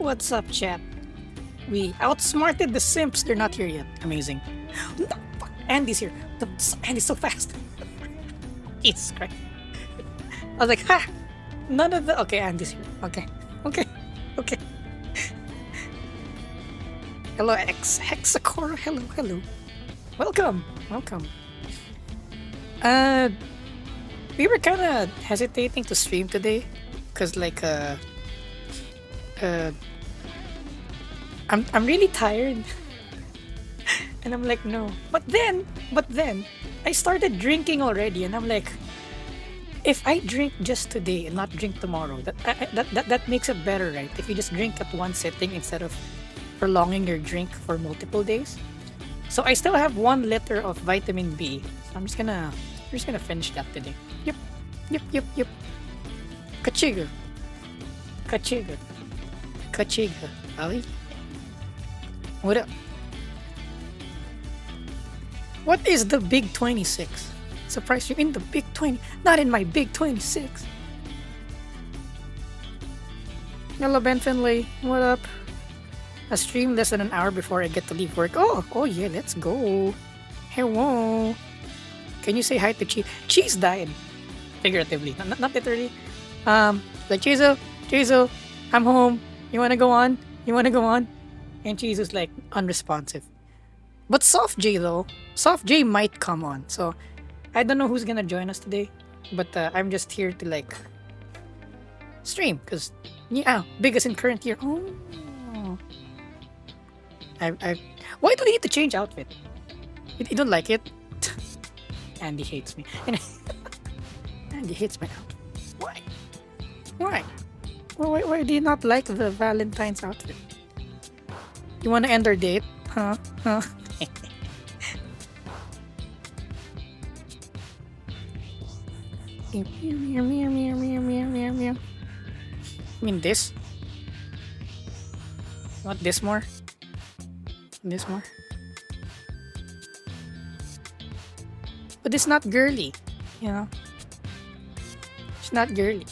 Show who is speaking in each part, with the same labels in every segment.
Speaker 1: What's up, chat? We outsmarted the simps. They're not here yet. Amazing. No, fuck. Andy's here. Andy's so fast. Jesus Christ. I was like, ha! None of the. Okay, Andy's here. Okay. Okay. Okay. Hello, Hexacora. Hello, hello. Welcome. Welcome. Uh, we were kind of hesitating to stream today, cause like I'm really tired, and I'm like no. But then, I started drinking already, and I'm like, if I drink just today and not drink tomorrow, that makes it better, right? If you just drink at one sitting instead of prolonging your drink for multiple days. So I still have 1 liter of vitamin B. So I'm just gonna finish that today. Yep. Yep. Kachiga. Ali? What up? What is the Big 26? Surprised you're in the Big 20, not in my Big 26. Hello, Ben Finley. What up? A stream less than an hour before I get to leave work. Oh yeah, let's go. Hello. Can you say hi to Cheese? Cheese died. Figuratively, not literally. Like Chizo, I'm home. You wanna go on? And Cheese is like unresponsive. But Soft J though, Soft J might come on. So I don't know who's gonna join us today, but I'm just here to like stream because biggest in current year. Oh, I why do they need to change outfit? You don't like it? Andy hates me. Andy hates my outfit. Why? Why do you not like the Valentine's outfit? You wanna end our date? Huh? I mean this? Want this more? This more? But it's not girly, you know? It's not girly.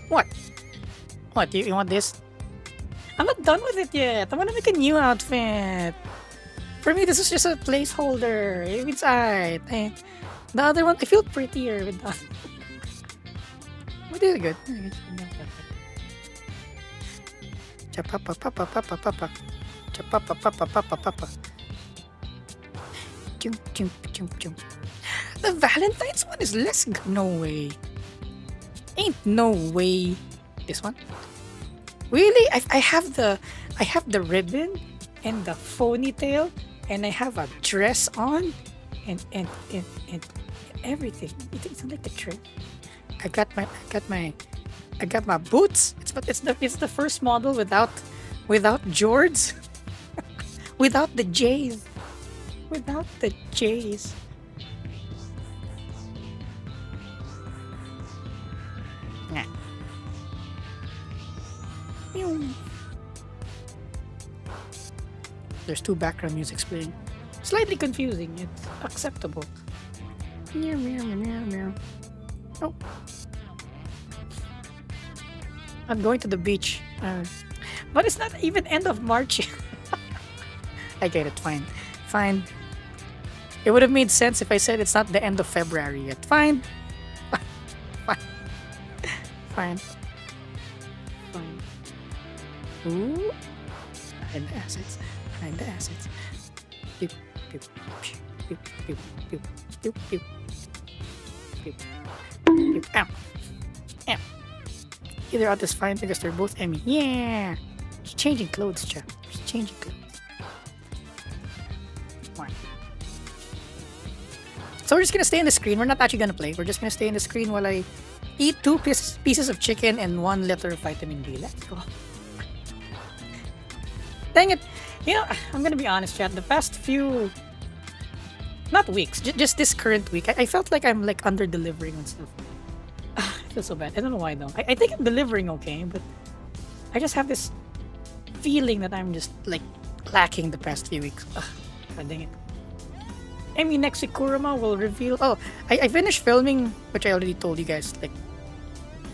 Speaker 1: What? What? You want this? I'm not done with it yet. I want to make a new outfit. For me, this is just a placeholder. It's alright. The other one, I feel prettier with that. But it's good. Chapapa. Chum. The Valentine's one is less. No way. Ain't no way. This one? Really? I have the ribbon and the ponytail and I have a dress on and everything. It's like the trip. I got my boots. It's the first model without Jords. Without the J's. Nah. There's 2 background music playing. Slightly confusing, it's acceptable. Meow. Oh. I'm going to the beach. But it's not even end of March. I get it, fine. It would have made sense if I said it's not the end of February yet. Fine. Ooh. Hide the assets. Pew. Ow. Either out is fine because they're both Emmy. Yeah. She's changing clothes, chap. Fine. So we're just gonna stay in the screen. We're not actually gonna play. We're just gonna stay in the screen while I eat 2 pieces of chicken and 1 liter of vitamin B. Let's go. Dang it. You know, I'm gonna be honest, chat. The past few, not weeks, just this current week, I felt like I'm like under delivering on stuff. I feel so bad. I don't know why though. I think I'm delivering okay, but I just have this feeling that I'm just like lacking the past few weeks. God dang it. I mean, next week Kurama will reveal. Oh, I finished filming, which I already told you guys like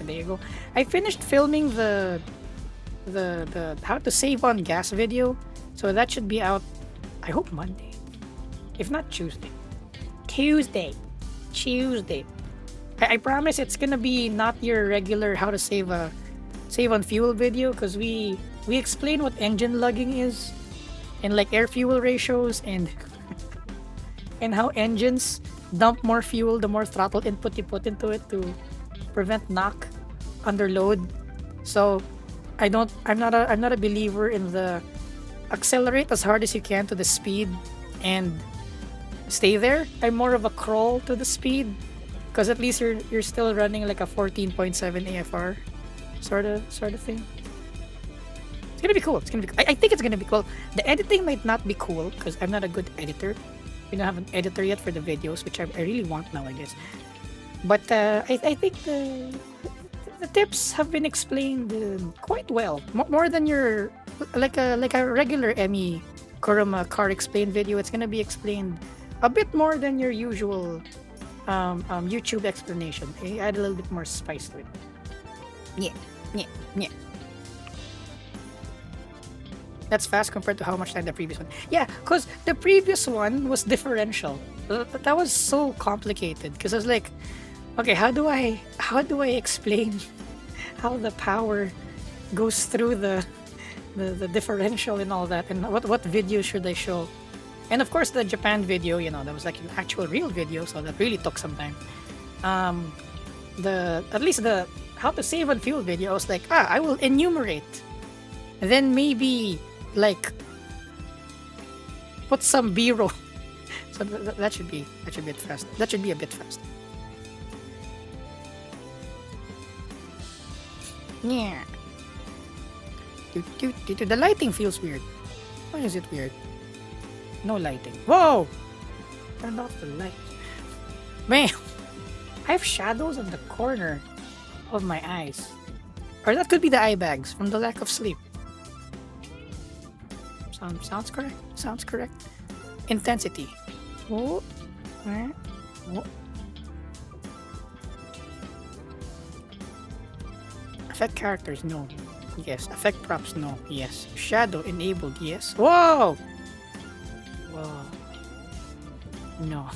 Speaker 1: There you go. I finished filming the how to save on gas video, so that should be out, I hope Monday, if not Tuesday. Tuesday. I promise it's gonna be not your regular how to save on fuel video, because we explain what engine lugging is and like air fuel ratios and and how engines dump more fuel the more throttle input you put into it to prevent knock under load. So I'm not a believer in the accelerate as hard as you can to the speed and stay there. I'm more of a crawl to the speed, because at least you're still running like a 14.7 AFR sort of thing. It's gonna be cool. I think it's gonna be cool. The editing might not be cool because I'm not a good editor. We don't have an editor yet for the videos, which I really want now, I guess. But I think the tips have been explained quite well, more than your like a regular Emmy Kurama car explain video. It's gonna be explained a bit more than your usual YouTube explanation. I add a little bit more spice to it. Yeah. That's fast compared to how much time the previous one. Yeah, because the previous one was differential. That was so complicated, because I was like, okay, how do I explain how the power goes through the differential and all that, and what video should I show? And of course the Japan video, that was like an actual real video, so that really took some time. At least the how to save on fuel video, I was like, I will enumerate, and then maybe like put some B-roll. So that should be a bit fast. That should be a bit fast. Yeah. The lighting feels weird. Why is it weird? No lighting. Whoa! Turn off the light. Man, I have shadows on the corner of my eyes. Or that could be the eye bags from the lack of sleep. Sounds correct. Intensity. Oh. Oh. Affect characters, no. Yes. Affect props, no. Yes. Shadow enabled, yes. Whoa! No.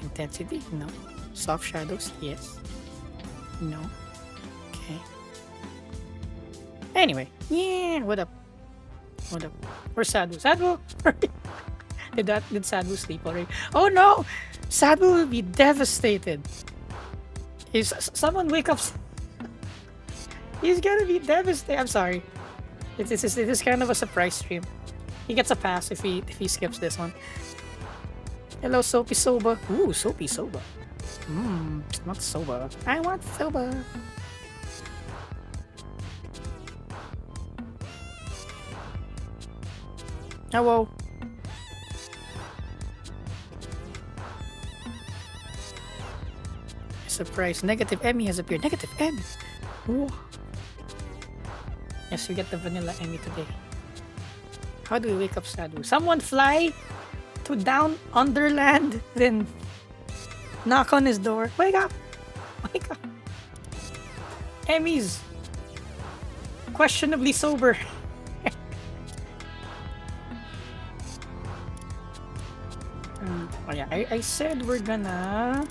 Speaker 1: Intensity, no. Soft shadows, yes. No. Okay. Anyway, yeah. What up? Where's Sadhu? Sadhu! Did Sadhu sleep already? Oh no! Sadhu will be devastated. If someone wake up, he's gonna be devastated. I'm sorry. It is kind of a surprise stream. He gets a pass if he skips this one. Hello, Soapy Soba. Ooh, Soapy Soba. Not soba. I want soba. Hello. Surprise. Negative Emmy has appeared. Negative Emmy. Ooh. Yes, we get the vanilla Emmy today. How do we wake up Sadhu? Someone fly to down Underland, then knock on his door. Wake up! Wake up! Emmy's questionably sober. Oh yeah, I said we're gonna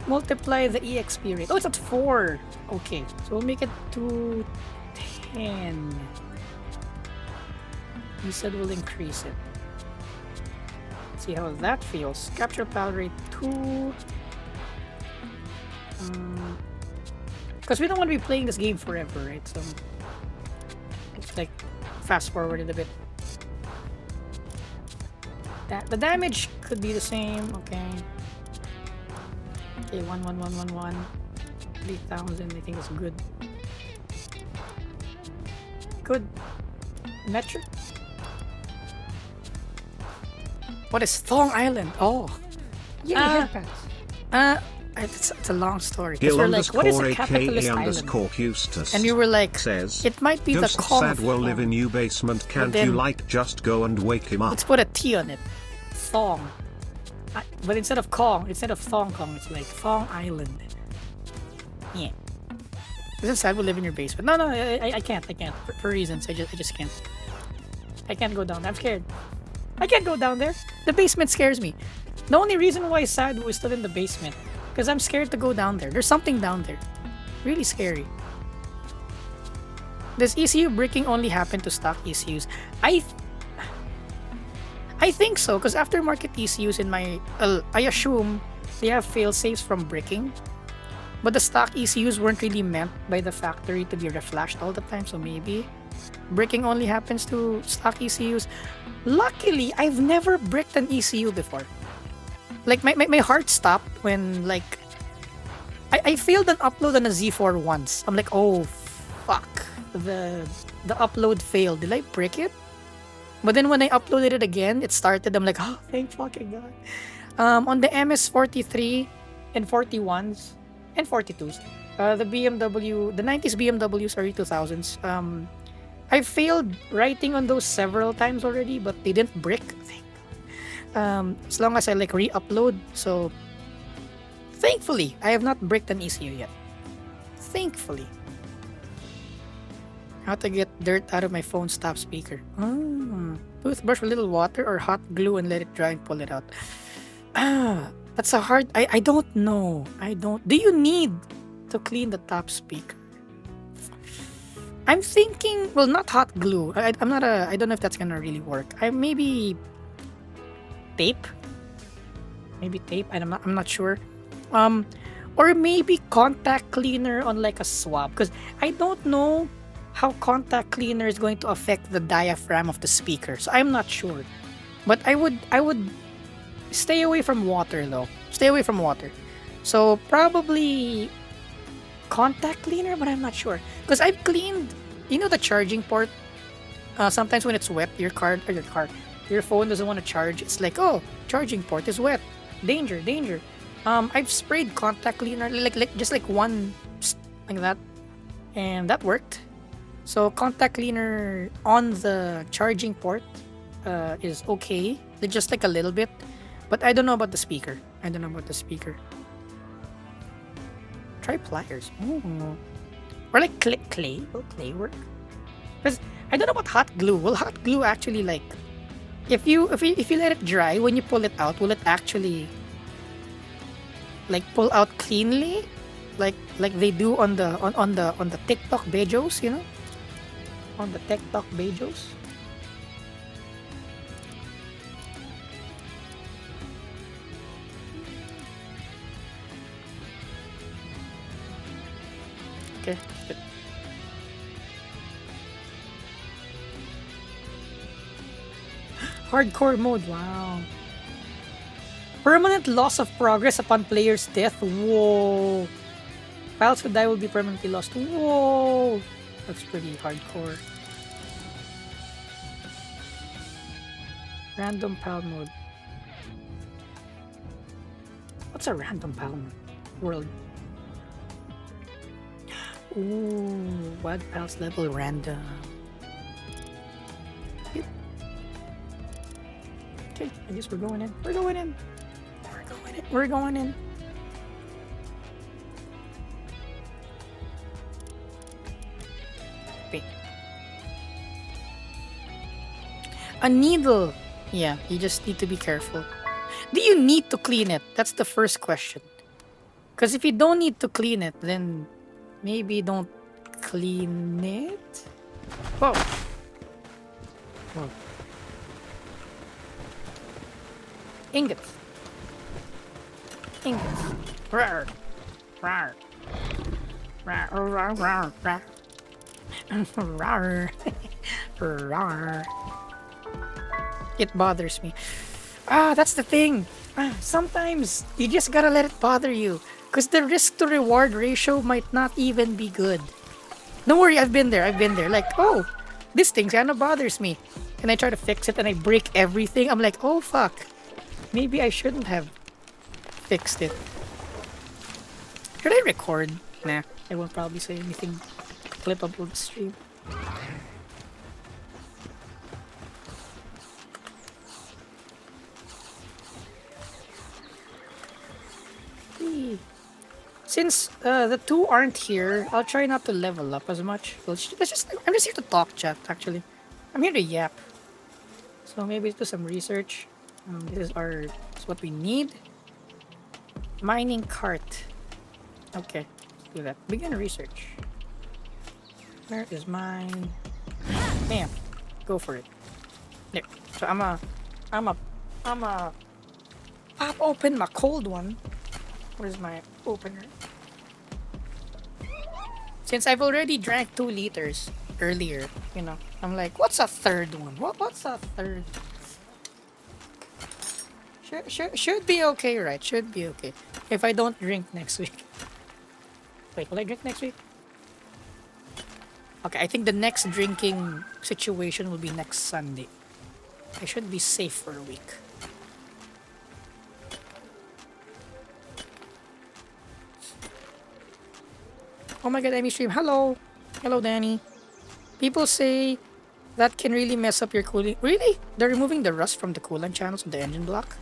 Speaker 1: multiply the EXP rate. Oh, it's at 4. Okay, so we'll make it to 10. We said we'll increase it. Let's see how that feels. Capture power rate 2. Because we don't want to be playing this game forever, right? So it's like fast forward it a bit. The damage could be the same. Okay. Okay, 11111. 3,000. I think it's good. Good. Metric. What is Thong Island? Oh. Yeah, haircuts. It's a long story.
Speaker 2: Gil
Speaker 1: we're like, what is a
Speaker 2: aka
Speaker 1: capitalist
Speaker 2: underscore
Speaker 1: island?
Speaker 2: Eustace
Speaker 1: And you were like,
Speaker 2: says,
Speaker 1: it might be the
Speaker 2: Ghost
Speaker 1: Kong.
Speaker 2: Sadwell live in your basement, can't
Speaker 1: then-
Speaker 2: you like just go and wake him up?
Speaker 1: Let's put a T on it. Thong. But instead of Kong, instead of Thong Kong, it's like Thong Island. Yeah. Is it sad we live in your basement? No, I can't. I can't. For reasons. I just can't. I can't go down there. I'm scared. I can't go down there. The basement scares me. The only reason why sad we're still in the basement, because I'm scared to go down there. There's something down there. Really scary. Does ECU bricking only happen to stock ECUs? I think so, because aftermarket ECUs in my I assume they have fail safes from bricking, but the stock ECUs weren't really meant by the factory to be reflashed all the time, so maybe bricking only happens to stock ECUs. Luckily, I've never bricked an ECU before. Like my heart stopped when like I failed an upload on a Z4 once. I'm like, oh fuck, the upload failed. Did I brick it? But then when I uploaded it again, it started. I'm like, oh, thank fucking God. On the MS43 and 41s and 42s, the BMW, the 90s BMWs, early 2000s. I failed writing on those several times already, but they didn't brick. As long as I like re-upload. So thankfully, I have not bricked an ECU yet. Thankfully. How to get dirt out of my phone stop speaker. Toothbrush with a little water or hot glue and let it dry and pull it out. That's a hard... I don't know. Do you need to clean the top speaker? I'm thinking... Well, not hot glue. I don't know if that's gonna really work. Maybe... tape? Maybe tape? I'm not sure. Or maybe contact cleaner on like a swab. Because I don't know how contact cleaner is going to affect the diaphragm of the speaker. So I'm not sure. But I would stay away from water though. Stay away from water. So probably contact cleaner, but I'm not sure. Because I've cleaned, the charging port. Sometimes when it's wet, your phone doesn't want to charge. It's like, oh, charging port is wet. Danger, danger. I've sprayed contact cleaner just like one like that, and that worked. So contact cleaner on the charging port is okay. Just like a little bit, but I don't know about the speaker. Try pliers. Ooh. Or like clay. Will clay work? Because I don't know about hot glue. Will hot glue actually like if you let it dry, when you pull it out, will it actually like pull out cleanly, like they do on the TikTok videos, on the TikTok videos? Okay. Good. Hardcore mode, wow. Permanent loss of progress upon player's death. Whoa. Files who die will be permanently lost. Whoa. That's pretty hardcore. Random pal mode. What's a random pal mode? World. Ooh, WAD pals level random. Okay, I guess we're going in. We're going in. Wait. A needle. Yeah, you just need to be careful. Do you need to clean it? That's the first question. Because if you don't need to clean it, then maybe don't clean it. Whoa. Whoa. Ingots. Rawr. Rawr. Rawr. Rawr. Rawr. Rawr. Rawr. It bothers me. That's the thing. Sometimes you just gotta let it bother you. Because the risk to reward ratio might not even be good. Don't worry, I've been there. Like, oh, this thing kinda bothers me. And I try to fix it and I break everything. I'm like, oh fuck. Maybe I shouldn't have fixed it. Should I record? Nah, I won't probably say anything clippable the stream. Since the two aren't here, I'll try not to level up as much. Let's just I'm just here to talk, chat. Actually, I'm here to yap. So maybe do some research. This is what we need. Mining cart. Okay, let's do that. Begin research. Where is mine? Bam. Go for it. There. So I'm a pop open my cold one. Where's my opener? Since I've already drank 2 liters earlier, I'm like, what's a third one? What's a third? Should be okay, right? Should be okay. If I don't drink next week. Wait, will I drink next week? Okay, I think the next drinking situation will be next Sunday. I should be safe for a week. Oh my god, Amy stream. Hello. Hello, Danny. People say that can really mess up your cooling. Really? They're removing the rust from the coolant channels of the engine block?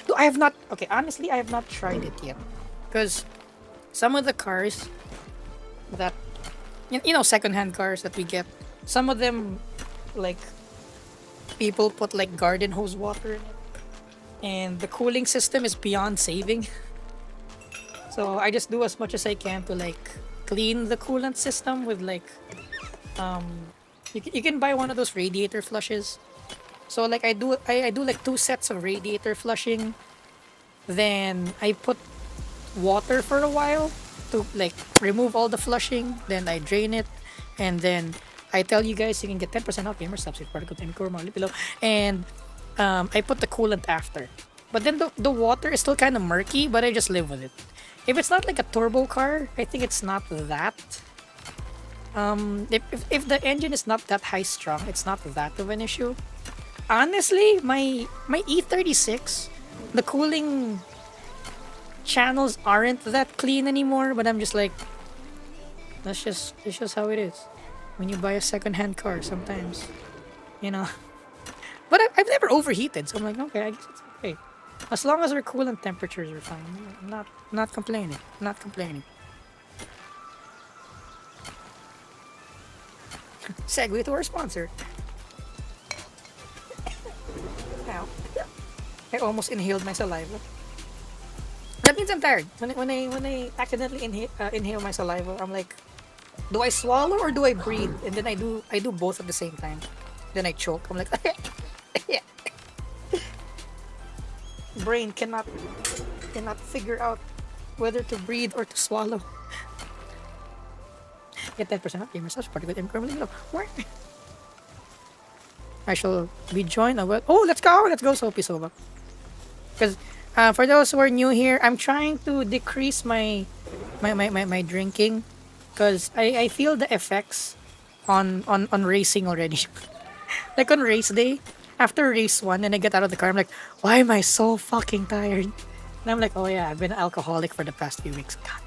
Speaker 1: No, I have not. Okay, honestly, I have not tried it yet. Because some of the cars that, secondhand cars that we get, some of them, like, people put, like, garden hose water in it. And the cooling system is beyond saving. So I just do as much as I can to, like, clean the coolant system with, like, you can buy one of those radiator flushes. So like I do like 2 sets of radiator flushing. Then I put water for a while to like remove all the flushing. Then I drain it, and then I tell you guys you can get 10% off gamer subsidy particle time below. And I put the coolant after. But then the water is still kind of murky, but I just live with it. If it's not like a turbo car, I think it's not that. If the engine is not that high strung, it's not that of an issue. Honestly, my E36, the cooling channels aren't that clean anymore. But I'm just like, it's just how it is. When you buy a second-hand car, sometimes, But I've never overheated, so I'm like, okay, I guess it's okay. As long as our coolant temperatures are fine, I'm not complaining. Not complaining. Segue to our sponsor. Ow. I almost inhaled my saliva. That means I'm tired. When I accidentally inhale my saliva, I'm like, do I swallow or do I breathe? And then I do both at the same time. Then I choke. I'm like, brain cannot figure out whether to breathe or to swallow. Get 10% off gamer subs party with below. Where? I shall be joined. Oh, let's go, Soapy Soba. Because for those who are new here, I'm trying to decrease my drinking, because I feel the effects on racing already. Like on race day, after race 1 and I get out of the car, I'm like, why am I so fucking tired? And I'm like, oh yeah, I've been an alcoholic for the past few weeks. God.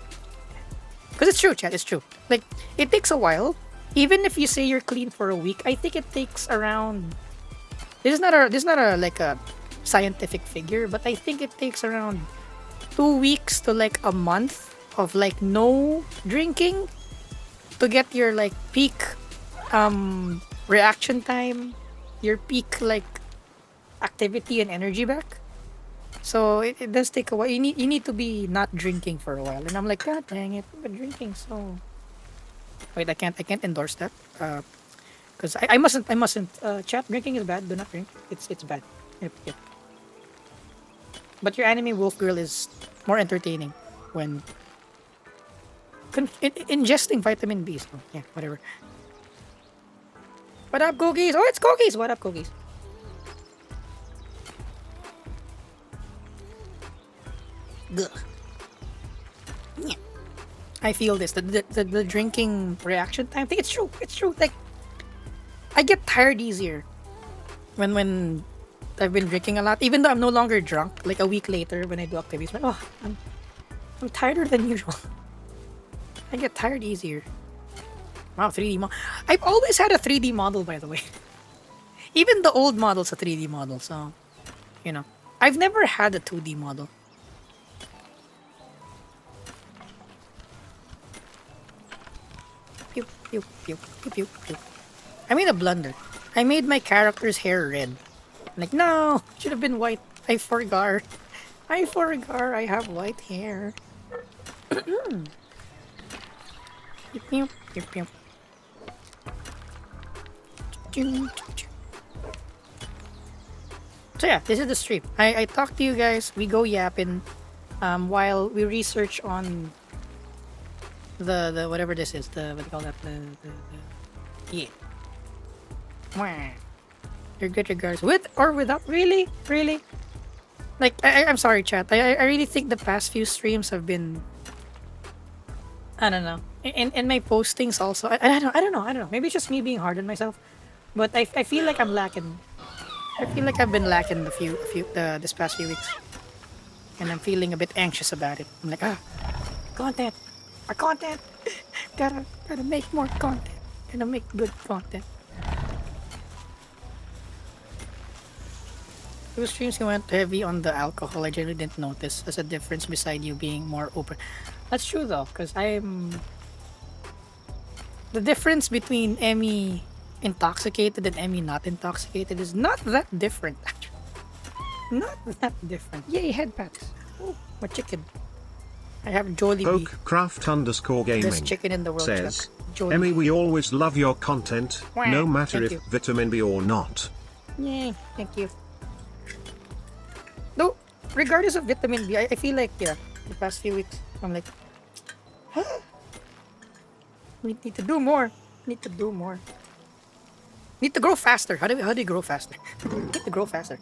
Speaker 1: Because it's true, chat, it's true. Like, it takes a while. Even if you say you're clean for a week, I think it takes around. This is not a like a scientific figure, but I think it takes around 2 weeks to like a month of like no drinking to get your like peak reaction time, your peak like activity and energy back. So it does take a while. You need to be not drinking for a while. And I'm like, God dang it, I'm drinking so. Wait, I can't endorse that. Because I mustn't. Chat, drinking is bad. Do not drink. It's bad. Yep. But your anime wolf girl is more entertaining when ingesting vitamin B. So yeah, whatever. What up, cookies? Oh, it's cookies. What up, cookies? Gugh. Yeah. I feel this. The drinking reaction time thing. It's true. It's true. Like, I get tired easier when I've been drinking a lot. Even though I'm no longer drunk, like a week later when I do activities, like, oh, I'm tighter than usual. I get tired easier. Wow, 3D model. I've always had a 3D model, by the way. Even the old model's a 3D model, so I've never had a 2D model. pew, pew, pew, pew, pew. I made a blunder. I made my character's hair red. Like, no, should have been white. I forgot. I forgot I have white hair. Pew, pew, pew, pew. So yeah, this is the stream. I talk to you guys. We go yapping, while we research on the whatever this is. The what do you call that? The yeah. Mwah. You're good regards with or without. Really. Like I'm sorry, chat. I really think the past few streams have been. I don't know. And my postings also. I don't know. Maybe it's just me being hard on myself. But I feel like I'm lacking. I feel like I've been lacking this past few weeks, and I'm feeling a bit anxious about it. I'm like, content, our content, gotta make more content, gotta make good content. Two streams you went heavy on the alcohol. I generally didn't notice as a difference beside you being more open. That's true though, because I'm the difference between Emmy intoxicated and Emmy not intoxicated is not that different. Not that different. Yay, head pats. Oh, my chicken. I have Jollibee.
Speaker 2: Oakcraft _ gaming
Speaker 1: Best chicken in the world.
Speaker 2: says,
Speaker 1: Jollibee.
Speaker 2: Emmy, we always love your content, no matter
Speaker 1: Thank
Speaker 2: if
Speaker 1: you.
Speaker 2: vitamin B or not.
Speaker 1: Yay, thank you. Though, regardless of vitamin B, I feel like, the past few weeks, I'm like, we need to do more. Need to do more. Need to grow faster. How do you grow faster? Need to grow faster.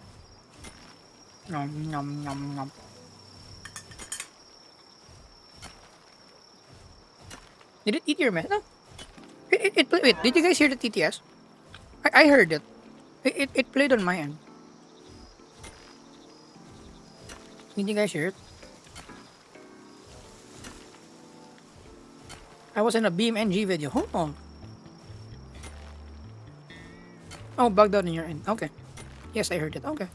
Speaker 1: Nom nom nom nom. Did it eat your mess? No. Wait, did you guys hear the TTS? I heard it. It played on my end. Did you guys hear it? I was in a Beam NG video. Hold on. Oh, bugged out in your end. Okay. Yes, I heard it. Okay.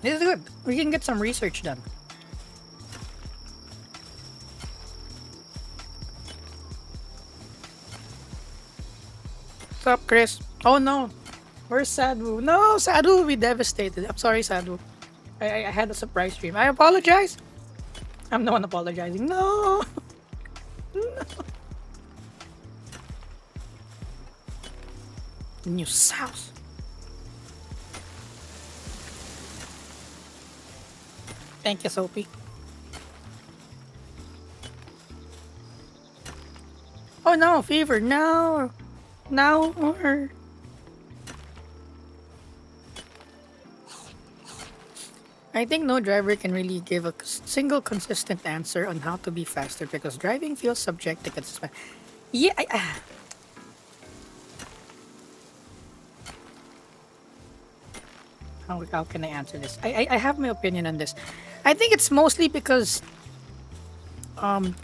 Speaker 1: This is good. We can get some research done. What's up, Chris? Oh no. Where's Sadhu? No, Sadhu will be devastated. I'm sorry, Sadhu. I had a surprise stream. I apologize. I'm the one apologizing. No. No. New South. Thank you, Sophie. Oh no, fever. No. Now or. I think no driver can really give a single consistent answer on how to be faster because driving feels subjective. Yeah, how can I answer this? I have my opinion on this. I think it's mostly because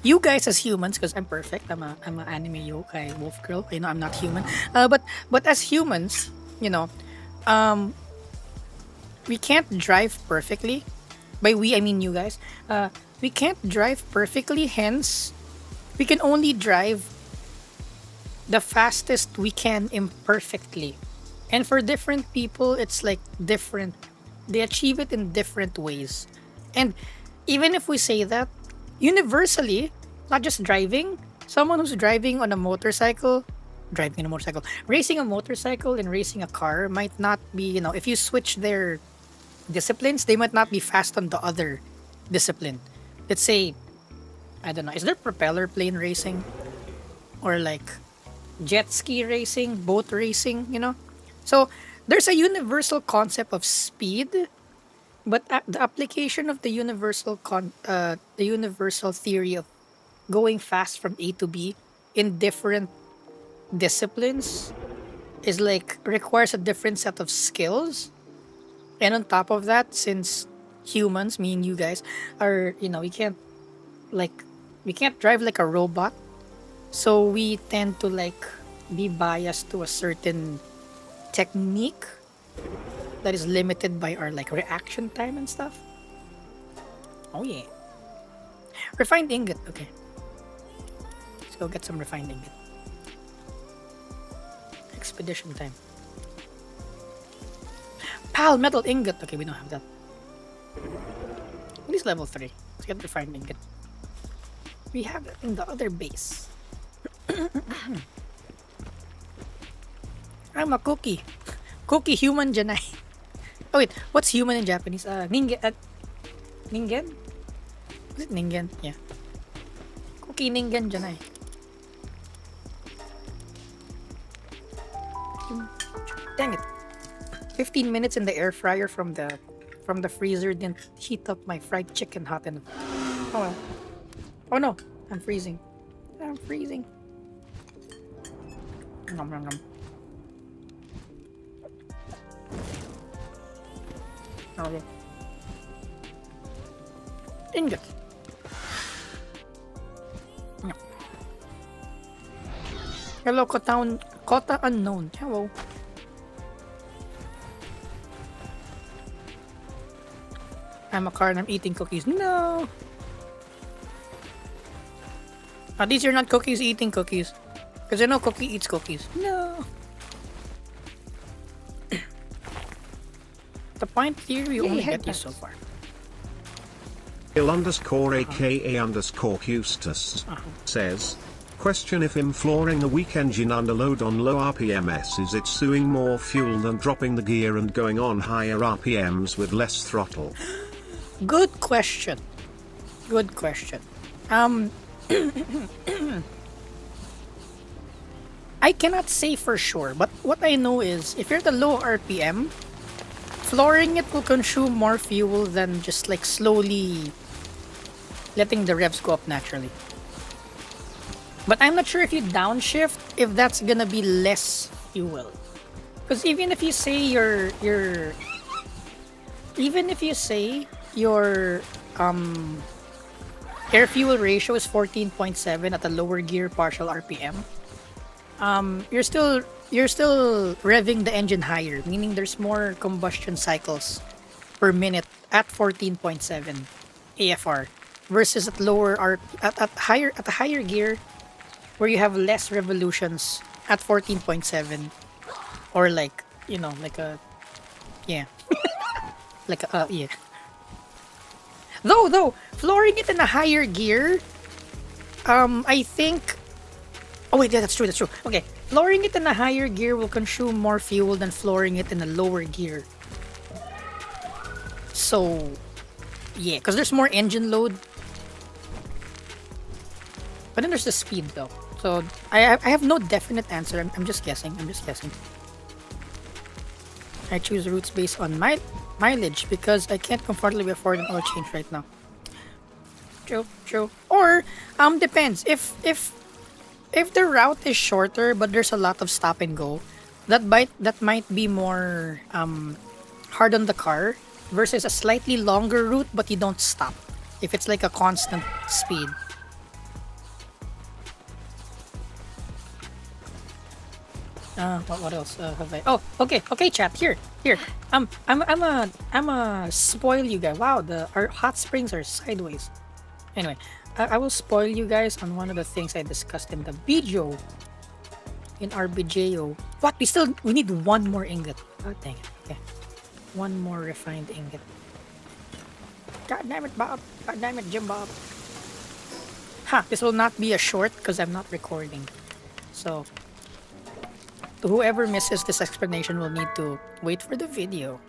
Speaker 1: you guys as humans, because I'm perfect. I'm an anime yokai wolf girl. I'm not human. But as humans, we can't drive perfectly. By we, I mean you guys. We can't drive perfectly, hence, we can only drive the fastest we can imperfectly. And for different people, it's like different. They achieve it in different ways. And even if we say that, universally, not just driving, someone who's driving on a motorcycle, racing a motorcycle and racing a car might not be, if you switch their disciplines, they might not be fast on the other discipline. Let's say, I don't know, is there propeller plane racing? Or like jet ski racing, boat racing, So there's a universal concept of speed, but the application of the universal theory of going fast from A to B in different disciplines is like requires a different set of skills. And on top of that, since humans, me and you guys, are we can't drive like a robot, so we tend to be biased to a certain technique that is limited by our like reaction time and stuff. Oh yeah. Refined ingot. Okay. Let's go get some refined ingot. Expedition time. Pal metal ingot. Okay, we don't have that. At least level 3. Let's get refined ingot. We have it in the other base. I'm a cookie. Cookie human janai. Oh wait, what's human in Japanese? Ningen. Ningen? Is it ningen? Yeah. Cookie ningen janai. Dang it. 15 minutes in the air fryer from the freezer didn't heat up my fried chicken hot enough. Oh well. Oh no, I'm freezing. I'm freezing. Nom nom nom. Okay. Ingot. No. Hello, Kota unknown. Hello. I'm a car and I'm eating cookies. No. At least you're not cookies eating cookies. Because I know Cookie eats cookies. No. The point here, we only get you so far.
Speaker 2: Il_aka Custus says, question if flooring a weak engine under load on low RPMs is it suing more fuel than dropping the gear and going on higher RPMs with less throttle?
Speaker 1: Good question. Good question. I cannot say for sure, but what I know is if you're at a low RPM, flooring it will consume more fuel than just like slowly letting the revs go up naturally. But I'm not sure if you downshift, if that's gonna be less fuel. Because even if you say your air fuel ratio is 14.7 at a lower gear partial RPM, you're still revving the engine higher, meaning there's more combustion cycles per minute at 14.7 AFR versus at at a higher gear where you have less revolutions at 14.7, or like, you know, like a yeah. Like yeah. Though flooring it in a higher gear, I think. Oh wait, yeah, that's true. Okay, flooring it in a higher gear will consume more fuel than flooring it in a lower gear. So, yeah, because there's more engine load. But then there's the speed though. So I have no definite answer. I'm just guessing. I choose routes based on my mileage because I can't comfortably afford an oil change right now. True. Or depends. If the route is shorter but there's a lot of stop and go, that might be more hard on the car versus a slightly longer route but you don't stop. If it's like a constant speed. What else have I? Oh, okay, chat. Here. I'm a spoil you guys. Wow, our hot springs are sideways. Anyway, I will spoil you guys on one of the things I discussed in the video. In our BJO. What? We need one more ingot. Oh dang it. Okay. One more refined ingot. God damn it, Bob. God damn it, Jim Bob. This will not be a short because I'm not recording. So whoever misses this explanation will need to wait for the video.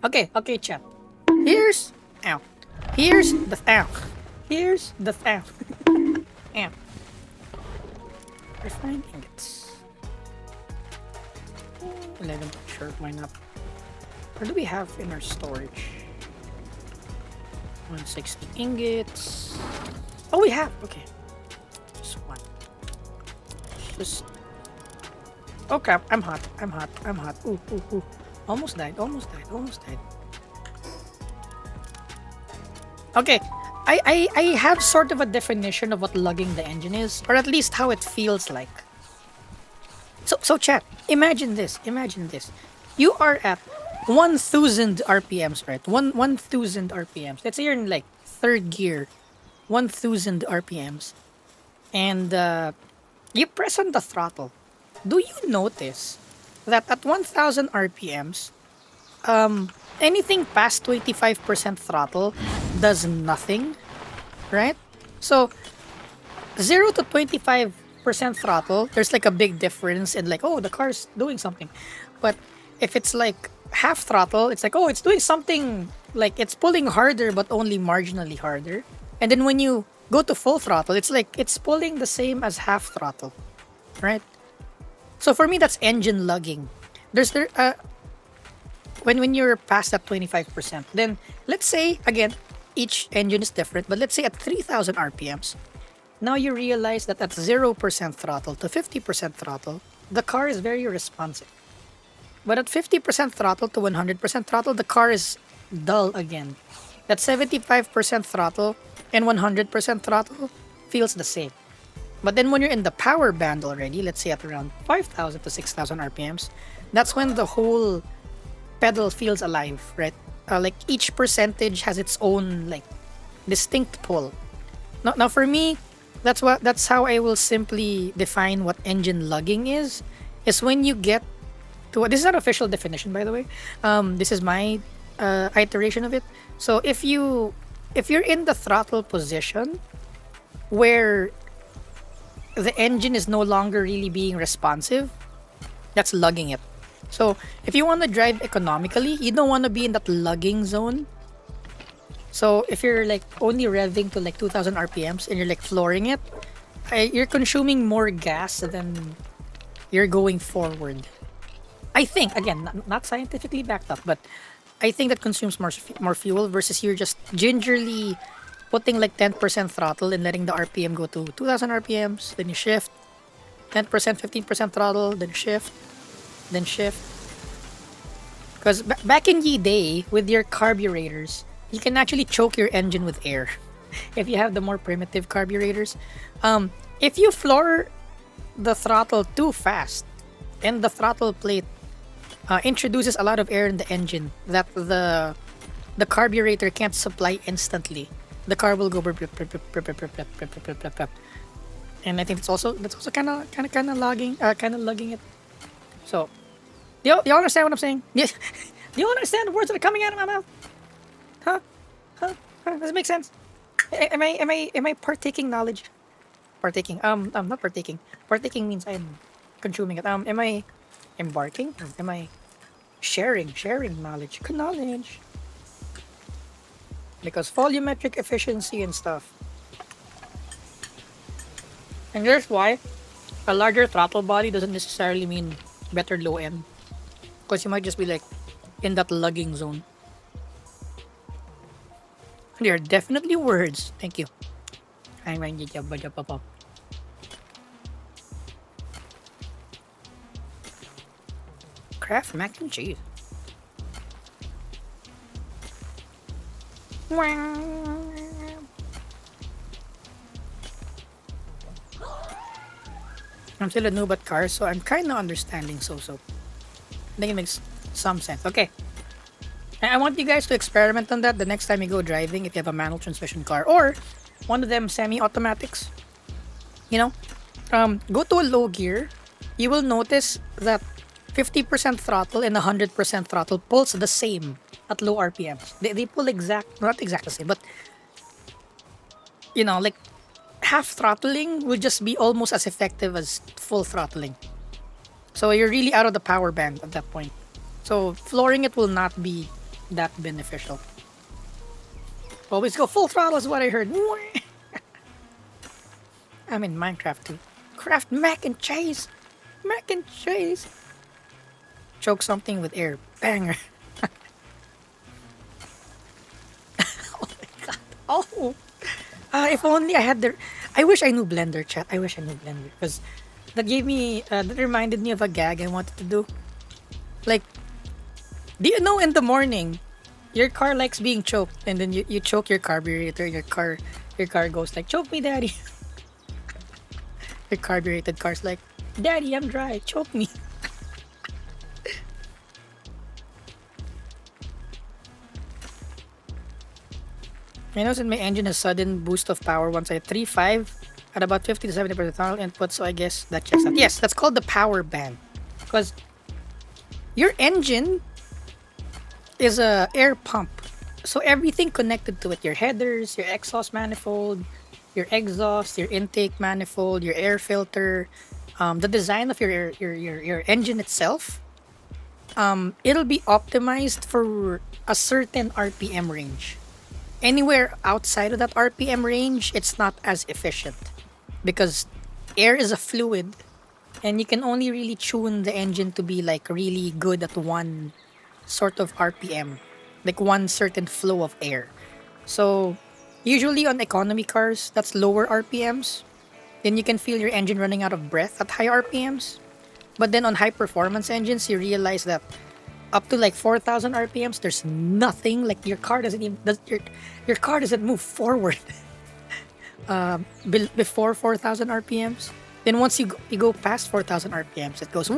Speaker 1: Okay, chat. Here's the ow. Refined ingots. 11, sure, why not? What do we have in our storage? 160 ingots. Oh, we have. Okay, just one. Oh crap, I'm hot. Ooh. Almost died. Okay, I have sort of a definition of what lugging the engine is, or at least how it feels like. So chat. Imagine this. Imagine this. You are at 1,000 RPMs, right? 1,000 RPMs. Let's say you're in like third gear, 1,000 RPMs, and you press on the throttle. Do you notice that at 1,000 RPMs, anything past 25% throttle does nothing, right? So 0 to 25% throttle, there's like a big difference in like, oh, the car's doing something. But if it's like half throttle, it's like, oh, it's doing something, like it's pulling harder but only marginally harder. And then when you go to full throttle, it's like it's pulling the same as half throttle, right? So for me, that's engine lugging. There's there when you're past that 25%, then let's say again, each engine is different, but let's say at 3,000 RPMs, now you realize that at 0% throttle to 50% throttle, the car is very responsive. But at 50% throttle to 100% throttle, the car is dull again. At 75% throttle and 100% throttle feels the same. But then when you're in the power band already, let's say at around 5,000 to 6,000 RPMs, that's when the whole pedal feels alive, right? Like each percentage has its own like distinct pull. Now for me, that's how I will simply define what engine lugging is. Is when you get to, this is not official definition by the way. This is my iteration of it. So if you're in the throttle position where the engine is no longer really being responsive, that's lugging it. So if you want to drive economically, you don't want to be in that lugging zone. So if you're like only revving to like 2,000 RPMs and you're like flooring it, you're consuming more gas than you're going forward. I think, again, not scientifically backed up, but I think that consumes more fuel versus you're just gingerly putting like 10% throttle and letting the RPM go to 2,000 RPMs, then you shift, 10%, 15% throttle, then shift, then shift. Because back in the day, with your carburetors, you can actually choke your engine with air. If you have the more primitive carburetors, if you floor the throttle too fast, and the throttle plate introduces a lot of air in the engine that the carburetor can't supply instantly, the car will go burp, burp, burp, burp, burp, burp, burp, burp, burp, burp, burp, burp. And I think that's also kind of lugging it. So, do you understand what I'm saying? Yes. Do you understand the words that are coming out of my mouth? Huh? Does it make sense? Am I partaking knowledge? Partaking. I'm not partaking. Partaking means I'm consuming it. Am I embarking? Or am I sharing knowledge? Good knowledge. Because volumetric efficiency and stuff. And here's why a larger throttle body doesn't necessarily mean better low end. Because you might just be like in that lugging zone. There are definitely words. Thank you. Kraft mac and cheese. I'm still a noob at cars, so I'm kind of understanding so. I think it makes some sense. Okay. I want you guys to experiment on that the next time you go driving if you have a manual transmission car or one of them semi-automatics. You know, go to a low gear. You will notice that 50% throttle and 100% throttle pulls the same at low RPMs. They pull not exact the same, but you know, like half throttling would just be almost as effective as full throttling. So you're really out of the power band at that point. So flooring it will not be that beneficial. Always go full throttle is what I heard. I'm in Minecraft too. Craft mac and cheese. Mac and cheese. Choke something with air. Banger. Oh my god. Oh. If only I had the... I wish I knew Blender, chat. I wish I knew Blender. Because that gave me... that reminded me of a gag I wanted to do. Like... Do you know in the morning, your car likes being choked, and then you choke your carburetor, your car goes like, choke me, daddy. Your carbureted car's like, Daddy, I'm dry. Choke me. I noticed that my engine has sudden boost of power once I 3.5 at about 50 to 70% throttle input, so I guess that checks out. Yes, that's called the power band. Because your engine is a air pump. So everything connected to it, your headers, your exhaust manifold, your exhaust, your intake manifold, your air filter, the design of your engine itself, it'll be optimized for a certain RPM range. Anywhere outside of that RPM range, it's not as efficient because air is a fluid and you can only really tune the engine to be like really good at one sort of RPM, like one certain flow of air. So, usually on economy cars, that's lower RPMs. Then you can feel your engine running out of breath at high RPMs. But then on high performance engines, you realize that up to like 4,000 RPMs, there's nothing. Like your car doesn't even your car doesn't move forward before 4,000 RPMs. Then once you go past 4,000 RPMs, it goes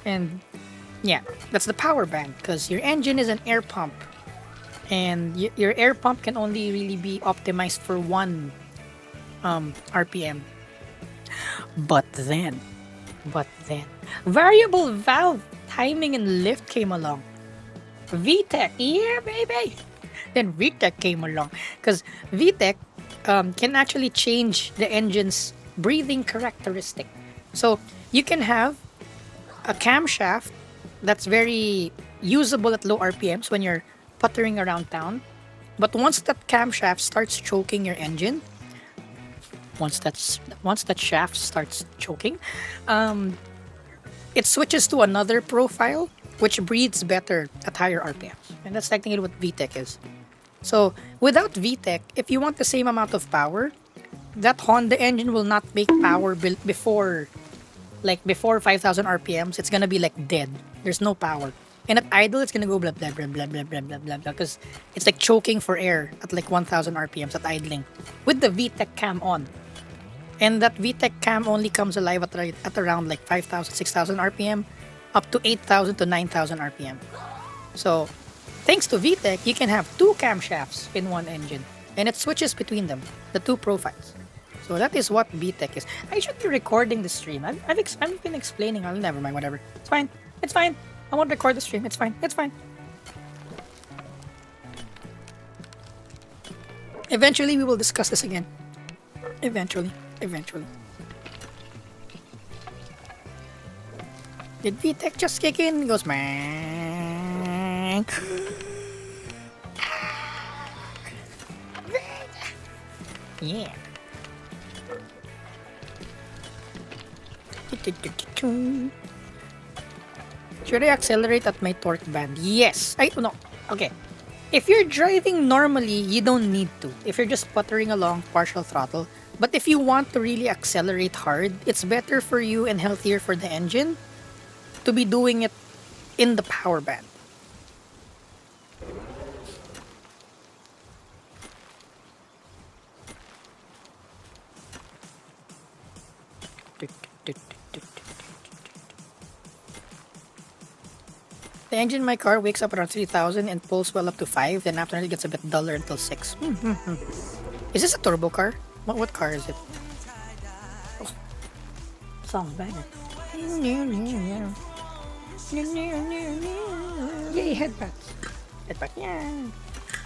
Speaker 1: and yeah, that's the power band because your engine is an air pump, and your air pump can only really be optimized for one RPM. But then, variable valve timing and lift came along. VTEC, yeah, baby. Then VTEC came along because VTEC can actually change the engine's breathing characteristic. So you can have a camshaft that's very usable at low RPMs when you're puttering around town. But once that camshaft starts choking your engine, once that shaft starts choking, it switches to another profile which breathes better at higher RPMs, and that's technically what VTEC is. So without VTEC, if you want the same amount of power, that Honda engine will not make power before 5,000 RPMs. It's gonna be like dead. There's no power. And at idle, it's gonna go blah blah blah blah blah blah blah blah because it's like choking for air at like 1,000 RPMs at idling with the VTEC cam on. And that VTEC cam only comes alive at around like 5,000, 6,000 RPM, up to 8,000 to 9,000 RPM. So, thanks to VTEC, you can have two camshafts in one engine, and it switches between them, the two profiles. So that is what VTEC is. I should be recording the stream. I've been explaining. Oh, never mind, whatever. It's fine. It's fine. I won't record the stream. It's fine. It's fine. Eventually, we will discuss this again. Eventually. Did VTEC just kick in? He goes, man. Yeah. Should I accelerate at my torque band? Yes. No. Okay. If you're driving normally, you don't need to. If you're just puttering along, partial throttle. But if you want to really accelerate hard, it's better for you and healthier for the engine to be doing it in the power band. The engine in my car wakes up around 3,000 and pulls well up to 5, then after that it gets a bit duller until 6. Is this a turbo car? What car is it? Oh. Sounds better. Yay, headbats. Yeah.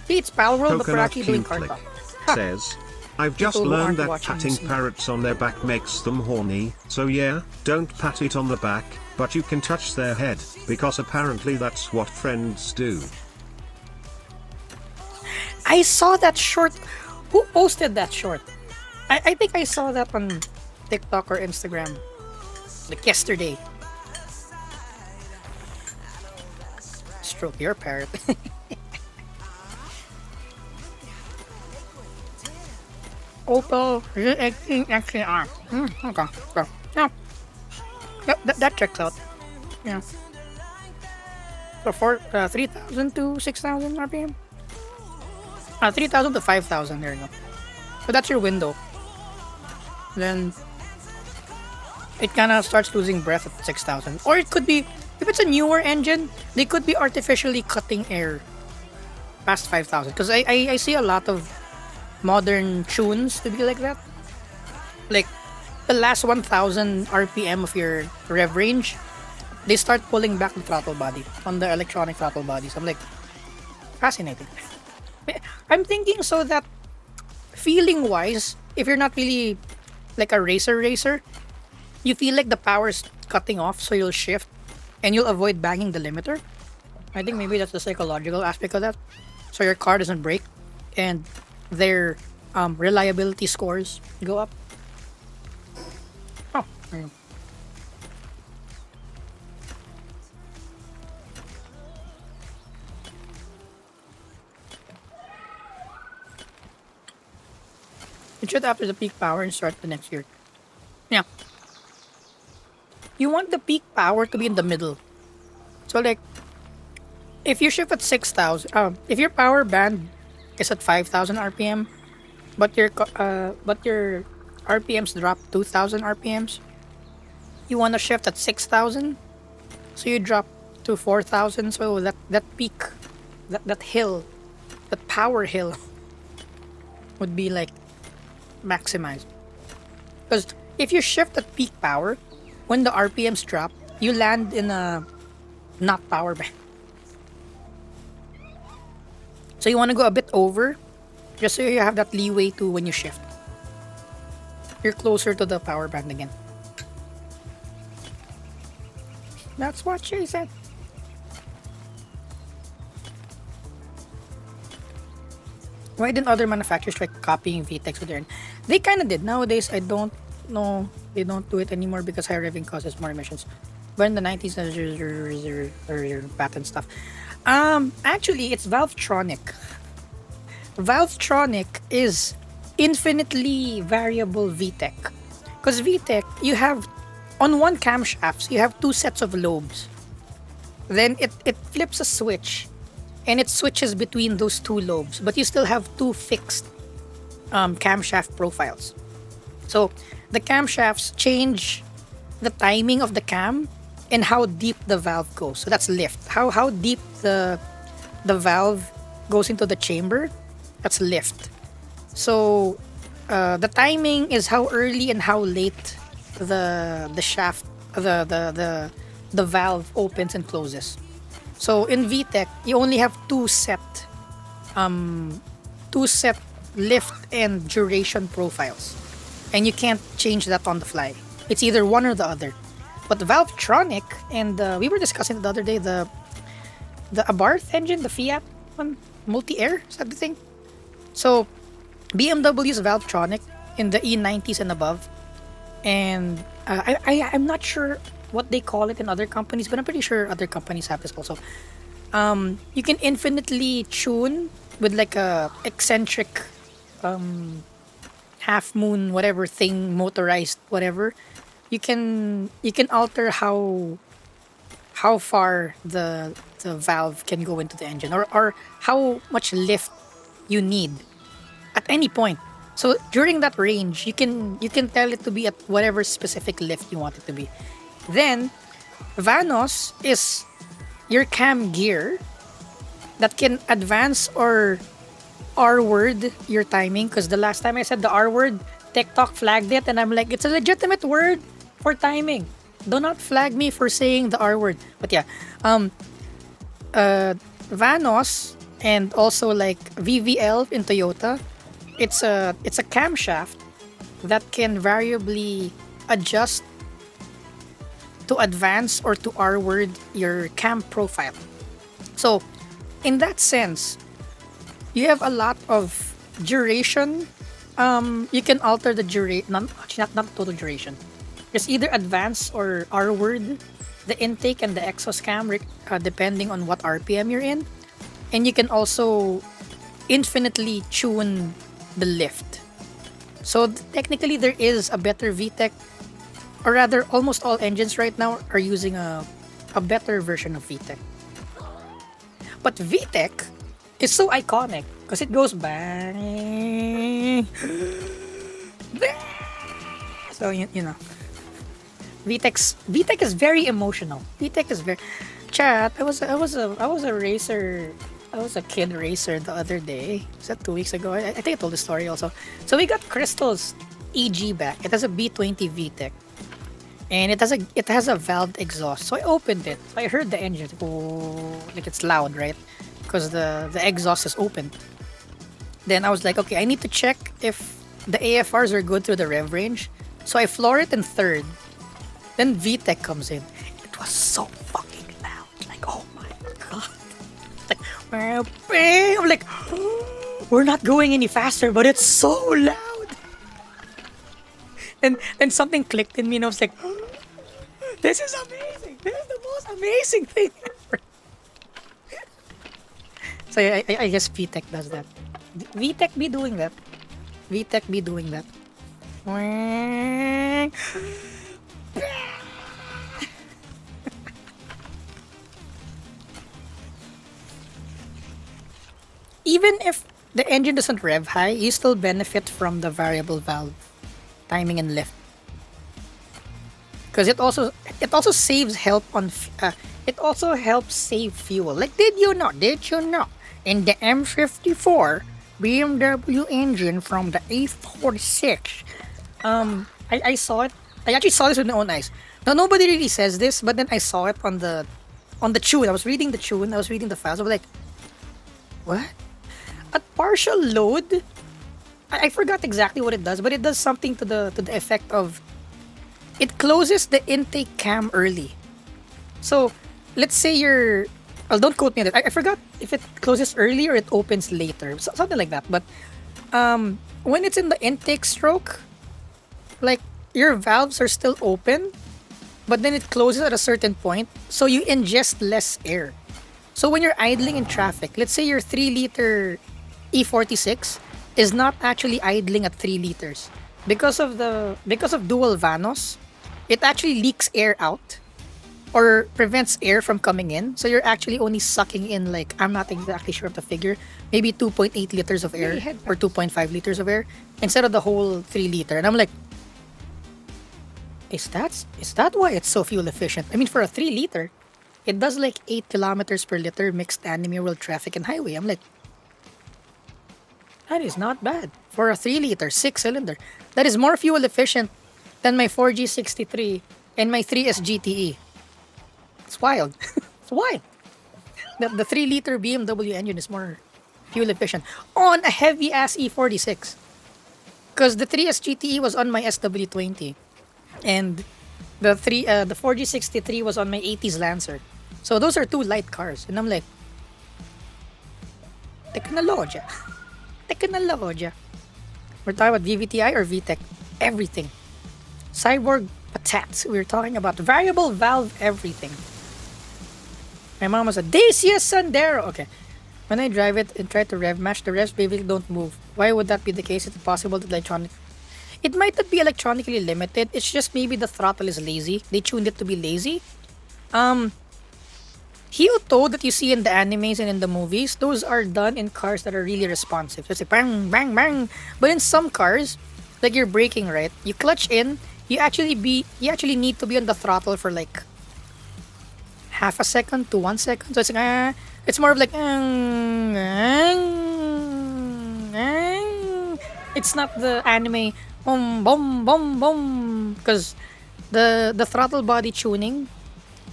Speaker 1: See, it's Palworld, but we're actually doing car talk.
Speaker 2: Says, I've just learned that patting parrots on their back makes them horny, so yeah, don't pat it on the back, but you can touch their head, because apparently that's what friends do.
Speaker 1: I saw that short. Who posted that short? I think I saw that on TikTok or Instagram, like yesterday. Stroke your parrot. Opal, actually are. Okay, so, yeah. That checks out. Yeah. So for 3,000 to 6,000 RPM. 3,000 to 5,000. There you go. So that's your window. Then it kind of starts losing breath at 6,000. Or it could be, if it's a newer engine, they could be artificially cutting air past 5,000. Because I see a lot of modern tunes to be like that. Like the last 1,000 RPM of your rev range, they start pulling back the throttle body on the electronic throttle bodies. I'm like, fascinating. I'm thinking so that feeling wise, if you're not really like a racer, you feel like the power's cutting off, so you'll shift and you'll avoid banging the limiter. I think maybe that's the psychological aspect of that. So your car doesn't break and their reliability scores go up. Oh, there you go. It should after the peak power and start the next year. Yeah. You want the peak power to be in the middle. So like, if you shift at 6,000, if your power band is at 5,000 RPM, but your RPMs drop 2,000 RPMs, you want to shift at 6,000, so you drop to 4,000. So that peak, that hill, that power hill, would be like maximized. Because if you shift at peak power, when the RPMs drop, you land in a not power band. So you want to go a bit over, just so you have that leeway to when you shift. You're closer to the power band again. That's what she said. Why didn't other manufacturers try copying VTEX with their own? They kind of did. Nowadays, I don't know. They don't do it anymore because high revving causes more emissions. But in the 90s, patent stuff. Actually, it's Valvetronic. Valvetronic is infinitely variable VTEC. Because VTEC, you have, on one camshaft, you have two sets of lobes. Then it flips a switch and it switches between those two lobes, but you still have two fixed camshaft profiles. So the camshafts change the timing of the cam and how deep the valve goes. So that's lift. How deep the valve goes into the chamber, that's lift. So the timing is how early and how late the shaft, the valve opens and closes. So in VTEC, you only have two set lift and duration profiles, and you can't change that on the fly. It's either one or the other. But the Valvetronic, and we were discussing it the other day, the Abarth engine, the Fiat one, multi-air, is that the thing? So BMW's Valvetronic in the E90s and above, and I'm not sure what they call it in other companies, but I'm pretty sure other companies have this also. You can infinitely tune with like a eccentric half moon whatever thing, motorized whatever. You can alter how far the valve can go into the engine, or how much lift you need at any point. So during that range, you can tell it to be at whatever specific lift you want it to be. Then Vanos is your cam gear that can advance or R word your timing, because the last time I said the R word, TikTok flagged it, and I'm like, it's a legitimate word for timing. Do not flag me for saying the R word. But yeah, Vanos and also like VVL in Toyota, it's a camshaft that can variably adjust to advance or to R word your cam profile. So in that sense, you have a lot of duration. You can alter the duration, not total duration. Just either advance or R word the intake and the exhaust cam depending on what RPM you're in. And you can also infinitely tune the lift. So technically there is a better VTEC, or rather almost all engines right now are using a better version of VTEC. But VTEC is so iconic because it goes bang. So you know. VTEC is very emotional. VTEC is very chat. I was a racer. I was a kid racer the other day. Was that 2 weeks ago? I think I told the story also. So we got Crystal's EG back. It has a B20 VTEC, and it has a valved exhaust. So I opened it. So I heard the engine. Oh, like it's loud, right? Because the exhaust is open. Then I was like, okay, I need to check if the AFRs are good through the rev range. So I floor it in third. Then VTEC comes in. It was so fucking loud. Like, oh my god. Like, I'm like, we're not going any faster, but it's so loud. And then something clicked in me, and I was like, this is amazing. This is the most amazing thing ever. So I guess VTEC does that. VTEC be doing that. VTEC be doing that. Even if the engine doesn't rev high, you still benefit from the variable valve timing and lift. Because it also saves help on it also helps save fuel. Like did you know? In the M54 BMW engine from the A46, I saw it. I actually saw this with my own eyes. Now nobody really says this, but then I saw it on the tune. I was reading the tune. I was reading the files. I was like, what? At partial load, I forgot exactly what it does, but it does something to the effect of it closes the intake cam early. So let's say you're don't quote me on that. I forgot if it closes early or it opens later. Something like that. But when it's in the intake stroke, like your valves are still open, but then it closes at a certain point, so you ingest less air. So when you're idling in traffic, let's say your 3-liter E46 is not actually idling at 3 liters. Because of dual vanos, it actually leaks air out or prevents air from coming in. So you're actually only sucking in, like, I'm not exactly sure of the figure, maybe 2.8 liters of air or 2.5 liters of air instead of the whole 3 liter. And I'm like, is that why it's so fuel efficient? I mean, for a 3 liter, it does like 8 kilometers per liter mixed anime world traffic and highway. I'm like, that is not bad for a 3 liter 6-cylinder. That is more fuel efficient than my 4G63 and my 3S GTE. It's wild. It's wild. The 3-liter BMW engine is more fuel efficient on a heavy ass E46. Because the 3S GTE was on my SW20, and the 4G63 was on my 80s Lancer. So those are two light cars, and I'm like, technology. Technology. We're talking about VVTI or VTEC. Everything. Cyborg patats. We're talking about variable valve everything. My mom was a Dacia Sandero. Okay. When I drive it and try to rev match, the revs basically don't move. Why would that be the case? Is it possible that it might not be electronically limited. It's just maybe the throttle is lazy. They tuned it to be lazy. Heel toe that you see in the animes and in the movies, those are done in cars that are really responsive. So it's like bang, bang, bang. But in some cars, like you're braking, right? You clutch in, you actually need to be on the throttle for like half a second to 1 second. So it's more of like it's not the anime boom boom boom boom, because the throttle body tuning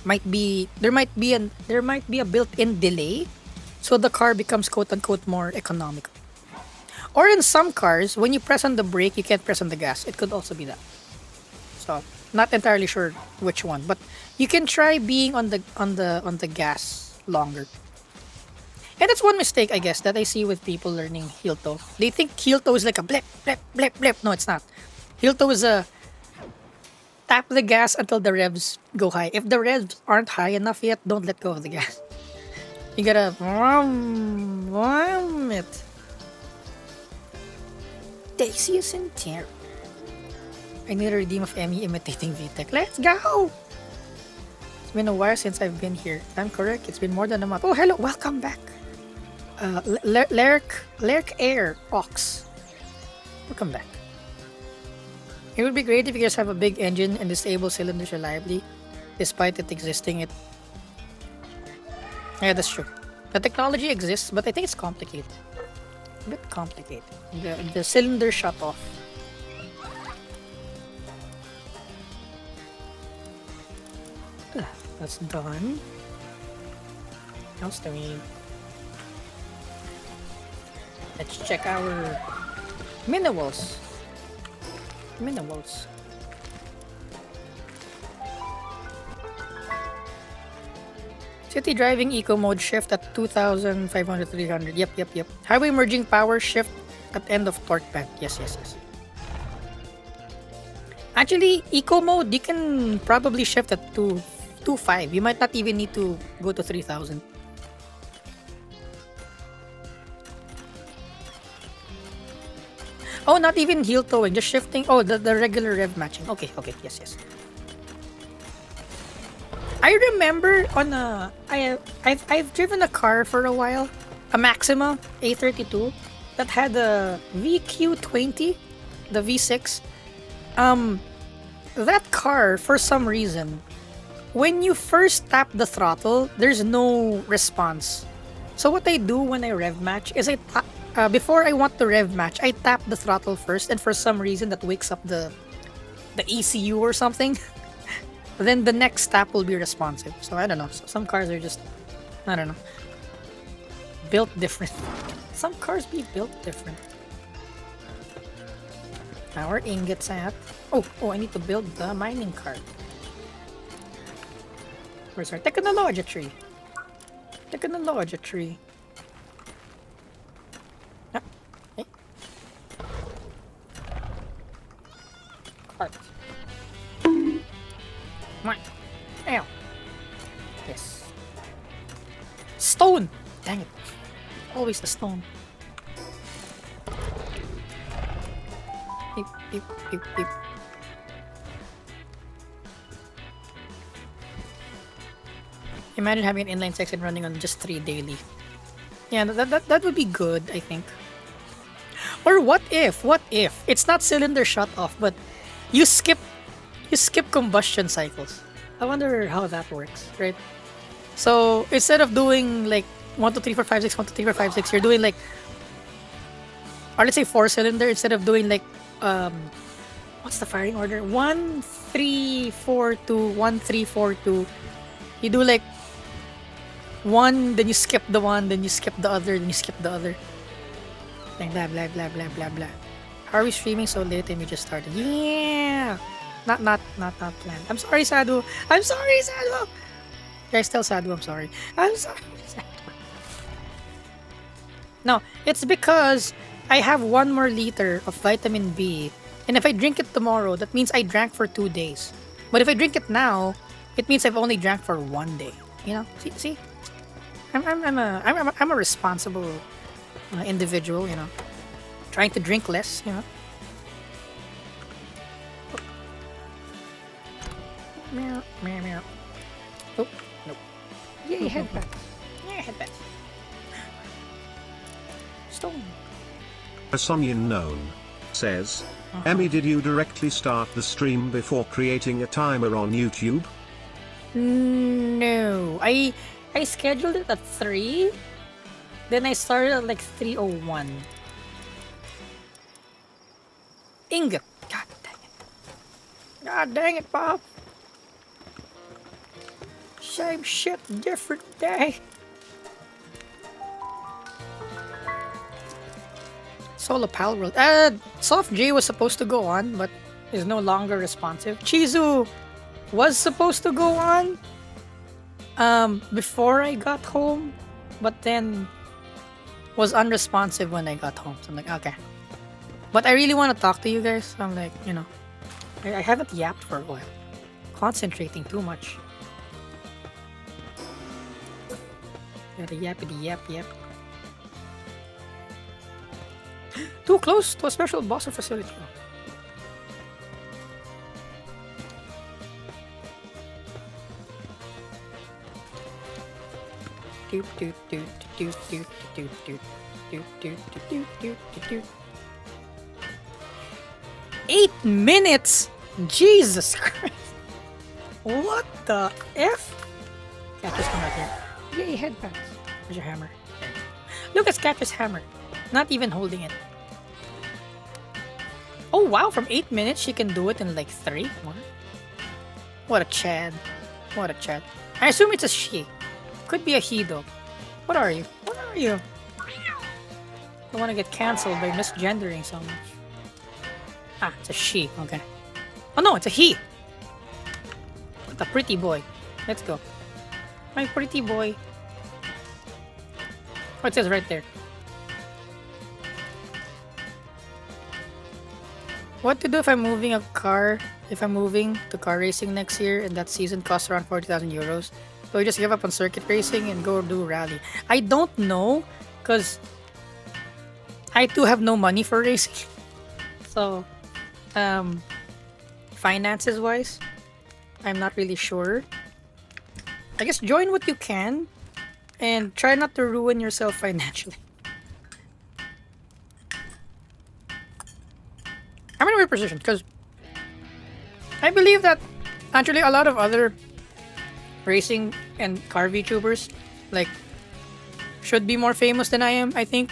Speaker 1: there might be a built-in delay, so the car becomes quote unquote more economical. Or in some cars, when you press on the brake, you can't press on the gas. It could also be that. So not entirely sure which one, but you can try being on the gas longer. And that's one mistake, I guess, that I see with people learning heel toe. They think heel toe is like a blip, blip, blip, blip. No, it's not. Heel toe is a tap the gas until the revs go high. If the revs aren't high enough yet, don't let go of the gas. You gotta vroom it. Dacia Sandero. I need a redeem of Emmy imitating VTEC. Let's go! It's been a while since I've been here. I'm correct. It's been more than a month. Oh, hello. Welcome back. Lerk Air Ox. Welcome back. It would be great if you guys have a big engine and disable cylinders reliably, despite it existing. Yeah, that's true. The technology exists, but I think it's complicated. A bit complicated. The cylinder shut off. That's done. What else do we need? Let's check our minerals. Minerals. City driving eco mode shift at 2,500, 300. Yep. Highway merging power shift at end of torque band. Yes. Actually, eco mode, you can probably shift at 2.5. You might not even need to go to 3,000. Oh, not even heel towing, just shifting. Oh, the regular rev matching. Okay, yes. I remember on I've driven a car for a while, a Maxima A32 that had a VQ20, the V6. That car, for some reason, when you first tap the throttle, there's no response. So what I do when I rev match is before I want to rev match, I tap the throttle first, and for some reason that wakes up the ECU or something. Then the next tap will be responsive. So I don't know. So some cars are just, I don't know, built different. Some cars be built different. Our ingots at. Oh, I need to build the mining cart. Where's our technology tree? Technology tree. Hey. Cart. Ow. Yes. Stone! Dang it. Always the stone. Beep. Imagine having an inline section running on just 3 daily. Yeah, that would be good, I think. Or what if it's not cylinder shut off, but you skip combustion cycles. I wonder how that works, right? So instead of doing like 1, 2, 3, 4, 5, 6, 1, 2, 3, 4, 5, 6, you're doing like, or let's say 4-cylinder instead of doing like what's the firing order? 1, 3, 4, 2, 1, 3, 4, 2. You do like 1, then you skip the 1, then you skip the other, then you skip the other. Like blah blah blah blah blah blah. How are we streaming so late and we just started? Yeah. Not planned. I'm sorry, Sadu. Guys, tell Sadu I'm sorry. I'm sorry, Sadu. No, it's because I have 1 more liter of vitamin B, and if I drink it tomorrow, that means I drank for 2 days. But if I drink it now, it means I've only drank for 1 day. You know? See? I'm a responsible individual. You know, trying to drink less. You know. Meow. Oh, nope. Yay, headback. Yeah, headback. Stone.
Speaker 2: A Sonyin known says, Emmy, did you directly start the stream before creating a timer on YouTube?
Speaker 1: No. I scheduled it at 3. Then I started at like 3:01. Ingot. God dang it, Bob. Same shit, different day. Solo Palworld. Soft J was supposed to go on, but is no longer responsive. Chizu was supposed to go on before I got home, but then was unresponsive when I got home. So I'm like, okay. But I really want to talk to you guys. So I'm like, you know, I haven't yapped for a while. Concentrating too much. Gotta yappity yap. Too close to a special boss or facility. 8 minutes! Jesus Christ! What the F? Catches come out here. Yay, headbands. Where's your hammer? There. Lucas catches hammer. Not even holding it. Oh wow, from 8 minutes she can do it in like 3? What a Chad. What a Chad. I assume it's a she. Could be a he though. What are you? What are you? I want to get cancelled by misgendering so much. Ah, it's a she. Okay. Oh no, it's a he. What a pretty boy. Let's go. My pretty boy. Oh, it says right there. What to do if I'm moving a car? If I'm moving to car racing next year and that season costs around 40,000 euros? So I just give up on circuit racing and go do rally? I don't know, because I too have no money for racing. So, finances wise, I'm not really sure. I guess join what you can and try not to ruin yourself financially. I'm in a weird position because I believe that actually a lot of other racing and car VTubers like should be more famous than I am, I think,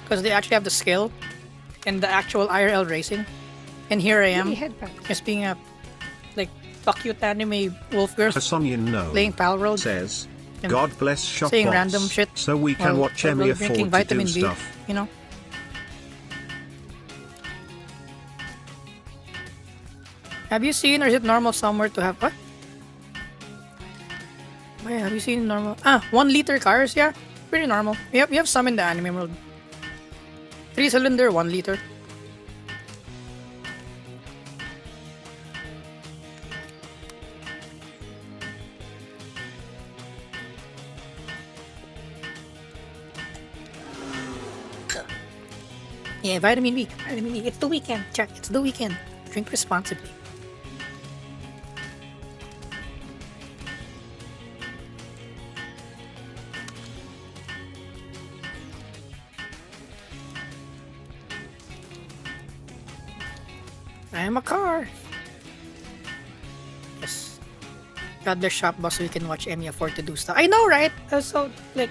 Speaker 1: because they actually have the skill and the actual IRL racing. And here I am, just being a like fuck you anime wolf girl playing Palworld.
Speaker 2: Says, God bless shop
Speaker 1: saying
Speaker 2: bots,
Speaker 1: random shit
Speaker 2: so we can watch
Speaker 1: while
Speaker 2: Emmy
Speaker 1: drinking
Speaker 2: afford to do
Speaker 1: vitamin B,
Speaker 2: stuff.
Speaker 1: you know. Have you seen, or is it normal somewhere to have what? Wait, have you seen normal? 1 liter cars? Yeah, pretty normal. We have some in the anime world. 3-cylinder, 1 liter. Yeah, vitamin B, vitamin B. It's the weekend, Jack. It's the weekend. Drink responsibly. I am a car. Yes. Got their shop boss so we can watch Emmy afford to do stuff. I know, right? So, like,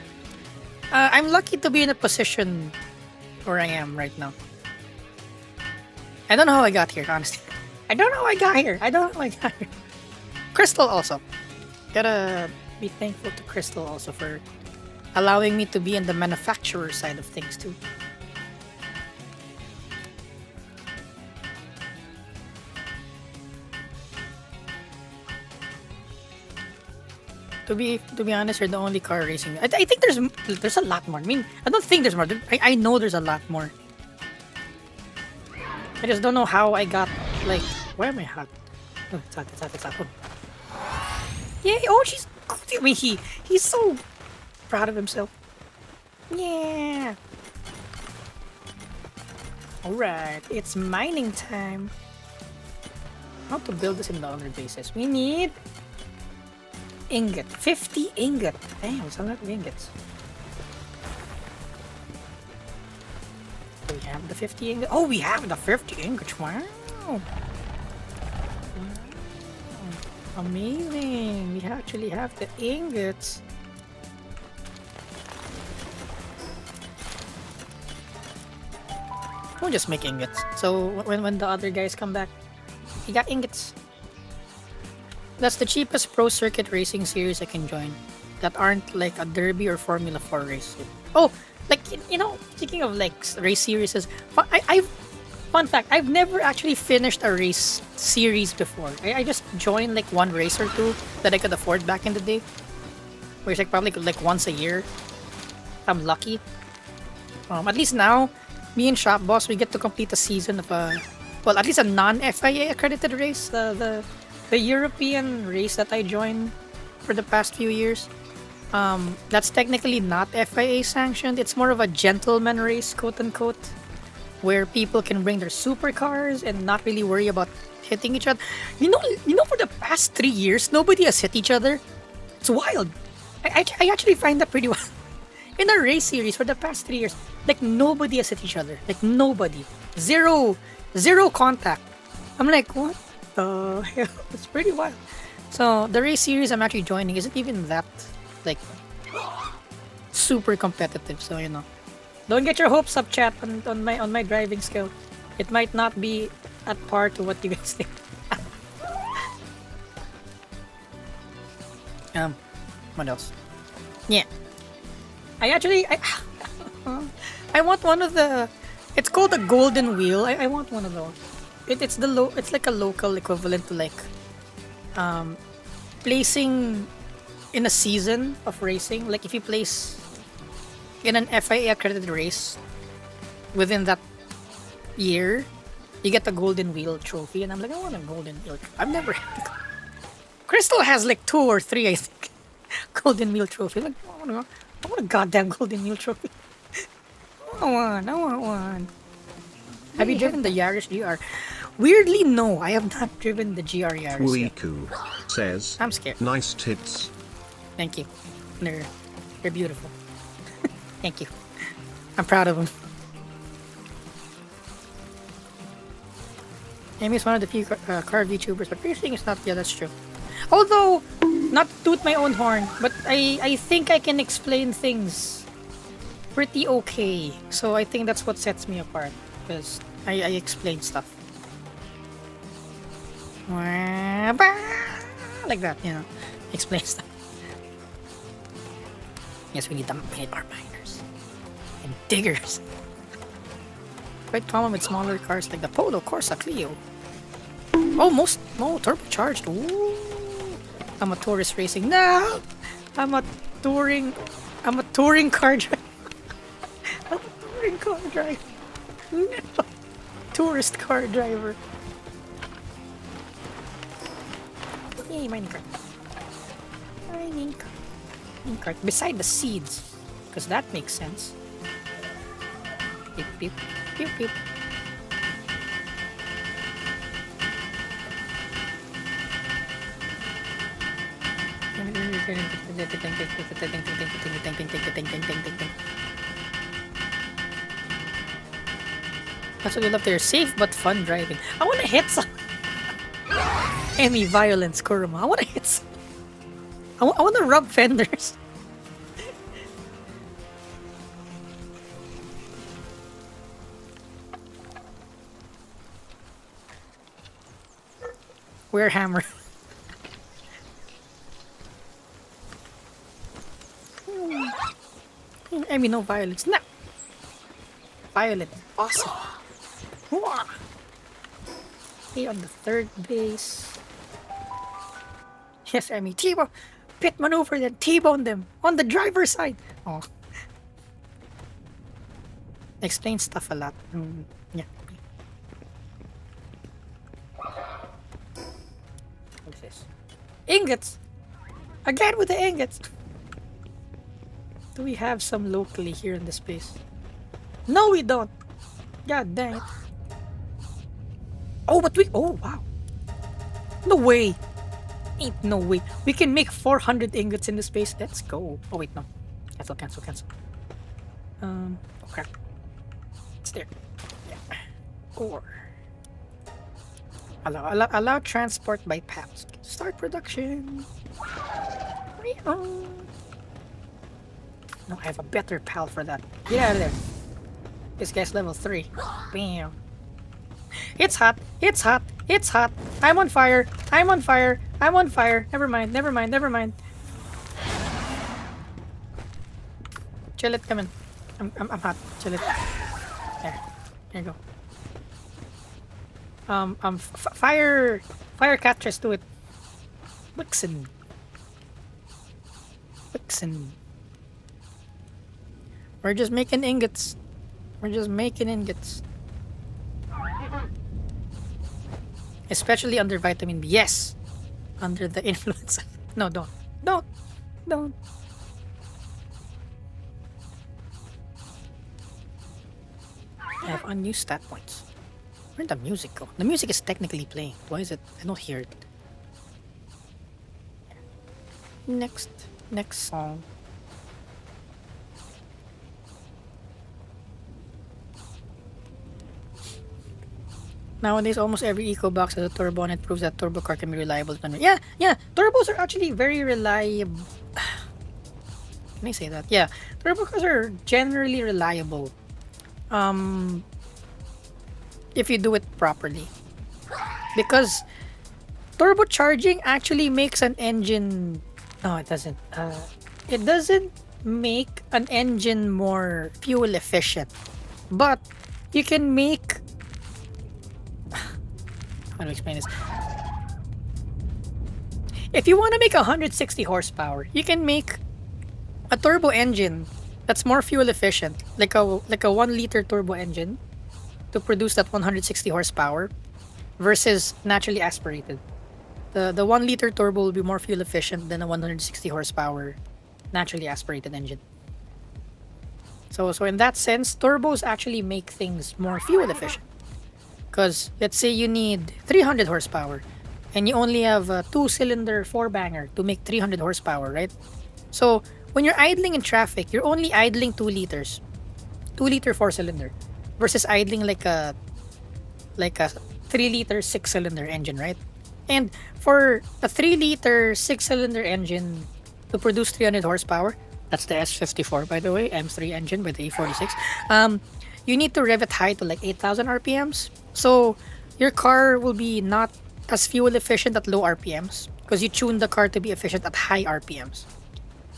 Speaker 1: I'm lucky to be in a position where I am right now. I don't know how I got here, honestly. I don't know how I got here. I don't know how I got here. Crystal also. Gotta be thankful to Crystal also for allowing me to be in the manufacturer side of things too. To be honest, you're the only car racing. I think there's a lot more. I mean, I don't think there's more. I know there's a lot more. I just don't know how I got, like, why am I hot? Oh, it's hot, it's hot, it's hot. Oh. Yay! Oh, she's. I mean, he's so proud of himself. Yeah. All right, it's mining time. How to build this in the other bases? We need ingot. 50 ingot. Damn, it's a lot of ingots. Do we have the 50 ingot? Oh, we have the 50 ingots. Wow. Wow. Amazing. We actually have the ingots. We'll just make ingots. So when the other guys come back, we got ingots. That's the cheapest pro circuit racing series I can join that aren't like a derby or Formula 4 race. Oh, like, you know, speaking of like race series, fun fact, I've never actually finished a race series before. I just joined like one race or two that I could afford back in the day, where it's like probably like once a year. I'm lucky. At least now, me and Shop Boss, we get to complete a season of well, at least a non-FIA accredited race. The European race that I joined for the past few years. That's technically not FIA sanctioned. It's more of a gentleman race, quote unquote, where people can bring their supercars and not really worry about hitting each other. You know, for the past 3 years, nobody has hit each other. It's wild. I actually find that pretty wild. in a race series for the past 3 years, like nobody has hit each other. Like nobody. Zero contact. I'm like, what the hell? It's pretty wild. So the race series I'm actually joining isn't even that like super competitive. So don't get your hopes up, chat, on my driving skill. It might not be at par to what you guys think. What else? Yeah. I want one of the. It's called a golden wheel. I want one of those. It's like a local equivalent to like, placing in a season of racing. Like if you place in an FIA accredited race within that year, you get the golden wheel trophy. And I'm like, I want a golden wheel. I've never had it. Crystal has like 2 or 3, I think. Golden wheel trophy. Like, I want a goddamn golden wheel trophy. I want one. Have you driven the Yaris GR? Weirdly, no. I have not driven the GR Yaris yet.
Speaker 2: Wiku says,
Speaker 1: I'm scared.
Speaker 2: nice tits.
Speaker 1: Thank you. They're beautiful. Thank you. I'm proud of them. Amy's one of the few car VTubers, but racing is not. Yeah, that's true. Although, not to toot my own horn, but I think I can explain things pretty okay. So I think that's what sets me apart, because I explain stuff. Like that, explain stuff. Yes, we need our miners and diggers. Quite common with smaller cars like the Polo, Corsa, Clio. Oh, turbocharged. Ooh. I'm a tourist racing. No, I'm a touring car driver. I'm a touring car driver. No. Tourist car driver. Yay, mining cart. Mining cart. Beside the seeds, because that makes sense. Beep beep beep beep. That's what we love there. Safe but fun driving. I want to hit some. Any violence, Kuruma. I want to hit some. I want to rub fenders. Wear hammer. I mean, no violence. No. Violent. Awesome. Stay on the third base. Yes, I mean, T-bone. Pit maneuver, then T-bone them. On the driver's side. Oh. Explain stuff a lot. Yeah. What is this? Ingots! Again with the ingots! Do we have some locally here in this place? No, we don't. God dang it. Oh, but oh, wow. No way. Ain't no way. We can make 400 ingots in this space. Let's go. Oh, wait, no. Cancel. Oh, crap. It's there. Yeah. Or. Allow transport by PALs. Start production. No, I have a better pal for that. Get out of there. This guy's level 3. Bam. It's hot. I'm on fire. Never mind. Chill it, come in. I'm hot. Chill it. There you go. Fire catchers to it. Wixen. We're just making ingots. Especially under vitamin B. Yes! Under the influence. No, don't. I have unused stat points. Where'd the music go? The music is technically playing. Why is it? I don't hear it. Next song. Nowadays, almost every eco box has a turbo, and it proves that turbo car can be reliable. Yeah, yeah, turbos are actually very reliable. Can I say that? Yeah, turbo cars are generally reliable. Um, if you do it properly, because turbocharging actually makes an engine. No, it doesn't. It doesn't make an engine more fuel efficient, but you can make. How do I explain this? If you want to make 160 horsepower, you can make a turbo engine that's more fuel efficient, like a 1 liter turbo engine, to produce that 160 horsepower, versus naturally aspirated. The 1 liter turbo will be more fuel efficient than a 160 horsepower naturally aspirated engine. So in that sense, turbos actually make things more fuel efficient. Because let's say you need 300 horsepower, and you only have a 2-cylinder 4-banger to make 300 horsepower, right? So when you're idling in traffic, you're only idling 2 liters, 2-liter 4-cylinder, versus idling like a 3-liter 6-cylinder engine, right? And for a 3-liter 6-cylinder engine to produce 300 horsepower, that's the S54, by the way, M3 engine by the E46. You need to rev it high to like 8,000 RPMs. So your car will be not as fuel efficient at low RPMs, because you tune the car to be efficient at high RPMs.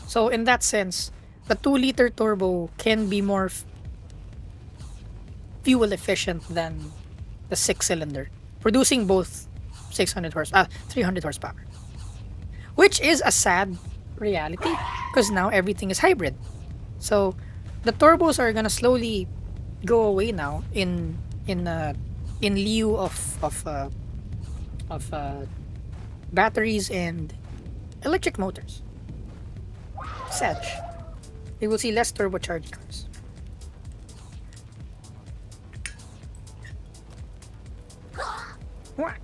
Speaker 1: So in that sense, the 2-liter turbo can be more fuel efficient than the 6-cylinder, producing both 300 horsepower, which is a sad reality, because now everything is hybrid. So the turbos are gonna slowly go away now in lieu of batteries and electric motors. Sad. We will see less turbocharged cars. What?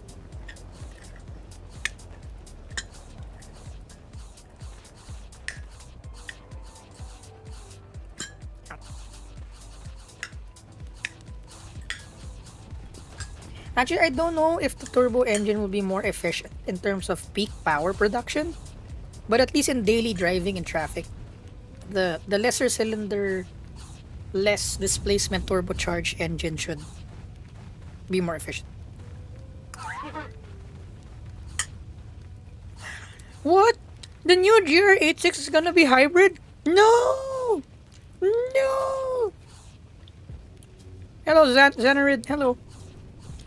Speaker 1: Actually, I don't know if the turbo engine will be more efficient in terms of peak power production, but at least in daily driving in traffic, the lesser cylinder, less displacement turbocharged engine should be more efficient. What? The new GR86 is gonna be hybrid? No! No! Hello, Xanarid. Hello.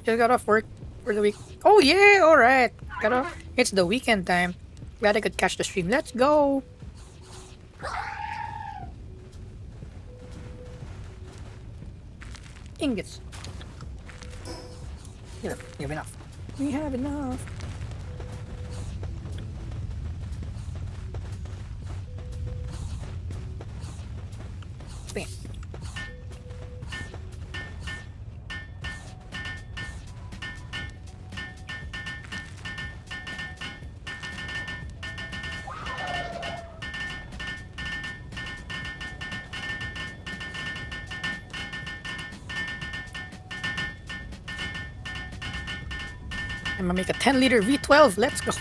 Speaker 1: Just got off work for the week. Oh yeah, alright. Got off. It's the weekend time. Glad I could catch the stream. Let's go! Ingots. Here, we have enough. We have enough. Bam. I'm gonna make a 10-liter V12. Let's go.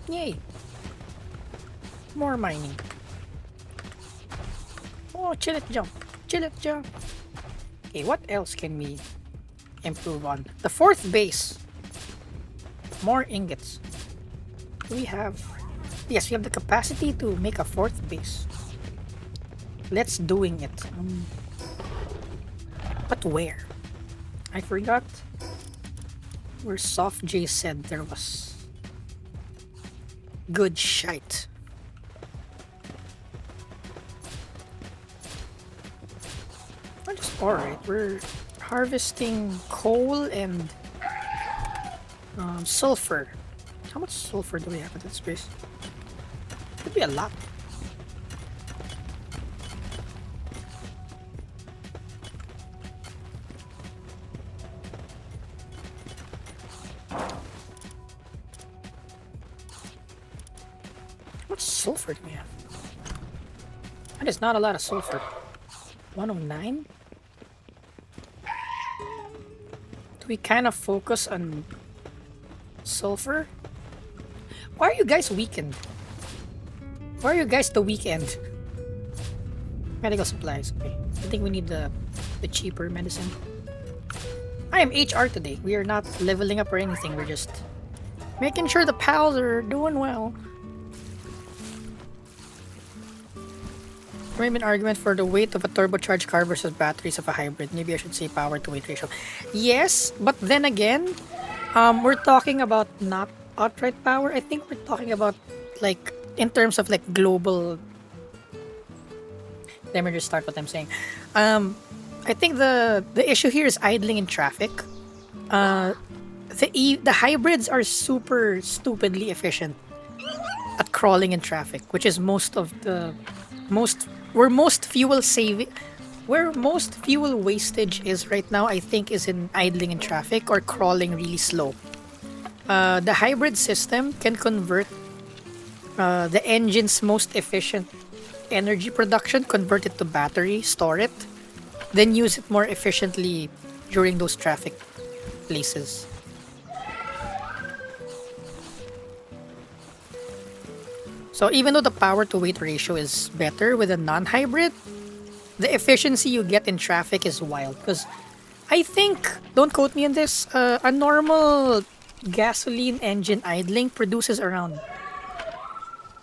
Speaker 1: Yay. More mining. Oh, chill it jump. Chill it jump. Okay, what else can we improve on? The fourth base. More ingots. We have... Yes, we have the capacity to make a fourth base. Let's doing it. But where? I forgot where Soft J said there was good shite. Alright, we're harvesting coal and sulfur. How much sulfur do we have at that space? Could be a lot. sulfur do we have? That is not a lot of sulfur. 109? Do we kind of focus on sulfur? Why are you guys weakened? Why are you guys the weekend? Medical supplies. Okay. I think we need the cheaper medicine. I am HR today. We are not leveling up or anything. We're just making sure the pals are doing well. Maybe an argument for the weight of a turbocharged car versus batteries of a hybrid. Maybe I should say power to weight ratio. Yes, but then again, we're talking about not outright power. I think we're talking about like in terms of like global. Let me just start what I'm saying. I think the issue here is idling in traffic. The hybrids are super stupidly efficient at crawling in traffic, which is most where most fuel wastage is right now. I think is in idling in traffic or crawling really slow. The hybrid system can convert the engine's most efficient energy production, convert it to battery, store it, then use it more efficiently during those traffic places. So even though the power to weight ratio is better with a non-hybrid, the efficiency you get in traffic is wild. Because I think, don't quote me on this, a normal gasoline engine idling produces around,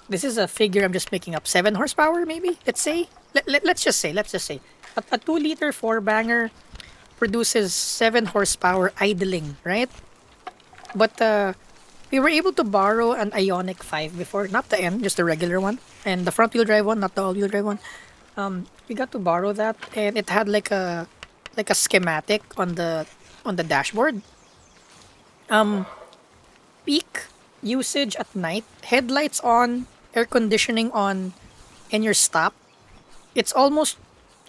Speaker 1: this is a figure I'm just making up, 7 horsepower maybe, let's say. Let's just say. A 2-liter 4-banger produces 7 horsepower idling, right? But we were able to borrow an Ioniq 5 before, not the N, just the regular one, and the front wheel drive one, not the all wheel drive one. We got to borrow that, and it had like a schematic on the dashboard. Peak usage at night, headlights on, air conditioning on, and your stop. It's almost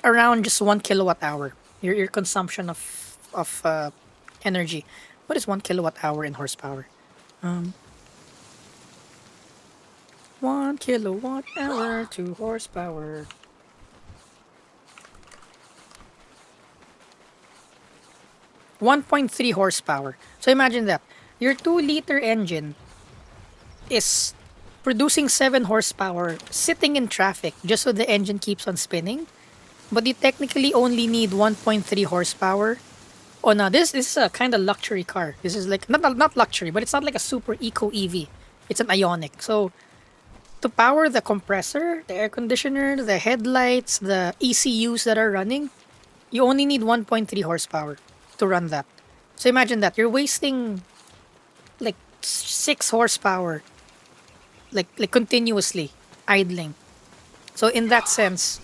Speaker 1: around just 1 kilowatt hour. Your consumption of energy. What is 1 kilowatt hour in horsepower? 1 kilowatt hour to horsepower. 1.3 horsepower. So imagine that. Your 2-liter engine is producing 7 horsepower sitting in traffic just so the engine keeps on spinning. But you technically only need 1.3 horsepower. Oh, now this is a kind of luxury car. This is like, not luxury, but it's not like a super eco EV. It's an Ioniq. So to power the compressor, the air conditioner, the headlights, the ECUs that are running, you only need 1.3 horsepower to run that. So imagine that. You're wasting like 6 horsepower like continuously idling. So in that sense,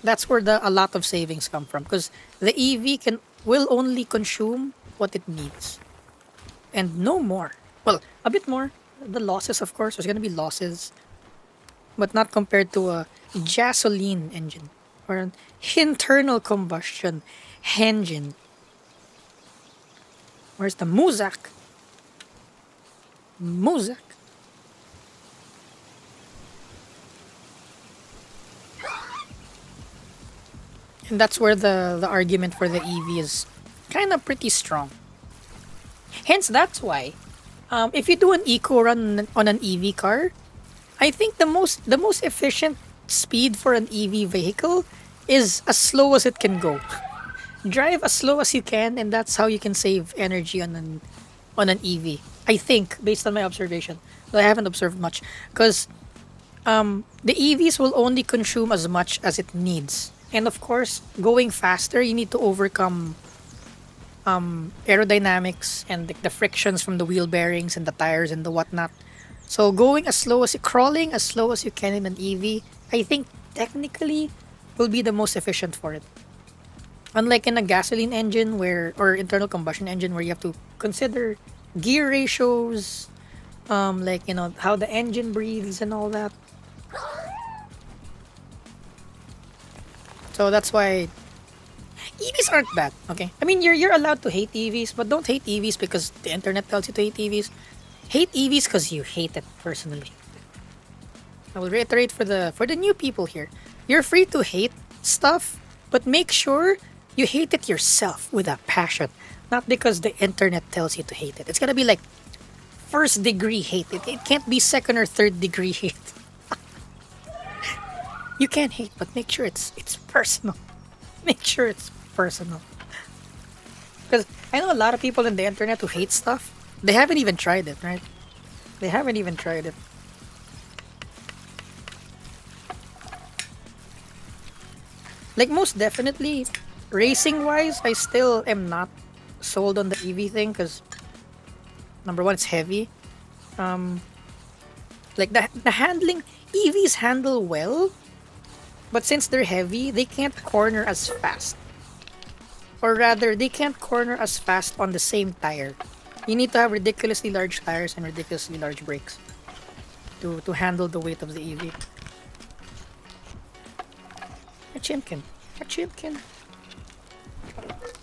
Speaker 1: that's where a lot of savings come from, because the EV will only consume what it needs and no more. Well, a bit more. The losses, of course, there's gonna be losses, but not compared to a gasoline engine or an internal combustion engine. Where's the Muzak? Muzak. And that's where the argument for the EV is kind of pretty strong. Hence, that's why if you do an eco run on an EV car, I think the most efficient speed for an EV vehicle is as slow as it can go. Drive as slow as you can, and that's how you can save energy on an EV. I think, based on my observation, though I haven't observed much, because the EVs will only consume as much as it needs. And of course, going faster, you need to overcome aerodynamics and the frictions from the wheel bearings and the tires and the whatnot. So crawling as slow as you can in an EV, I think technically will be the most efficient for it. Unlike in a gasoline engine or internal combustion engine where you have to consider gear ratios, like, how the engine breathes and all that. So that's why EVs aren't bad, okay? I mean, you're allowed to hate EVs, but don't hate EVs because the internet tells you to hate EVs. Hate EVs because you hate it personally. I will reiterate for the new people here. You're free to hate stuff, but make sure you hate it yourself with a passion, not because the internet tells you to hate it. It's gonna be like first degree hate. It can't be second or third degree hate. You can hate, but make sure it's personal. Make sure it's personal. Because I know a lot of people in the internet who hate stuff. They haven't even tried it, right? They haven't even tried it. Like most definitely, racing wise, I still am not sold on the EV thing because number one, it's heavy. Um, like the handling, EVs handle well, but since they're heavy, they can't corner as fast. Or rather, they can't corner as fast on the same tire. You need to have ridiculously large tires and ridiculously large brakes to handle the weight of the EV. A chimkin. A chimkin.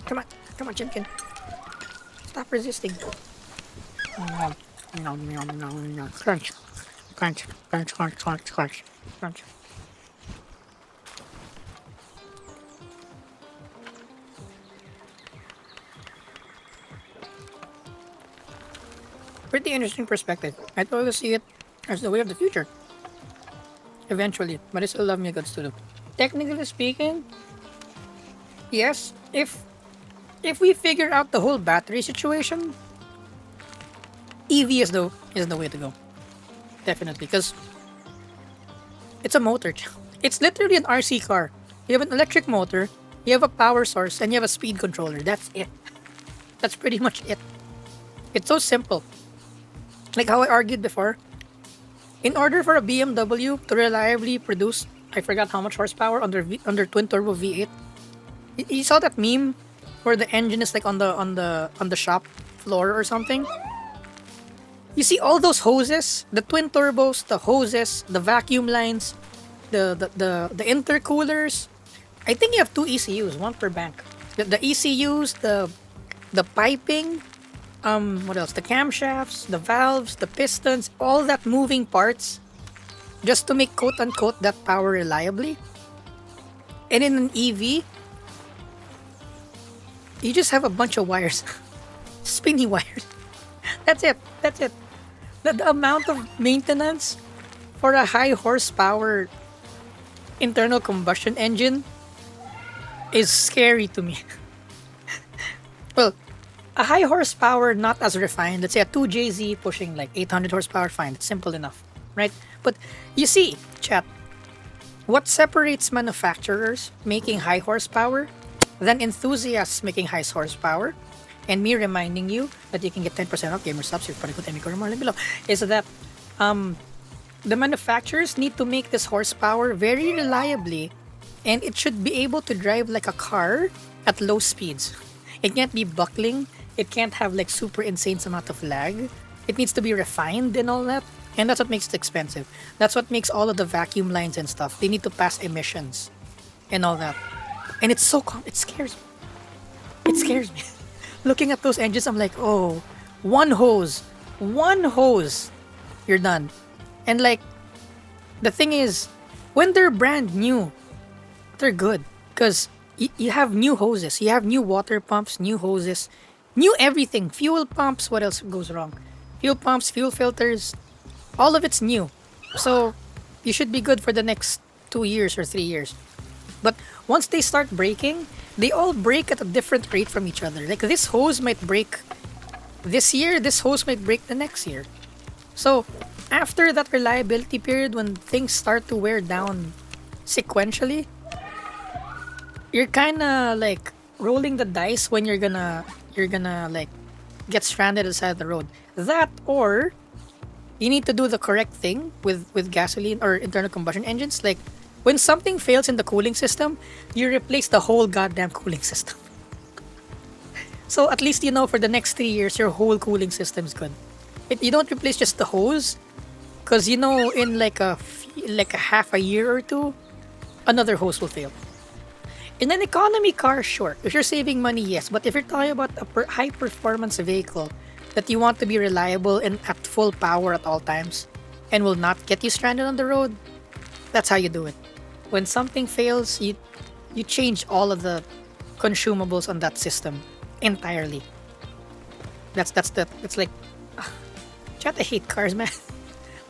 Speaker 1: Come on. Come on, chimkin. Stop resisting. Nom, nom, nom, nom, nom. Crunch. Crunch. Crunch, crunch, crunch, crunch. Crunch. Pretty interesting perspective. I totally see it as the way of the future. Eventually. But I still love me a good student. Technically speaking, yes, if we figure out the whole battery situation, EV is the way to go. Definitely, because it's a motor. It's literally an RC car. You have an electric motor, you have a power source, and you have a speed controller. That's it. That's pretty much it. It's so simple. Like how I argued before, in order for a BMW to reliably produce, I forgot how much horsepower under twin turbo V8. You saw that meme where the engine is like on the shop floor or something. You see all those hoses, the twin turbos, the hoses, the vacuum lines, the intercoolers. I think you have two ECUs, one per bank. The ECUs, the piping, what else? The camshafts, the valves, the pistons, all that moving parts, just to make quote unquote that power reliably. And in an EV, you just have a bunch of wires, spinny wires. That's it. That's it. The amount of maintenance for a high horsepower internal combustion engine is scary to me. Well, a high horsepower, not as refined, let's say a 2JZ pushing like 800 horsepower, fine, it's simple enough, right? But you see, chat, what separates manufacturers making high horsepower than enthusiasts making high horsepower, and me reminding you that you can get 10% off Gamer Subs, below, is that the manufacturers need to make this horsepower very reliably, and it should be able to drive like a car at low speeds. It can't be buckling. It can't have like super insane amount of lag. It needs to be refined and all that. And that's what makes it expensive. That's what makes all of the vacuum lines and stuff. They need to pass emissions and all that. And it's so it scares me. It scares me. Looking at those engines, I'm like, oh, one hose, you're done. And like, the thing is, when they're brand new, they're good because you have new hoses, you have new water pumps, new hoses, new everything, fuel pumps. What else goes wrong? Fuel pumps, fuel filters, all of it's new. So you should be good for the next 2 years or 3 years. But once they start breaking, they all break at a different rate from each other. Like this hose might break this year, this hose might break the next year. So after that reliability period, when things start to wear down sequentially, you're kind of like rolling the dice when you're gonna like get stranded aside the road. That, or you need to do the correct thing with gasoline or internal combustion engines. Like when something fails in the cooling system, you replace the whole goddamn cooling system. So at least you know for the next 3 years your whole cooling system is good. You don't replace just the hose, because you know in like a half a year or two, another hose will fail. In an economy car, sure. If you're saving money, yes. But if you're talking about a high performance vehicle that you want to be reliable and at full power at all times, and will not get you stranded on the road, that's how you do it. When something fails, you change all of the consumables on that system entirely. That's like, chat, I hate cars, man.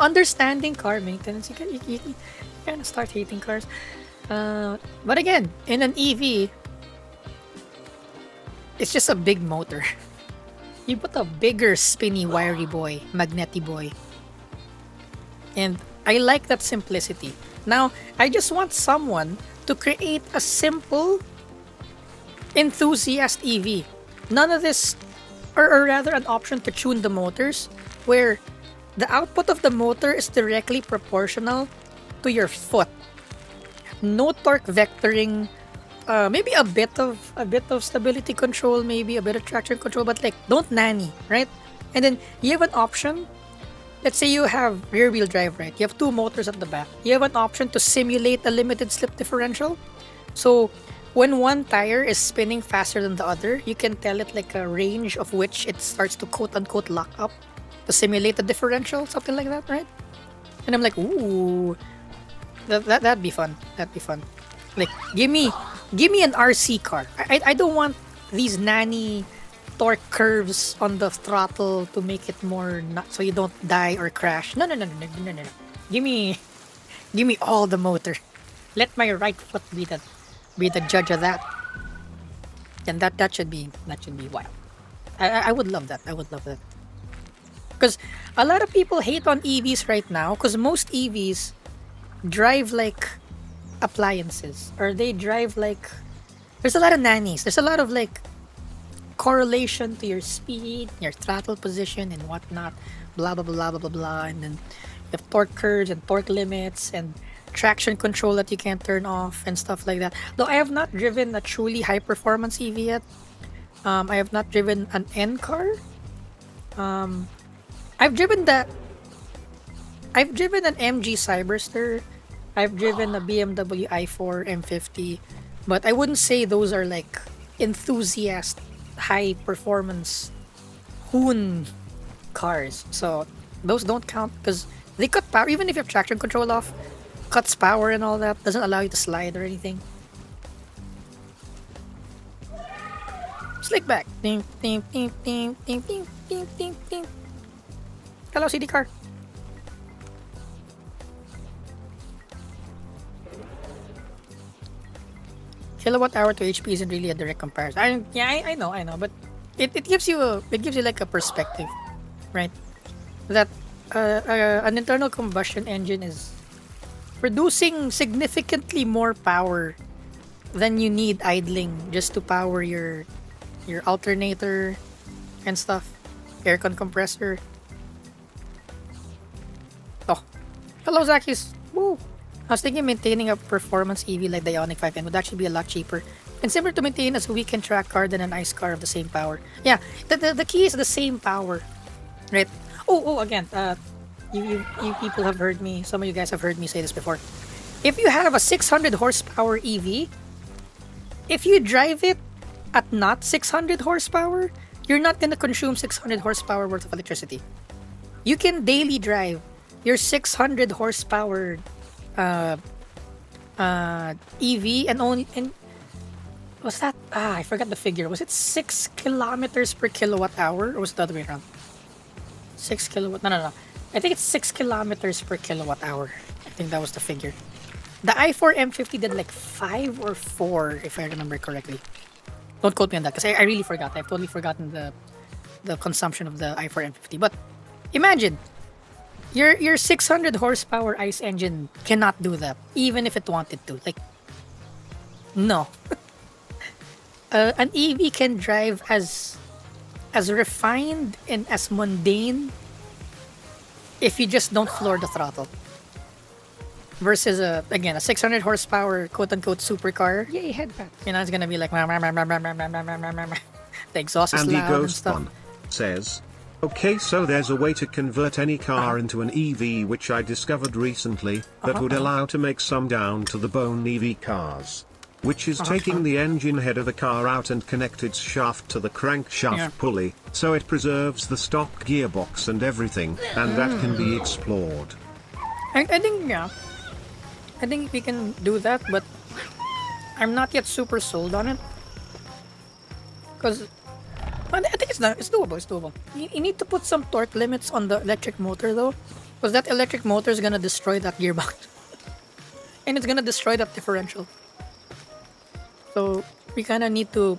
Speaker 1: Understanding car maintenance, you kind of start hating cars. But again, in an EV, it's just a big motor. You put a bigger spinny wiry boy, magnety boy. And I like that simplicity. Now, I just want someone to create a simple enthusiast EV. None of this, or rather an option to tune the motors where the output of the motor is directly proportional to your foot. No torque vectoring, maybe a bit of stability control, maybe a bit of traction control, but like don't nanny, right? And then you have an option. Let's say you have rear wheel drive, right? You have two motors at the back. You have an option to simulate a limited slip differential. So when one tire is spinning faster than the other, you can tell it like a range of which it starts to quote unquote lock up to simulate the differential, something like that, right? And I'm like, ooh, that'd be fun. That'd be fun. Like, give me an RC car. I don't want these nanny torque curves on the throttle to make it more not so you don't die or crash. No. Give me all the motor. Let my right foot be the judge of that. And that should be wild. I would love that. I would love that. Because a lot of people hate on EVs right now because most EVs drive like appliances, or they drive like, there's a lot of nannies. There's a lot of like correlation to your speed, your throttle position and whatnot, blah blah blah blah blah blah, and then you have torque curves and torque limits and traction control that you can't turn off and stuff like that. Though I have not driven a truly high performance EV yet. I have not driven an N car. I've driven an MG Cyberster. I've driven a BMW i4 M50, but I wouldn't say those are like enthusiast high performance hoon cars. So those don't count because they cut power. Even if you have traction control off, cuts power and all that, doesn't allow you to slide or anything. Slick back. Ding, ding, ding, ding, ding, ding, ding, ding, ding. Hello, CD car. Kilowatt hour to HP isn't really a direct comparison. I know, but it gives you like a perspective, right? That an internal combustion engine is producing significantly more power than you need idling just to power your alternator and stuff, aircon compressor. Oh, hello, Zacchius. Woo. I was thinking maintaining a performance EV like the Ioniq 5N would actually be a lot cheaper and similar to maintain as a weekend track car than an ICE car of the same power. Yeah, the key is the same power, right? Oh, again, you people have heard me, some of you guys have heard me say this before. If you have a 600 horsepower EV, if you drive it at not 600 horsepower, you're not going to consume 600 horsepower worth of electricity. You can daily drive your 600 horsepower EV and was that I forgot the figure. Was it 6 kilometers per kilowatt hour or was it the other way around? 6 kilowatt. No. I think it's 6 kilometers per kilowatt hour. I think that was the figure. The i4 M50 did like 5 or 4 if I remember correctly. Don't quote me on that because I really forgot. I've totally forgotten the consumption of the i4 M50. But imagine your 600 horsepower ICE engine cannot do that, even if it wanted to. Like, no. An EV can drive as refined and as mundane if you just don't floor the throttle. Versus a 600 horsepower quote unquote supercar. Yay, headband. You know, it's gonna be like the exhaust is
Speaker 2: Andy
Speaker 1: loud and
Speaker 2: Ghost
Speaker 1: stuff.
Speaker 2: One says, okay, so there's a way to convert any car into an EV which I discovered recently that would allow to make some down to the bone EV cars. Which is taking the engine head of a car out and connect its shaft to the crankshaft pulley, so it preserves the stock gearbox and everything, and that can be explored.
Speaker 1: I think, yeah. I think we can do that, but I'm not yet super sold on it. Because I think it's doable. It's doable. You need to put some torque limits on the electric motor though, because that electric motor is gonna destroy that gearbox, and it's gonna destroy that differential. So we kind of need to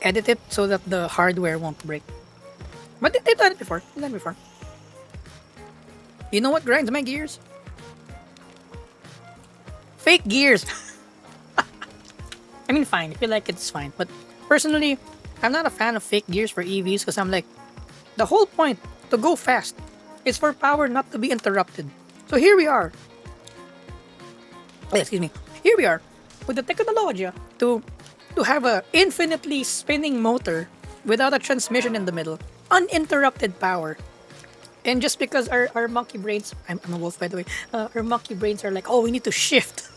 Speaker 1: edit it so that the hardware won't break. But they've done it before. They've done it before. You know what grinds my gears? Fake gears. I mean, fine. I feel like it's fine. But personally, I'm not a fan of fake gears for EVs because I'm like, the whole point to go fast is for power not to be interrupted. So here we are. Excuse me. Here we are with the technology to have a infinitely spinning motor without a transmission in the middle, uninterrupted power. And just because our monkey brains, I'm a wolf by the way, our monkey brains are like, oh, we need to shift.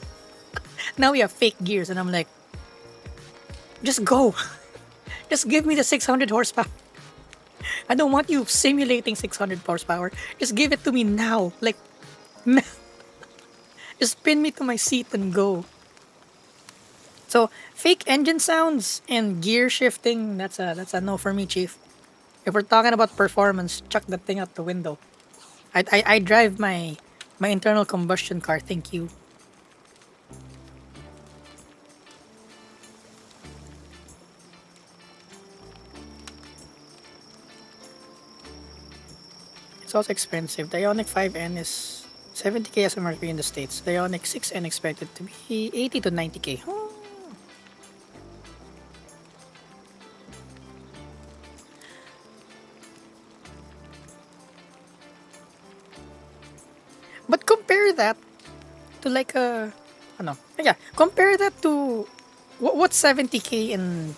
Speaker 1: Now we have fake gears, and I'm like, just go. Just give me the 600 horsepower. I don't want you simulating 600 horsepower. Just give it to me now. Like, now. Just pin me to my seat and go. So, fake engine sounds and gear shifting, that's a no for me, chief. If we're talking about performance, chuck that thing out the window. I drive my internal combustion car, thank you. It's also expensive. The Ioniq 5N is 70k SMRP in the States. The Ioniq 6N expected to be 80 to 90k. Oh. But compare that to like a, ano, yeah, compare that to what's 70k in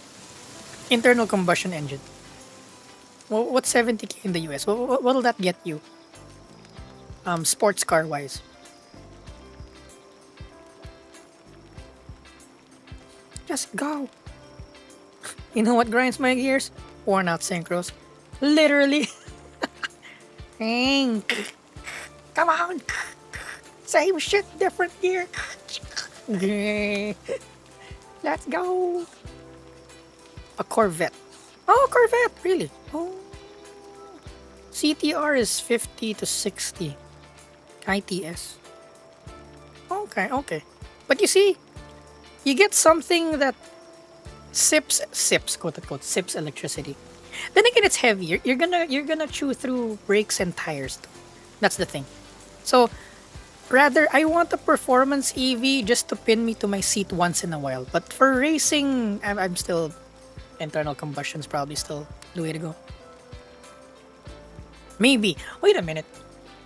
Speaker 1: internal combustion engine. What's 70k in the US? What'll that get you? Sports car wise. Just go. You know what grinds my gears? Worn out synchros. Literally. Dang. Come on. Same shit, different gear. Let's go. A Corvette. Oh, Corvette, really? Oh. CTR is 50 to 60. ITS. Okay. But you see, you get something that sips, quote unquote, sips electricity. Then again, it's heavier. You're gonna chew through brakes and tires too. That's the thing. So, rather, I want a performance EV just to pin me to my seat once in a while. But for racing, I'm still, internal combustion's probably still the way to go. Maybe. Wait a minute.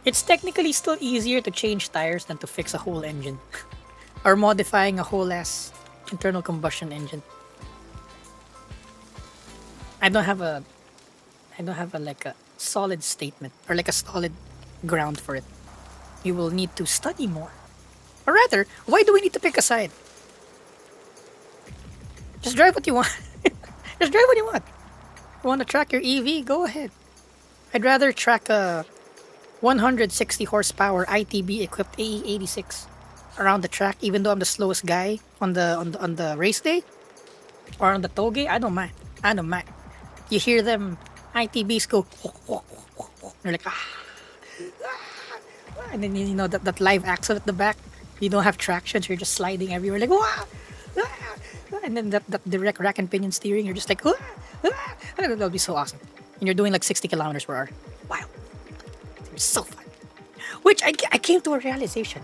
Speaker 1: It's technically still easier to change tires than to fix a whole engine. Or modifying a whole ass internal combustion engine. I don't have a like a solid statement or like a solid ground for it. You will need to study more. Or rather, why do we need to pick a side? Just drive what you want. Just drive what you want. You want to track your EV? Go ahead. I'd rather track a 160 horsepower ITB equipped AE86 around the track, even though I'm the slowest guy on the race day or on the toge. I don't mind. You hear them ITBs go, they're like, and then you know that live axle at the back. You don't have traction, so you're just sliding everywhere like, and then that direct rack and pinion steering. You're just like, that'll be so awesome. And you're doing like 60 kilometers per hour. Wow, it's so fun. Which I came to a realization.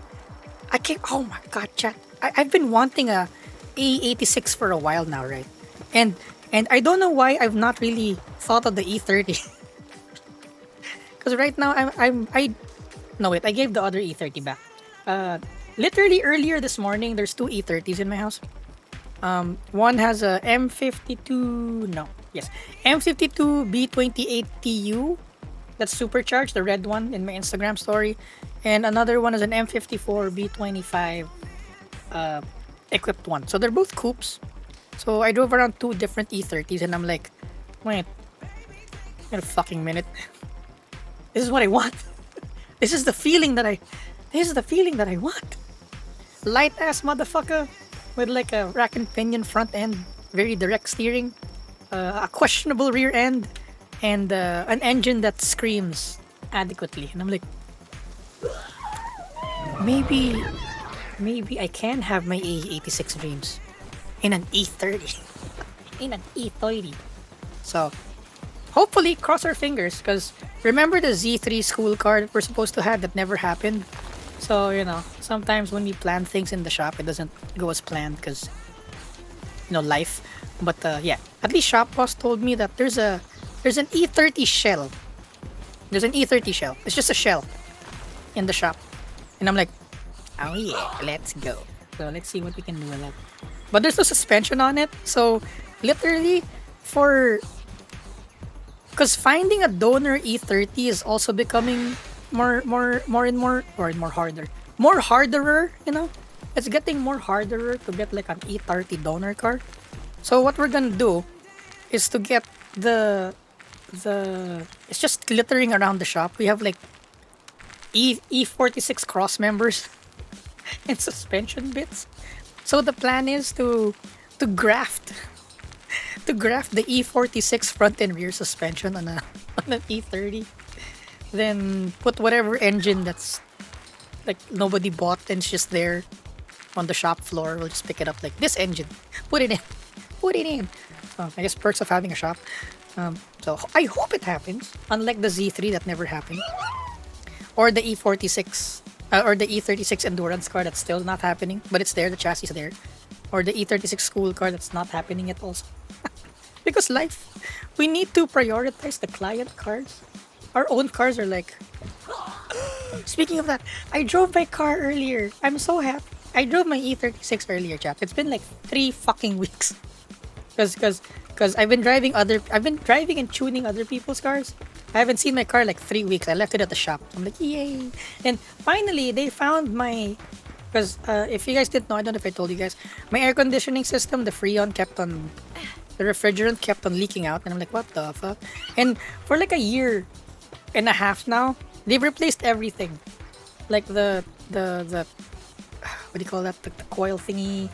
Speaker 1: Oh my god, chat. I've been wanting a A86 for a while now, right? And I don't know why I've not really thought of the E30. Because right now I gave the other E30 back. Literally earlier this morning, there's two E30s in my house. One has a M52 B28TU. That's supercharged, the red one in my Instagram story. And another one is an M54 B25 equipped one. So they're both coupes. So I drove around two different E30s and I'm like, wait a fucking minute. This is what I want. This is the feeling that I. This is the feeling that I want. Light ass motherfucker with like a rack and pinion front end, very direct steering, a questionable rear end, and an engine that screams adequately. And I'm like, maybe, maybe I can have my A86 dreams in an E30, in an E30. So hopefully, cross our fingers, because remember the Z3 school car that we're supposed to have that never happened. So sometimes when we plan things in the shop, it doesn't go as planned because life. But yeah, at least shop boss told me that there's an E30 shell. There's an E30 shell. It's just a shell in the shop, and I'm like, oh yeah, let's go. So let's see what we can do with that. But there's no suspension on it, so literally because finding a donor E30 is also becoming more and more harder. More harderer, It's getting more harderer to get like an E30 donor car. So what we're gonna do is to get the it's just glittering around the shop. We have like E46 cross members and suspension bits. So the plan is to graft the E46 front and rear suspension on an E30, then put whatever engine that's like nobody bought and it's just there on the shop floor. We'll just pick it up like this engine, put it in. So I guess perks of having a shop. So I hope it happens, unlike the Z3 that never happened, or the E46 or the E36 endurance car that's still not happening, but it's there, the chassis is there, or the E36 school car that's not happening yet also. Because life, we need to prioritize the client cars. Our own cars are like. Speaking of that, I drove my car earlier. I'm so happy. I drove my E36 earlier, chat. It's been like 3 fucking weeks. Cause I've been driving and tuning other people's cars. I haven't seen my car like 3 weeks. I left it at the shop. I'm like, yay! And finally, they found my. Because if you guys didn't know, I don't know if I told you guys, my air conditioning system, the Freon the refrigerant kept on leaking out, and I'm like, what the fuck? And for like a year and a half now, they've replaced everything, like the what do you call that? The coil thingy,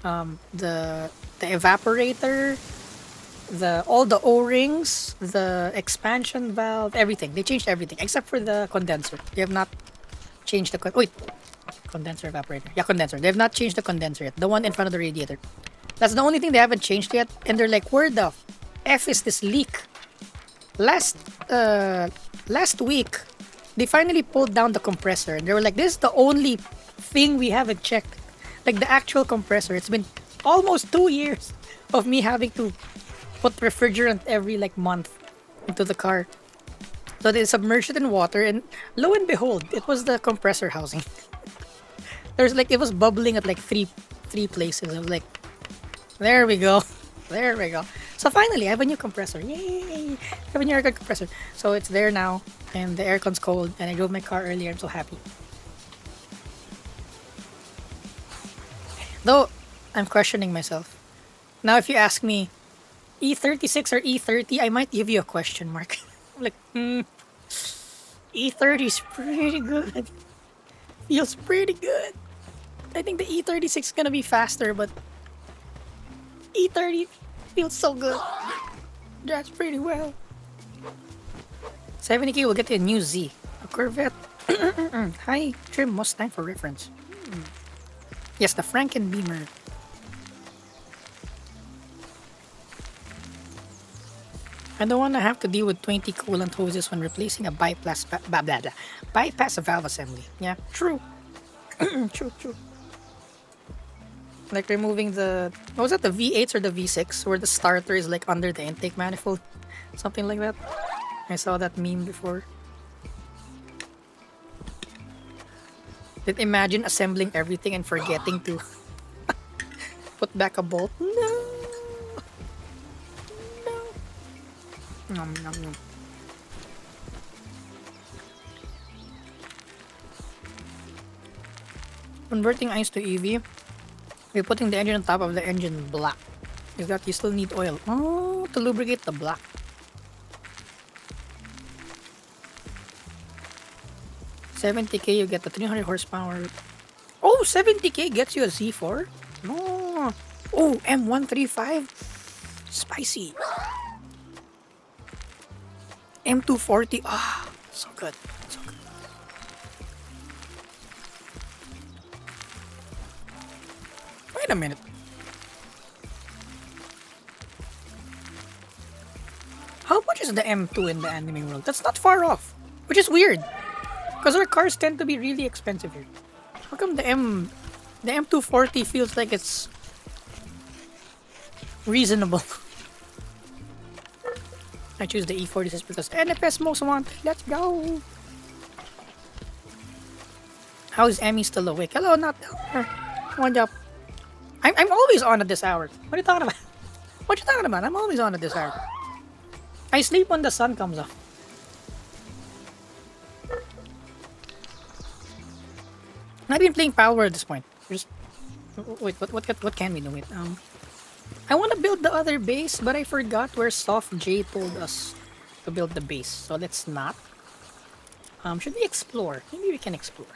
Speaker 1: the evaporator, all the O-rings, the expansion valve, everything. They changed everything except for the condenser. They have not changed the condenser evaporator. Yeah, condenser. They have not changed the condenser yet. The one in front of the radiator. That's the only thing they haven't changed yet. And they're like, where the F is this leak? Last week, they finally pulled down the compressor. And they were like, this is the only thing we haven't checked. Like the actual compressor. It's been almost 2 years of me having to put refrigerant every like month into the car. So they submerged it in water, and lo and behold, it was the compressor housing. It was bubbling at like three places. I was like, there we go. So finally, I have a new compressor. Yay! I have a new air compressor. So it's there now, and the aircon's cold, and I drove my car earlier. I'm so happy. Though, I'm questioning myself. Now, if you ask me, E36 or E30, I might give you a question mark. I'm like, E30 is pretty good. Feels pretty good. I think the E36 is gonna be faster, but E30 feels so good. That's pretty well. 70k will get a new Z. A Corvette. High trim Mustang for reference. Yes, the Frankenbeamer. I don't want to have to deal with 20 coolant hoses when replacing a bypass valve assembly. Yeah, true. True. Like removing the V8s or the V6 where the starter is like under the intake manifold, something like that. I saw that meme before. Then imagine assembling everything and forgetting to put back a bolt. No. Nom. Converting ice to EV. We're putting the engine on top of the engine block. Is that you still need oil? Oh, to lubricate the block. 70k, you get the 300 horsepower. Oh, 70k gets you a Z4? No. Oh, M135? Spicy. M240. Ah, so good. So good. Wait a minute. How much is the M2 in the anime world? That's not far off. Which is weird. Because our cars tend to be really expensive here. How come the M240 feels like it's reasonable? I choose the E46 because NFS most wanted. Let's go. How is Emmy still awake? Hello, not there. One job. I'm always on at this hour. What are you talking about? What you talking about? I'm always on at this hour. I sleep when the sun comes up. I've been playing Palworld at this point. Just wait, what can we do? Wait, I want to build the other base, but I forgot where Soft J told us to build the base. So let's not. Should we explore? Maybe we can explore.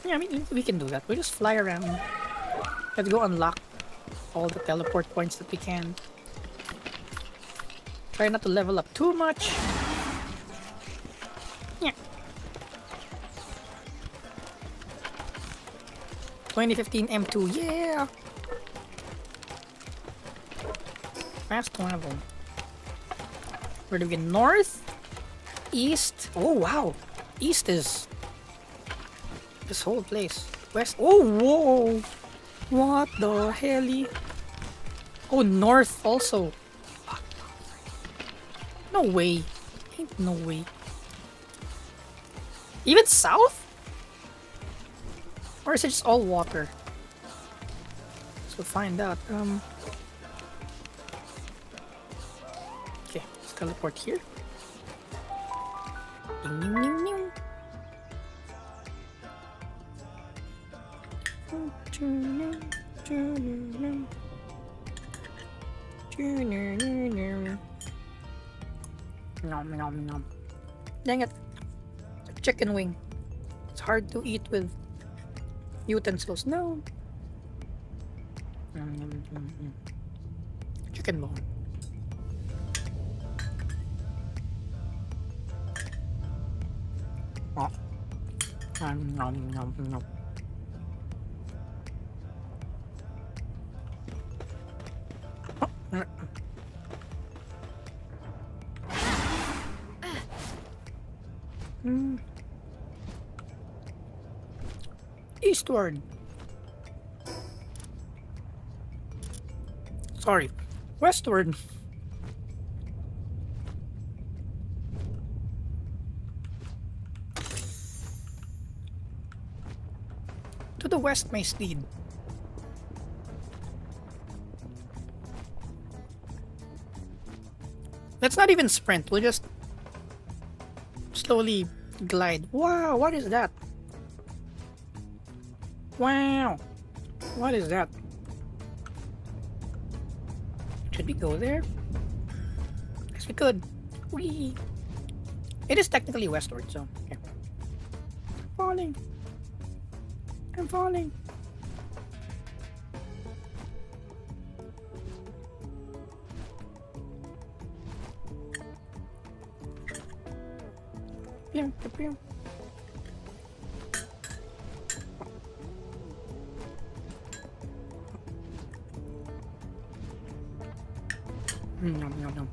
Speaker 1: Yeah, I mean we can do that. We'll just fly around. Let's go unlock all the teleport points that we can. Try not to level up too much. Yeah. 2015 M2, yeah! Fast travel. Where do we get? North? East? Oh wow! East is this whole place. West? Oh, whoa! What the hell? Oh, north also. No way. Ain't no way. Even south? Or is it just all water? So find out. Okay, let's teleport here. Ding, ding, ding, ding. Nom nom nom. Dang it. It's a chicken wing. It's hard to eat with utensils. No. Chicken bone. Oh. Nom nom nom. Eastward. Sorry, westward. To the west, my steed. Let's not even sprint. We'll just slowly glide. Wow, what is that? Wow, what is that? Should we go there? Yes, we could. Whee! It is technically westward, so okay. I'm falling. I'm falling. Pew, pew, pew. Nom, nom, nom.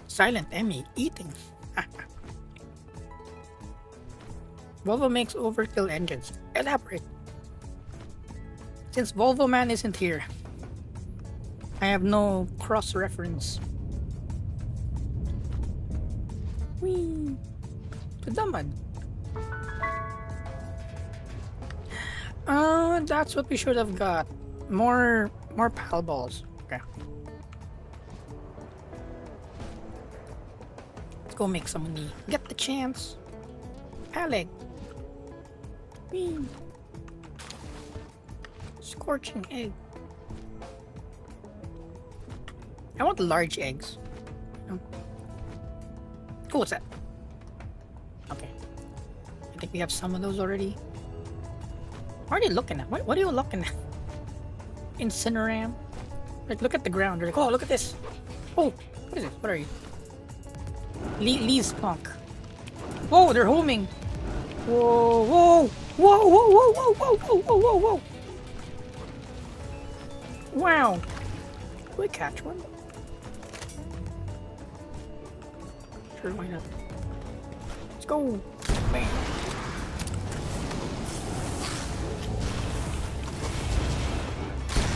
Speaker 1: Silent Emmy eating. Volvo makes overkill engines. Elaborate. Since Volvo Man isn't here, I have no cross-reference. Whee! To the mud. That's what we should have got. More pal balls. Okay. Let's go make some money. Get the chance. Alec. Whee. Scorching egg. I want large eggs. Oh, what's that? Okay. I think we have some of those already. What are you looking at? What are you looking at? Incineram? Like, look at the ground. You're like, oh, look at this. Oh, what is it? What are you? Lee's punk. Whoa, they're homing. Whoa, whoa, whoa, whoa, whoa, whoa, whoa, whoa, whoa, whoa, whoa. Wow. Can we catch one? Sure, why not? Let's go. Bam.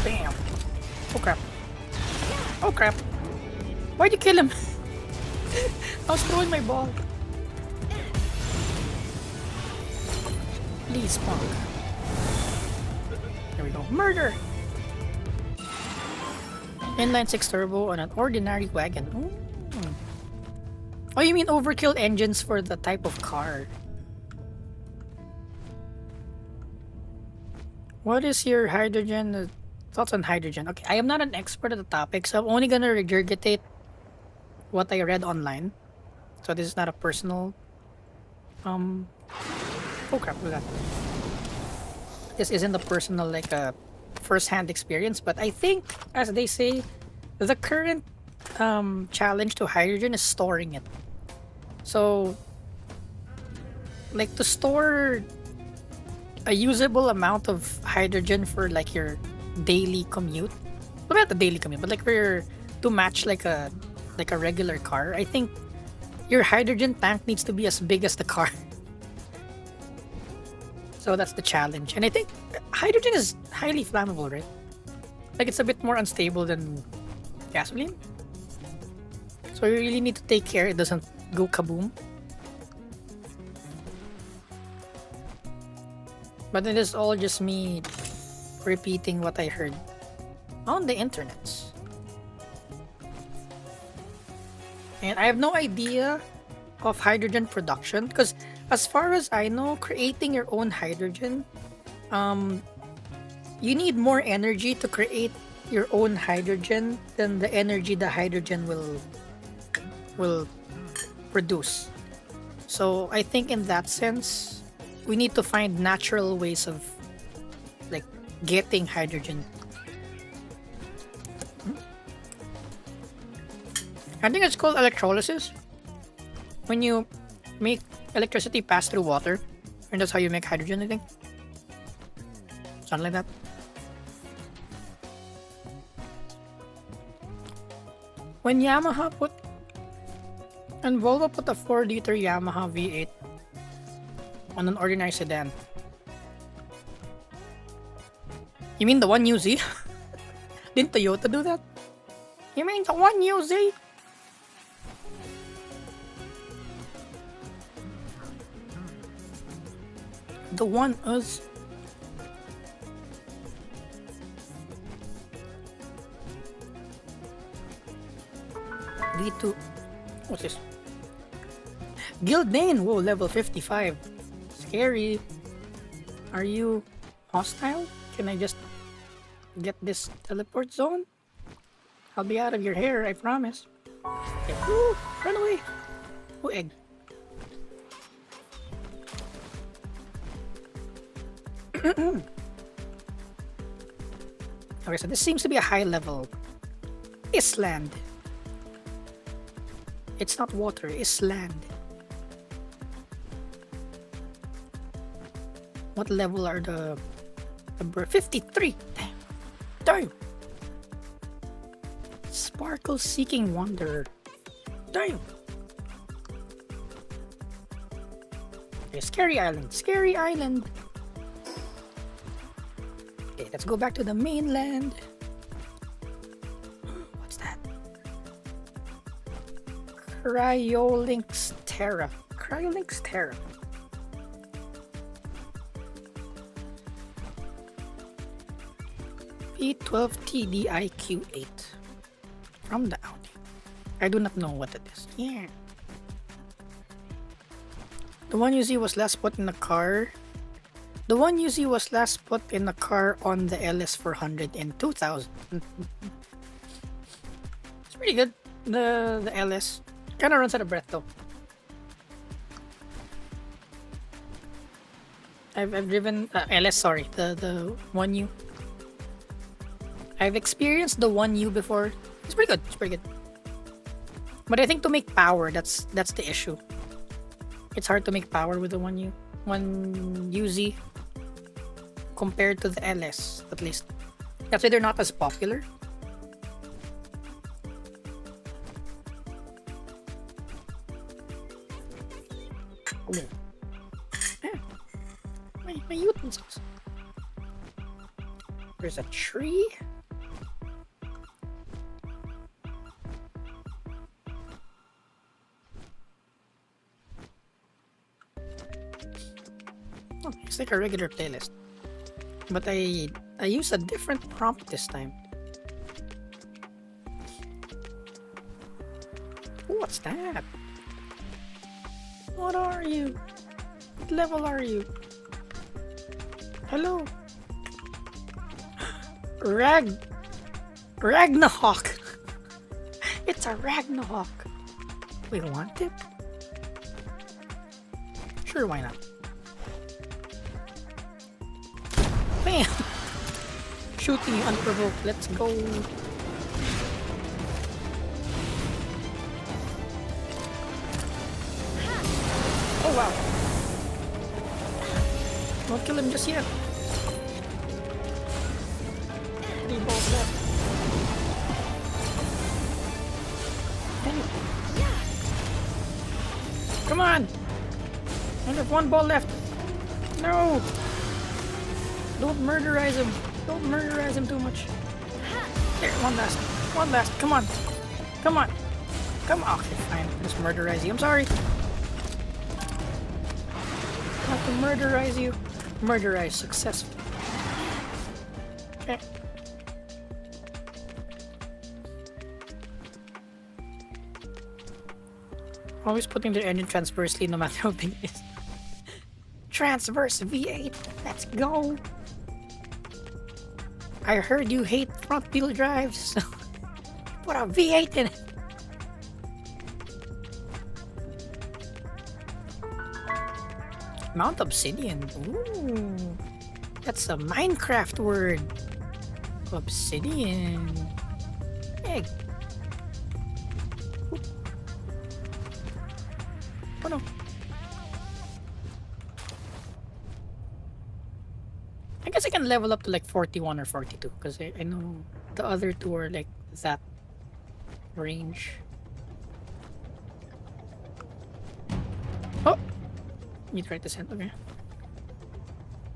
Speaker 1: Bam. Oh crap. Oh crap. Why'd you kill him? I was throwing my ball. Please, punk. There we go. Murder! Inline 6 turbo on an ordinary wagon. Ooh. Oh, you mean overkill engines for the type of car? What is your hydrogen thoughts on hydrogen? Okay, I am not an expert at the topic, so I'm only gonna regurgitate what I read online. So this is not a personal oh crap, look at that. This isn't a personal like a first-hand experience, but I think, as they say, the current challenge to hydrogen is storing it. So like to store a usable amount of hydrogen for like your daily commute, well, not the daily commute, but like to match like a regular car, I think your hydrogen tank needs to be as big as the car. So that's the challenge. And I think hydrogen is highly flammable, right? Like it's a bit more unstable than gasoline. So you really need to take care it doesn't go kaboom. But it is all just me repeating what I heard on the internets. And I have no idea of hydrogen production because as far as I know, creating your own hydrogen, you need more energy to create your own hydrogen than the energy the hydrogen will produce. So I think in that sense, we need to find natural ways of like getting hydrogen. I think it's called electrolysis. When you make electricity pass through water, and that's how you make hydrogen, I think. Something like that. When Yamaha put and Volvo put a 4-liter Yamaha V8 on an ordinary sedan. You mean the one you see? Didn't Toyota do that? You mean the one you see? The one us. V2. What's this? Gildane. Whoa, level 55. Scary. Are you hostile? Can I just get this teleport zone? I'll be out of your hair, I promise. Okay. Woo, run away. Ooh, egg. Okay, so this seems to be a high level island. It's not water, it's land. What level are the 53? Damn. Sparkle Seeking Wanderer. Damn. Okay, Scary Island. Scary Island. Okay, let's go back to the mainland. What's that? Cryolinx Terra. Cryolinx Terra. P12TDIQ8 from the Audi. I do not know what it is. Yeah. The one you see was last put in the car. The one you see was last put in the car on the LS400 in 2000. It's pretty good. The LS kind of runs out of breath though. I've driven LS. Sorry, the 1U. I've experienced the 1U before. It's pretty good. It's pretty good. But I think to make power, that's the issue. It's hard to make power with the 1U, 1UZ compared to the LS, at least. That's why they're not as popular. My utensils. There's a tree. Oh, it's like a regular playlist, but I use a different prompt this time. What's that? What are you? What level are you? Hello. Ragnahawk. It's a Ragnahawk. We want it? Sure, why not? Bam! Shooting you unprovoked. Let's go. Oh wow. Don't kill him just yet. 3 balls left. Come on! I have 1 ball left. No! Don't murderize him. Don't murderize him too much. There, one last. One last. Come on. Come on. Come on. Okay, fine. Just murderize you. I'm sorry. I have to murderize you. Murderize successful. Okay. Always putting their engine transversely no matter how big it is. Transverse V8. Let's go. I heard you hate front wheel drives, so put a V8 in it. Mount Obsidian. Ooh. That's a Minecraft word. Obsidian. Egg. Oh no. I guess I can level up to like 41 or 42 because I know the other two are like that range. Oh! You tried to send, okay.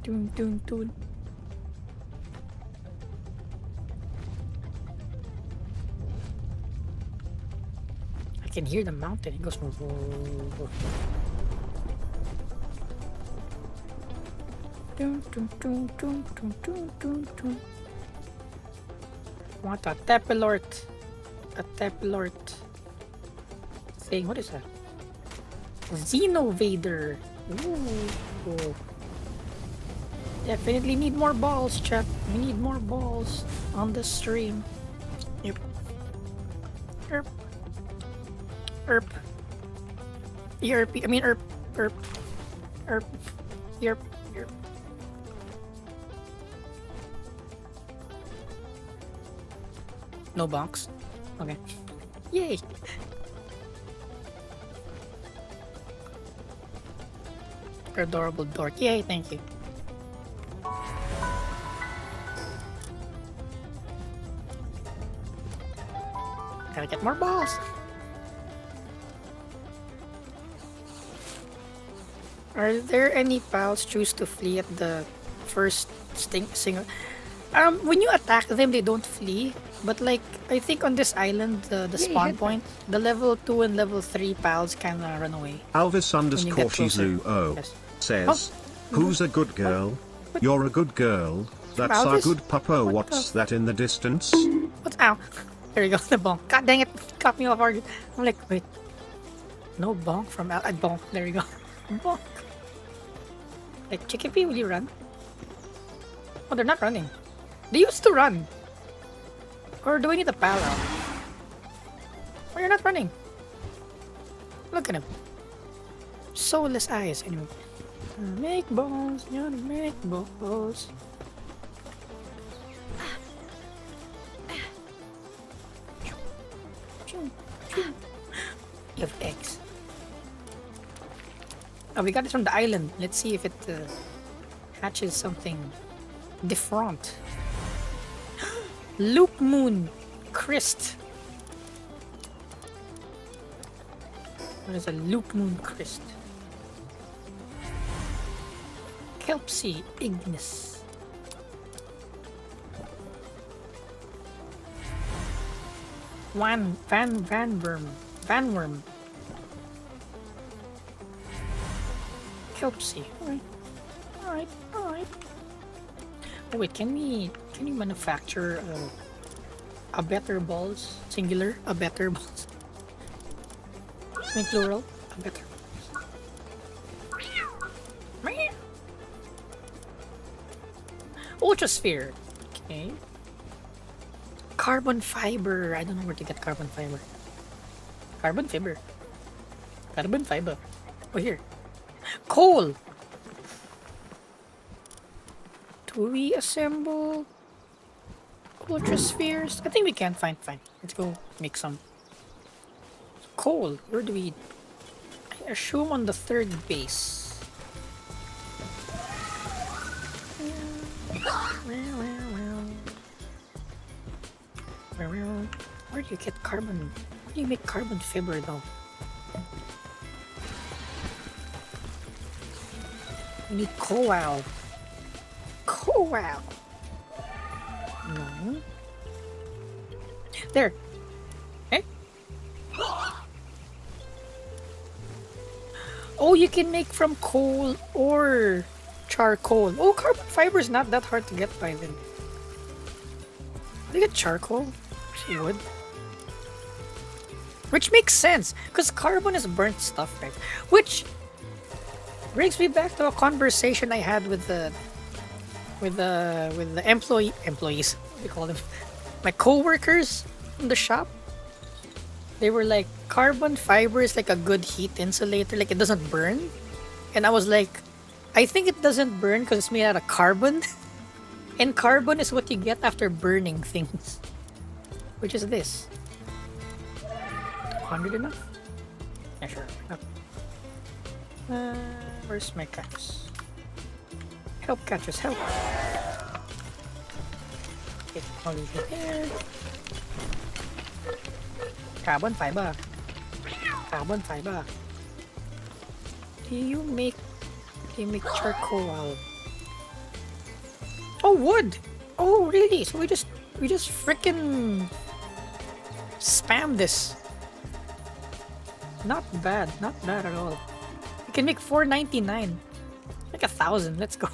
Speaker 1: Toon, toon, toon. I can hear the mountain. It goes. Dun, dun, dun, dun, dun, dun, dun, dun. Want a Tepilort. A Tepilort thing. What is that? Xenovader. Ooh. Definitely need more balls, chat. We need more balls on the stream. Yep. Erp. Erp. ERP. I mean erp. Erp. Erp. Yerp. Yerp. No bonks. Okay. Yay. Adorable dork. Yay, thank you. Gotta get more balls. Are there any pals choose to flee at the first single? When you attack them, they don't flee. But like, I think on this island, the spawn point, the level 2 and level 3 pals kind of run away.
Speaker 2: Alvis underscore Shizu O says, who's a good girl? You're a good girl. That's our good puppo. What's that in the distance?
Speaker 1: What's ow? There you go, the bonk. God dang it, caught me off guard. I'm like, wait. No bonk from bonk. There you go. Bonk. Like, Chickpea, will you run? Oh, they're not running. They used to run. Or do we need a pal out? Oh, you're not running. Look at him. Soulless eyes. Anyway. Make balls. You gotta make balls. You have eggs. Oh, we got it from the island. Let's see if it hatches something different. Loop Moon Crest. What is a Loop Moon Crest? Kelpsy Ignis. Vanworm. Kelpsy. Alright. Oh wait, can you manufacture a better balls? Singular? A better balls? Make plural? A better balls. Ultrasphere. Okay. Carbon fiber. I don't know where to get carbon fiber. Carbon fiber. Oh, here. Coal. Do we assemble ultraspheres? I think we can. Fine. Let's go make some. Coal. Where do we? I assume on the third base. Where do you get carbon? How do you make carbon fiber though? We need coal. No. There. Eh? Oh, you can make from coal or charcoal. Oh, carbon fiber is not that hard to get by then. They get charcoal. Wood. Which makes sense, because carbon is burnt stuff, right? Which brings me back to a conversation I had with the employees. What do you call them? My co-workers in the shop. They were like, carbon fiber is like a good heat insulator, like it doesn't burn. And I was like, I think it doesn't burn because it's made out of carbon. And carbon is what you get after burning things. Which is this. 200 enough? Yeah, sure. Where's my catches? Help, catches, help! Okay, I'll leave it there. Carbon fiber. Do you make charcoal? Oh, wood! Oh, really? So we just freaking spam this. Not bad at all. You can make 499. Like 1,000. Let's go.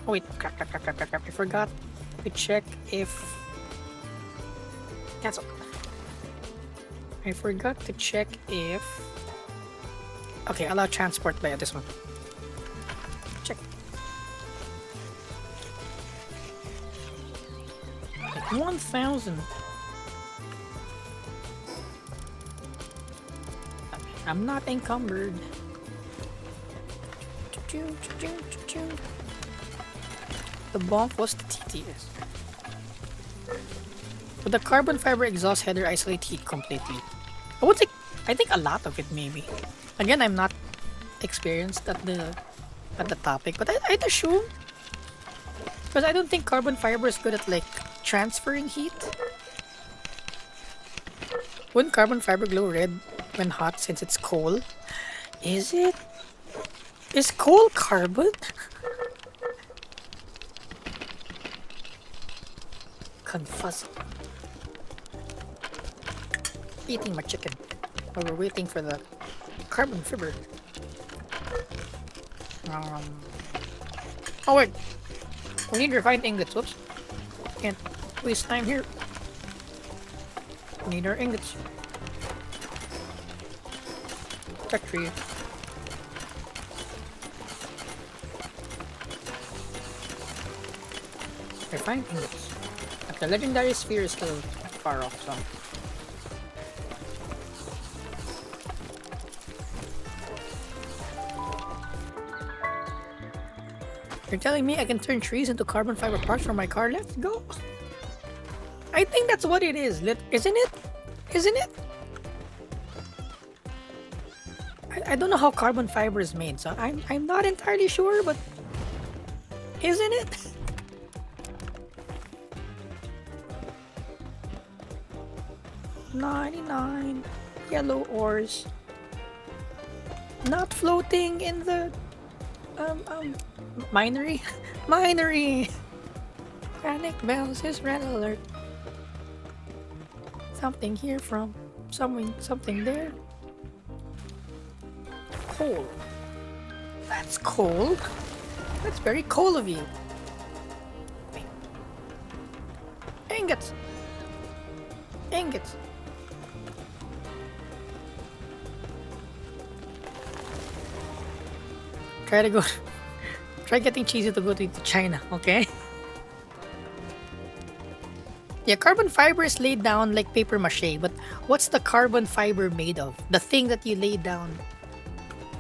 Speaker 1: Oh wait, crap. I forgot to check if cancel. I forgot to check if okay, allow transport by this one. Check. 1,000. I'm not encumbered. The bonk was the TTS. But the carbon fiber exhaust header isolate heat completely. I think a lot of it maybe. Again, I'm not experienced at the topic, but I'd assume, because I don't think carbon fiber is good at like transferring heat. Wouldn't carbon fiber glow red when hot since it's coal? Is it? Is coal carbon? Confused. Eating my chicken while we're waiting for the carbon fiber. Oh wait, we need refined ingots. Whoops, can't waste time here. We need our ingots. perfect tree. Refined ingots. But the legendary sphere is still far off, so. You're telling me I can turn trees into carbon fiber parts for my car? Let's go! I think that's what it is, isn't it? Isn't it? I don't know how carbon fiber is made, so I'm not entirely sure, but isn't it? 99 yellow ores not floating in the minery. Minery. Panic bells is red alert. Something here from something there. Coal. That's coal. That's very coal of you. Ingots. Ingots. Try getting Cheesy to go to China, okay? Yeah, carbon fiber is laid down like paper mache, but what's the carbon fiber made of? The thing that you lay down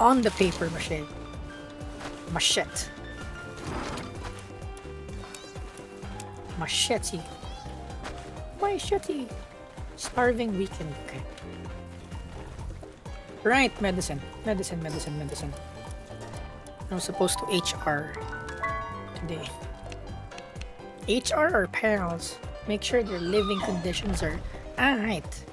Speaker 1: on the paper mache. Machete. Machete. Machete. Starving weekend, okay. Right, medicine. Medicine. I'm supposed to HR today. HR or pals? Make sure their living conditions are alright.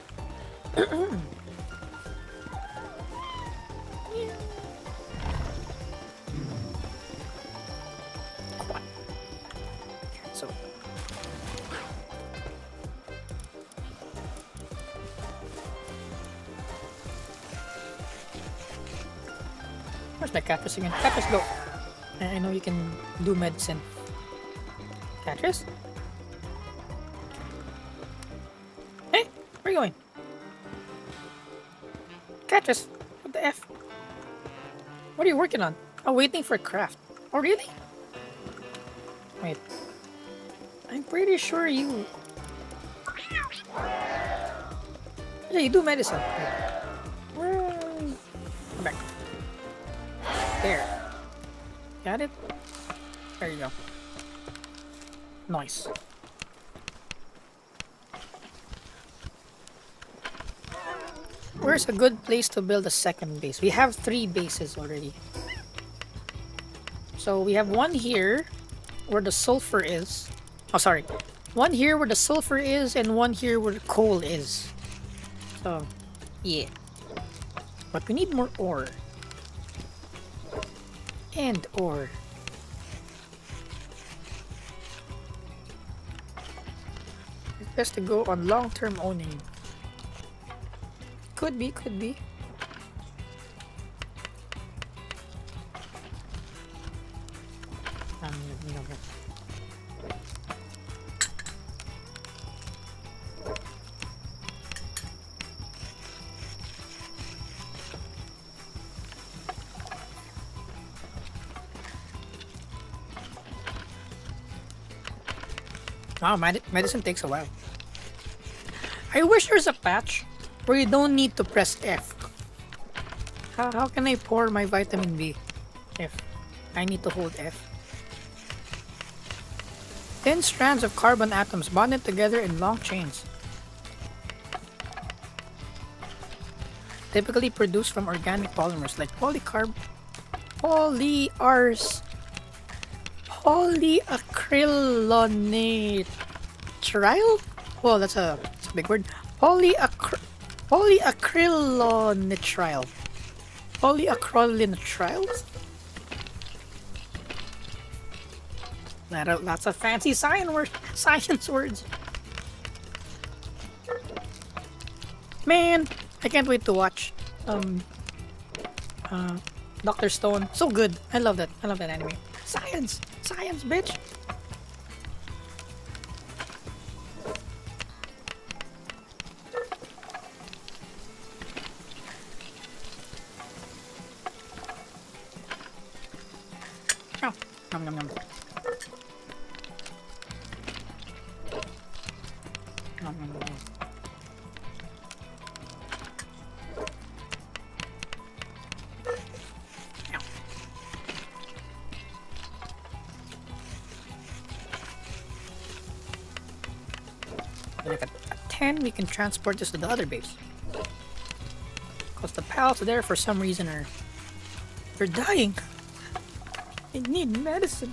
Speaker 1: So where's my Catrice again? Catrice, go! I know you can do medicine. Catrice? Hey! Where are you going? Catrice! What the F? What are you working on? Oh, waiting for craft. Oh, really? Wait. I'm pretty sure you... Yeah, you do medicine. Where... Come back. There. Got it? There you go. Nice. Where's a good place to build a second base? We have 3 bases already. So we have one here where the sulfur is. Oh, sorry. One here where the sulfur is and one here where the coal is. So, yeah. But we need more ore. And ore. It's best to go on long-term owning. Could be. Wow, medicine takes a while. I wish there's a patch where you don't need to press F. How can I pour my vitamin B if I need to hold F? 10 strands of carbon atoms bonded together in long chains. Typically produced from organic polymers like polyacrylonitrile? Whoa, that's a big word. Polyacrylonitrile. Polyacrylonitrile? Lots of fancy science words. Man, I can't wait to watch Dr. Stone. So good. I love that anime. Science, bitch. Nom, nom, nom. Nom, nom, nom. Like at 10, we can transport this to the other base. Because the pals there for some reason they're dying. They need medicine.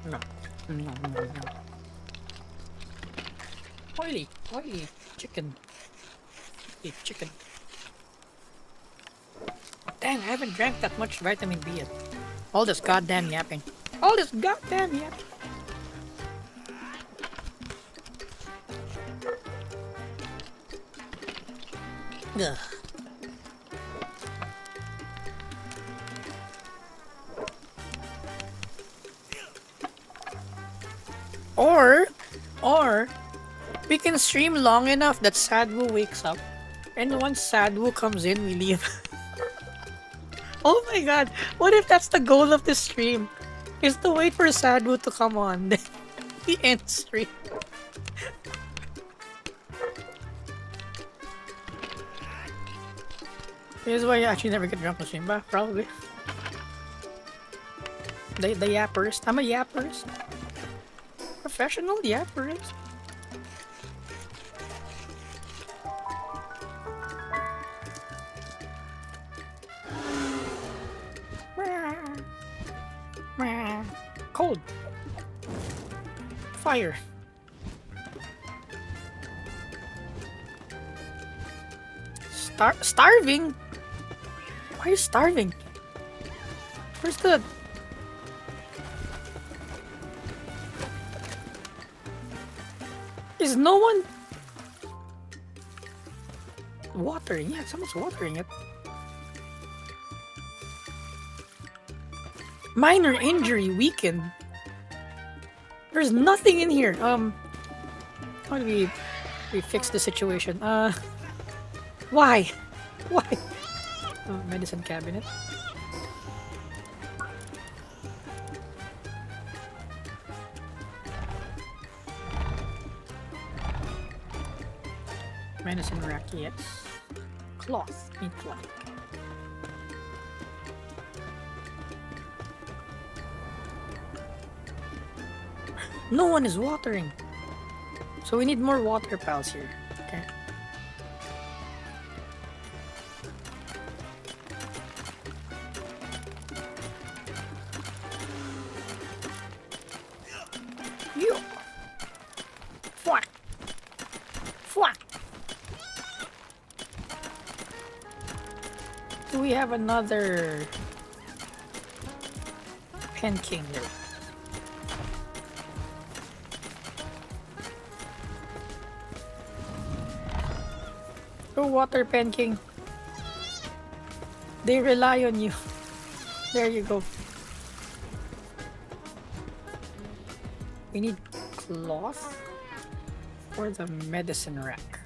Speaker 1: No, no, no, no. Oily, oily chicken. Hey, chicken. Dang, I haven't drank that much vitamin B yet. All this goddamn yapping. All this goddamn yapping. Ugh. Or we can stream long enough that Sadwu wakes up, and once Sadwu comes in, we leave. Oh my god, what if that's the goal of this stream? Is to wait for Sadwu to come on, then we end stream. This is why you actually never get drunk on stream, but probably. The yapperist. I'm a yapperist. Professional yapperist. Cold. Fire. Starving? Why are you starving? Where's the... Is no one... watering? Yeah, someone's watering it. Minor injury weakened. There's nothing in here. How do we fix the situation? Why? Why? Oh, medicine cabinet. Medicine rack, yes. Cloth. Need cloth. No one is watering. So we need more water pals here. Okay. You. Fuck. Fuck. Do we have another Pen King there? Go water, Pen King. They rely on you. There you go. We need cloth for the medicine rack.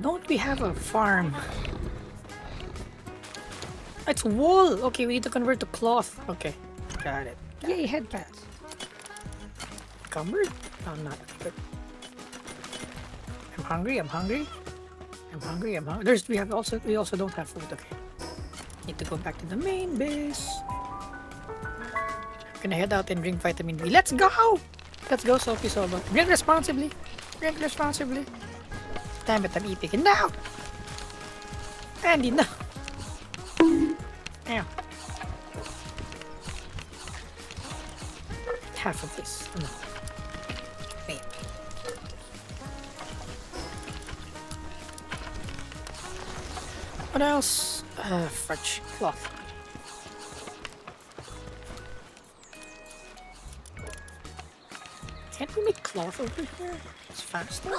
Speaker 1: Don't we have a farm? It's wool! Okay, we need to convert to cloth. Okay, got it. Yay, head pass. Cumbered? No, not good. I'm hungry, I'm hungry. I'm hungry, I'm hungry. We also don't have food, okay. Need to go back to the main base. I'm gonna head out and drink vitamin B. Let's go! Let's go, Sophie Soba. Drink responsibly. Drink responsibly. Damn it, I'm eating now! Andy, no! Ow. Half of this. Oh, no. Wait. What else? Fudge. Cloth. Can't we make cloth over here? It's faster.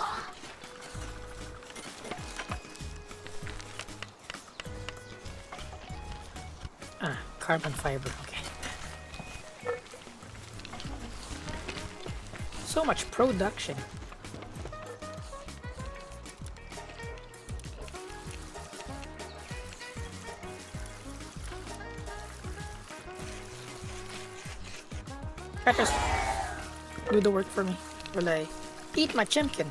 Speaker 1: Ah, carbon fiber. Okay. So much production. Just do the work for me while I eat my chimkin.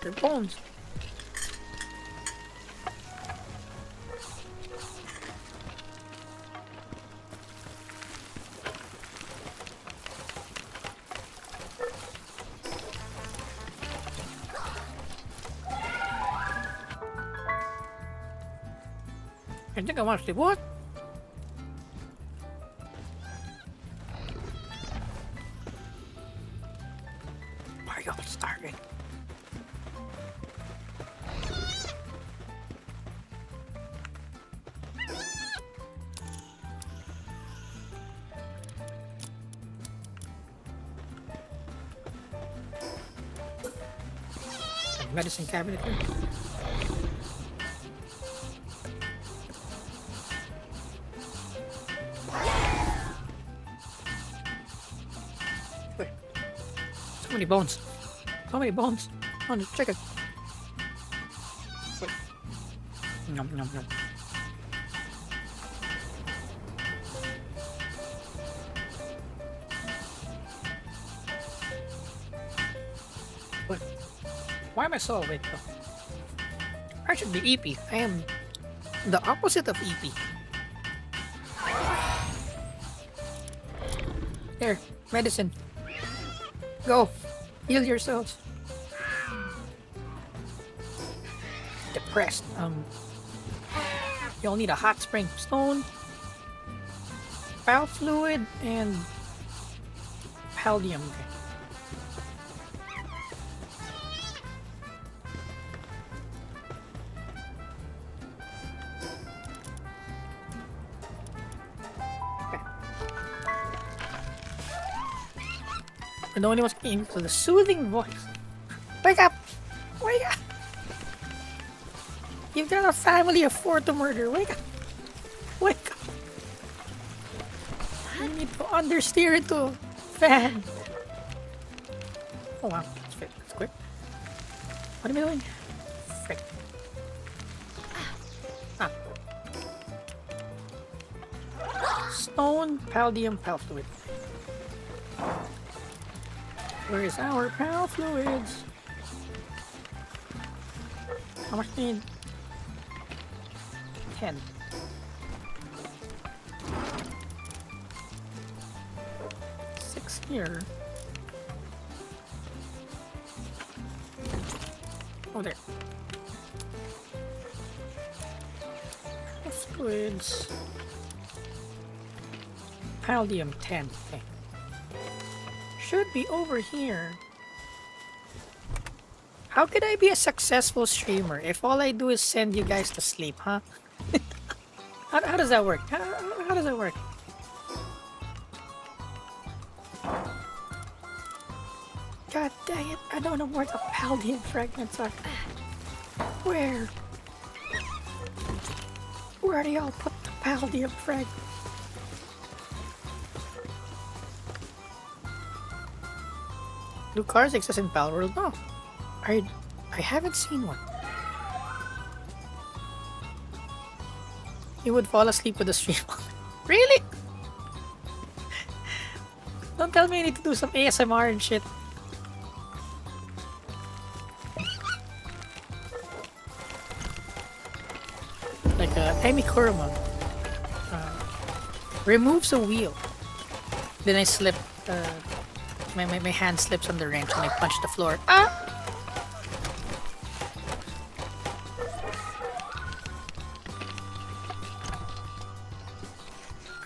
Speaker 1: Their bones. I think I want to sleep. What? Why are you all starving? Medicine cabinet here. Wait. So many bones. So many bones on the chicken. Wait. Nom nom nom. What? Why am I so awake though? I should be EP. I am the opposite of EP. Here, medicine. Go. Heal yourselves. Depressed. You'll need a hot spring stone, bowel fluid, and paldium. And the only one's getting to the soothing voice. Wake up! Wake up! You've got a family of 4 to murder. Wake up! Wake up! You need to understeer it to fan. Oh wow, that's quick. What am I doing? Frick. Ah. Stone, paldium, pal fluid. Where is our pal fluids? How much do you need? 10. Six here. Oh, there. Pal fluids. Paldium 10. Okay. Should be over here. How could I be a successful streamer if all I do is send you guys to sleep, huh? How does that work? How does that work? God dang it, I don't know where the paldium fragments are. Where? Where do y'all put the paldium fragments? Do cars exist in Palworld? No. I haven't seen one. You would fall asleep with the stream. Really? Don't tell me I need to do some ASMR and shit. Like Amy Kurama removes a wheel. Then I slip. My hand slips on the wrench and I punch the floor. Ah!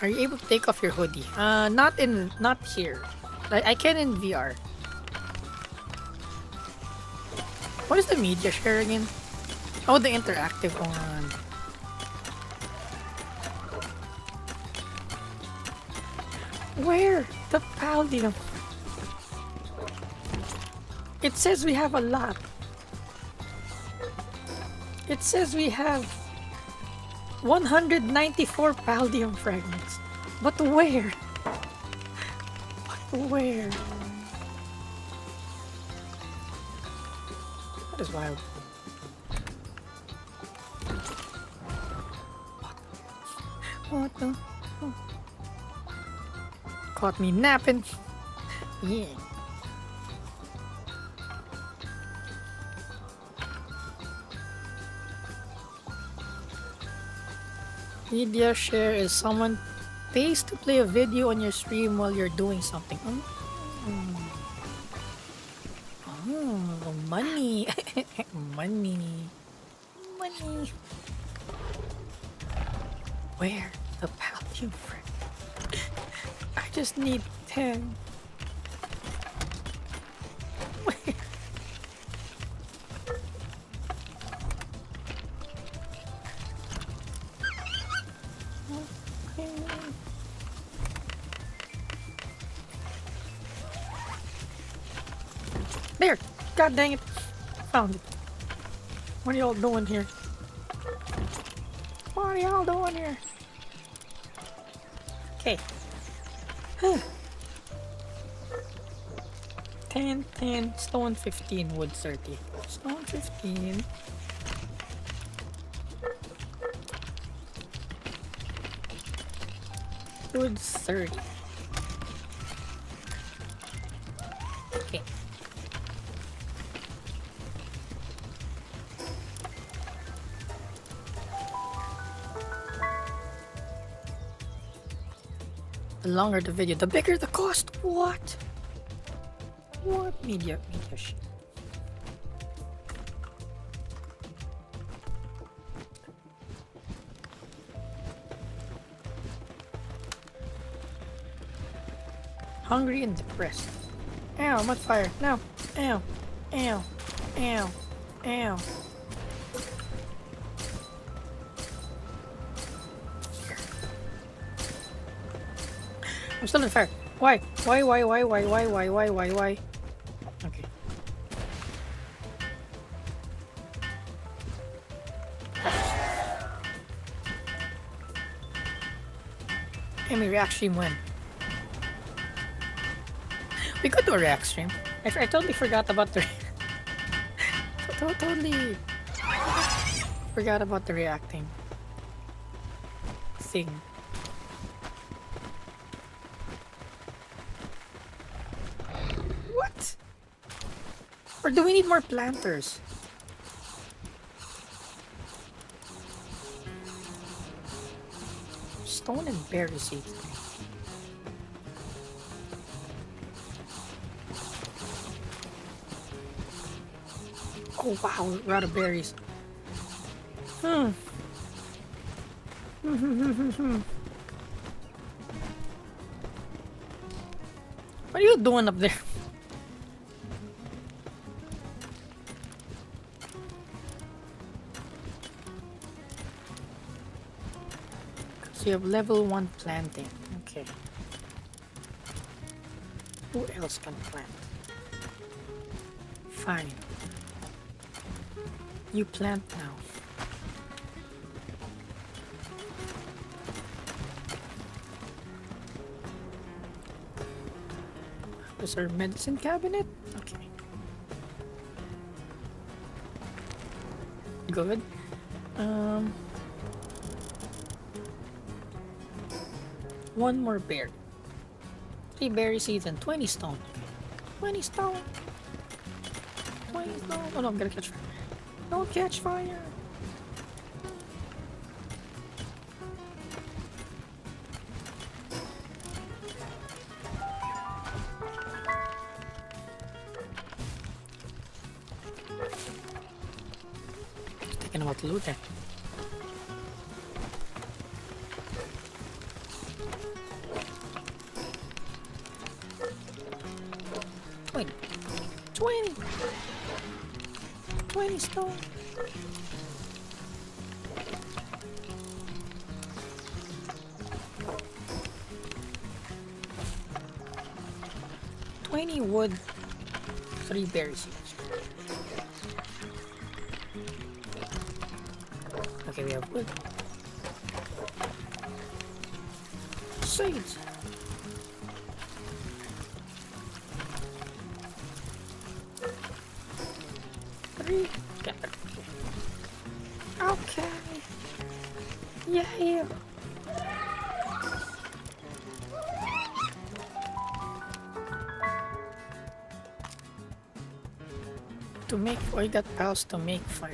Speaker 1: Are you able to take off your hoodie? Not here. I can in VR. What is the media share again? Oh, the interactive one. Where? The Paldium. It says we have a lot. It says we have 194 Paldium fragments. But where? But where? That is wild. What the? Oh. Caught me napping. Yeah. Media share is someone pays to play a video on your stream while you're doing something. Oh, money. Money. Money. Where? The Paldium friend. I just need 10. Where? There! God dang it! Found it. What are y'all doing here? What are y'all doing here? Okay. 10, 10, stone 15, wood 30. Stone 15. Wood 30. Okay. The longer the video, the bigger the cost. What? What? Media shit. Hungry and depressed. Ow, I'm on fire. No. Ow. Ow. Ow. Ow. I'm still on fire. Why? Why? Okay. Amy, react stream when? We could do a react stream. I totally forgot about the... totally forgot about the reacting thing. What? Or do we need more planters? Stone and berry seeds. Oh wow, we're out of berries. What are you doing up there? So you have level 1 planting. Okay. Who else can plant? Fine. You plant now. Is our medicine cabinet? Okay. Good. One more berry. 3 berry seeds and 20 stone. 20 stone. 20 stone. Oh no, I'm gonna catch fire. Don't catch fire. Thinking about loot there. Wait. 20 stone. tiny wood, 3 berry seeds. Okay, we have wood. Seeds. Three. Okay. Yeah. To make, I got pals to make fire.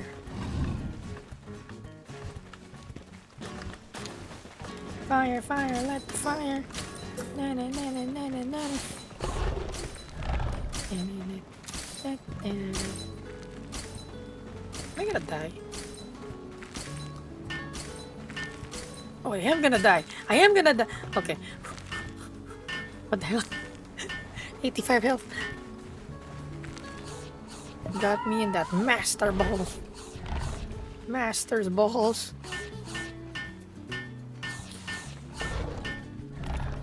Speaker 1: Fire, let the fire. Na na na na na na na. Am I gonna die? Oh, I am gonna die. I am gonna die. Okay. What the hell? 85 health. Got me in that master ball. Master's balls.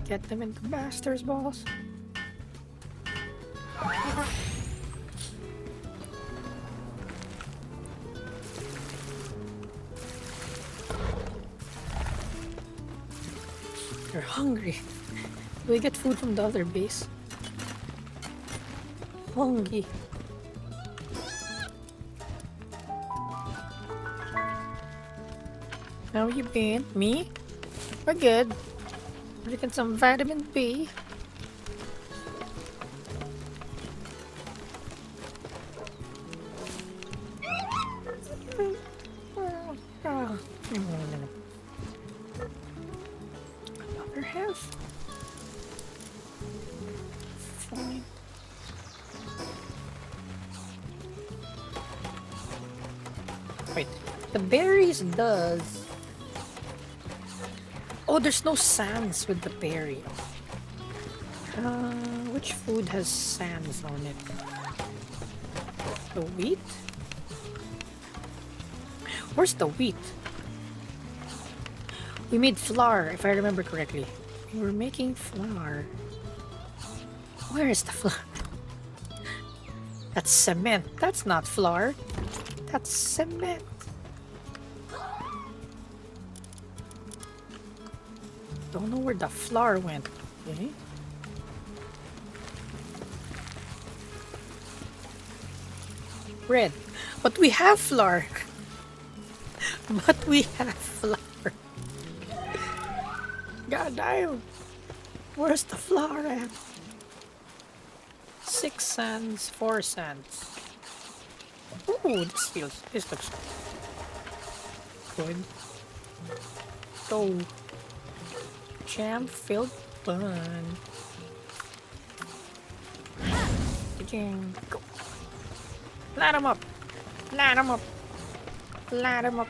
Speaker 1: Get them into master's balls. You're hungry. Do we get food from the other base? Hungry. How you been? Me? We're good. Drinking some vitamin B. Another half. Fine. Wait, the berries does. Oh, there's no sands with the berry. Which food has sands on it? The wheat? Where's the wheat? We made flour, if I remember correctly. We were making flour. Where is the flour? That's cement. That's not flour. That's cement. Don't know where the flour went. Okay. Red. But we have flour. But we have flour. God damn. Where's the flour at? 6 sands, 4 sands. Ooh, this looks good. Go. Jam filled bun. Go. Light them up. Light them up. Light them up.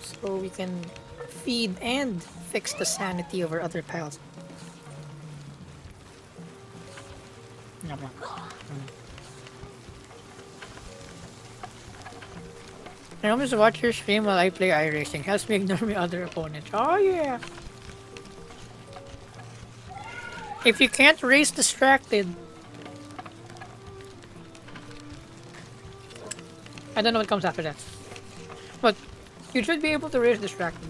Speaker 1: So we can feed and fix the sanity of our other pals. I always watch your stream while I play iRacing. Helps me ignore my other opponents. Oh yeah. If you can't race distracted, I don't know what comes after that. But you should be able to race distracted.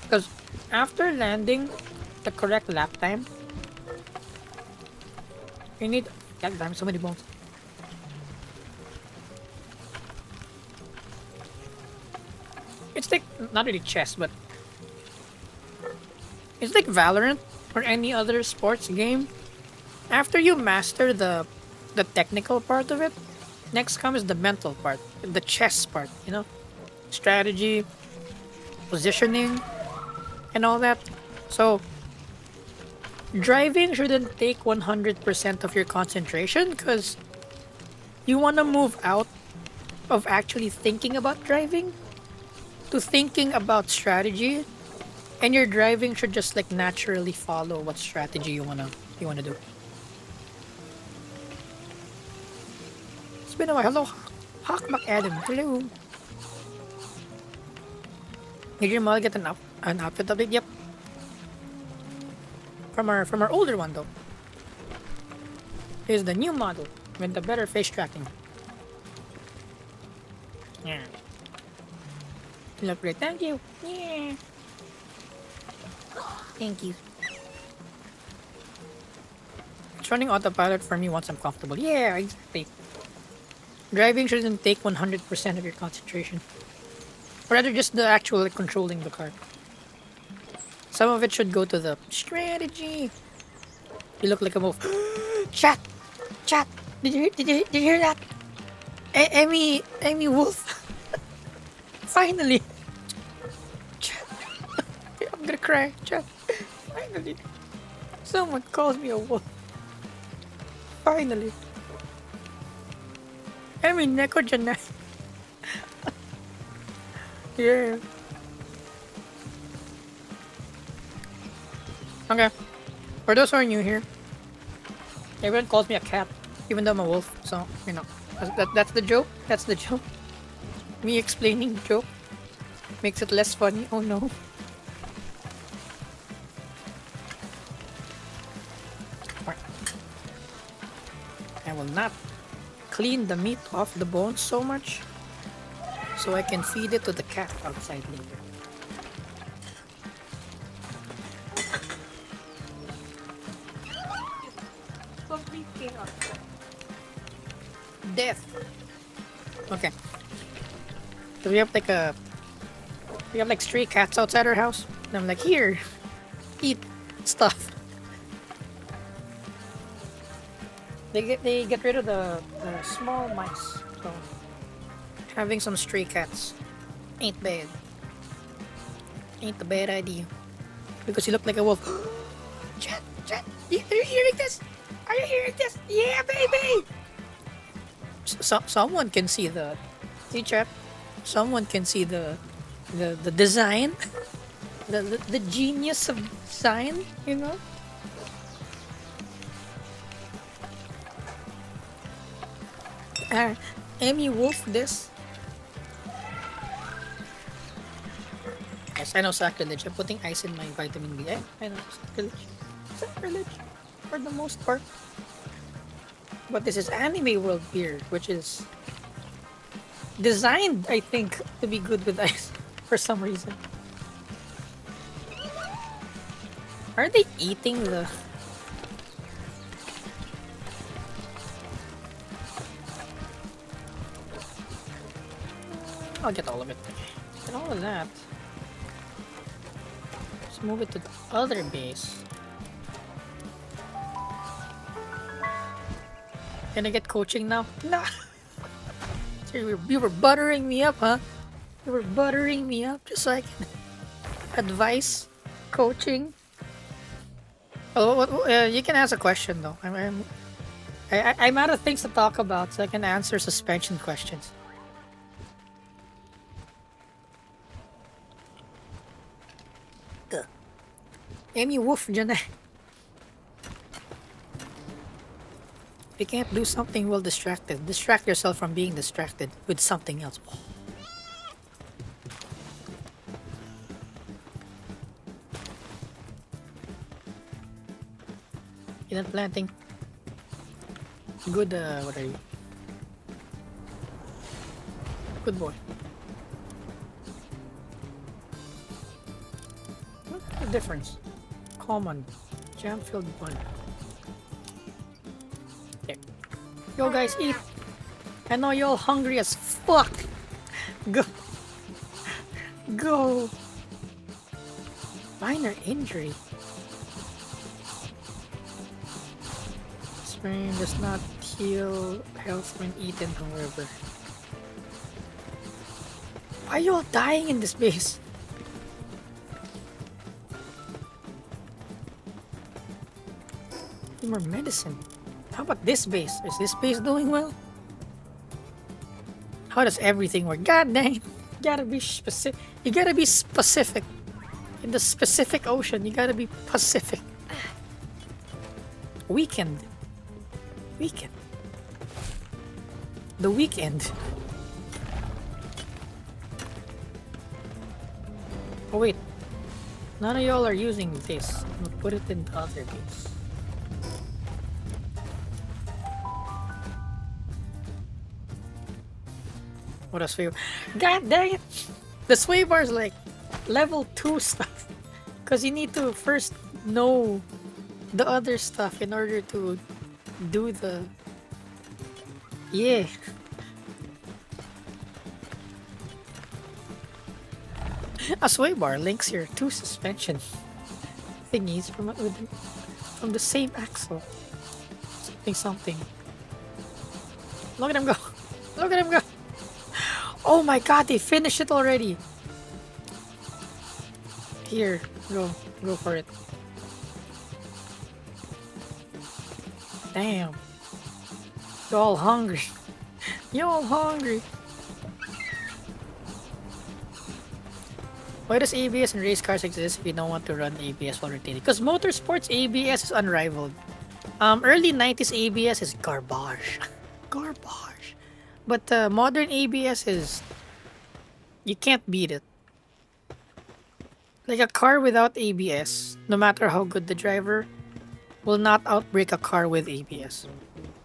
Speaker 1: Because after landing the correct lap time, you need... God damn, so many bones. It's like, not really chess, but... It's like Valorant or any other sports game. After you master the technical part of it, next comes the mental part, the chess part, you know? Strategy, positioning, and all that. So, driving shouldn't take 100% of your concentration because you want to move out of actually thinking about driving to thinking about strategy, and your driving should just like naturally follow what strategy you wanna do. It's been a while. Hello, Hawk McAdam. Hello. Did your model get an outfit update? Yep. From our older one though. Here's the new model with the better face tracking. Yeah. You look great. Thank you. Yeah. Thank you. It's running autopilot for me once I'm comfortable. Yeah, exactly. Driving shouldn't take 100% of your concentration. Or rather, just the actual controlling the car. Some of it should go to the strategy. You look like a move. Chat! Chat! Did you hear that? Amy Wolf. Finally! Chat. I'm gonna cry. Chat. Finally. Someone calls me a wolf. Finally. Amy Neko dyan na. Yeah. Okay. For those who are new here, everyone calls me a cat, even though I'm a wolf. So, you know, that's the joke. That's the joke. Me explaining the joke makes it less funny. Oh no. I will not clean the meat off the bones so much so I can feed it to the cat outside later. Death. Okay. So we have like stray cats outside our house. And I'm like, here, eat stuff. They get rid of the small mice. So having some stray cats ain't bad. Ain't a bad idea. Because you look like a wolf. Chat, are you hearing this? Are you hearing this? Yeah, baby! Someone can see the... See, chat? Someone can see the design. The genius of design, you know? Amy Wolf this. Yes, I know sacrilege. I'm putting ice in my vitamin B. I know sacrilege. Sacrilege for the most part. But this is Anime World beer, which is designed, I think, to be good with ice for some reason. Are they eating the... I'll get all of it. Get all of that. Let's move it to the other base. Can I get coaching now? No! So you were buttering me up, huh? You were buttering me up just so I can advice, coaching. Oh, you can ask a question though. I'm out of things to talk about, so I can answer suspension questions. Amy Wolf dyan eh. If you can't do something well distracted, distract yourself from being distracted with something else. You're not planting. Good, what are you? Good boy. What's the difference? Common. Jam-filled one. There. Yo guys, eat! I know you're all hungry as fuck! Go! Go! Minor injury. Sprain does not heal health when eaten, however. Why are you all dying in this base? More medicine. How about this base? Is this base doing well? How does everything work? God dang! You gotta be specific. You gotta be specific. In the specific ocean, you gotta be Pacific. Weekend. The weekend. Oh wait, none of y'all are using this. I'm gonna put it in the other base. What a sway! God dang it! The sway bar is like level 2 stuff. Because you need to first know the other stuff in order to do the... Yeah. A sway bar links your two suspension thingies from the same axle. Something something. Look at him go! Look at him go! Oh my god, they finished it already! Here, go for it. Damn. You're all hungry. You're all hungry. Why does ABS in race cars exist if you don't want to run ABS while rotating? Because motorsports ABS is unrivaled. Early 90s ABS is garbage. Garbage. But modern ABS is... You can't beat it. Like a car without ABS, no matter how good the driver, will not outbrake a car with ABS.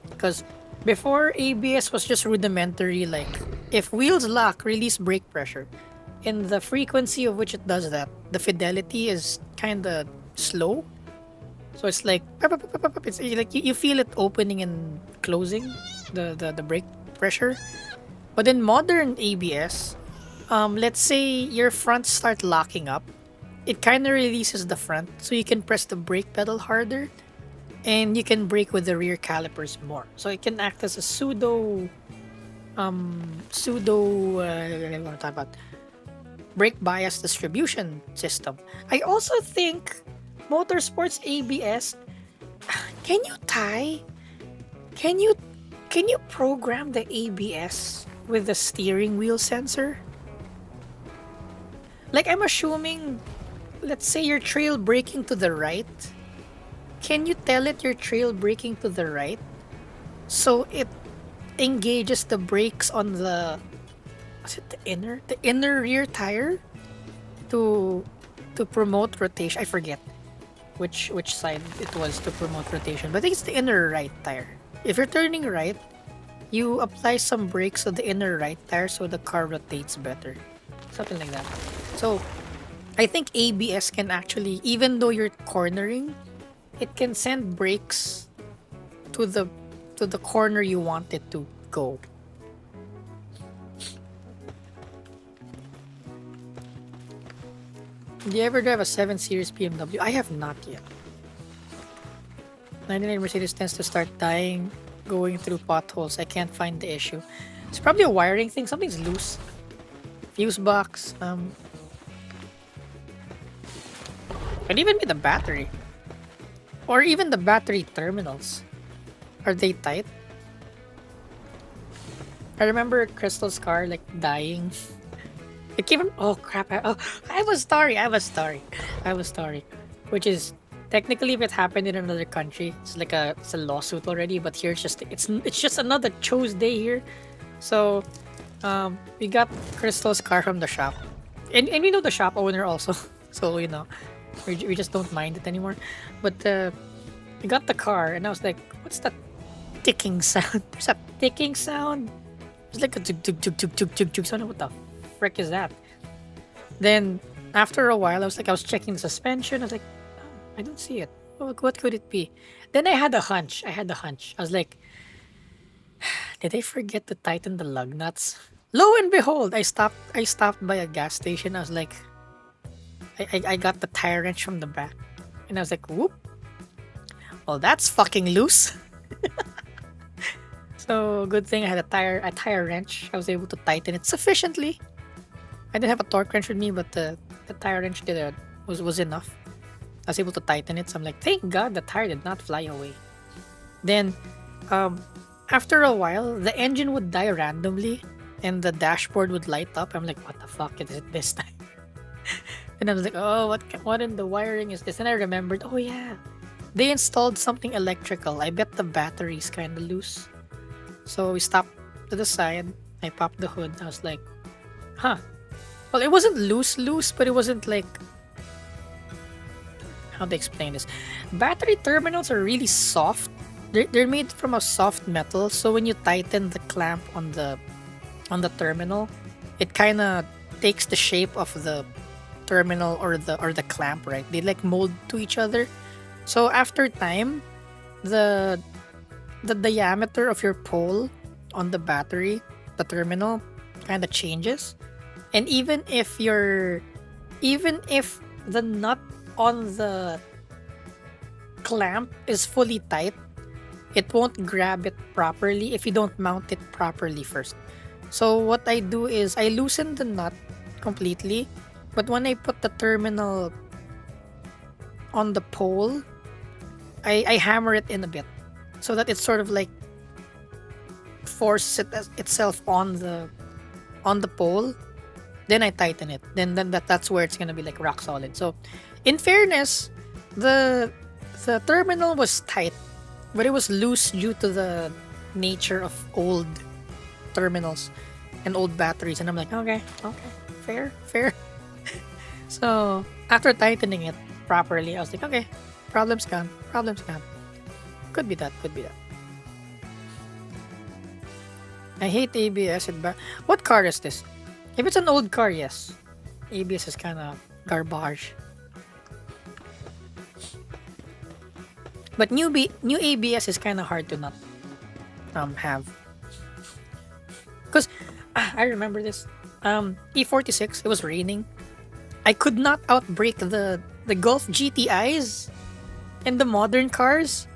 Speaker 1: Because before, ABS was just rudimentary, like if wheels lock, release brake pressure. And the frequency of which it does that, the fidelity is kind of slow. So it's like, it's like you feel it opening and closing, the brake pressure. But in modern ABS, let's say your fronts start locking up, it kind of releases the front, so you can press the brake pedal harder, and you can brake with the rear calipers more. So it can act as a pseudo what am I talking about? Brake bias distribution system. I also think motorsports ABS. Can you program the ABS with the steering wheel sensor? Like I'm assuming, let's say you're trail braking to the right. Can you tell it you're trail braking to the right so it engages the brakes on the... Was it the inner rear tire to promote rotation? I forget which side it was to promote rotation, but I think it's the inner right tire. If you're turning right, you apply some brakes on the inner right tire so the car rotates better. Something like that. So I think ABS can actually, even though you're cornering, it can send brakes to the corner you want it to go. Do you ever drive a 7 Series BMW? I have not yet. 99 Mercedes tends to start dying going through potholes. I can't find the issue. It's probably a wiring thing. Something's loose. Fuse box. Could even be the battery. Or even the battery terminals. Are they tight? I remember Crystal's car like dying. It came from... Oh crap. I was sorry. Which is... Technically, if it happened in another country, it's a lawsuit already. But here, it's just another chose day here. So, we got Crystal's car from the shop, and we know the shop owner also. So you know, we just don't mind it anymore. But we got the car, and I was like, "What's that ticking sound?" There's a ticking sound. It's like a tuk tuk tuk tuk tuk tuk tuk sound. What the frick is that? Then after a while, I was checking the suspension. I was like, I don't see it. What could it be? Then I had a hunch. I was like, did I forget to tighten the lug nuts? Lo and behold, I stopped by a gas station. I was like, I got the tire wrench from the back. And I was like, whoop. Well, that's fucking loose. So good thing I had a tire wrench. I was able to tighten it sufficiently. I didn't have a torque wrench with me, but the tire wrench was enough. I was able to tighten it, so I'm like, thank God the tire did not fly away. Then, after a while, the engine would die randomly, and the dashboard would light up. I'm like, what the fuck is it this time? And I was like, oh, what in the wiring is this? And I remembered, oh yeah, they installed something electrical. I bet the battery's kind of loose. So we stopped to the side. I popped the hood. I was like, huh, Well, it wasn't loose, but it wasn't like, how to explain this. Battery terminals are really soft. They're made from a soft metal, so when you tighten the clamp on the terminal, it kind of takes the shape of the terminal or the clamp, right? They like mold to each other. So after time, the the diameter of your pole on the battery, the terminal, kind of changes. And even if the nut on the clamp is fully tight, it won't grab it properly if you don't mount it properly first. So what I do is I loosen the nut completely, but when I put the terminal on the pole, I hammer it in a bit so that it's sort of like forces itself on the pole. Then I tighten it. Then that's where it's gonna be like rock solid. So, in fairness, the the terminal was tight, but it was loose due to the nature of old terminals and old batteries. And I'm like, okay, fair, fair. So after tightening it properly, I was like, okay, problem's gone, problem's gone. Could be that, could be that. I hate ABS. What car is this? If it's an old car, yes. ABS is kind of garbage. But new ABS is kind of hard to not have. Because I remember this. E46, it was raining. I could not outbrake the Golf GTIs and the modern cars.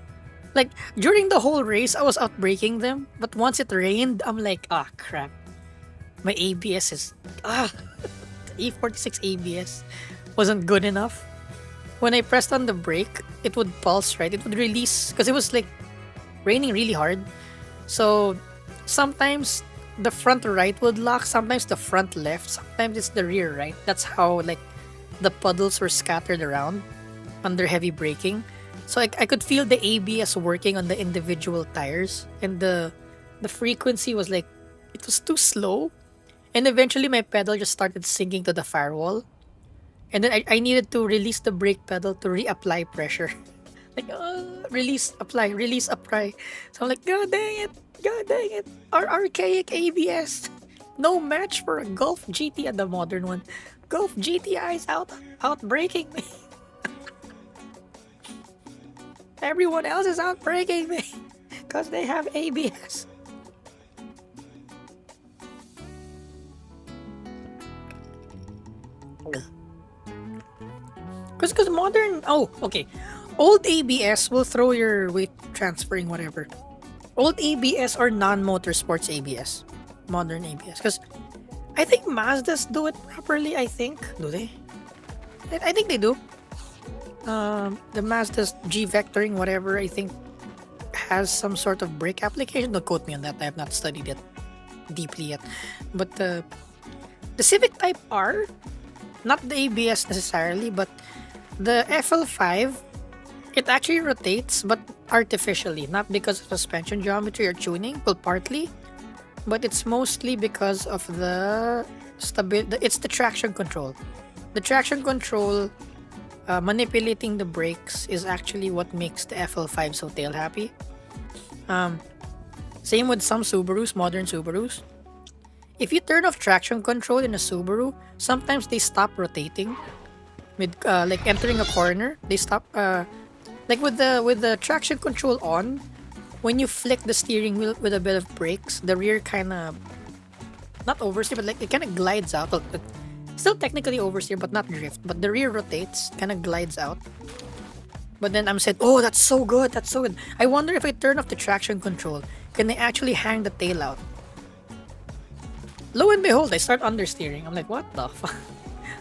Speaker 1: Like, during the whole race, I was outbraking them. But once it rained, I'm like, ah, crap. My ABS is... the E46 ABS wasn't good enough. When I pressed on the brake, it would pulse, right? It would release, because it was like raining really hard. So, sometimes the front right would lock, sometimes the front left, sometimes it's the rear right. That's how, like, the puddles were scattered around under heavy braking. So I could feel the ABS working on the individual tires, and the frequency was like, it was too slow, and eventually my pedal just started sinking to the firewall, and then I needed to release the brake pedal to reapply pressure. Like, release, apply. So I'm like, god dang it, our archaic ABS, no match for a Golf GT and the modern one. Golf GTI is out braking me. Everyone else is out braking me because they have ABS. Because modern, okay, old ABS will throw your weight transferring whatever. Old ABS or non-motorsports ABS, modern ABS. Because I think Mazdas do it properly. I think, do they? I think they do. The Mazda's G vectoring, whatever, I think has some sort of brake application. Don't quote me on that. I have not studied it deeply yet. But the Civic Type R, not the ABS necessarily, but the FL5, it actually rotates, but artificially, not because of suspension geometry or tuning. Well, partly, but it's mostly because of the stability. It's the traction control. The traction control. Manipulating the brakes is actually what makes the FL5 so tail happy. Same with some Subarus, modern Subarus. If you turn off traction control in a Subaru, sometimes they stop rotating. With like entering a corner, they stop. Like with the traction control on, when you flick the steering wheel with a bit of brakes, the rear kind of not oversteer, but like it kind of glides out. Still technically oversteer, but not drift. But the rear rotates, kind of glides out. But then I'm said, oh, that's so good, that's so good. I wonder if I turn off the traction control, can I actually hang the tail out? Lo and behold, I start understeering. I'm like, what the fuck?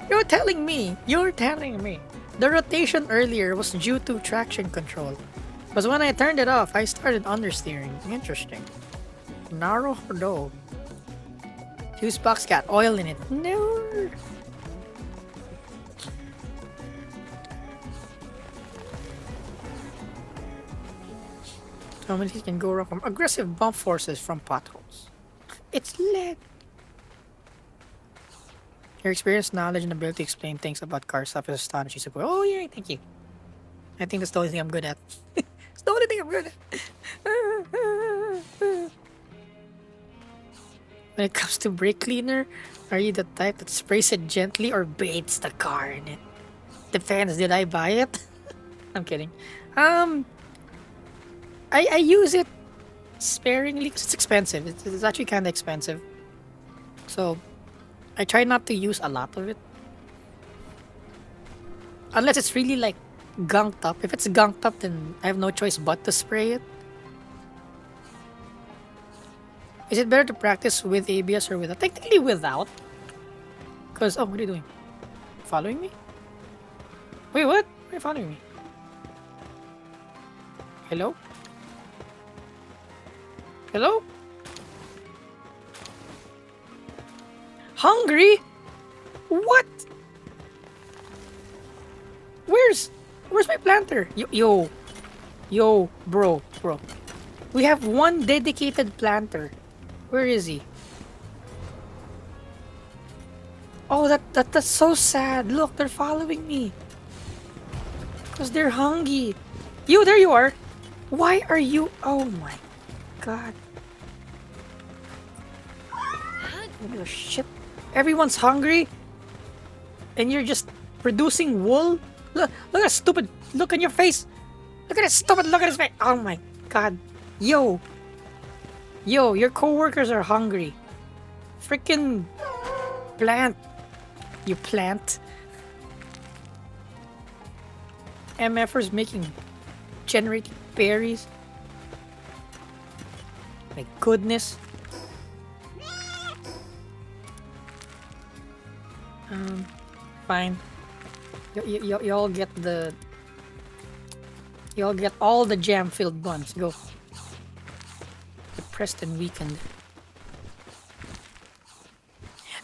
Speaker 1: You're telling me. The rotation earlier was due to traction control. Because when I turned it off, I started understeering. Interesting. Naruhodo. Fuse box got oil in it. No. How many can go wrong from aggressive bump forces from potholes? It's lit. Your experience, knowledge, and ability to explain things about car stuff is astonishing. Support. Oh yeah, thank you. I think that's the only thing I'm good at. It's the only thing I'm good at. When it comes to brake cleaner, are you the type that sprays it gently or bathes the car in it? Depends. Did I buy it? I'm kidding. I use it sparingly because it's expensive. It's actually kind of expensive. So I try not to use a lot of it. Unless it's really like gunked up. If it's gunked up, then I have no choice but to spray it. Is it better to practice with ABS or without? Technically without. Because, oh, what are you doing? Following me? Wait, what? Why are you following me? Hello? Hello? Hungry? What? Where's my planter? Yo, bro. We have one dedicated planter. Where is he? Oh, that's so sad. Look, they're following me. Because they're hungry. You, there you are. Why are you? Oh my god. Oh shit. Everyone's hungry. And you're just producing wool? Look at that stupid look on your face. Look at that stupid look on his face. Oh my god. Yo, your coworkers are hungry. Freaking plant. You plant. MFers generating berries. My goodness. Fine. Y'all get y'all get all the jam-filled buns. Go. Depressed and weakened.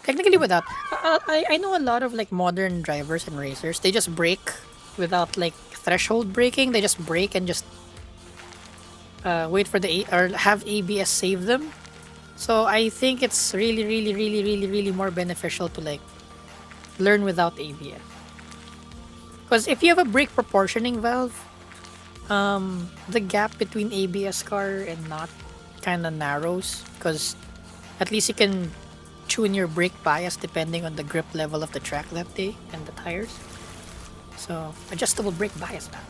Speaker 1: Technically without, I know a lot of like modern drivers and racers, they just brake without like threshold braking. They just brake and just wait for or have ABS save them. So I think it's really more beneficial to like learn without ABS. Because if you have a brake proportioning valve, the gap between ABS car and not kind of narrows, because at least you can tune your brake bias depending on the grip level of the track that day and the tires. So adjustable brake bias now.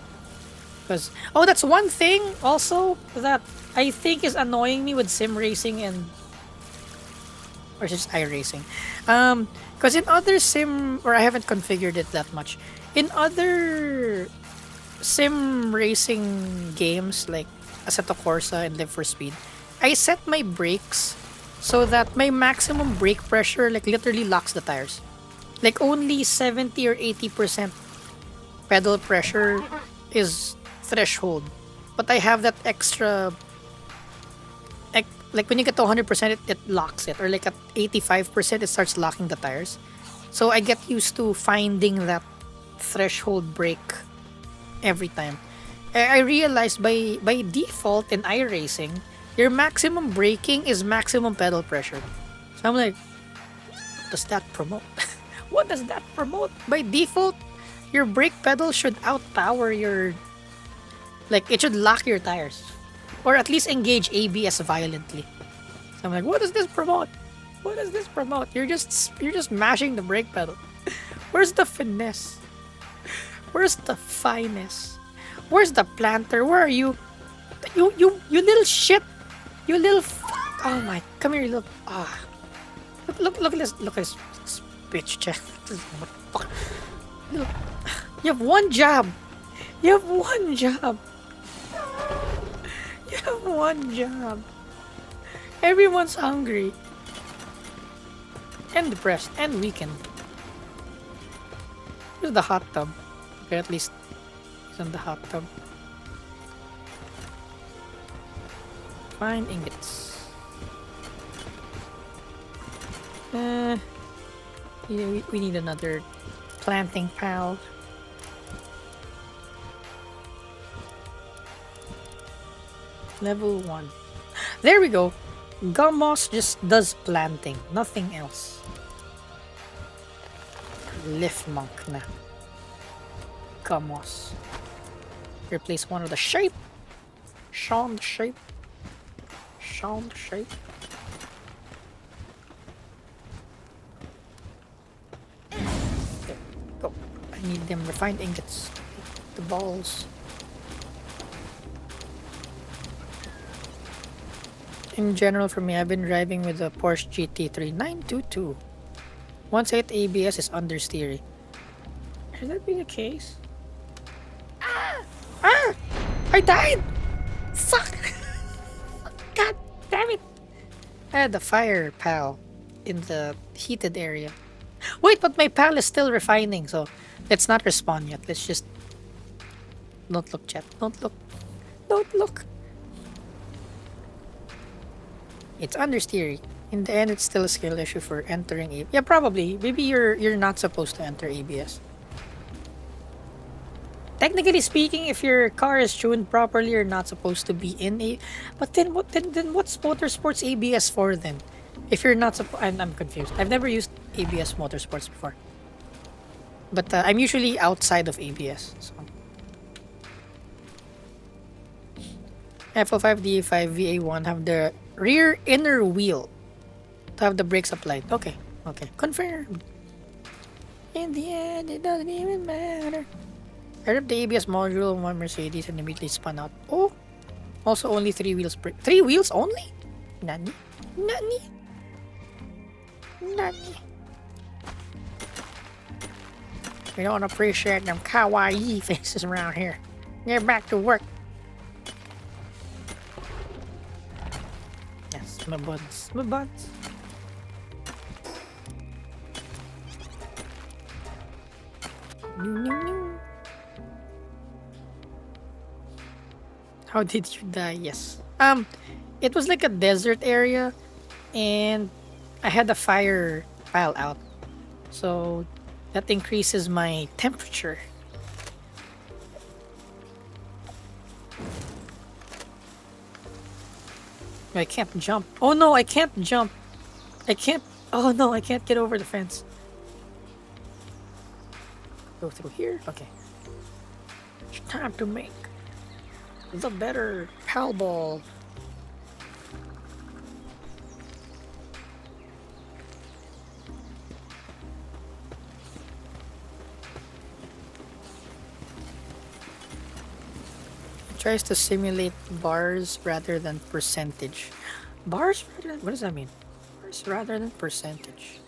Speaker 1: Because that's one thing also that I think is annoying me with sim racing or just iRacing. Because in other sim, or I haven't configured it that much, in other sim racing games like Assetto Corsa and Live for Speed, I set my brakes so that my maximum brake pressure like literally locks the tires. Like only 70 or 80% pedal pressure is threshold. But I have that extra, like when you get to 100% it locks it, or like at 85% it starts locking the tires. So I get used to finding that threshold brake every time. I realized by default in iRacing, your maximum braking is maximum pedal pressure. So I'm like, what does that promote? What does that promote? By default, your brake pedal should outpower your, like it should lock your tires, or at least engage ABS violently. So I'm like, what does this promote? What does this promote? You're just mashing the brake pedal. Where's the finesse? Where's the finesse? Where's the planter? Where are you? You little shit. You little oh my, come here, you little Look at this. Look at this bitch, check. You have one job. You have one job. You have one job. Everyone's hungry. And depressed. And weakened. Here's the hot tub. Okay, at least he's in the hot tub. Find ingots. Yeah, we need another planting pal. Level 1. There we go. Gummoss just does planting, nothing else. Lift monk na. Gamos. Replace one of the shape. Sean the shape. Sean the shape. There, go. I need them refined ingots. The balls. In general, for me, I've been driving with the Porsche GT3 922. 1.8 ABS is understeery. Should that be the case? Ah! Ah! I died! Fuck! God damn it! I had the fire pal in the heated area. Wait, but my pal is still refining, so let's not respond yet. Let's just... Don't look, chat. Don't look. Don't look. It's understeery. In the end, it's still a skill issue for entering ABS. Yeah, probably. Maybe you're not supposed to enter ABS. Technically speaking, if your car is tuned properly, you're not supposed to be in a. But then what? Then what's motorsports ABS for then? If you're not I'm confused. I've never used ABS motorsports before. But I'm usually outside of ABS. So. FL5, DA5, VA1 have the rear inner wheel to have the brakes applied. Okay, okay. Confirmed. In the end, it doesn't even matter. I ripped the ABS module on one Mercedes and immediately spun out. Oh! Also only 3 wheels per... 3 wheels only? Nani? Nani? Nani? We don't appreciate them kawaii faces around here. Get back to work. Yes, my buns. My buns. How did you die? Yes. It was like a desert area, and I had a fire pile out, so that increases my temperature. I can't jump. Oh no, I can't jump. I can't. Oh no, I can't get over the fence. Go through here? Okay. It's time to make the better Palworld. It tries to simulate bars rather than percentage. Bars rather than, what does that mean? Bars rather than percentage.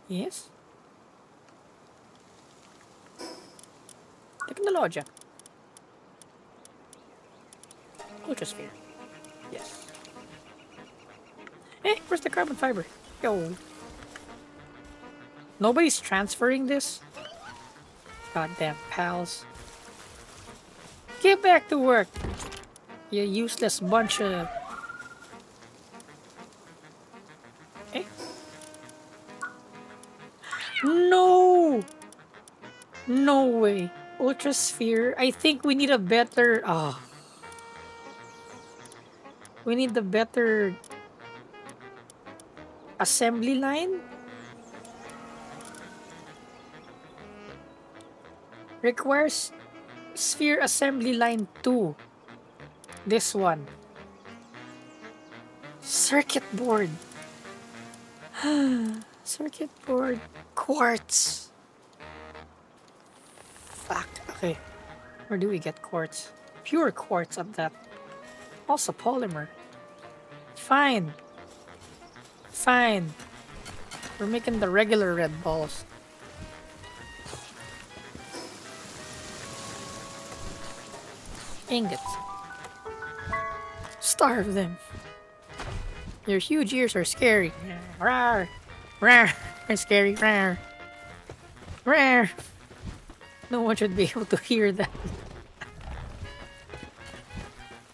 Speaker 1: Yes? Technologia. Ultrasphere. Yes. Hey, where's the carbon fiber? Yo. Nobody's transferring this? Goddamn pals. Get back to work. You useless bunch of... Eh? No! No way. Ultrasphere. I think we need a better... Oh. We need the better... assembly line? Requires sphere assembly line 2. This one. Circuit board. Circuit board. Quartz. Fuck. Okay. Where do we get quartz? Pure quartz at that. Also polymer. Fine. Fine. We're making the regular red balls. Ingots. Starve them. Your huge ears are scary. Rawr. Rawr. They're scary. Rawr. Rawr. No one should be able to hear that.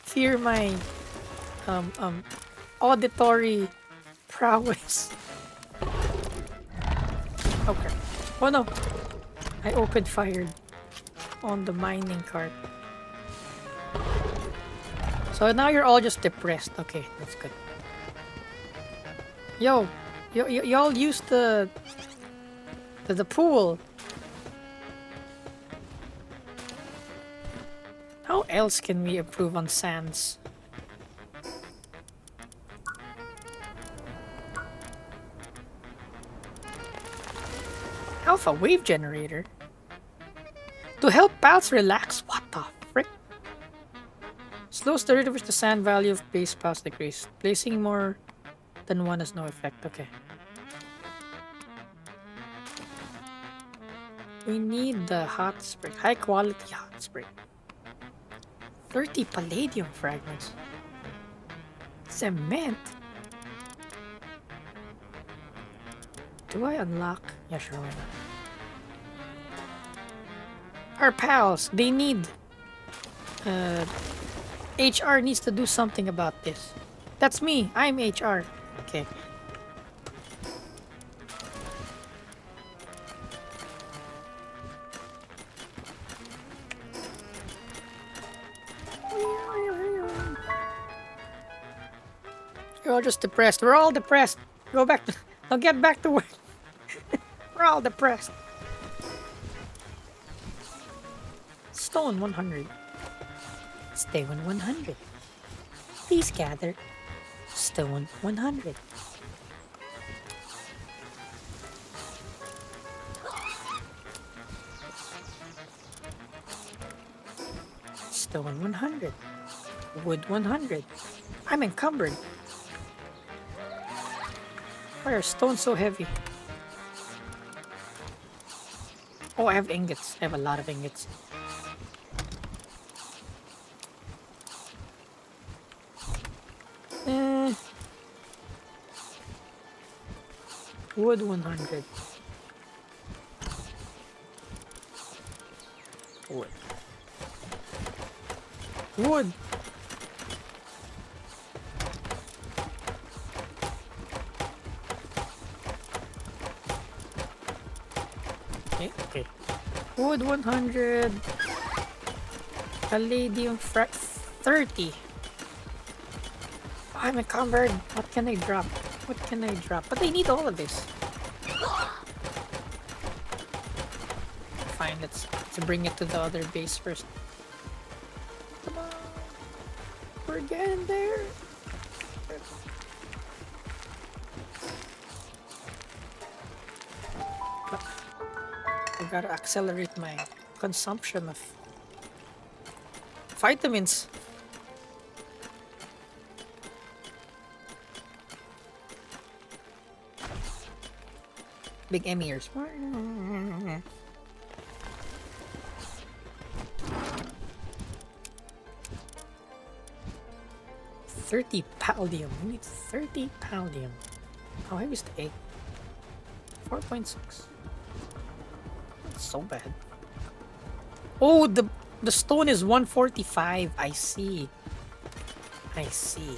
Speaker 1: Fear my auditory prowess. Okay. Oh no. I opened fire on the mining cart. So now you're all just depressed. Okay, that's good. Yo, y'all use the pool. How else can we improve on sands? Alpha wave generator? To help pals relax? What the frick? Slows the rate at which the sand value of base pals decrease. Placing more than one has no effect. Okay. We need the hot spring. High quality hot spring. 30 palladium fragments. Cement? Do I unlock? Yeah, sure, why not? Our pals, they need... HR needs to do something about this. That's me. I'm HR. Okay. You're all just depressed. We're all depressed. Go back to... Now get back to work. We're all depressed. Stone 100. Stone 100. Please gather. Stone 100. Stone 100. Wood 100. I'm encumbered. Why are stones so heavy? Oh, I have ingots. I have a lot of ingots. Wood 100. Wood. Wood. Okay. Wood 100. Palladium 30. I'm encumbered. What can I drop? What can I drop? But I need all of this. Fine, let's bring it to the other base first. Come on. We're getting there. I gotta accelerate my consumption of vitamins. Big M ears. 30 palladium. We need 30 palladium. How heavy is the egg? 4.6. That's so bad. Oh, the stone is 145. I see. I see.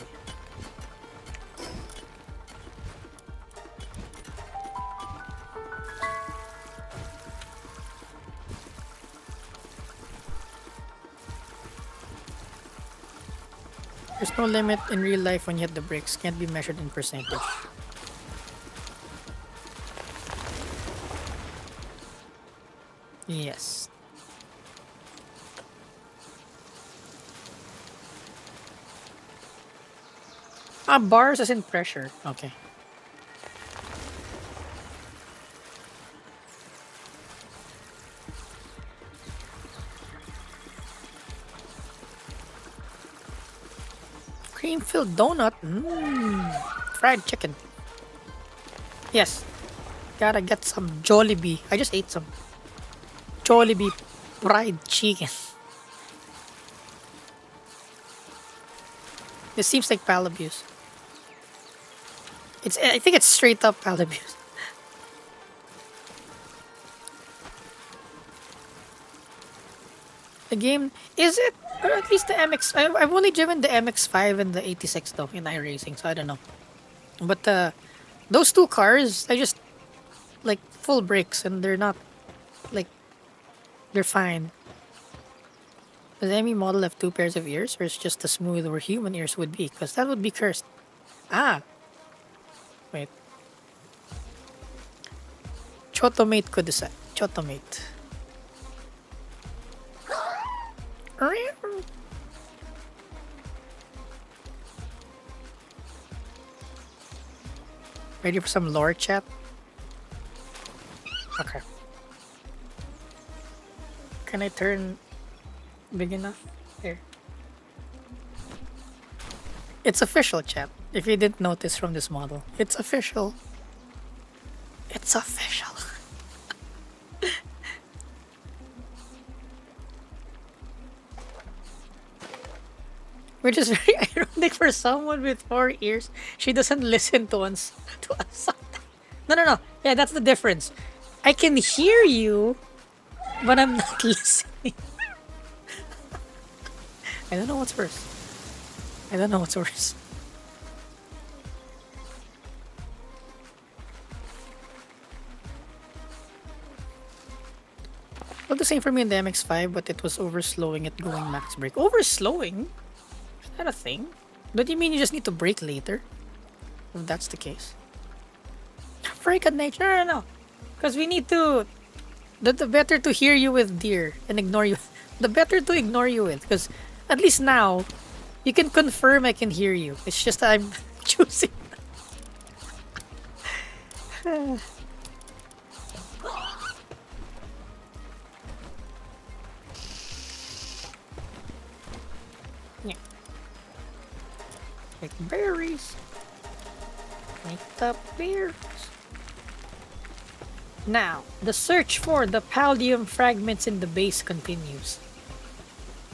Speaker 1: There's no limit in real life when you hit the bricks. Can't be measured in percentage. Yes. Ah, bars as in pressure. Okay. Cream-filled donut. Fried chicken. Yes. Gotta get some Jollibee. I just ate some Jollibee fried chicken. This seems like pal abuse. I think it's straight up pal abuse. The game, is it? Or at least the MX. I've only driven the MX-5 and the 86 though in iRacing, so I don't know. But those two cars, I just like full brakes and they're not like they're fine. Does any model have two pairs of ears, or is just as smooth where human ears would be? Because that would be cursed. Ah, Wait. Chotomate kudasai. Chotomate. Ready for some lore chat? Okay. Can I turn big enough? Here. It's official, chat. If you didn't notice from this model, it's official. It's official. Which is very ironic for someone with 4 ears. She doesn't listen to us. No. Yeah, that's the difference. I can hear you, but I'm not listening. I don't know what's worse. I don't know what's worse. Well, the same for me in the MX-5, but it was overslowing it going max brake. Overslowing? Is that a thing? Don't you mean you just need to brake later? If that's the case. Brake at nature? No. Because we need to... The better to hear you with deer and ignore you. The better to ignore you with. Because at least now, you can confirm I can hear you. It's just I'm choosing. Yeah. Like berries. Make the berries. Now, the search for the paldium fragments in the base continues.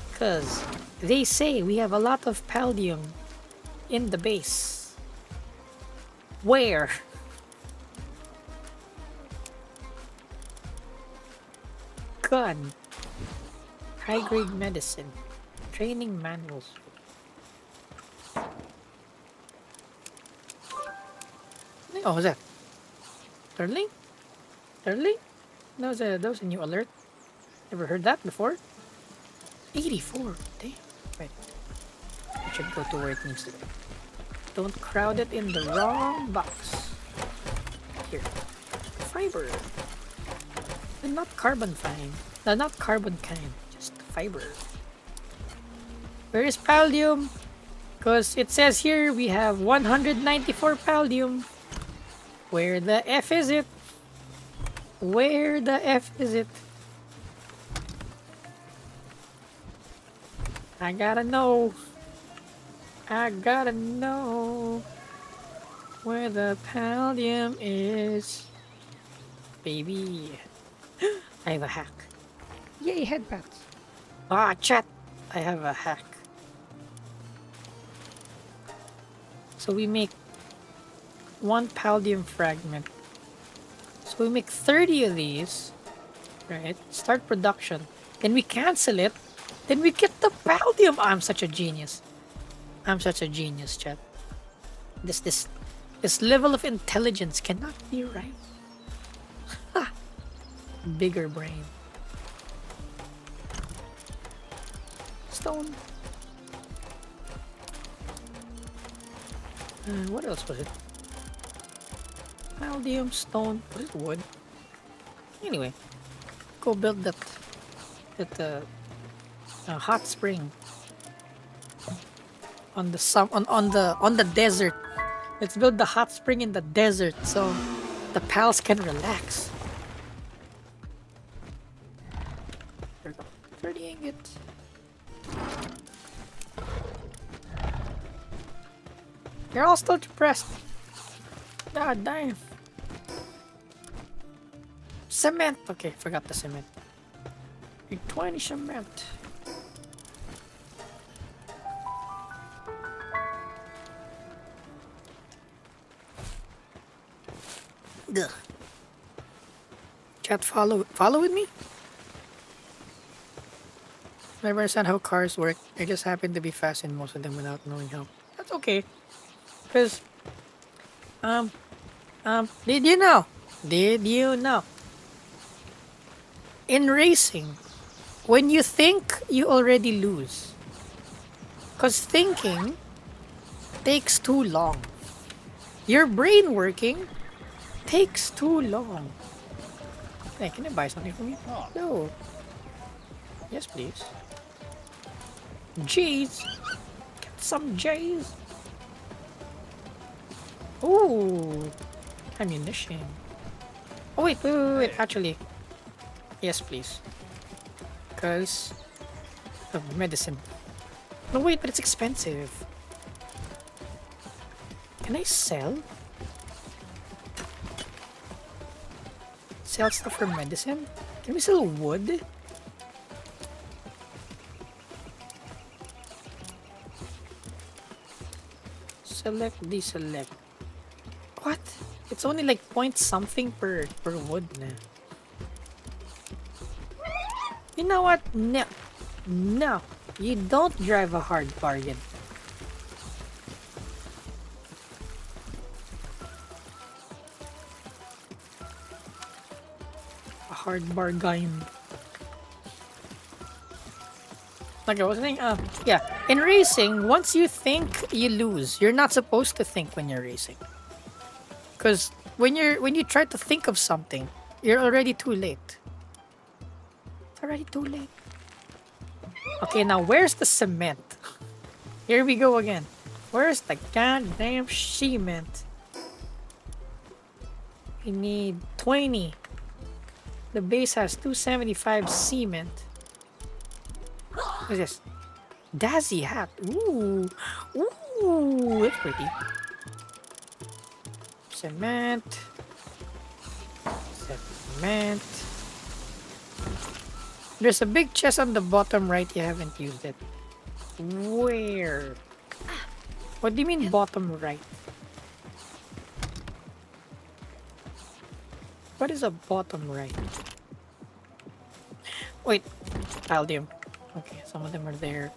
Speaker 1: Because they say we have a lot of paldium in the base. Where? Gun. High-grade medicine. Training manuals. Oh, what's that? Turtling? Turtling? That was a new alert. Never heard that before. 84. Damn. Right. I should go to where it needs to go. Don't crowd it in the wrong box. Here. Fiber. And not carbon fine. No, not carbon kind. Just fiber. Where is paldium? Because it says here we have 194 paldium. Where the F is it? Where the F is it? I gotta know. I gotta know where the paldium is. Baby. I have a hack. Yay, headbands. Ah, chat. I have a hack. So we make one paldium fragment. So we make 30 of these. Right? Start production. Then we cancel it. Then we get the paldium. Oh, I'm such a genius. I'm such a genius, chat. This level of intelligence cannot be right. Ha! Bigger brain. Stone. What else was it? Paldium, stone. What is wood? Anyway, go build that hot spring on the desert. Let's build the hot spring in the desert so the pals can relax. There we go. 30 ingots. You're all still depressed. God damn. Cement. Okay, forgot the cement. 20 cement. Ugh. Chat, follow with me? Never understand how cars work. I just happen to be fast in most of them without knowing how. That's okay. Cause did you know? In racing, when you think, you already lose. Cause thinking takes too long. Your brain working takes too long. Hey, can you buy something for me? No. Yes, please. Jeez. Get some J's. Ooh. Ammunition. Oh, wait. Actually, yes, please. Because of medicine. No, wait, but it's expensive. Can I sell? Sell stuff for medicine? Can we sell wood? Select, deselect. What? It's only like point something per wood na. You know what? No. No. You don't drive a hard bargain. A hard bargain. Okay, I was saying, yeah. In racing, once you think, you lose. You're not supposed to think when you're racing. Because when you try to think of something, you're already too late. It's already too late. Okay, now where's the cement? Here we go again. Where's the goddamn cement? We need 20. The base has 275 cement. What is this? Dazzy hat. Ooh. Ooh, that's pretty. Cement. Cement. There's a big chest on the bottom right. You haven't used it. Where? What do you mean bottom right? What is a bottom right? Wait. Palladium. Okay, some of them are there.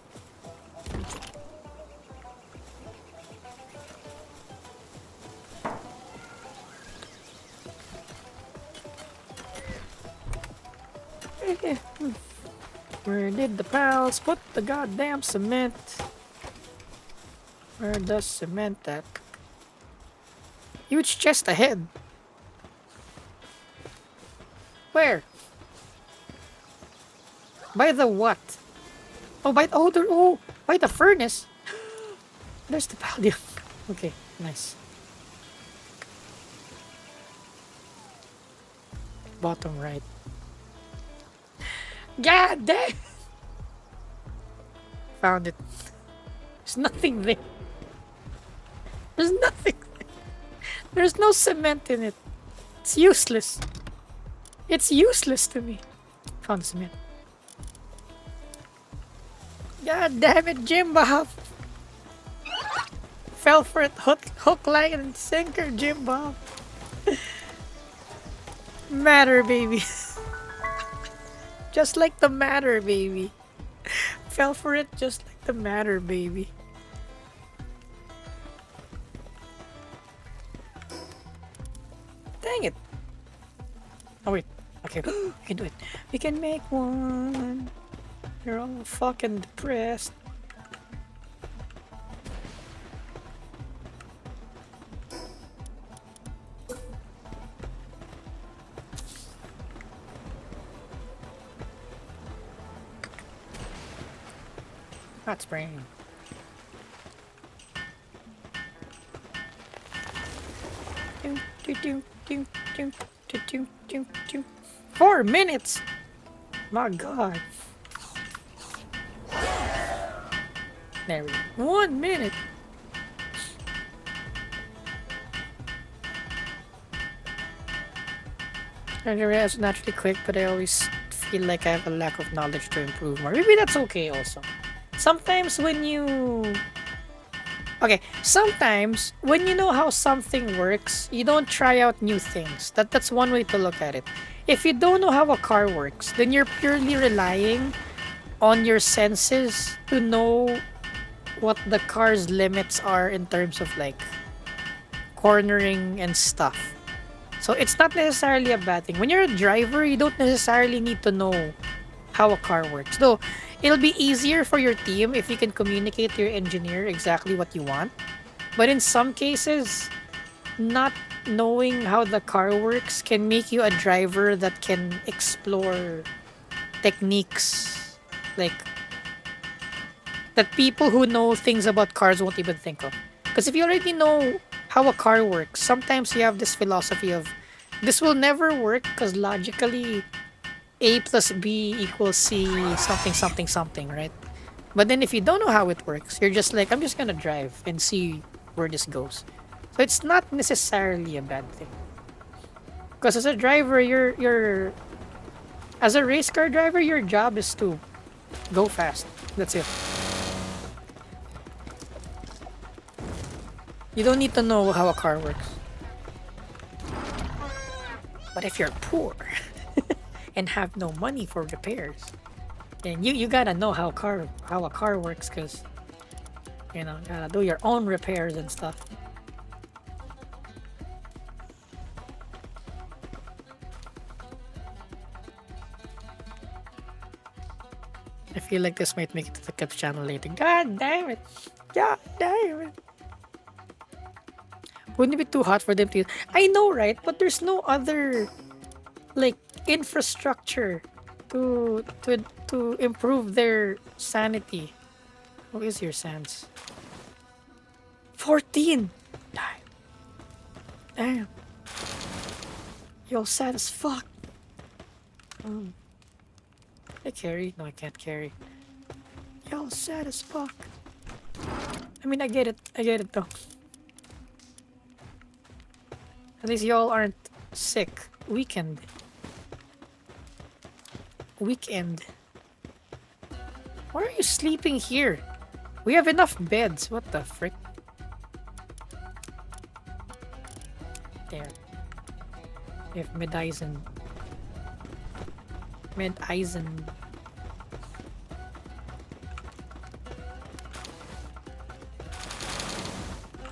Speaker 1: Where did the pals put the goddamn cement? Where does cement at? Huge chest ahead. Where? By the what? Oh, by the furnace. There's the palladium. Okay, nice. Bottom right. God damn! Found it. There's nothing there. There's nothing there. There's no cement in it. It's useless. It's useless to me. Found the cement. God damn it, Jim Bob. Fell for it. Hook, line, and sinker, Jim Bob. Matter, baby. Just like the matter, baby. Fell for it just like the matter, baby. Dang it. Oh, wait. Okay, we can do it. We can make one. You're all fucking depressed. Hot spring. Do, do, do, do, do, do, do, do, do. 4 minutes! My god. There we go. 1 minute! It's naturally quick, but I always feel like I have a lack of knowledge to improve more. Maybe that's okay also. Sometimes when you... Okay, sometimes when you know how something works, you don't try out new things. That's one way to look at it. If you don't know how a car works, then you're purely relying on your senses to know what the car's limits are in terms of like cornering and stuff. So it's not necessarily a bad thing. When you're a driver, you don't necessarily need to know how a car works. Though, it'll be easier for your team if you can communicate to your engineer exactly what you want. But in some cases, not knowing how the car works can make you a driver that can explore techniques like that people who know things about cars won't even think of. Because if you already know how a car works, sometimes you have this philosophy of this will never work because logically A plus B equals C something something something, right? But then if you don't know how it works, you're just like, I'm just gonna drive and see where this goes. So it's not necessarily a bad thing. Because as a driver, you're as a race car driver, your job is to go fast. That's it. You don't need to know how a car works. But if you're poor and have no money for repairs, then you gotta know how a car works, because you know, gotta do your own repairs and stuff. I feel like this might make it to the Kips channel later. God damn it! God damn it! Wouldn't it be too hot for them to use? I know, right? But there's no other like infrastructure to improve their sanity. What is your sans? 14. Damn. Damn. You're sad as fuck. Can I carry? No, I can't carry. Y'all sad as fuck. I mean, I get it. I get it though. At least y'all aren't sick. Weekend. Weekend. Why are you sleeping here? We have enough beds. What the frick? There. We have Medeisen. Medeisen.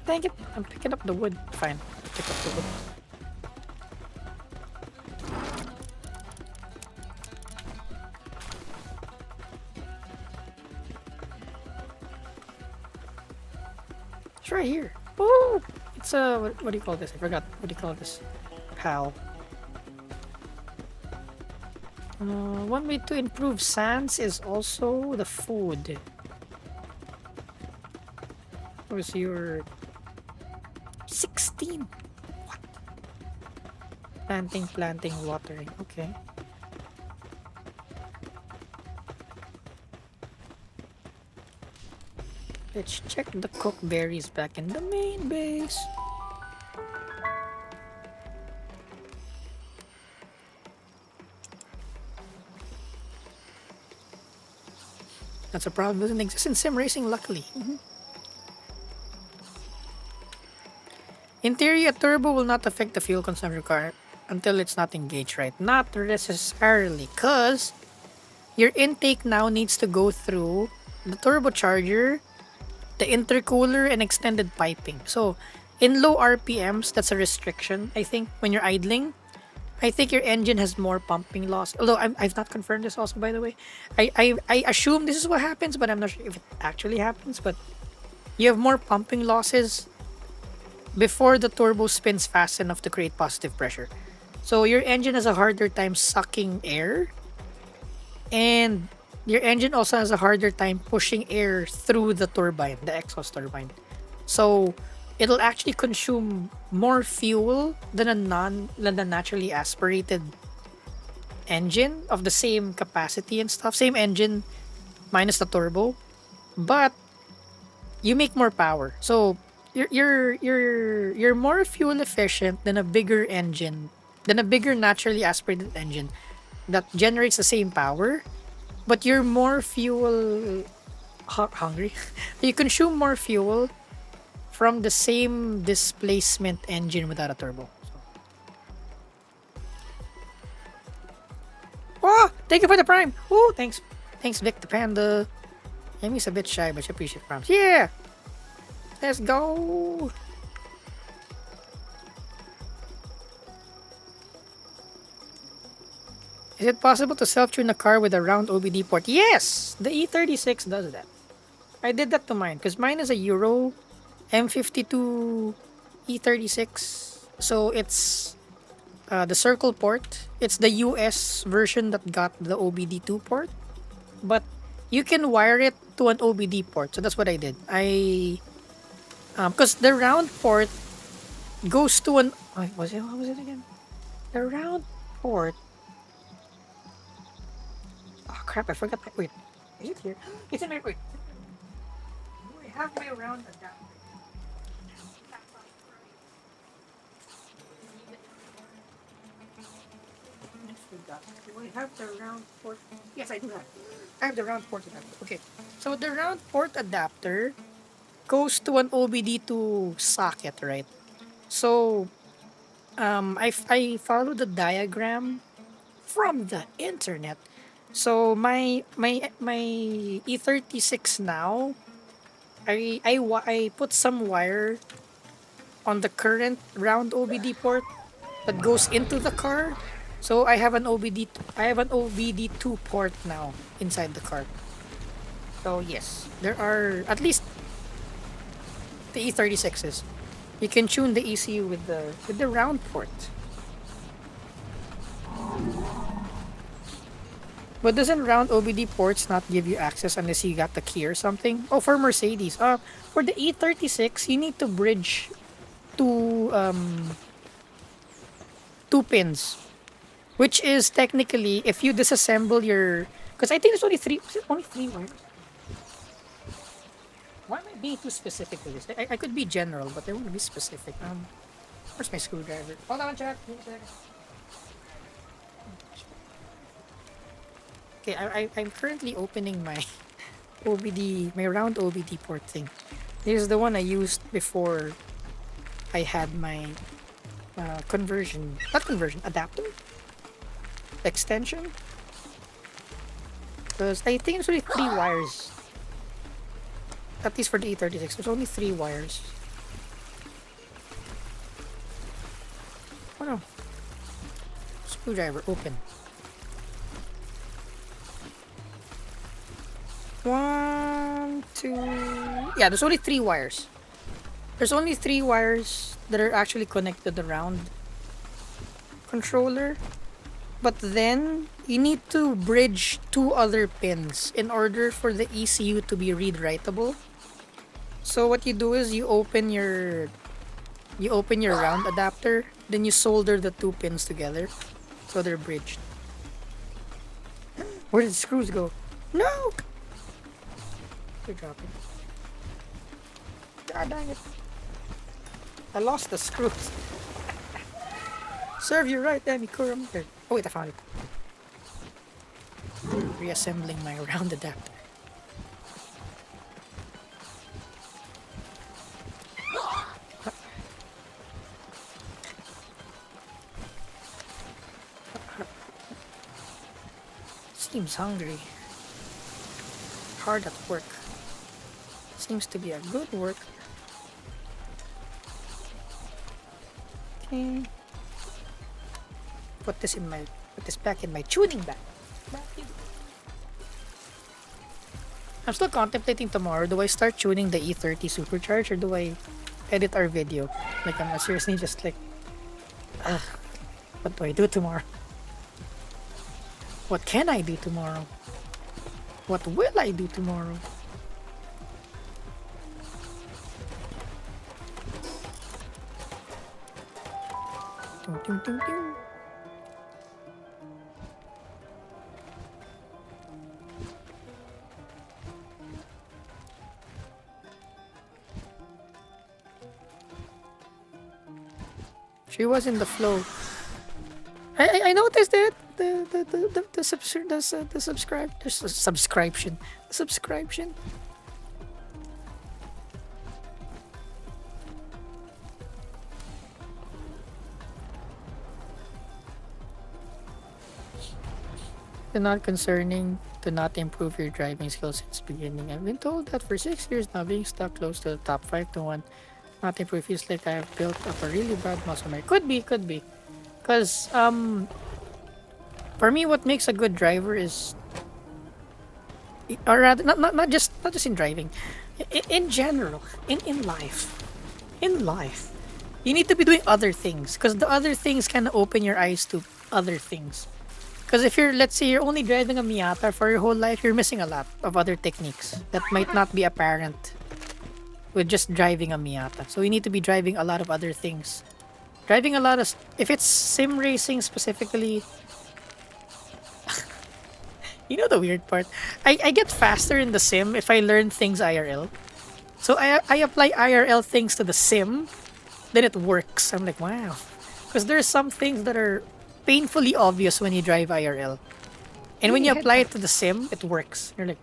Speaker 1: Dang it. I'm picking up the wood. Fine. Pick up the wood. It's right here. Oh, it's a what do you call this? I forgot. What do you call this? Pal. One way to improve sans is also the food. Where's your 16? What? Planting, watering. Okay. Let's check the cooked berries back in the main base. That's a problem. Doesn't exist in sim racing, luckily. In theory, a turbo will not affect the fuel consumption of your car until it's not engaged, right? Not necessarily, because your intake now needs to go through the turbocharger, the intercooler, and extended piping. So, in low RPMs, that's a restriction, I think, when you're idling. I think your engine has more pumping loss. Although I've not confirmed this also, by the way. I assume this is what happens, but I'm not sure if it actually happens. But you have more pumping losses before the turbo spins fast enough to create positive pressure. So your engine has a harder time sucking air. And your engine also has a harder time pushing air through the turbine, the exhaust turbine. So it'll actually consume more fuel than a naturally aspirated engine of the same capacity and stuff. Same engine minus the turbo, but you make more power. So you're more fuel efficient than a bigger engine, than a bigger naturally aspirated engine that generates the same power, but you're more fuel hungry. You consume more fuel from the same displacement engine without a turbo. Oh, thank you for the prime. Oh, thanks, Vic the Panda. Amy's a bit shy, but she appreciates primes. Yeah, let's go. Is it possible to self-tune a car with a round OBD port? Yes, the E36 does that. I did that to mine because mine is a Euro M52 E36. So it's the circle port. It's the US version that got the OBD2 port, but you can wire it to an OBD port. So that's what I did. Because the round port goes to an. Wait, was it? What was it again? The round port. Oh crap! I forgot. Wait, is it here? It's in my wait. I have my round adapter. I forgot. Do I have the round port? Yes, I do have. I have the round port adapter. Okay, so the round port adapter goes to an OBD2 socket, right? So I follow the diagram from the internet. So my E36 now, I put some wire on the current round OBD port that goes into the car. So I have an OBD2 port now inside the car. So yes, there are at least the E36s. You can tune the ECU with the round port. But doesn't round OBD ports not give you access unless you got the key or something? Oh, for Mercedes. For the E36, you need to bridge two two pins, which is technically if you disassemble your. Because I think there's only three. Is it only three wires? Why am I being too specific with this? I could be general, but I want to be specific. Where's my screwdriver? Hold on, chat. Give me a second. Okay, I'm currently opening my my round OBD port thing. This is the one I used before I had my not conversion, adapter? Extension? Because I think there's only three wires. At least for the E36, there's only three wires. Oh no. Screwdriver, open. One, two. Yeah, there's only three wires. There's only three wires that are actually connected around controller. But then you need to bridge two other pins in order for the ECU to be read-writable. So what you do is you open your round adapter, then you solder the two pins together so they're bridged. Where did the screws go? No! They're dropping. God dang it. I lost the screws. Serve you right, Danny Kuram. Oh wait, I found it. Reassembling my round adapter. Seems hungry. Hard at work. Seems to be a good work. Okay. Put this back in my tuning bag. I'm still contemplating tomorrow. Do I start tuning the E30 supercharge or do I edit our video? Like I'm seriously just like, what do I do tomorrow? What can I do tomorrow? What will I do tomorrow? Ding, ding, ding, ding. She was in the flow. I noticed it. The subscription. It's not concerning to not improve your driving skills since beginning. I've been told that for 6 years now, being stuck close to the top 5 to 1, not improve feels like I've built up a really bad muscle memory. Could be. Because, for me, what makes a good driver is, or rather, not just in driving, in general, in life, You need to be doing other things because the other things can open your eyes to other things. Because if you're, let's say, you're only driving a Miata for your whole life, you're missing a lot of other techniques that might not be apparent with just driving a Miata. So you need to be driving a lot of other things. Driving a lot of, if it's sim racing specifically, you know the weird part? I get faster in the sim if I learn things IRL. So I apply IRL things to the sim, then it works. I'm like, wow. Because there's some things that are painfully obvious when you drive IRL. And when you apply it to the sim, it works. You're like,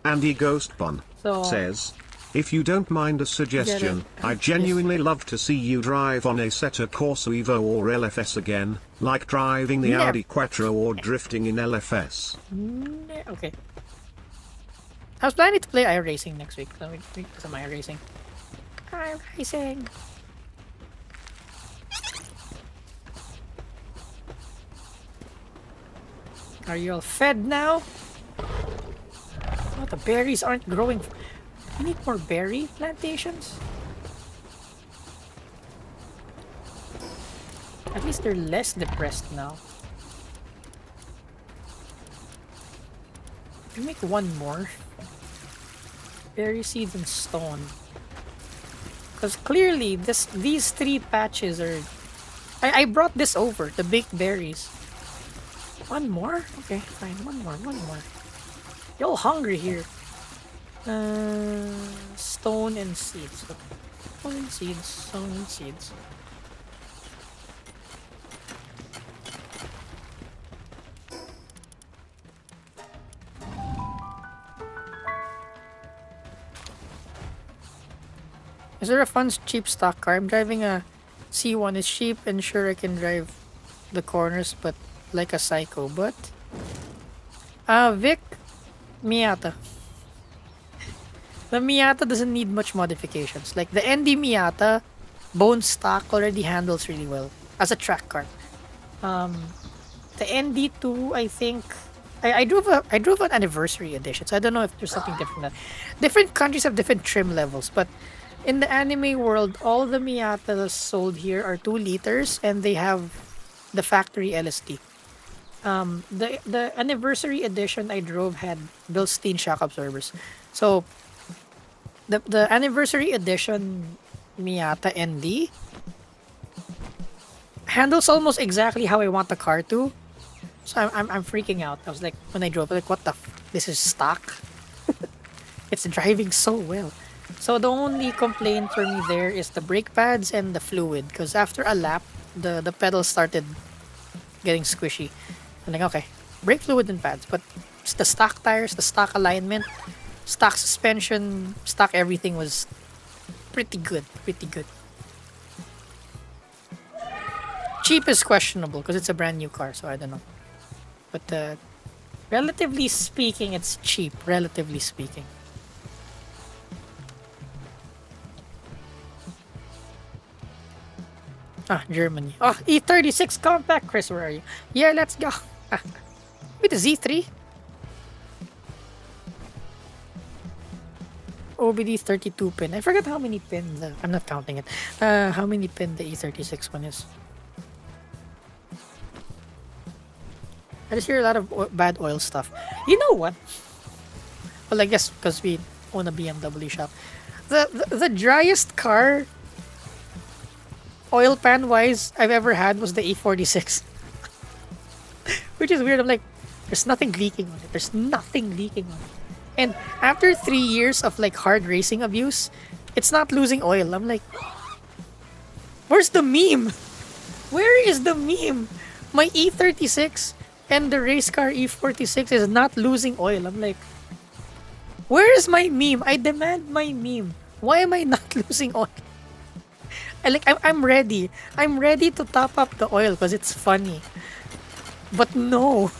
Speaker 2: Andy Ghostbun
Speaker 1: so
Speaker 2: says, if you don't mind a suggestion, I'd genuinely love to see you drive on a Assetto Corsa Evo or LFS again, like driving the Audi Quattro or drifting in LFS.
Speaker 1: Okay. I was planning to play iRacing next week. So we do some iRacing. iRacing. Are you all fed now? Oh, the berries aren't growing. We need more berry plantations. At least they're less depressed now. We make one more. Berry seeds and stone. Because clearly these three patches are... I brought this over, the baked berries. One more? Okay, fine. One more. Y'all hungry here. Stone and seeds. Okay. Stone and seeds. Is there a fun, cheap stock car? I'm driving a C1. It's cheap and sure I can drive the corners, but like a psycho. But Vic, Miata. The Miata doesn't need much modifications. Like the ND Miata, bone stock already handles really well as a track car. The ND2, I think I drove an anniversary edition, so I don't know if there's something different. Different countries have different trim levels, but in the anime world, all the Miatas sold here are 2 liters, and they have the factory LSD. The anniversary edition I drove had Bilstein shock absorbers. So the anniversary edition Miata ND handles almost exactly how I want the car to. So I'm freaking out. I was like, when I drove, like, what the this is stock? It's driving so well. So the only complaint for me there is the brake pads and the fluid, because after a lap, the pedals started getting squishy. I'm like, okay, brake fluid and pads, but it's the stock tires, the stock alignment, stock suspension, stock everything was pretty good. Cheap is questionable because it's a brand new car, so I don't know. But relatively speaking, it's cheap. Relatively speaking. Germany. Oh, E36 compact, Chris, where are you? Yeah, let's go. With the Z3. OBD 32 pin. I forgot how many pins. I'm not counting it. How many pin the E36 one is. I just hear a lot of bad oil stuff. You know what? Well, I guess because we own a BMW shop. The driest car, oil pan wise, I've ever had was the E46. Which is weird. I'm like, there's nothing leaking on it. There's nothing leaking on it. And after 3 years of like hard racing abuse, it's not losing oil. I'm like, where's the meme? Where is the meme? My E36 and the race car E46 is not losing oil. I'm like, where is my meme? I demand my meme. Why am I not losing oil? I'm ready. I'm ready to top up the oil because it's funny. But no.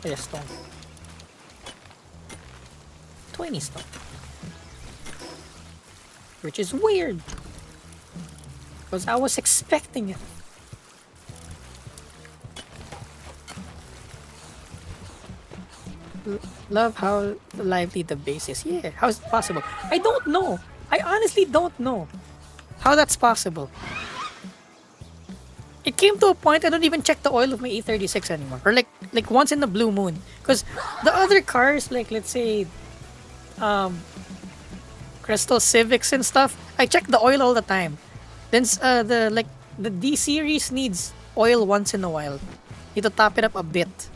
Speaker 1: Yes, stone. 20 stone. Which is weird. Because I was expecting it. Love how lively the base is. Yeah, how is it possible? I don't know. I honestly don't know how that's possible. It came to a point I don't even check the oil of my E36 anymore, or like once in the blue moon. Because the other cars, like let's say, Crystal Civics and stuff, I check the oil all the time. Then the D series needs oil once in a while. Need to top it up a bit.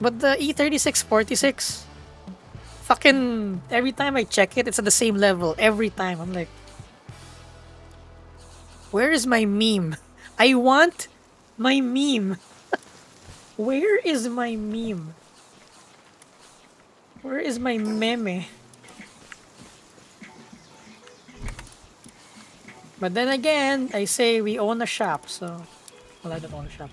Speaker 1: But the E36 46, fucking every time I check it, it's at the same level every time. I'm like, where is my meme? I want my meme. Where is my meme? Where is my meme? But then again, I say we own a shop, so... Well, I don't own a shop.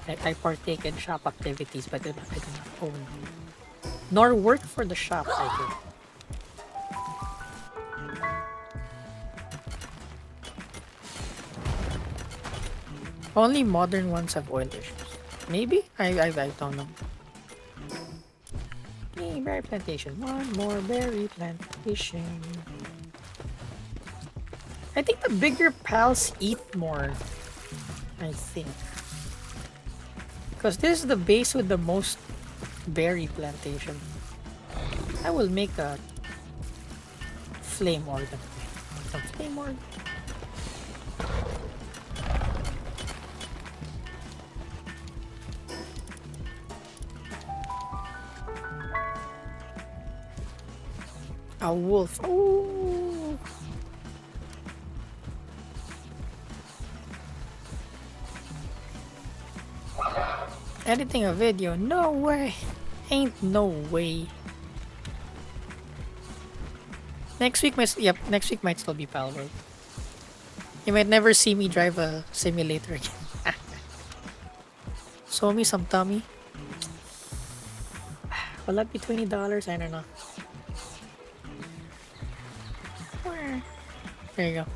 Speaker 1: I partake in shop activities, but I do not own. Nor work for the shop, I think. Only modern ones have oil issues. Maybe? I don't know. Hey, berry plantation. One more berry plantation. I think the bigger pals eat more. I think. Because this is the base with the most berry plantation. I will make a flame organ. Some flame organ. A wolf. Ooh. Editing a video? No way. Ain't no way. Next week next week might still be Palworld. You might never see me drive a simulator again. Show me some tummy. Will that be $20? I don't know. There you go.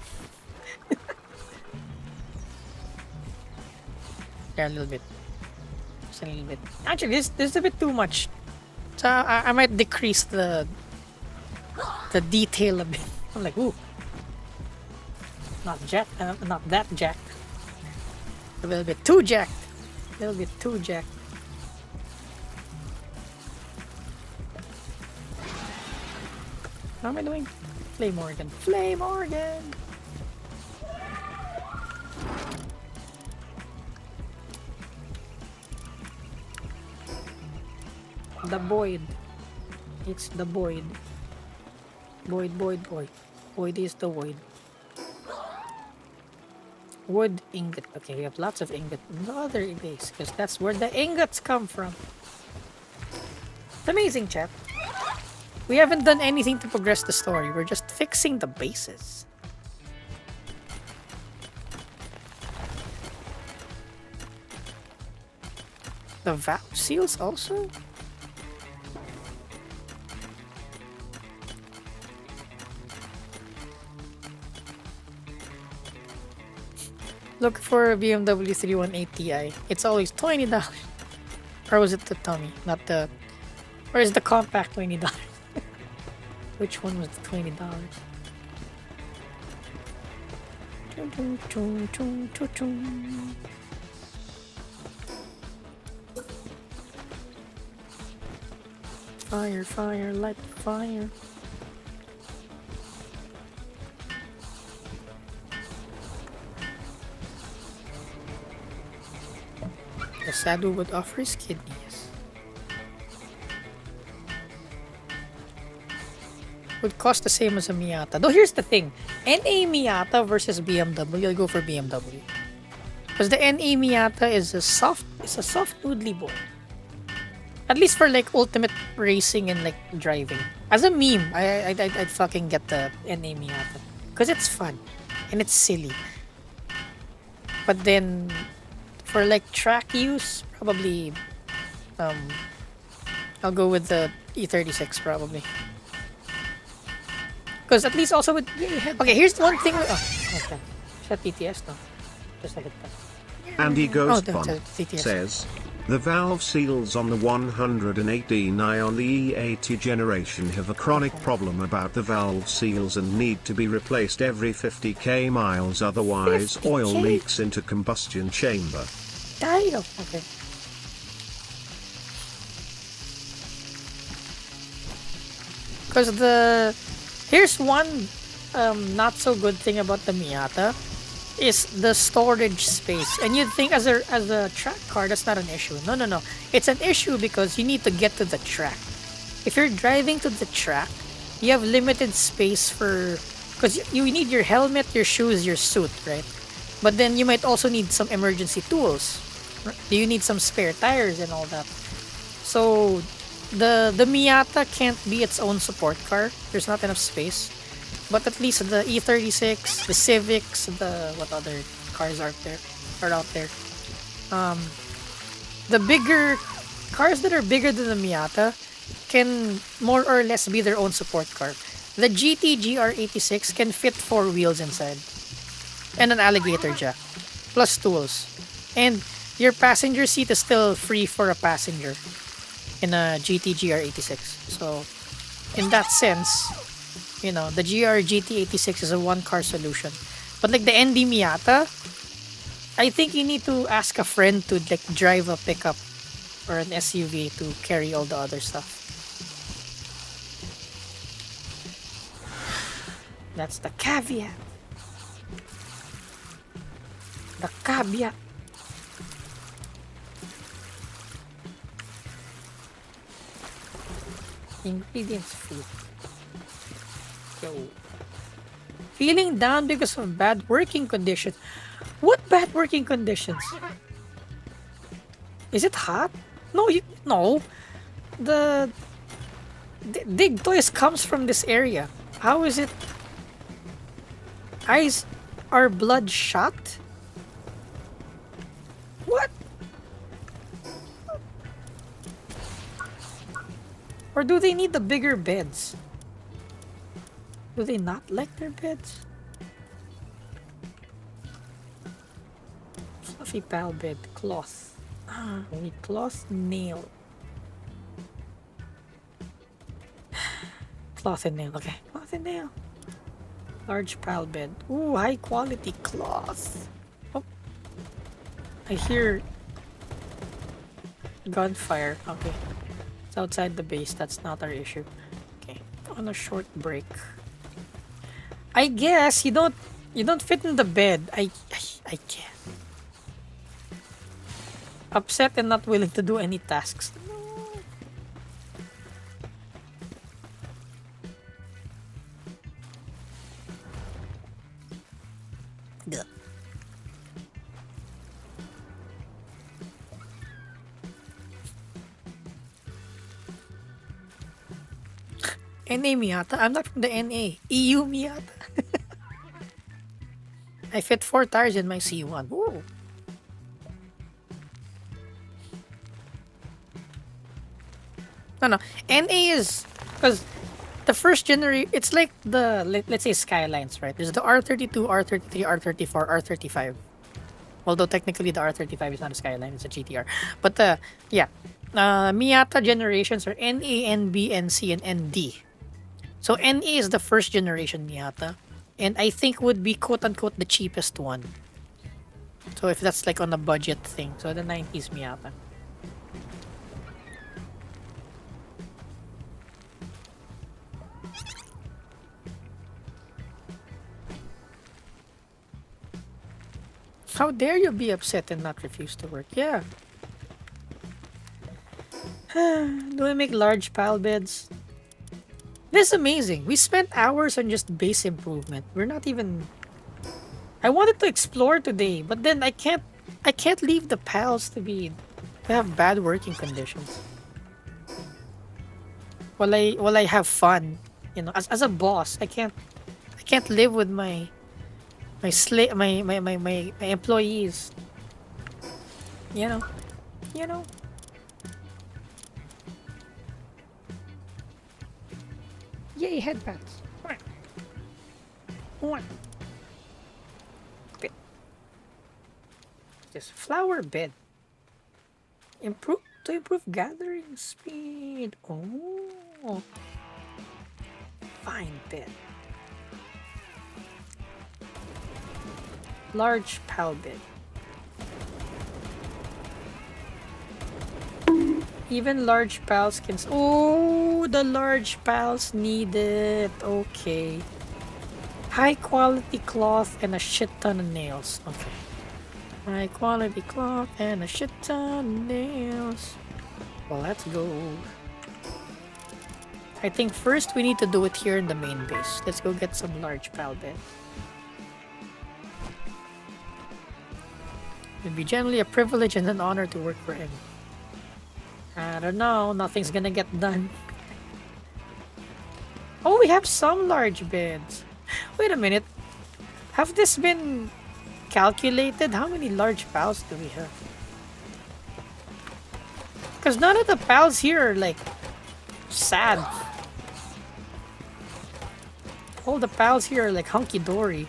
Speaker 1: Yeah, a little bit. Just a little bit. Actually, this is a bit too much. So I might decrease the detail a bit. I'm like, ooh, not that jacked. A little bit too jacked. A little bit too jacked. How am I doing? Flame organ. Flame organ! The void. It's the void. Void. Void is the void. Wood ingot. Okay, we have lots of ingot in the other base because that's where the ingots come from. It's amazing, chat. We haven't done anything to progress the story. We're just fixing the bases. The valve seals also? Look for a BMW 318 Ti. It's always $20. Or was it the Tommy? Not the... Or is the compact $20? Which one was the $20? Fire, fire, light fire. The Sadhu would offer his kidneys. Would cost the same as a Miata. Though here's the thing. NA Miata versus BMW, I'll go for BMW. Because the NA Miata is a soft noodly boy. At least for like ultimate racing and like driving. As a meme, I'd fucking get the NA Miata. Because it's fun. And it's silly. But then for like track use, probably I'll go with the E36 probably. Because at least also with... Okay, here's one thing... Oh, okay. Is that TTS? No. Just like it.
Speaker 2: Andy Ghostbomb says, The valve seals on the 118i on the E80 generation have a chronic problem about the valve seals and need to be replaced every 50k miles, otherwise
Speaker 1: 50K?
Speaker 2: oil leaks into combustion chamber.
Speaker 1: Damn. Okay. Because here's one not so good thing about the Miata is the storage space. And you'd think as a track car that's not an issue. No, no, no. It's an issue because you need to get to the track. If you're driving to the track, you have limited space for because you need your helmet, your shoes, your suit, right? But then you might also need some emergency tools. Do you need some spare tires and all that? So the Miata can't be its own support car. There's not enough space. But at least the E36, the Civics, the what other cars are out there. The bigger cars that are bigger than the Miata can more or less be their own support car. The GT GR86 can fit 4 wheels inside and an alligator jack plus tools. And your passenger seat is still free for a passenger in a GT GR86. So in that sense, you know, the GR GT86 is a one car solution. But like the ND Miata, I think you need to ask a friend to like drive a pickup or an SUV to carry all the other stuff. That's the caveat. The caveat. Ingredients food. Yo. Feeling down because of bad working conditions. What bad working conditions? Is it hot? No, no. The Dig Toys comes from this area. How is it? Eyes are bloodshot? What? Or do they need the bigger beds? Do they not like their beds? Fluffy pal bed, cloth. Ah, we need cloth, nail. Cloth and nail, okay. Cloth and nail. Large pal bed. Ooh, high quality cloth. Oh. I hear gunfire. Okay. It's outside the base. That's not our issue. Okay. On a short break. I guess you don't fit in the bed. I can't. Upset and not willing to do any tasks. No. NA Miata? I'm not from the NA. EU Miata. I fit 4 tires in my C1. Ooh. No. NA is because the first generation. It's like the let's say Skylines, right? There's the R32, R33, R34, R35. Although technically the R35 is not a Skyline, it's a GTR. But Miata generations are NA, NB, NC, and ND. So NA is the first generation Miata, and I think would be quote unquote the cheapest one. So if that's like on a budget thing, so the 90s Miata. How dare you be upset and not refuse to work? Yeah. Do we make large pile beds? This is amazing. We spent hours on just base improvement. We're not even... I wanted to explore today, but then I can't leave the pals to have bad working conditions. While I have fun, you know, as a boss, I can't live with my employees. You know. Yay, headbands. One. This flower bed. improve gathering speed. Oh, fine bit. Large pal bit. Even large pals can. Oh, the large pals need it. Okay. High quality cloth and a shit ton of nails. Okay. High quality cloth and a shit ton of nails. Well, let's go. I think first we need to do it here in the main base. Let's go get some large pal bed. It'd be generally a privilege and an honor to work for him. I don't know, nothing's gonna get done. Oh, we have some large beds. Wait a minute. Have this been calculated? How many large pals do we have? Because none of the pals here are like sad. All the pals here are like hunky-dory.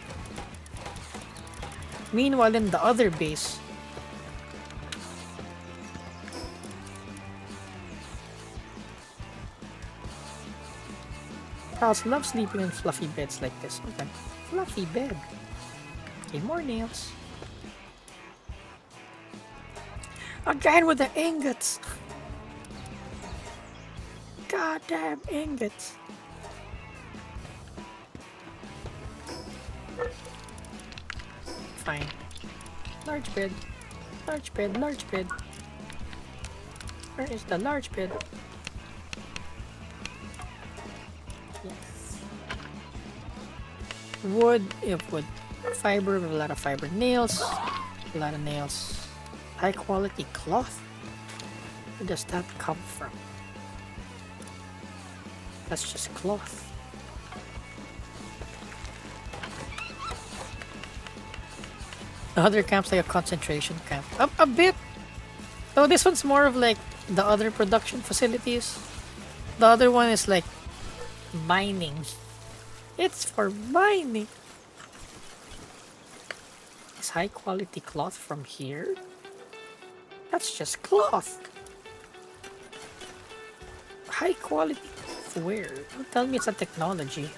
Speaker 1: Meanwhile, in the other base, pals love sleeping in fluffy beds like this. Okay, fluffy bed. Okay, more nails. Again with the ingots. Goddamn ingots. Fine. Large bed. Large bed, large bed. Where is the large bed? Yes. Wood, wood. Fiber, with a lot of fiber. Nails. A lot of nails. High quality cloth. Where does that come from? That's just cloth. The other camp's like a concentration camp. A bit. Though this one's more of like the other production facilities. The other one is like mining. It's for mining. Is high quality cloth from here? That's just cloth. High quality where? Don't tell me it's a technology.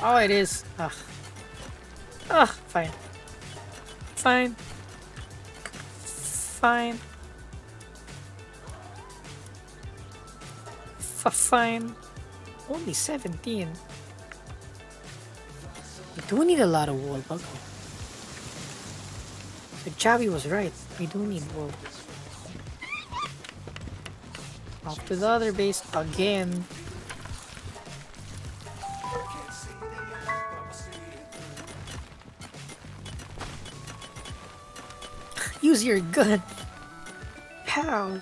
Speaker 1: Oh, it is. Ugh. Ugh, fine. Fine. Fine. Fine. Only 17. We do need a lot of wool. Okay. So Chavi was right. We do need wool. Off to the other base again. Use your gun. Pow.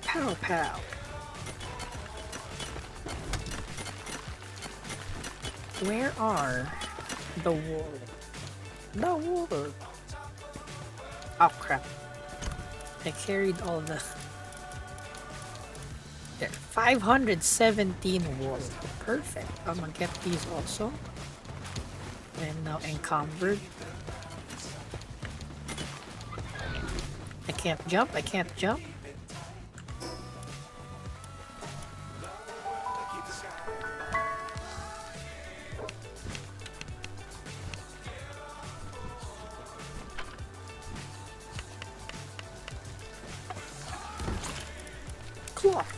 Speaker 1: Pow pow. Where are the wool? The wool. Oh crap. I carried all the... There. 517 wool. Perfect. I'm gonna get these also. And now encumbered. I can't jump. I can't jump. Cloth.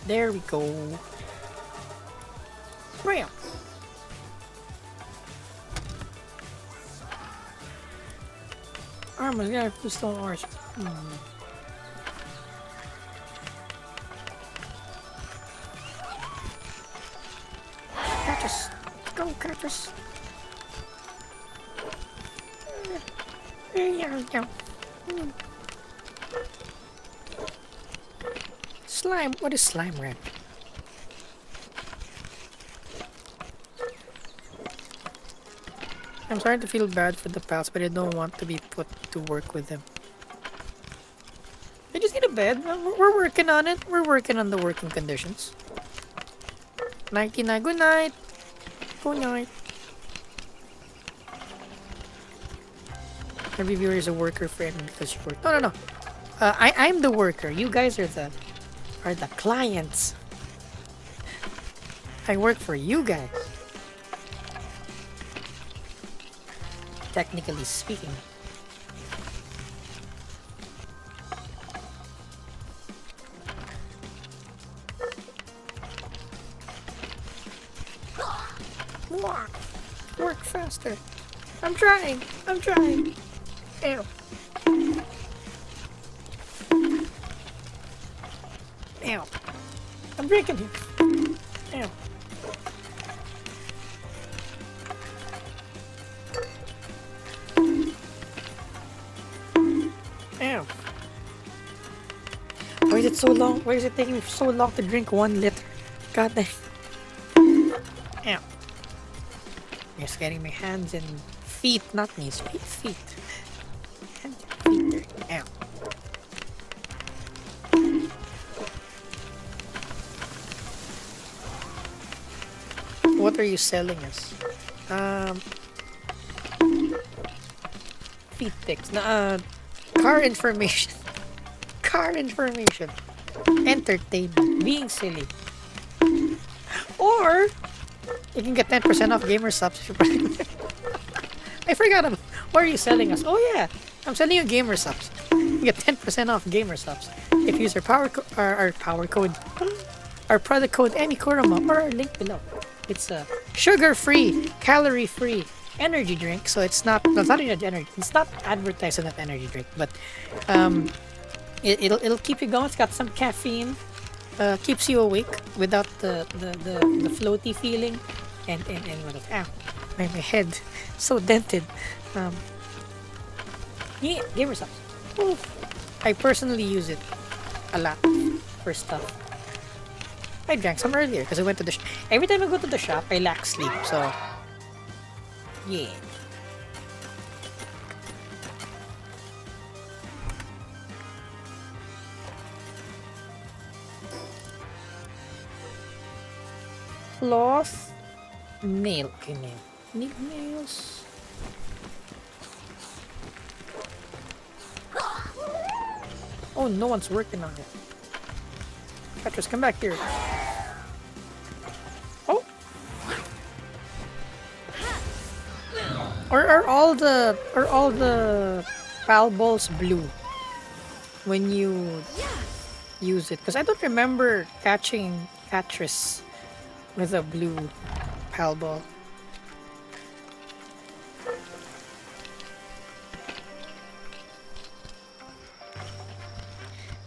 Speaker 1: There we go. Bam. Armor's got a stone ores. Cactus. Go, cactus. Slime. What is slime ramp? I'm starting to feel bad for the pals, but I don't want to be put to work with them. I just need to bed. We're working on it. We're working on the working conditions. Nighty night. Good night. Good night. Every viewer is a worker friend because you work. No. I'm the worker. You guys are the clients. I work for you guys. Technically speaking. Work faster. I'm trying. Ew. Ew. I'm breaking it. Ew. Ew. Why is it so long? Why is it taking me so long to drink 1 liter? God dang. Ew. Just getting my hands and feet, not knees, feet. Hands and feet. Ew. What are you selling us? Feet pics. Car information. Entertainment. Being silly. Or you can get 10% off gamer subs if you I forgot about. What are you selling us? Oh yeah, I'm selling you gamer subs. You get 10% off gamer subs if you use our power code, our product code Emikurama, or our link below. It's a sugar-free, calorie-free energy drink, so it's not. No, it's not an energy. It's not advertised as an energy drink, but it'll keep you going. It's got some caffeine, keeps you awake without the floaty feeling, and what else? Ow, my head so dented. Yeah, gamer subs. Oof. I personally use it a lot for stuff. I drank some earlier because I went to the every time I go to the shop, I lack sleep, so yeah. Cloth nail. Okay, nails. Oh, no one's working on it. Petrus, come back here. Oh. Are all the pal balls blue when you use it? Because I don't remember catching Catris with a blue pal ball.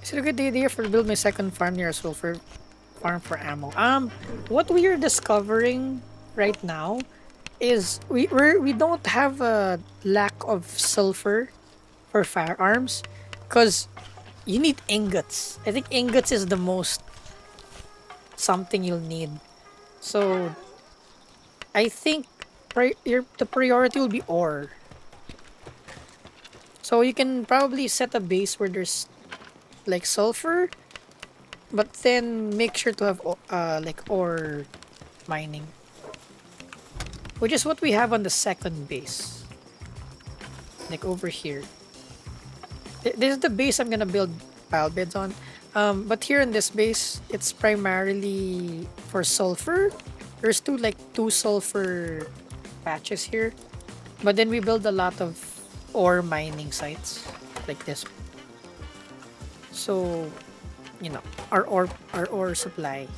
Speaker 1: Is it a good idea for build my second farm near as well for farm for ammo? What we are discovering right now is we don't have a lack of sulfur for firearms because you need ingots. I think ingots is the most something you'll need. So I think the priority will be ore. So you can probably set a base where there's like sulfur, but then make sure to have like ore mining, which is what we have on the second base, like over here. This is the base I'm gonna build pile beds on, but here in this base it's primarily for sulfur. There's two sulfur patches here, but then we build a lot of ore mining sites like this. So, you know, our ore supply.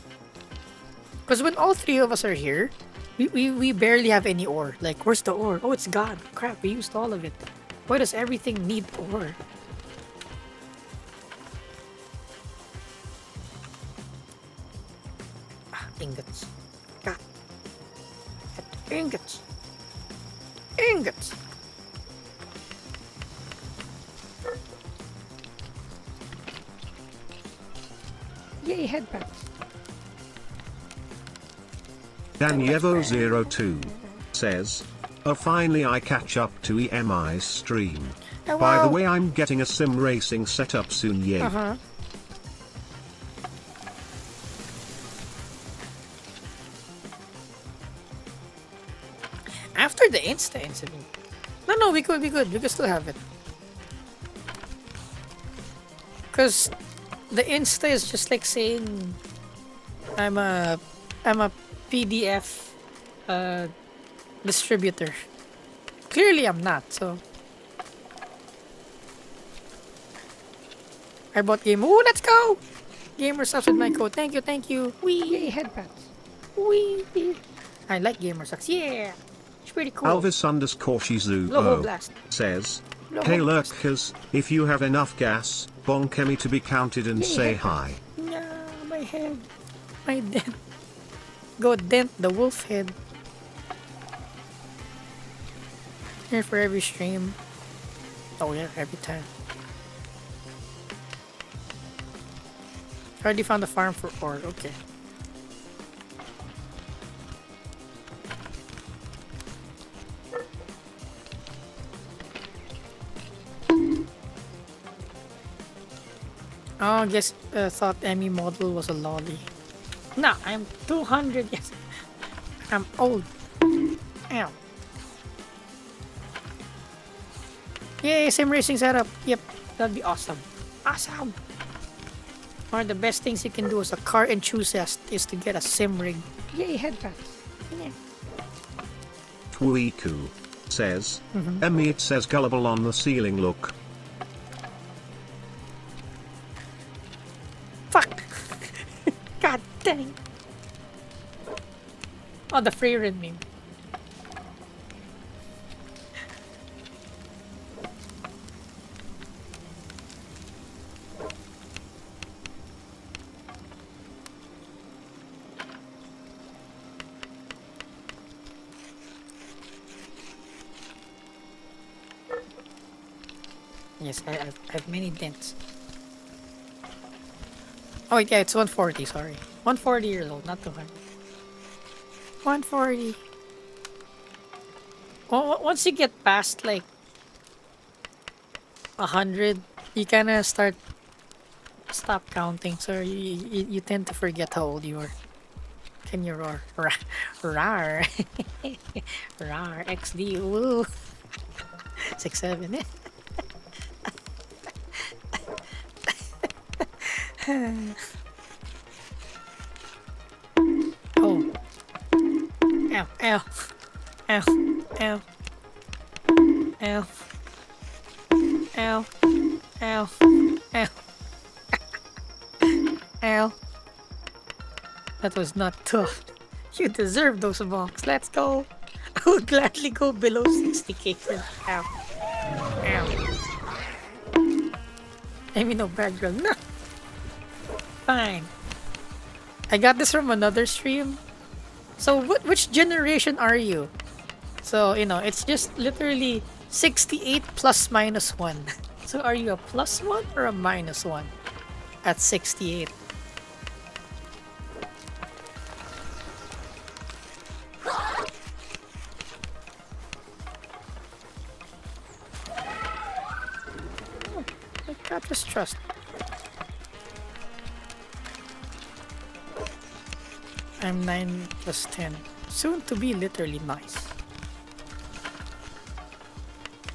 Speaker 1: Because when all three of us are here, we barely have any ore. Like, where's the ore? Oh, it's gone. Crap, we used all of it. Why does everything need ore? Ingots. God. Ingots. Ingots. Yay, headpacks.
Speaker 2: Danievo02 says, "Oh, finally I catch up to EMI's stream.
Speaker 1: Oh,
Speaker 2: By the
Speaker 1: wow.
Speaker 2: way, I'm getting a sim racing setup soon, yay."
Speaker 1: After the Insta incident. No, we could. We could still have it. Cause the Insta is just like saying I'm a PDF distributor. Clearly, I'm not. So I bought game. Ooh, let's go! Gamer sucks with my code. Thank you. Wee headpats. Wee. I like gamer sucks. Yeah, it's pretty cool.
Speaker 2: Alvis_Shizu
Speaker 1: Loho blast.
Speaker 2: says,
Speaker 1: Loho
Speaker 2: hey
Speaker 1: blast.
Speaker 2: lurkers, if you have enough gas, bonk Emmy to be counted and say hi.
Speaker 1: No, my head. My dent. Go dent the wolf head. Here for every stream. Oh yeah, every time. Already found a farm for ore. Okay. Oh, guess thought Emmy model was a lolly. No, I'm 200. Yes, I'm old. Ow. Yay, sim racing setup. Yep, that'd be awesome. Awesome. One of the best things you can do as a car enthusiast is to get a sim rig. Yay, headpats. Yeah.
Speaker 2: Twiku says, Emmy it says gullible on the ceiling look.
Speaker 1: Fuck. God dang. Oh, the Freyren meme. Yes, I have many dents. Oh, yeah, it's 140, sorry. 140 years old, not 200. 140. Once you get past, like, 100, you kind of stop counting, so you tend to forget how old you are. Can you roar? Rar. Rar. XD. Woo. 6'7". Oh. Ow. Ow. Ow. Ow. Ow. Ow. Ow. Ow. Ow. That was not tough. You deserve those bonks. Let's go. I would gladly go below 60k for that. Ow. Ow. I mean, no bad girl. No. Fine. I got this from another stream. So, which generation are you? So, you know, it's just literally 68 plus minus 1. So, are you a plus 1 or a minus 1 at 68? Oh, I got this trust. I'm 9 plus 10. Soon to be literally nice.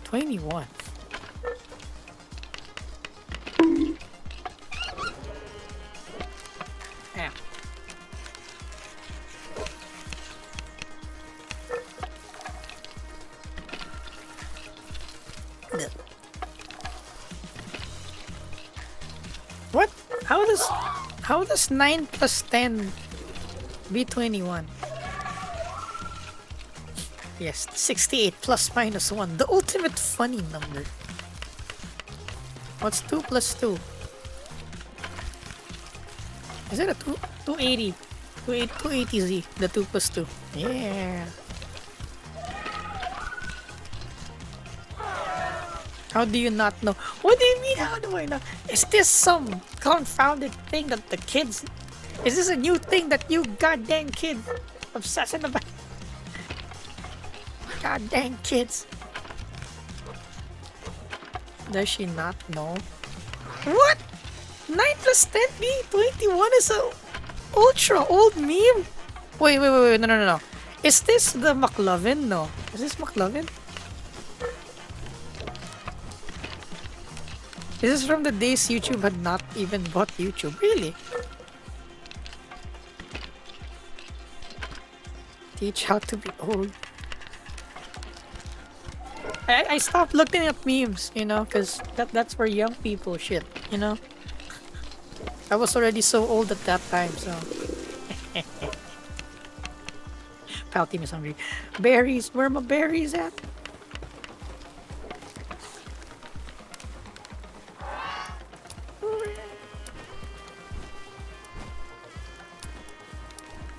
Speaker 1: 21. Yeah. What? How does 9 plus 10 be 21? Yes, 68 plus minus 1. The ultimate funny number. What's 2 plus 2? Is it a 280? 280Z, the 2 plus 2. Yeah. How do you not know? What do you mean, how do I know? Is this some confounded thing that the kids... Is this a new thing that you goddamn kids obsessing about? Goddamn kids. Does she not know? What? 9 plus 10 be 21 is a ultra old meme? Wait. No. Is this the McLovin? No. Is this McLovin? This is from the days YouTube had not even bought YouTube. Really? Teach how to be old. I stopped looking at memes, you know, because that's where young people shit, you know? I was already so old at that time, so... Pal team is hungry. Berries! Where are my berries at?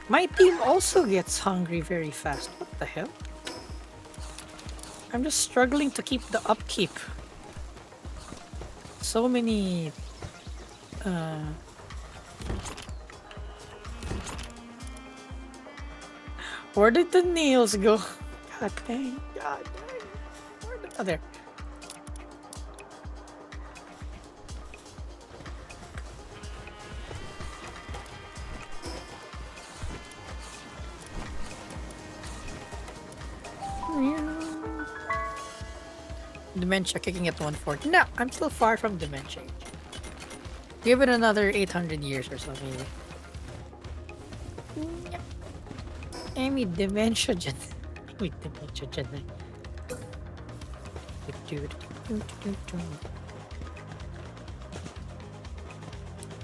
Speaker 1: My team also gets hungry very fast. What the hell? I'm just struggling to keep the upkeep. So many... Where did the nails go? God dang. God dang. Where did... Oh, there. Dementia kicking at 140. No, I'm still far from dementia. Give it another 800 years or so, maybe. Amy, dementia dyan. Wait, dementia dyan.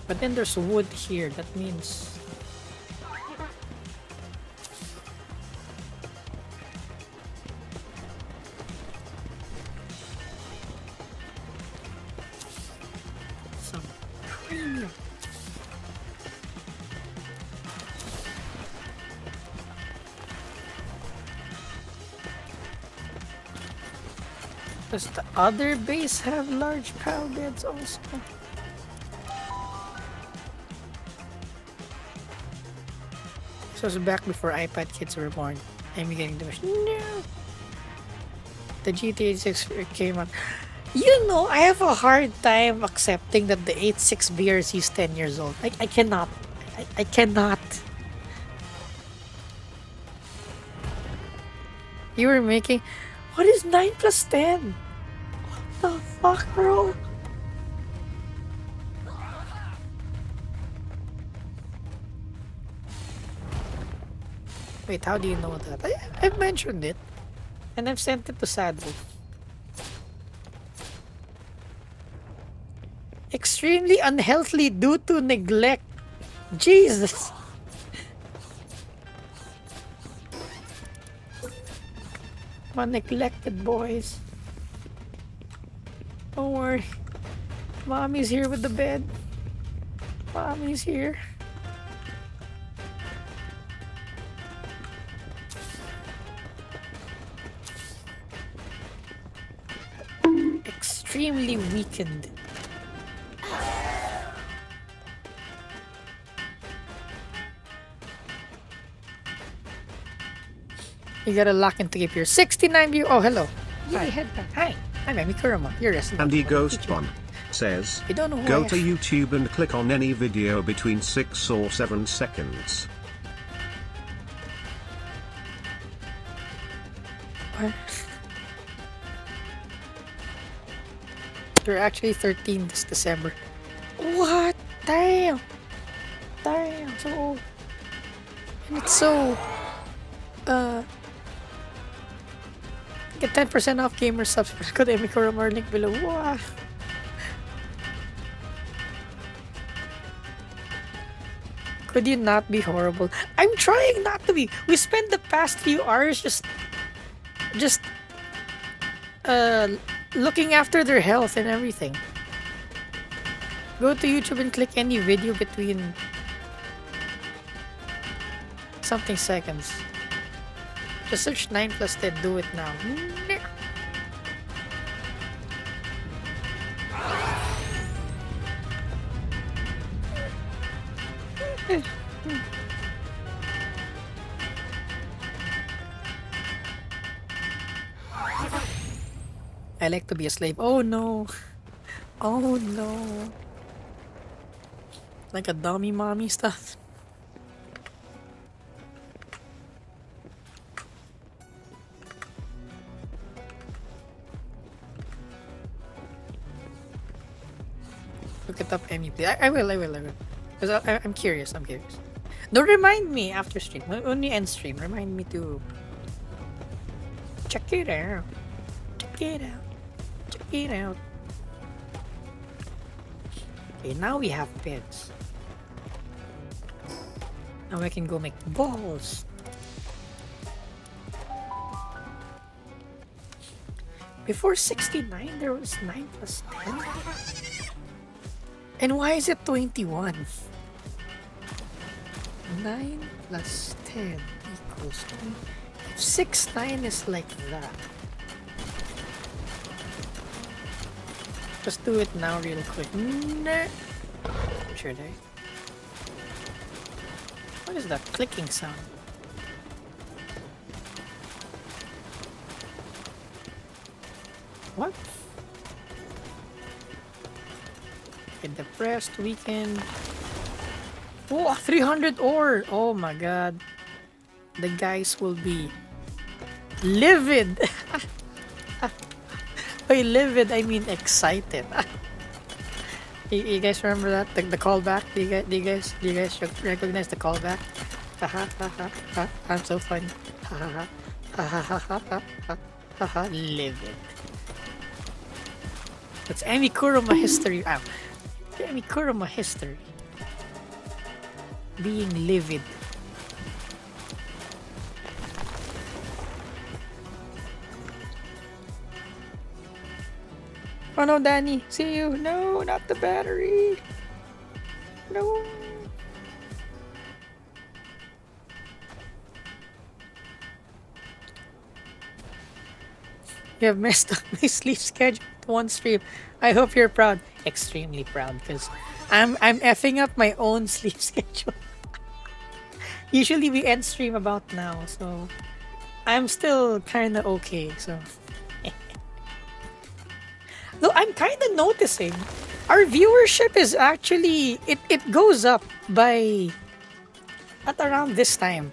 Speaker 1: But then there's wood here. That means... some premium. Does the other base have large pal beds also? So it's back before iPad kids were born. I'm getting the no. The GTA 6 came out. You know, I have a hard time accepting that the 8.6 BRC is 10 years old. I cannot. I cannot. You were making... What is 9 plus 10? What the fuck, bro? Wait, how do you know that? I've mentioned it. And I've sent it to Saddle. Extremely unhealthy due to neglect. Jesus. My neglected boys. Don't worry. Mommy's here with the bed. Mommy's here. Extremely weakened. You gotta lock in to keep your 69 view. Oh, hello. Hi. Hi. I'm Amy Kurama. You're a
Speaker 2: Andy Ghostbun says,
Speaker 1: You don't know who
Speaker 2: go
Speaker 1: I
Speaker 2: to
Speaker 1: am.
Speaker 2: YouTube and click on any video between 6 or 7 seconds.
Speaker 1: What? You're actually 13 this December. What? Damn. Damn. So old. And it's so... Get 10% off gamer subs. Code Amy Kurama, link below. Wow. Could you not be horrible? I'm trying not to be. We spent the past few hours just looking after their health and everything. Go to YouTube and click any video between something seconds. Just search 9 plus 10. Do it now. I like to be a slave. Oh no. Oh no. Like a dummy mommy stuff. Look it up, Emmy. I will. Because I'm curious. Don't remind me after stream. Only end stream. Remind me to check it out. Check it out. Check it out. Okay, now we have beds. Now I can go make balls. Before 69, there was 9 plus 10. And why is it 21? 9 plus 10 equals 20. 69 is like that. Let's do it now real quick. Nah. Should I? What is that clicking sound? What? A depressed weekend. Oh, 300 ore! Oh my god. The guys will be livid. By livid, I mean excited. You guys remember that? The callback? Do you guys recognize the callback? I'm so funny. Livid. That's Amy Kuruma history. Amy Kuruma history. Being livid. Oh no, Danny. See you. No, not the battery. No. You have messed up my sleep schedule to one stream. I hope you're proud. Extremely proud, because I'm effing up my own sleep schedule. Usually we end stream about now, so I'm still kinda okay, so. Though I'm kinda noticing our viewership is actually it goes up by at around this time.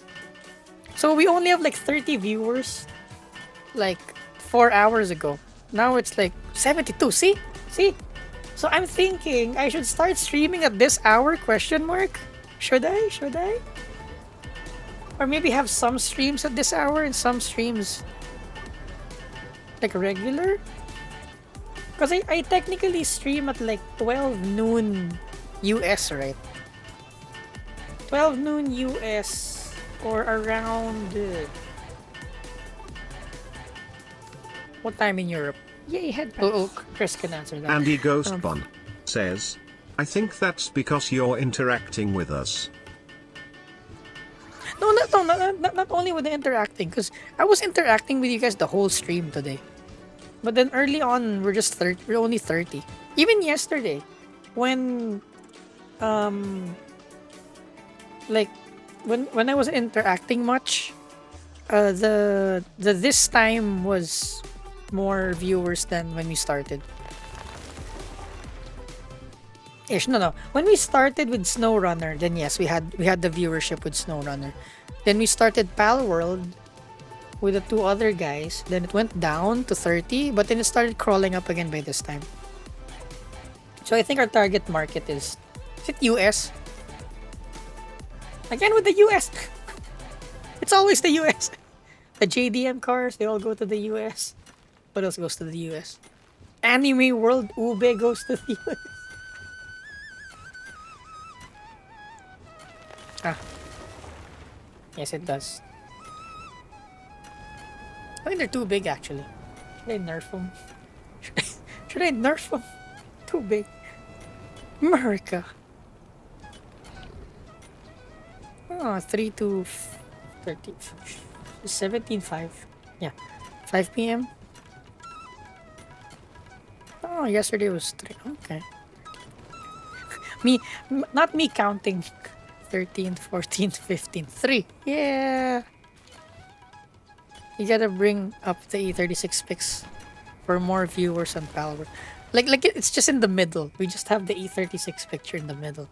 Speaker 1: So we only have like 30 viewers like 4 hours ago. Now it's like 72. See? So I'm thinking I should start streaming at this hour, question mark? Should I? Or maybe have some streams at this hour and some streams like regular? Because I technically stream at like 12 noon US, right? 12 noon US or around... what time in Europe? Yay, head pass. Oh, Chris can answer that.
Speaker 2: Andy Ghostbun says, I think that's because you're interacting with us.
Speaker 1: No, not only with the interacting, because I was interacting with you guys the whole stream today. But then early on, we're only 30. Even yesterday, when like when I was interacting much, the this time was more viewers than when we started. Ish, no. When we started with SnowRunner, then yes, we had the viewership with SnowRunner. Then we started Palworld with the 2 other guys. Then it went down to 30, but then it started crawling up again by this time. So I think our target market is it US? Again with the US. It's always the US. The JDM cars, they all go to the US. What else goes to the US? Anime World Ube goes to the US. Yes, it does. I think they're too big, actually. Should I nerf them? Should I nerf them? Too big. America. Oh, 3 to 13. 17.5. Yeah. 5 p.m. Oh, yesterday was 3. Okay. Not me counting. 13th, 14th, 15th. 3. Yeah. You gotta bring up the E36 pics for more viewers on Palworld. Like it's just in the middle. We just have the E36 picture in the middle.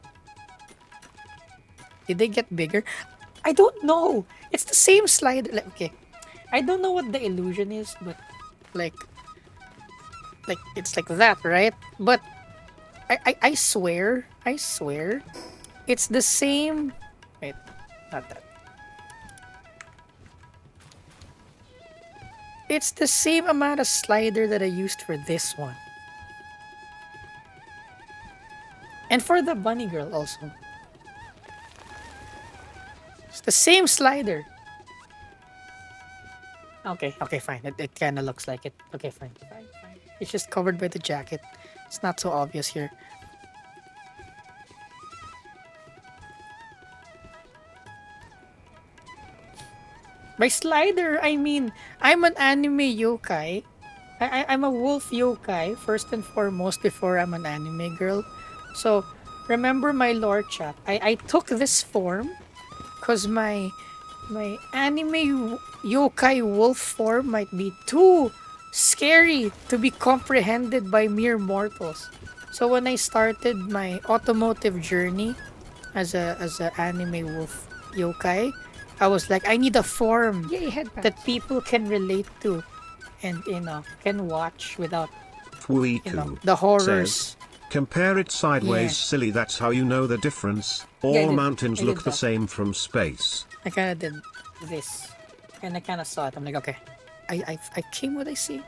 Speaker 1: Did they get bigger? I don't know. It's the same slide. Like, okay. I don't know what the illusion is, but like it's like that, right? But I swear, it's the same. Wait, not that. It's the same amount of slider that I used for this one. And for the bunny girl also. It's the same slider. Okay, fine. It kind of looks like it. Okay, fine. It's just covered by the jacket. It's not so obvious here. By slider, I mean, I'm an anime yokai. I'm a wolf yokai, first and foremost, before I'm an anime girl. So, remember my lore chat. I took this form because my anime yokai wolf form might be too scary to be comprehended by mere mortals. So when I started my automotive journey as a anime wolf yokai, I was like, I need a form that people can relate to and can watch without
Speaker 2: Fuiku
Speaker 1: the horrors.
Speaker 2: says, compare it sideways,
Speaker 1: Yeah.
Speaker 2: silly, that's how you know the difference.
Speaker 1: Yeah, I
Speaker 2: All
Speaker 1: did.
Speaker 2: mountains
Speaker 1: I did
Speaker 2: look the
Speaker 1: that.
Speaker 2: same from space.
Speaker 1: I kind of did this, and I kind of saw it. I'm like, okay, I came what I see.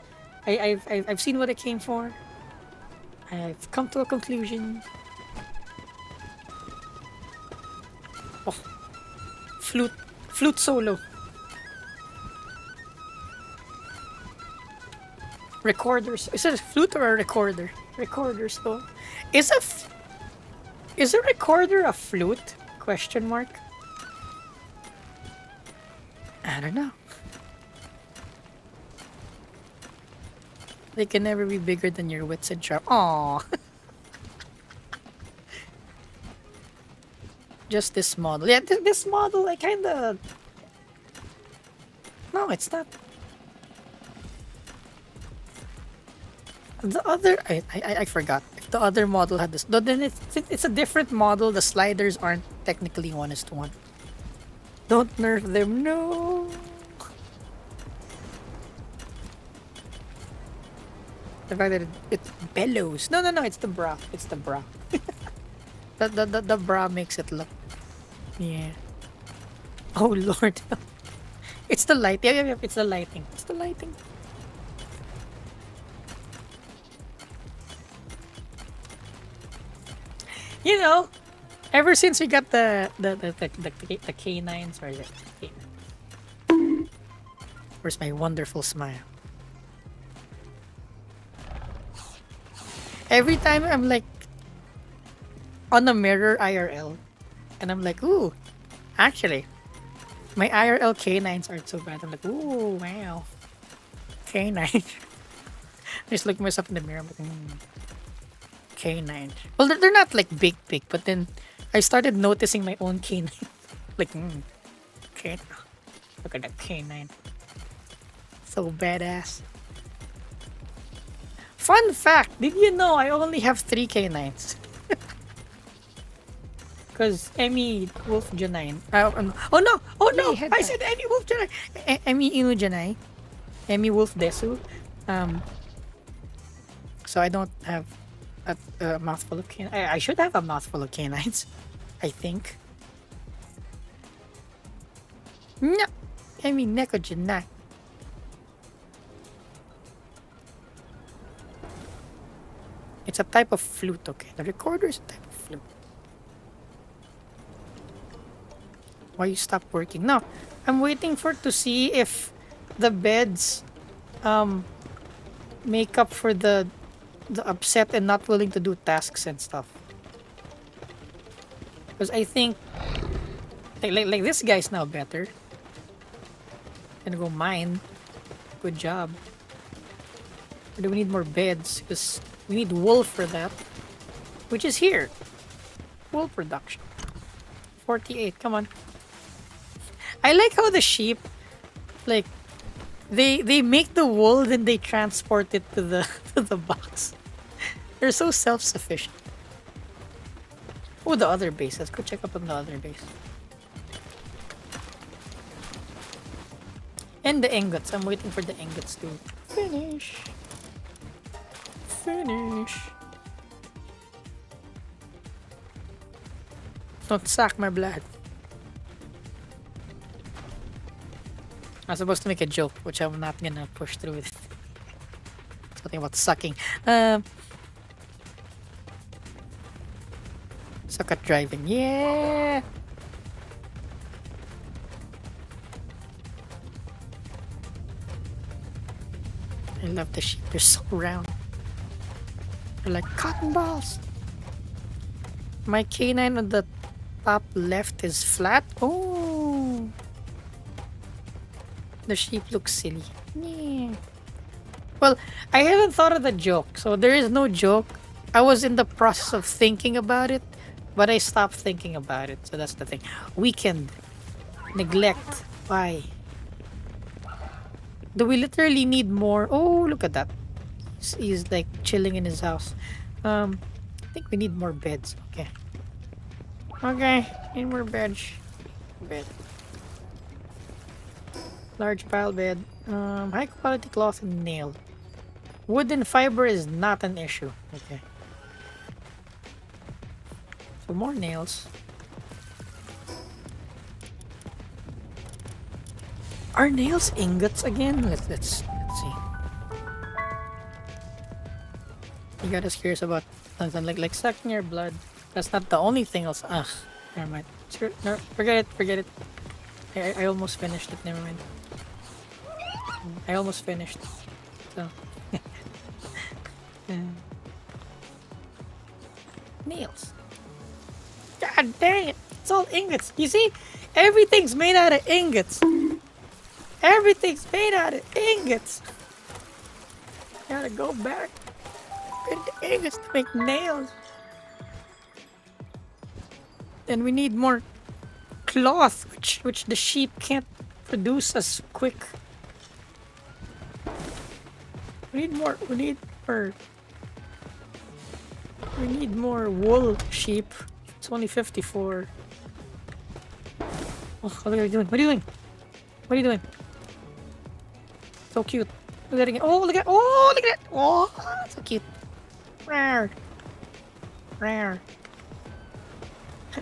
Speaker 1: I've seen what I came for. I've come to a conclusion. Oh, flute solo. Recorders. Is it a flute or a recorder? Recorders though. Is a recorder a flute? Question mark. I don't know. They can never be bigger than your wits and charm. Aww. Just this model. Yeah, this model, I kinda... No, it's not. The other... I forgot. If the other model had this... Then it's a different model. The sliders aren't technically 1:1. Don't nerf them, no! The fact that it bellows. No, it's the bra. It's the bra. The bra makes it look... Yeah. Oh, Lord. It's the light. Yeah, it's the lighting. It's the lighting. You know, ever since we got the canines, or the canines. Where's my wonderful smile? Every time I'm like on a mirror IRL, and I'm like, ooh, actually, my IRL canines aren't so bad. I'm like, ooh, wow, canine. Just look myself in the mirror. I'm like, canine. Well, they're not like big, but then I started noticing my own canine. Like, canine. Look at that canine. So badass. Fun fact, did you know I only have 3 canines? Because Emmy Wolf Janine. Oh no! I said Emmy Wolf Janine. Emmy Inu Janai. Emmy Wolf Desu. So I don't have a mouthful of canines. I should have a mouthful of canines. I think. No! Emmy Neko Janai. It's a type of flute, okay? The recorder is a type of flute. Why you stop working? No, I'm waiting to see if the beds make up for the upset and not willing to do tasks and stuff. Because I think like this guy's now better. Gonna go mine. Good job. Or do we need more beds? Because we need wool for that. Which is here. Wool production. 48, come on. I like how the sheep, like, they make the wool, then they transport it to the to the box. They're so self-sufficient. Oh, the other base. Let's go check up on the other base. And the ingots. I'm waiting for the ingots to finish. Don't suck my blood. I was supposed to make a joke, which I'm not gonna push through with. Something about sucking. Suck at driving. Yeah! I love the sheep. They're so round. They're like cotton balls. My canine on the top left is flat. Oh! The sheep looks silly. Yeah. Well, I haven't thought of the joke, so there is no joke. I was in the process of thinking about it, but I stopped thinking about it. So that's the thing. Weekend. Neglect. Why? Do we literally need more? Oh, look at that. He's like chilling in his house. I think we need more beds. Okay. Okay. Need more beds. Bed. Large pile bed. High quality cloth and nail. Wood and fiber is not an issue. Okay. So more nails. Are nails ingots again? Let's see. You got us curious about something like sucking your blood. That's not the only thing else. Ugh. Never mind. Sure, no, forget it. I almost finished it. Never mind. I almost finished. So. Nails. God dang it. It's all ingots. You see? Everything's made out of ingots. Everything's made out of ingots. Gotta go back. Get the ingots to make nails. Then we need more cloth, which the sheep can't produce as quick. We need more. We need more wool sheep. It's only 54. Oh, what are you doing? What are you doing? What are you doing? So cute. Look at it again. Oh, look at it. Oh, so cute. Rawr. Rawr.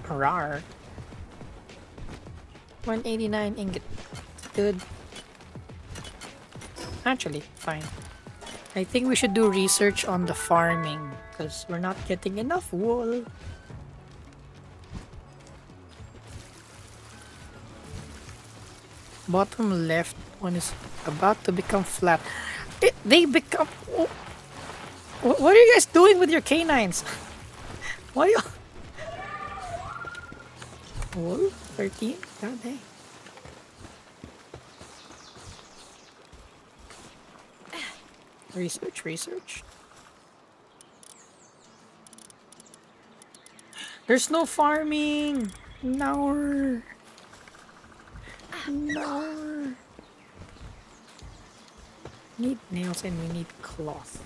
Speaker 1: Rawr. 189 ingot. Good. Actually, fine. I think we should do research on the farming because we're not getting enough wool. Bottom left one is about to become flat. They become... Oh, what are you guys doing with your canines? Why are you... Wool? 13? God dang. Research. There's no farming. No. Need nails and we need cloth.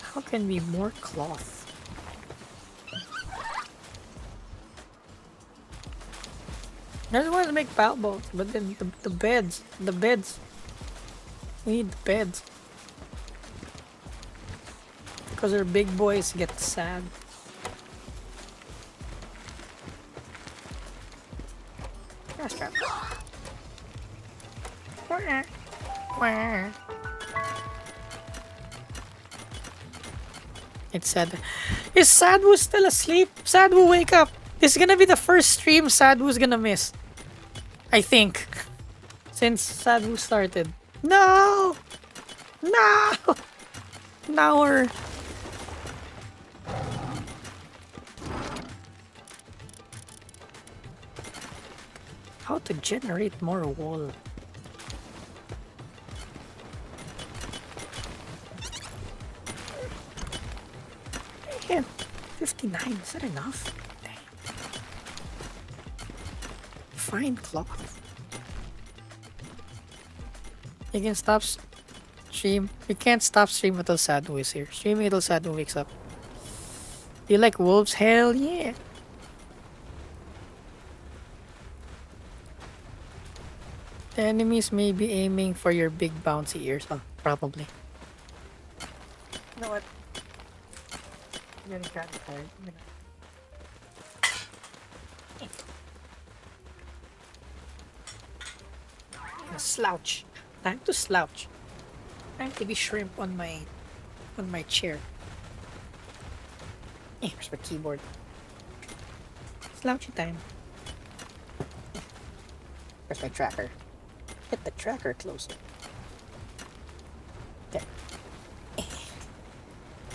Speaker 1: How can we more cloth? I just wanted to make Palworld, but then the beds. We need the beds. Because our big boys get sad. Grass trap. It's sad. Is Sadwu still asleep? Sadwu, wake up! This is gonna be the first stream Sadwu's gonna miss. I think. Since Sadwu started. No! Now we're... How to generate more wool? Yeah, 59, is that enough? Dang. Fine cloth. You can stop stream. You can't stop stream until Sadhu is here. Streaming until Sadhu wakes up. Do you like wolves? Hell yeah! The enemies may be aiming for your big bouncy ears. Oh, probably. You know what? I'm getting kind of tired. Slouch. Time to slouch. Time to be shrimp on my chair. Where's my keyboard? Slouchy time. Where's my tracker? Hit the tracker closer. There.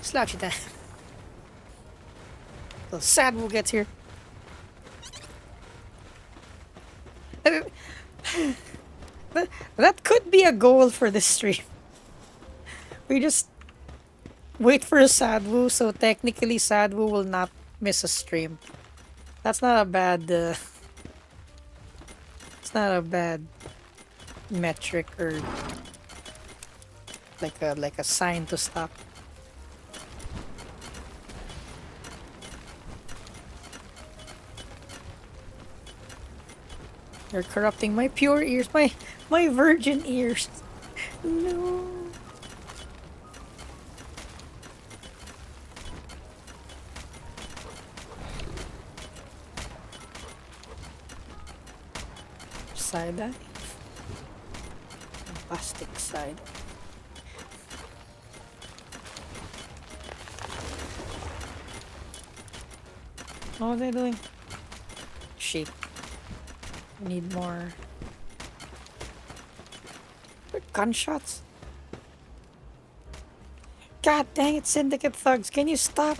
Speaker 1: Slouchy time. The Sadwoo gets here. That could be a goal for this stream. We just wait for a Sadwoo, so technically Sadwoo will not miss a stream. That's not a bad. It's not a bad metric or like a sign to stop. You're corrupting my pure ears, my virgin ears. No. Side eye. Plastic side. What are they doing? Sheep. Need more gunshots. God dang it, Syndicate thugs! Can you stop?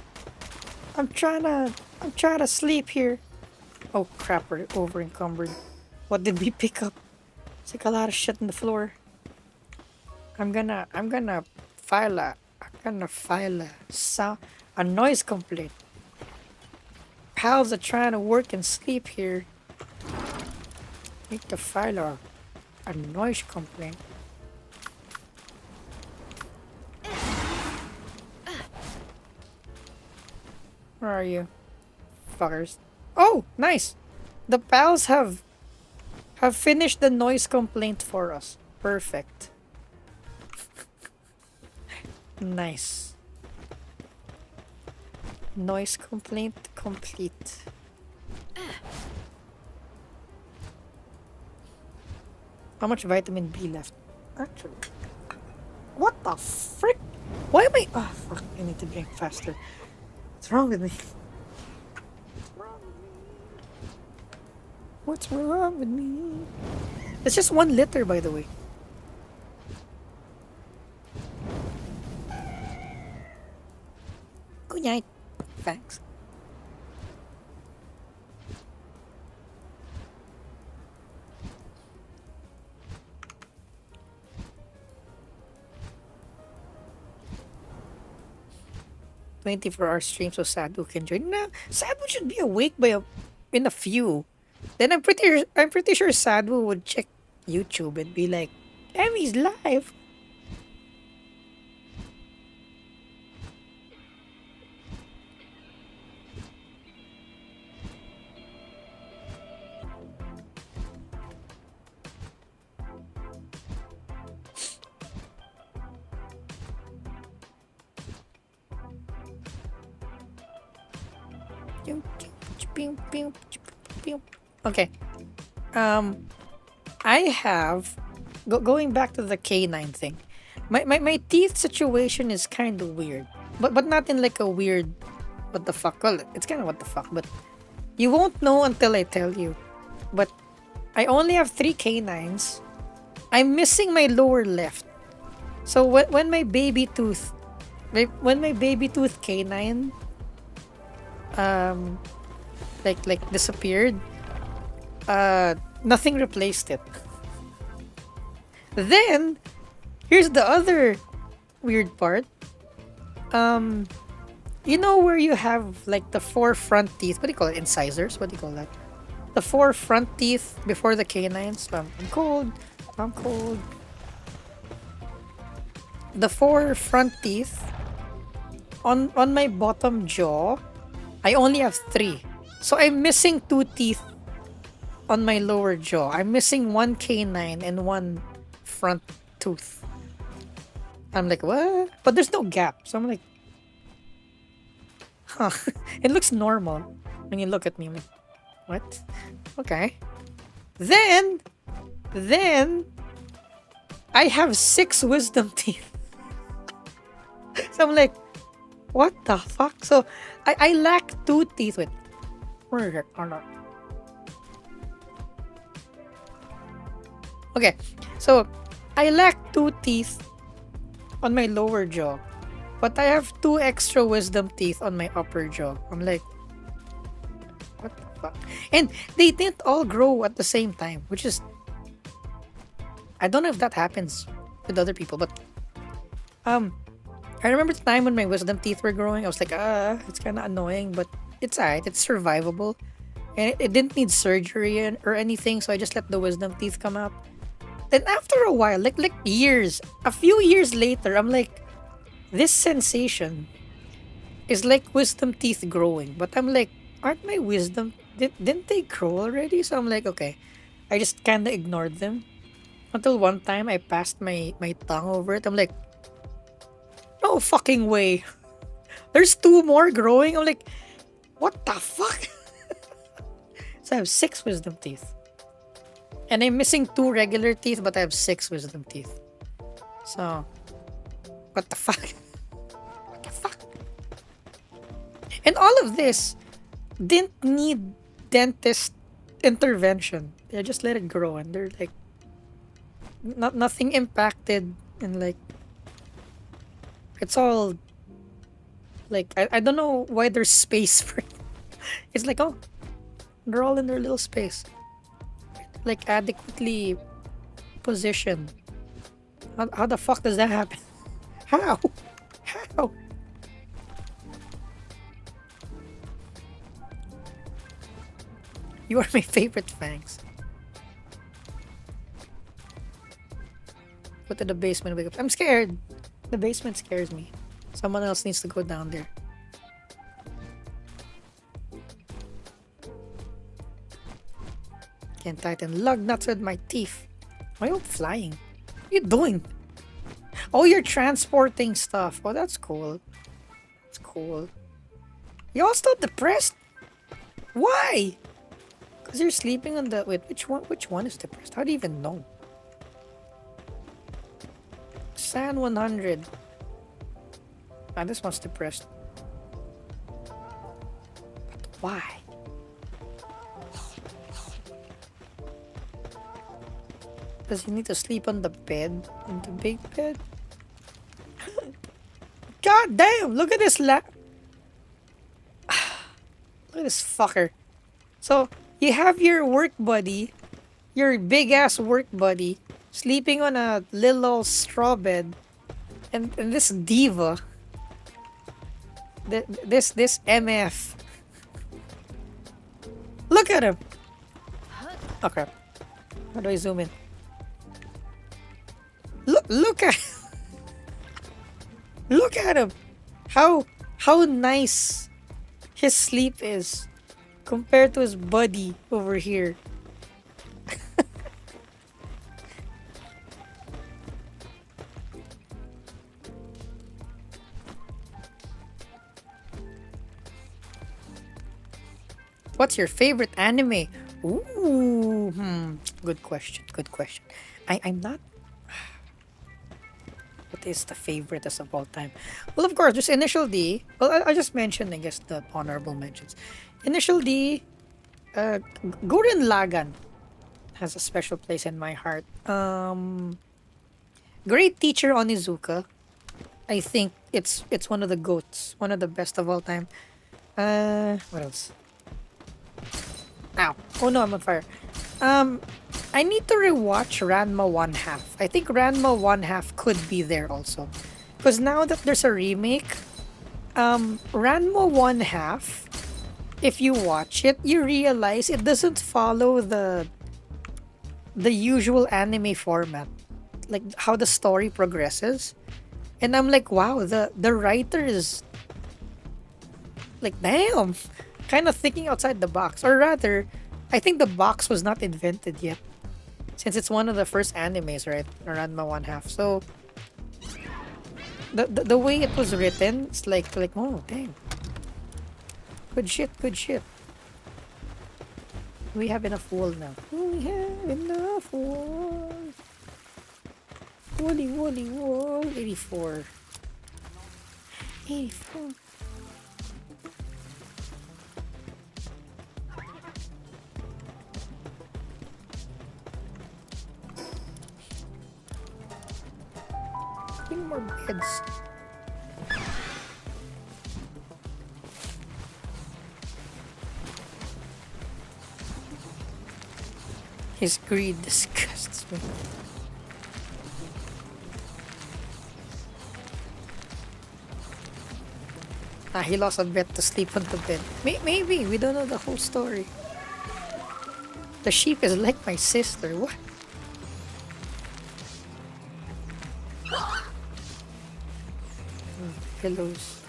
Speaker 1: I'm trying to sleep here. Oh crap! We're over encumbered. What did we pick up? It's like a lot of shit on the floor. I'm gonna file a noise complaint. Pals are trying to work and sleep here. Need to file a noise complaint. Where are you, fuckers? Oh, nice. The pals have finished the noise complaint for us. Perfect. Nice. Noise complaint complete. How much vitamin B left? Actually. What the frick? Why am I... Oh, fuck. I need to drink faster. What's wrong with me? What's wrong with me? It's just 1 liter, by the way. Good night. Thanks. "24-hour stream so Sadhu can join." No, Sadhu should be awake in a few. Then I'm pretty sure Sadhu would check YouTube and be like, "Emmy's live." Okay. I have going back to the canine thing. My teeth situation is kind of weird, but not in like a weird what the fuck. Well, it's kind of what the fuck, but you won't know until I tell you. But I only have 3 canines. I'm missing my lower left. So when my baby tooth canine like disappeared, nothing replaced it. Then here's the other weird part. You know where you have like the 4 front teeth, what do you call it, incisors, what do you call that, the 4 front teeth before the canines? I'm cold. The 4 front teeth on my bottom jaw, I only have 3. So I'm missing 2 teeth on my lower jaw. I'm missing 1 canine and 1 front tooth. I'm like, what? But there's no gap. So I'm like, huh. It looks normal when you look at me. I'm like, what? Okay. Then I have 6 wisdom teeth. So I'm like, what the fuck? So I lack 2 teeth. Wait, where is it? Oh, no. Okay, so I lack 2 teeth on my lower jaw, but I have 2 extra wisdom teeth on my upper jaw. I'm like, what the fuck? And they didn't all grow at the same time, which is, I don't know if that happens with other people, but I remember the time when my wisdom teeth were growing. I was like, it's kind of annoying, but it's alright. It's survivable, and it didn't need surgery or anything. So I just let the wisdom teeth come out. Then after a while, like years, a few years later, I'm like, this sensation is like wisdom teeth growing. But I'm like, aren't my wisdom didn't they grow already? So I'm like, okay, I just kind of ignored them until one time I passed my tongue over it. I'm like, no fucking way. There's 2 more growing. I'm like, what the fuck? So I have 6 wisdom teeth. And I'm missing 2 regular teeth, but I have 6 wisdom teeth. So, what the fuck? What the fuck? And all of this didn't need dentist intervention. They just let it grow, and they're like, nothing impacted, and like, it's all like, I don't know why there's space for it. It's like, oh, they're all in their little space, like adequately positioned. How the fuck does that happen? How? How? You are my favorite fangs. Go to the basement, wake up. I'm scared. The basement scares me. Someone else needs to go down there. Can't tighten lug nuts with my teeth. Why are you flying? What are you doing? Oh, you're transporting stuff. Oh, that's cool. That's cool. You all still depressed? Why? Because you're sleeping on the... Wait, which one is depressed? How do you even know? San 100. Ah, this one's depressed. But why? Does he need to sleep on the bed? On the big bed? God damn! Look at this Look at this fucker. So, you have your work buddy, your big ass work buddy, sleeping on a little old straw bed, and this diva, this MF. Look at him. Okay, how do I zoom in? Look at look at him. How nice his sleep is compared to his buddy over here. What's your favorite anime? Ooh, good question. Good question. I'm not. What is the favorite as of all time? Well, of course, there's Initial D. Well, I just mentioned, I guess, the honorable mentions. Initial D, Gurren Lagann has a special place in my heart. Great Teacher Onizuka. I think it's one of the GOATs, one of the best of all time. What else? Ow. Oh no, I'm on fire. I need to rewatch Ranma 1/2. I think Ranma 1/2 could be there also. Because now that there's a remake, Ranma 1/2, if you watch it, you realize it doesn't follow the usual anime format. Like how the story progresses. And I'm like, wow, the writer is like, damn, kind of thinking outside the box. Or rather, I think the box was not invented yet, since it's one of the first animes, right? Ranma 1/2. So the way it was written, it's like oh dang, good shit, good shit. We have enough wool now. We have enough wool. Woolly, woolly, wool. 84. 84. Bring more beds. His greed disgusts me. He lost a bet to sleep on the bed. Maybe, we don't know the whole story. The sheep is like my sister. What? Pillows.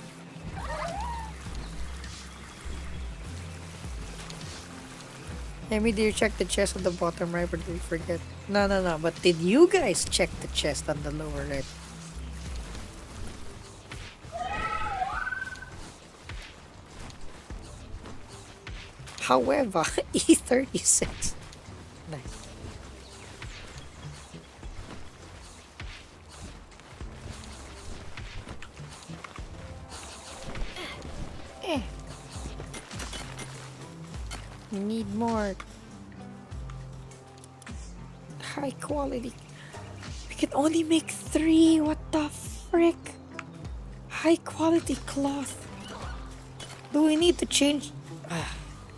Speaker 1: Amy, did you check the chest on the bottom right, or did we forget? No. But did you guys check the chest on the lower right? However, E36. Nice. You need more high quality. We can only make 3. What the frick? High quality cloth. Do we need to change?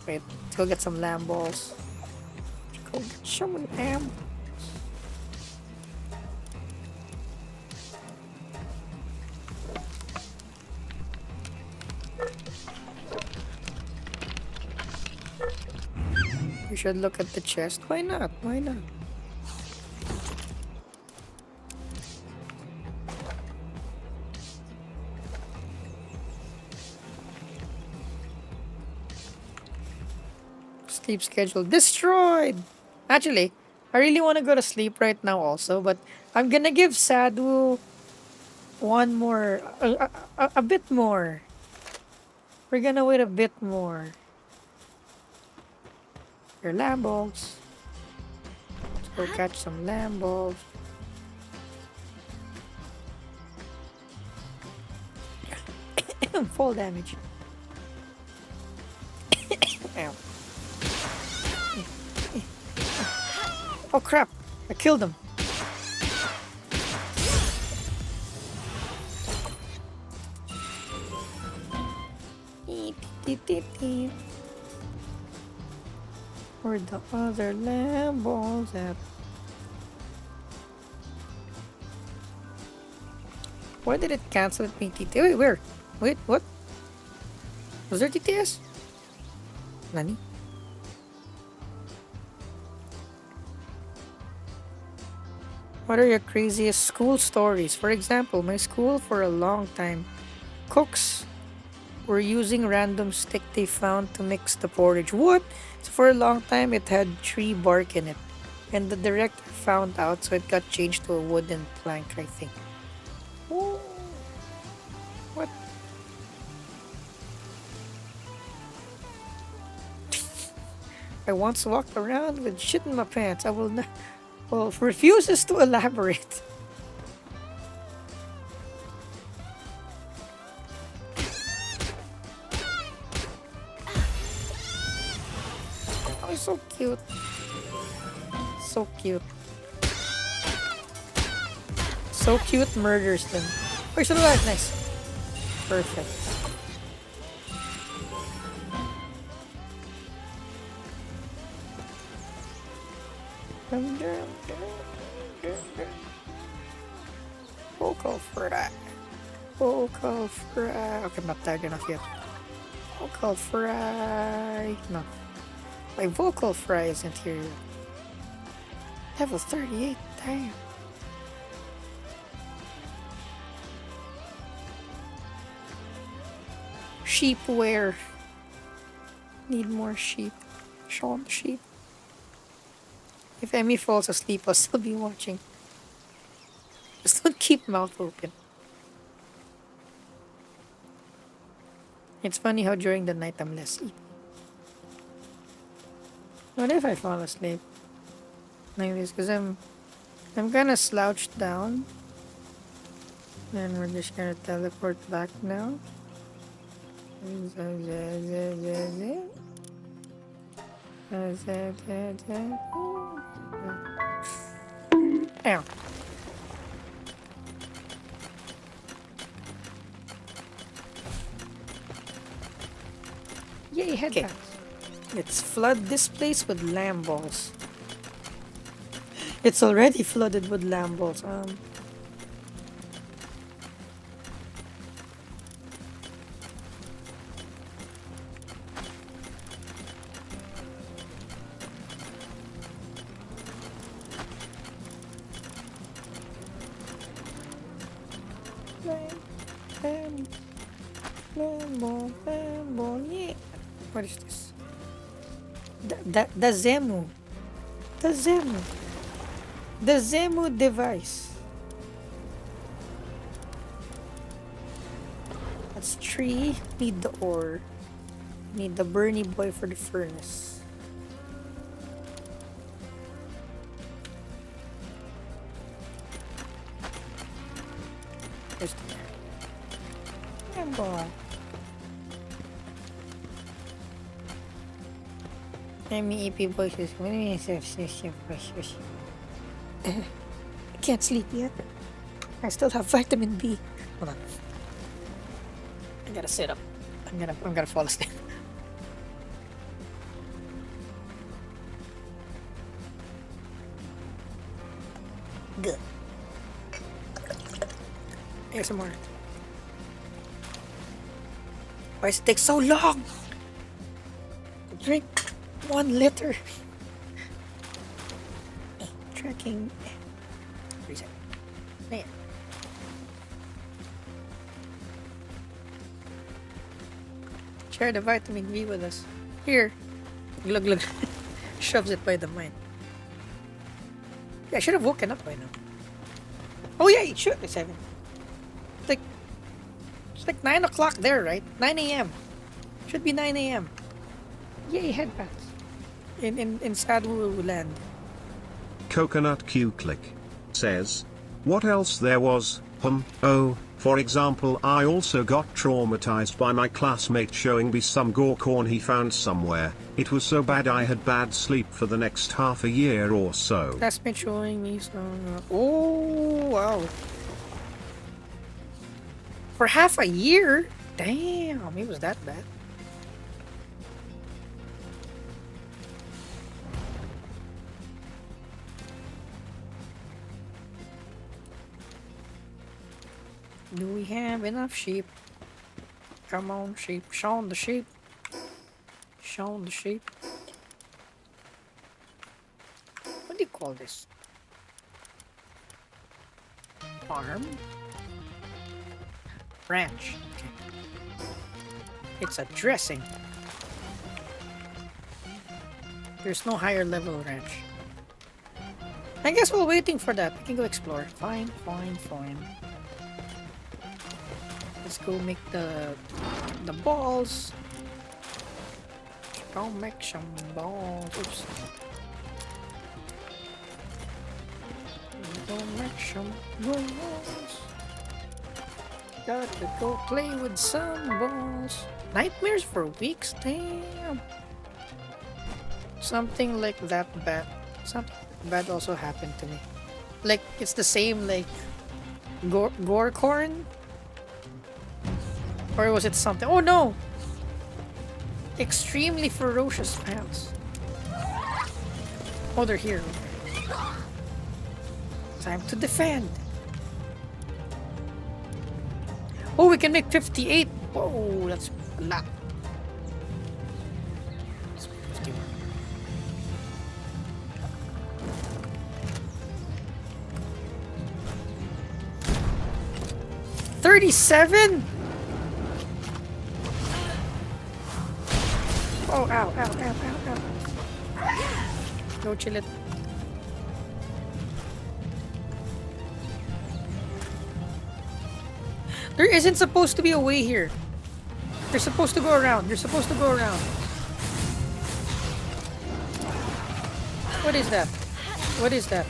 Speaker 1: Wait, let's go get some lamb balls. Let's go get some lamb. We should look at the chest. Why not? Why not? Sleep schedule destroyed. Actually, I really want to go to sleep right now also, but I'm gonna give Sadu one more, a bit more. We're gonna wait a bit more. Your lamb balls. Let's go catch some lamb balls. Fall damage. Ow. Oh crap! I killed him. Where the other lamb balls at? Why did it cancel at me? Wait, where? Wait, what? Was there TTS? Nani? What are your craziest school stories? For example, my school for a long time, cooks were using random stick they found to mix the porridge. What? So for a long time, it had tree bark in it. And the director found out, so it got changed to a wooden plank, I think. Oh. What? I once walked around with shit in my pants. I will not. Well, refuses to elaborate. Oh, so cute. So cute. So cute, murders them. Oh, so alive. Nice. Perfect. Vocal fry. Vocal fry. Okay, I'm not tired enough yet. Vocal fry. No. My vocal fry isn't here yet. Level 38. Damn. Sheep wear. Need more sheep. Show 'em the sheep. If Emmy falls asleep, I'll still be watching. Just don't keep mouth open. It's funny how during the night I'm less eating. What if I fall asleep? Like this, because I'm I'm gonna slouch down. And we're just gonna teleport back now. Ow. Yay, headbands. Let's flood this place with lamb balls. It's already flooded with lamb balls. Lamb ball, yeah. What is this? The Zemu. The Zemu. The Zemu device. That's 3. Need the ore. Need the Bernie boy for the furnace. There's the boy. MEP voices. I can't sleep yet. I still have vitamin B. Hold on. I gotta sit up. I'm gonna fall asleep. Good. Here's some more. Why does it take so long? Drink 1 liter. Tracking. Reset. Man. Share the vitamin B with us. Here. Glug glug. Shoves it by the mind. Yeah, I should have woken up by now. Oh yeah, it should be 7. It's like 9 o'clock there, right? 9 a.m. Should be 9 a.m. Yay, headbands. In Sadhu land.
Speaker 2: Coconut Q Click says, what else there was? For example, I also got traumatized by my classmate showing me some gore corn he found somewhere. It was so bad I had bad sleep for the next half a year or so.
Speaker 1: Classmate showing me some. Oh wow. For half a year? Damn, it was that bad. Do we have enough sheep? Come on, sheep. Show the sheep. Show the sheep. What do you call this? Farm? Ranch. Okay. It's a dressing. There's no higher level ranch. I guess while waiting for that, we can go explore. Fine, fine, fine. Let's go make the balls. Go make some balls. Oops. Go make some balls. Gotta go play with some balls. Nightmares for weeks? Damn. Something like that bad. Something bad also happened to me. Like, it's the same, like, gore corn? Or was it something? Oh no! Extremely ferocious spams. Oh, they're here. Time to defend. Oh, we can make 58. Whoa, that's a lot. Let's make 51. $37? Oh, ow, ow, ow, ow, ow. Go chill it. There isn't supposed to be a way here. You're supposed to go around. You're supposed to go around. What is that? What is that?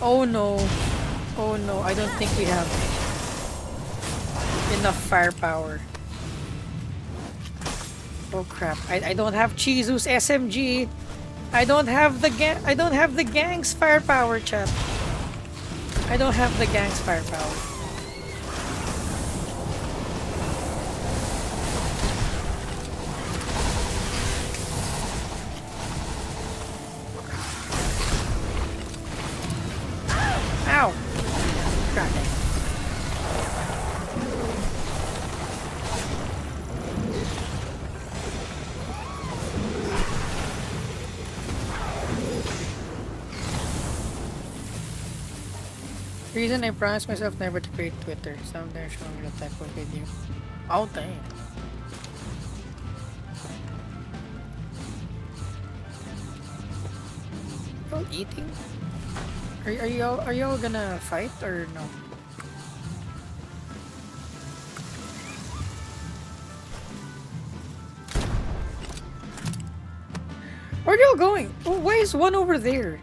Speaker 1: Oh no. Oh no, I don't think we have enough firepower. Oh crap. I don't have Chizu's SMG. I don't have the gang's firepower, chat. I don't have the gang's firepower. Ow! God dang. Reason I promised myself never to create Twitter. Someday showing me the type of video. Oh dang. Y'all eating? Are y'all gonna fight or no? Where are y'all going? Oh, why is one over there?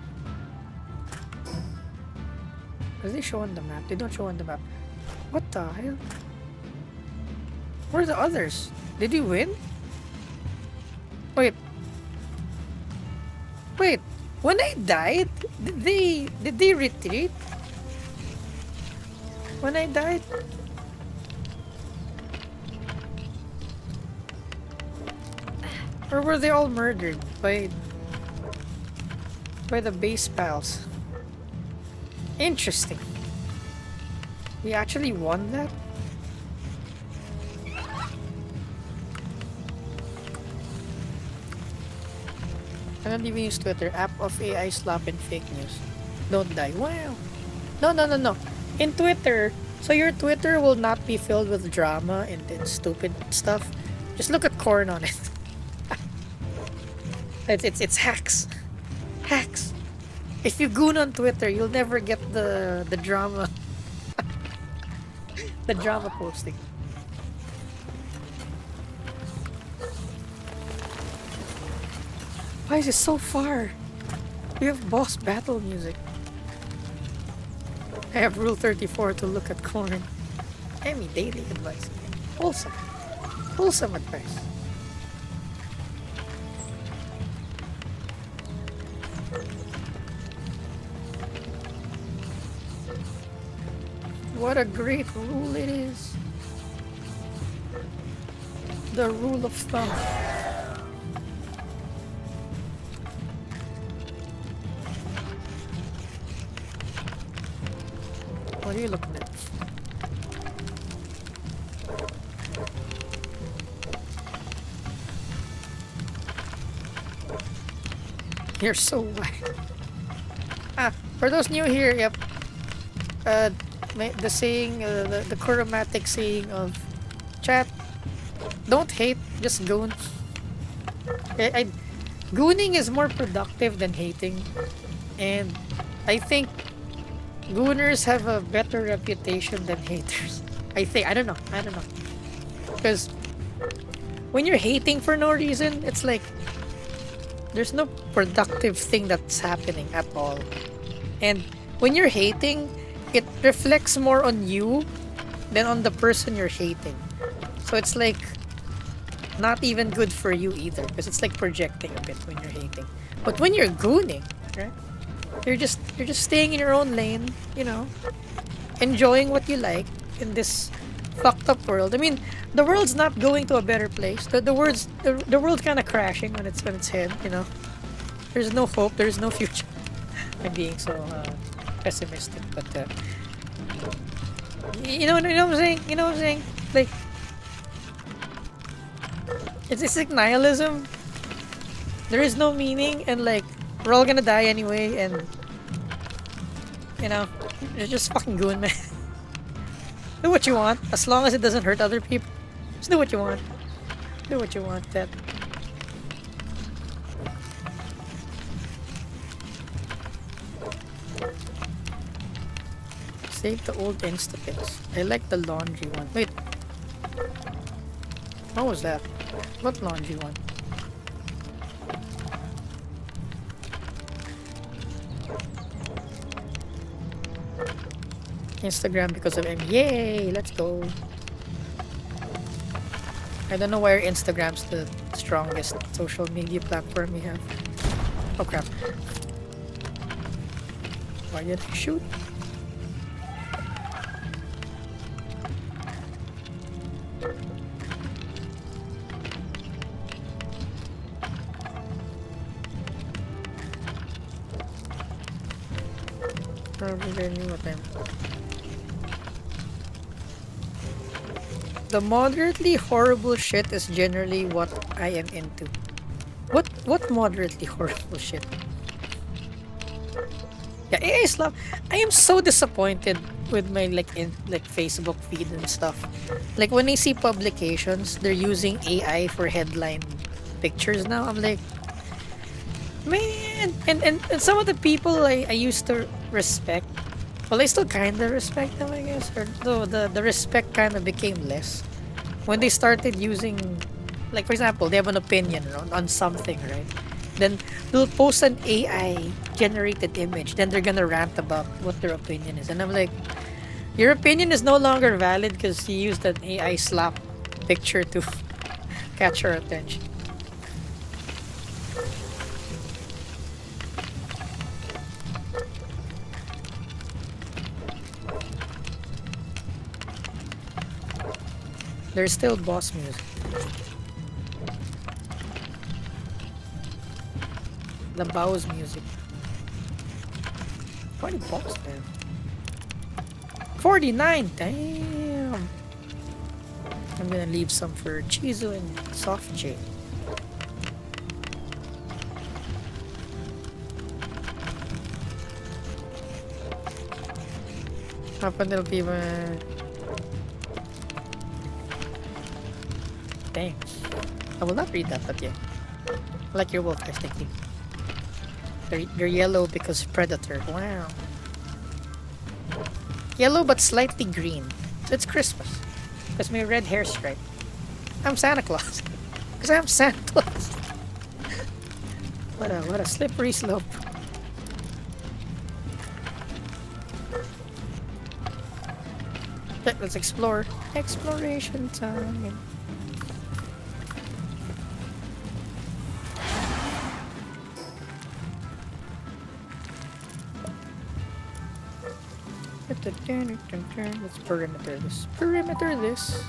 Speaker 1: Does they show on the map? They don't show on the map. What the hell? Where are the others? Did you win? Wait. Wait. When I died, did they retreat? When I died? Or were they all murdered by the base pals? Interesting. We actually won that? I don't even use Twitter. App of AI slap and fake news. Don't die. Wow. No. In Twitter, so your Twitter will not be filled with drama and stupid stuff. Just look at corn on it. It's hacks. Hacks. If you goon on Twitter, you'll never get the drama. The drama posting. Why is it so far? We have boss battle music. I have rule 34 to look at corn. Emmy daily advice. Wholesome. Wholesome advice. What a great rule it is. The rule of thumb. What are you looking at? You're so white. For those new here, yep. The saying, the chromatic saying of chat, don't hate, just goon. Gooning is more productive than hating, and I think gooners have a better reputation than haters. I don't know, because when you're hating for no reason, it's like there's no productive thing that's happening at all, and when you're hating, it reflects more on you than on the person you're hating. So it's like not even good for you either, because it's like projecting a bit when you're hating. But when you're gooning, right? You're just staying in your own lane, you know, enjoying what you like in this fucked up world. I mean, the world's not going to a better place. The world's kind of crashing on its head, you know. There's no hope. There's no future. I'm being so pessimistic, but you know what I'm saying? You know what I'm saying? Like, it's like nihilism. There is no meaning, and like we're all gonna die anyway, and you know, it's just fucking goon, man. Do what you want, as long as it doesn't hurt other people. Just do what you want. Do what you want, that. Save the old Instapics. I like the laundry one. Wait. What was that? What laundry one? Instagram because of M. Yay! Let's go. I don't know why Instagram's the strongest social media platform we have. Oh crap. Why did I shoot? Probably knew what I'm... The moderately horrible shit is generally what I am into. What moderately horrible shit? Yeah, AI slap. I am so disappointed with my like Facebook feed and stuff. Like when I see publications, they're using AI for headline pictures now. I'm like, man, and some of the people I used to respect, well, I still kind of respect them, I guess. Or though the respect kind of became less when they started using, like for example, they have an opinion on something, right? Then they'll post an AI generated image. Then they're gonna rant about what their opinion is, and I'm like, your opinion is no longer valid because you used an AI slap picture to catch your attention. There's still boss music. The boss music. 20 boss, man. 49! Damn! I'm gonna leave some for Chizu and Soft J. Kapan there'll be my... Dang. I will not read that, but yeah. I like your wolf guys, thank you. They're yellow because predator. Wow. Yellow but slightly green. So it's Christmas. Because my red hair stripe. I'm Santa Claus. Because I'm Santa Claus. What a slippery slope. Let's explore. Exploration time. Let's perimeter this. Perimeter this.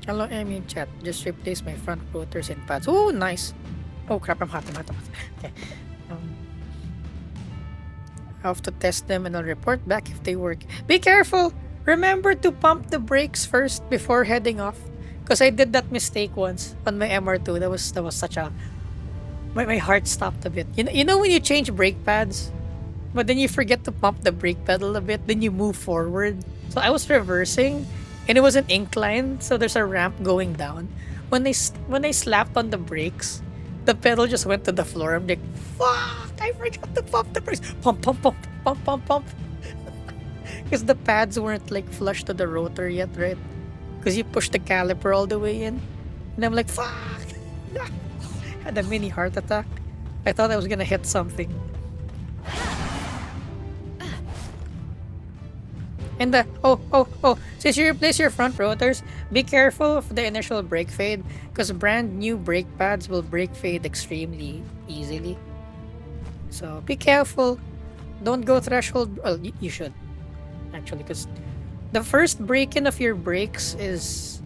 Speaker 1: Hello, Emmy in chat. Just replace my front rotors and pads. Oh, nice. Oh crap, I'm hot. Okay. I have to test them and I'll report back if they work. Be careful! Remember to pump the brakes first before heading off. Because I did that mistake once on my MR2. That was such a... My heart stopped a bit. You know when you change brake pads, but then you forget to pump the brake pedal a bit, then you move forward. So I was reversing, and it was an incline, so there's a ramp going down. When I slapped on the brakes, the pedal just went to the floor. I'm like, fuck! I forgot to pump the brakes. Pump, pump, pump, pump, pump, pump. Because the pads weren't like flush to the rotor yet, right? Because you push the caliper all the way in, and I'm like, fuck! Had a mini heart attack. I thought I was gonna hit something. And since you replace your front rotors, be careful of the initial brake fade, because brand new brake pads will brake fade extremely easily. So be careful. Don't go threshold. Well, you should actually, because the first break-in of your brakes is...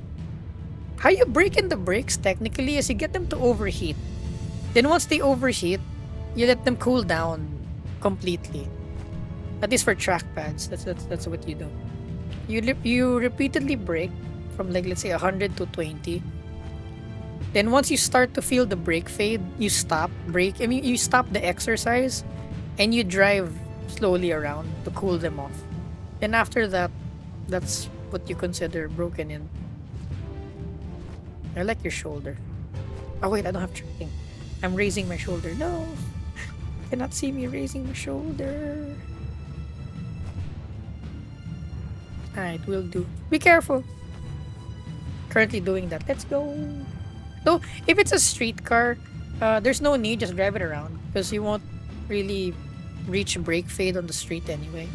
Speaker 1: How you break in the brakes technically is you get them to overheat. Then once they overheat, you let them cool down completely. At least for track pads, that's what you do. You repeatedly brake from like let's say 100 to 20. Then once you start to feel the brake fade, you stop you stop the exercise, and you drive slowly around to cool them off. Then after that, that's what you consider broken in. I like your shoulder. Oh wait, I don't have tracking. I'm raising my shoulder. No! You cannot see me raising my shoulder. Alright, will do. Be careful. Currently doing that. Let's go. Though, if it's a street car, There's no need, just drive it around because you won't really reach brake fade on the street anyway.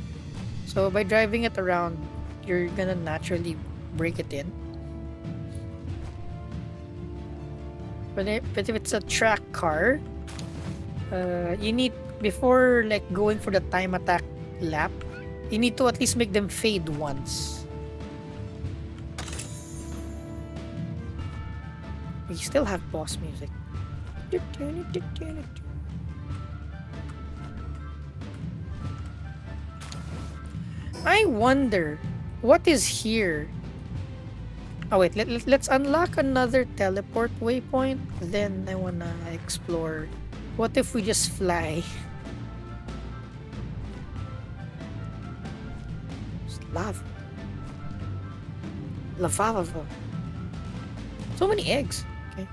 Speaker 1: So by driving it around, you're gonna naturally break it in. But if it's a track car, you need, before like going for the time attack lap, you need to at least make them fade once. We still have boss music. I wonder what is here. Oh wait, let's unlock another teleport waypoint. Then I wanna explore. What if we just fly? It's lava. Lava. So many eggs. Okay.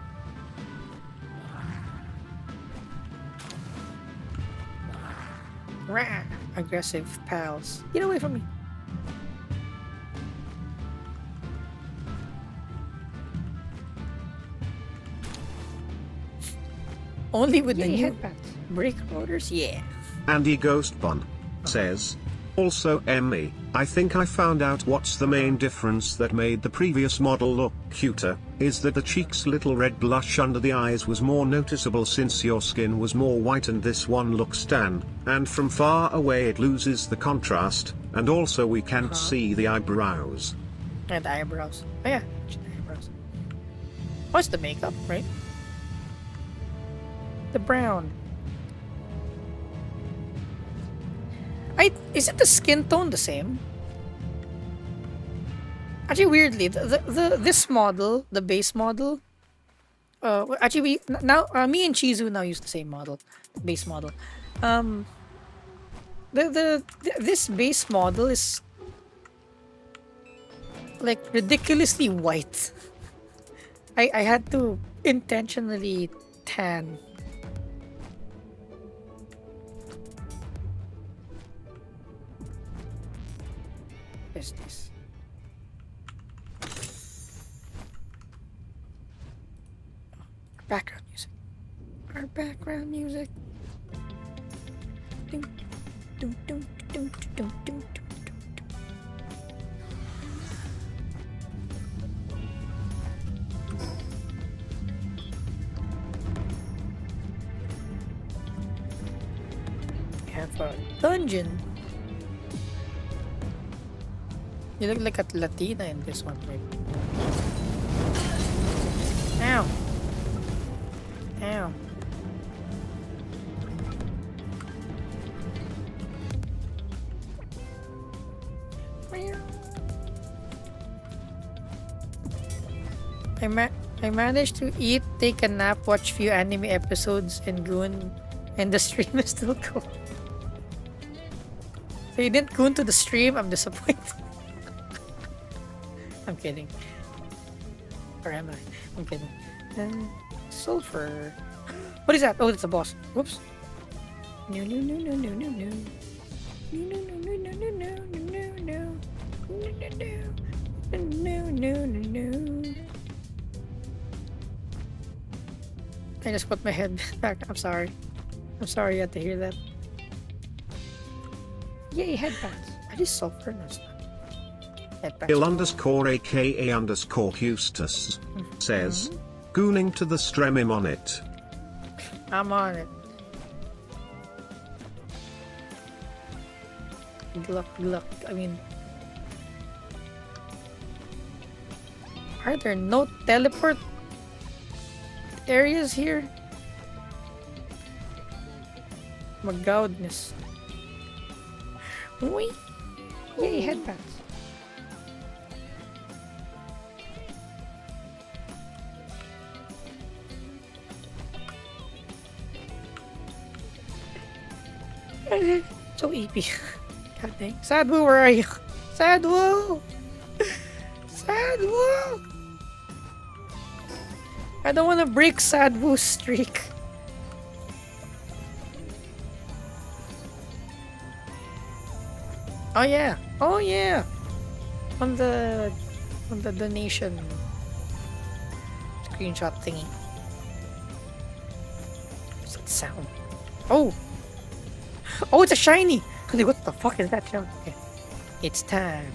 Speaker 1: Rah! Aggressive pals. Get away from me. Only with the new headpads. Brake rotors, yeah.
Speaker 2: Andy Ghostbun says, also Emmy, I think I found out what's the main difference that made the previous model look cuter, is that the cheeks' little red blush under the eyes was more noticeable since your skin was more white and this one looks tan, and from far away it loses the contrast, and also we can't see the eyebrows.
Speaker 1: And the eyebrows. Oh yeah, the eyebrows. What's the makeup, right? The brown. Isn't the skin tone the same? Actually, weirdly, this model, the base model, actually me and Chizu now use the same model, base model. This base model is like ridiculously white. I had to intentionally tan. What is this? Background music. Our background music. Dum, dum, dum, dum, dum, dum, dum. We have a dungeon. You look like a Latina in this one, right? Ow. Ow. I managed to eat, take a nap, watch few anime episodes, and goon, and the stream is still going. So you didn't goon to the stream? I'm disappointed. I'm kidding. Or am I? I'm kidding. Sulfur. What is that? Oh, it's a boss. Whoops. No. I just put my head back. I'm sorry. I'm sorry you had to hear that. Yay, headbands. I just sulfur. No, it's not. Headbands.
Speaker 2: Il_aka_Hustus says, gooning to the stream on it.
Speaker 1: I'm on it. Gluck. I mean, are there no teleport areas here? My godness. Wait. Yay, headbands. So EP. God dang. Sadwu, where are you? Sadwu! Sadwu! I don't want to break Sadwu's streak. Oh yeah. On the donation screenshot thingy. sound? Oh! Oh, it's a shiny! What the fuck is that sound? Okay. It's time.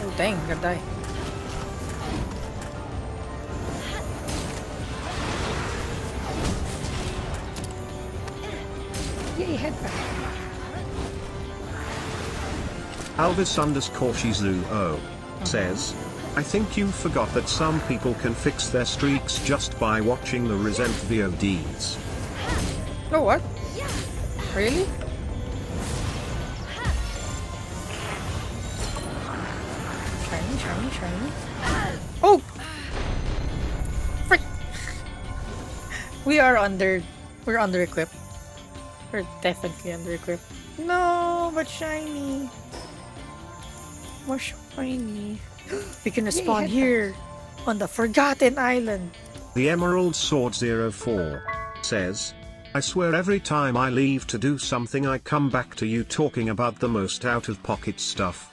Speaker 1: Oh dang, I'm gonna die. Yay, headback.
Speaker 2: Alvis_Shizu says, I think you forgot that some people can fix their streaks just by watching the Resent VODs.
Speaker 1: Oh, what? Really? Shiny. Oh! Frick! We're under equipped. We're definitely under equipped. No, but shiny. More shiny. We can spawn here on the Forgotten Island.
Speaker 2: The Emerald Sword 04 says, I swear every time I leave to do something I come back to you talking about the most out-of-pocket stuff.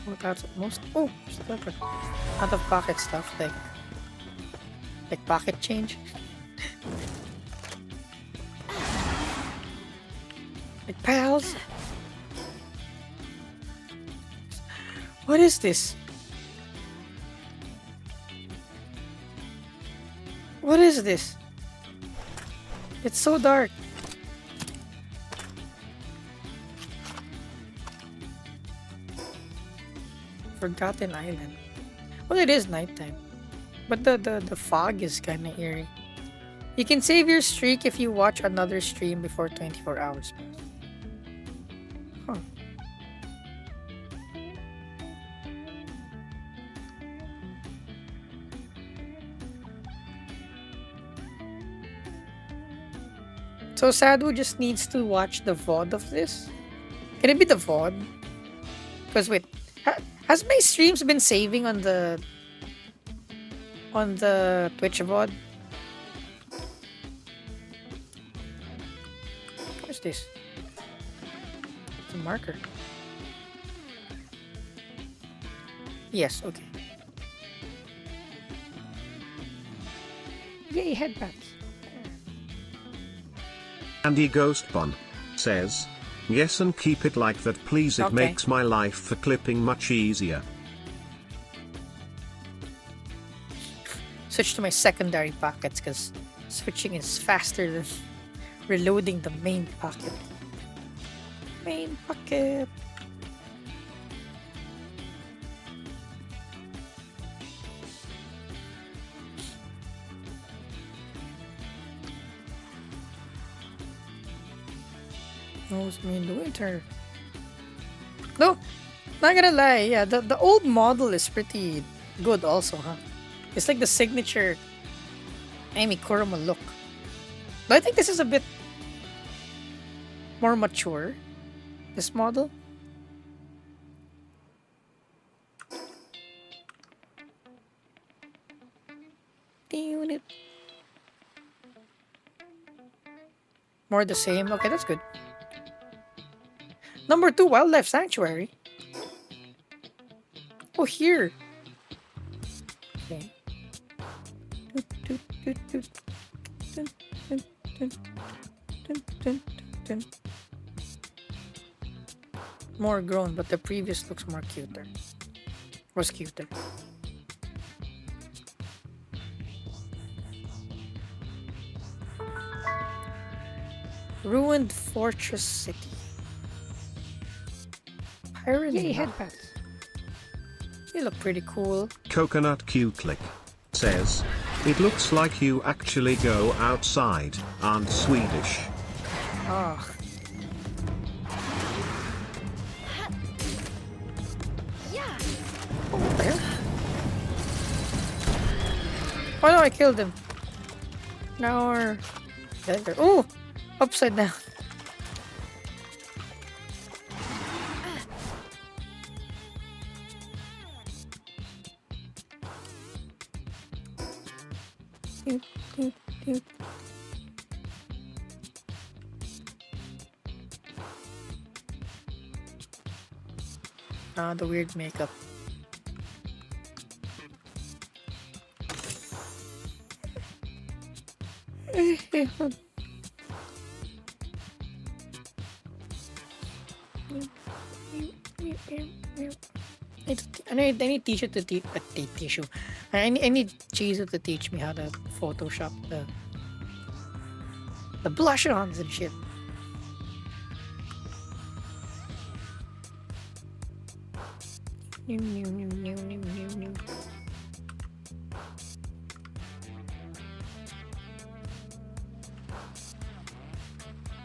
Speaker 1: Oh, that's most. Oh, out of pocket stuff like pocket change. Like pals. What is this? What is this? It's so dark. Forgotten Island. Well, it is nighttime, but the fog is kind of eerie. You can save your streak if you watch another stream before 24 hours pass. Huh. So Sadu just needs to watch the VOD of this. Can it be the VOD? Because wait, has my streams been saving on the Twitch VOD? What's this? It's a marker. Yes, okay. Yay, headbands.
Speaker 2: Andy Ghostbun says, yes, and keep it like that please, it
Speaker 1: Okay.
Speaker 2: makes my life for clipping much easier.
Speaker 1: Switch to my secondary pockets because switching is faster than reloading the main pocket. Main pocket. Knows me in the winter. No, not gonna lie. Yeah, the old model is pretty good also, huh? It's like the signature Amy Kurama look. But I think this is a bit more mature. This model. Unit. More the same. Okay, that's good. Number 2, Wildlife Sanctuary. Oh, here. Okay. More grown, but the previous looks more cuter. Was cuter. Ruined Fortress City. Pirate headbands. You look pretty cool.
Speaker 2: Coconut Q Click says, it looks like you actually go outside, aren't Swedish.
Speaker 1: Ah. Oh, what the hell? Oh no, I killed him. Now we're... Oh! Upside down. The weird makeup. I need Tisha to teach tissue. I need Chizu to teach me how to Photoshop the blush-ons and shit.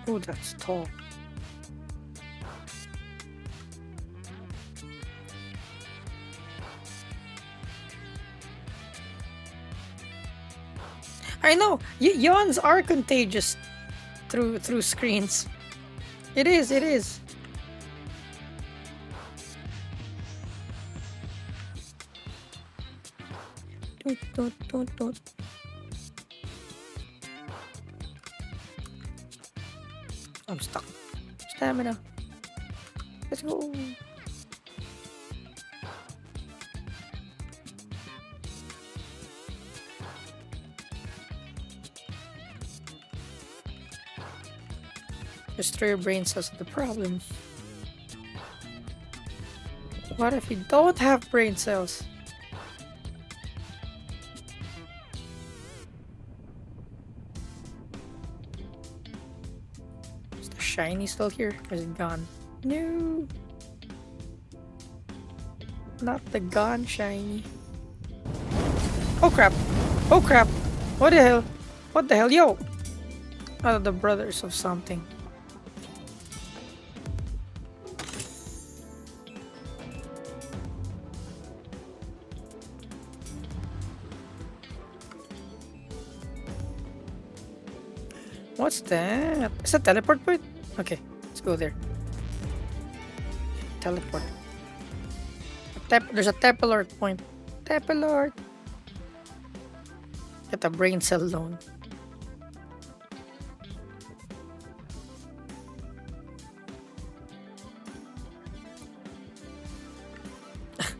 Speaker 1: Oh, that's tall. I know yawns are contagious through screens. It is. It is. I'm stuck. Stamina. Let's go. Destroy your brain cells is the problem. What if you don't have brain cells? Is the shiny still here? Or is it gone? No. Not the gone shiny. Oh crap. Oh crap. What the hell? What the hell? Yo! Oh, the brothers of something. What's that? Is that teleport point? Okay, let's go there. Teleport. There's a Tepalord point. Tepalord! Get a brain cell loan.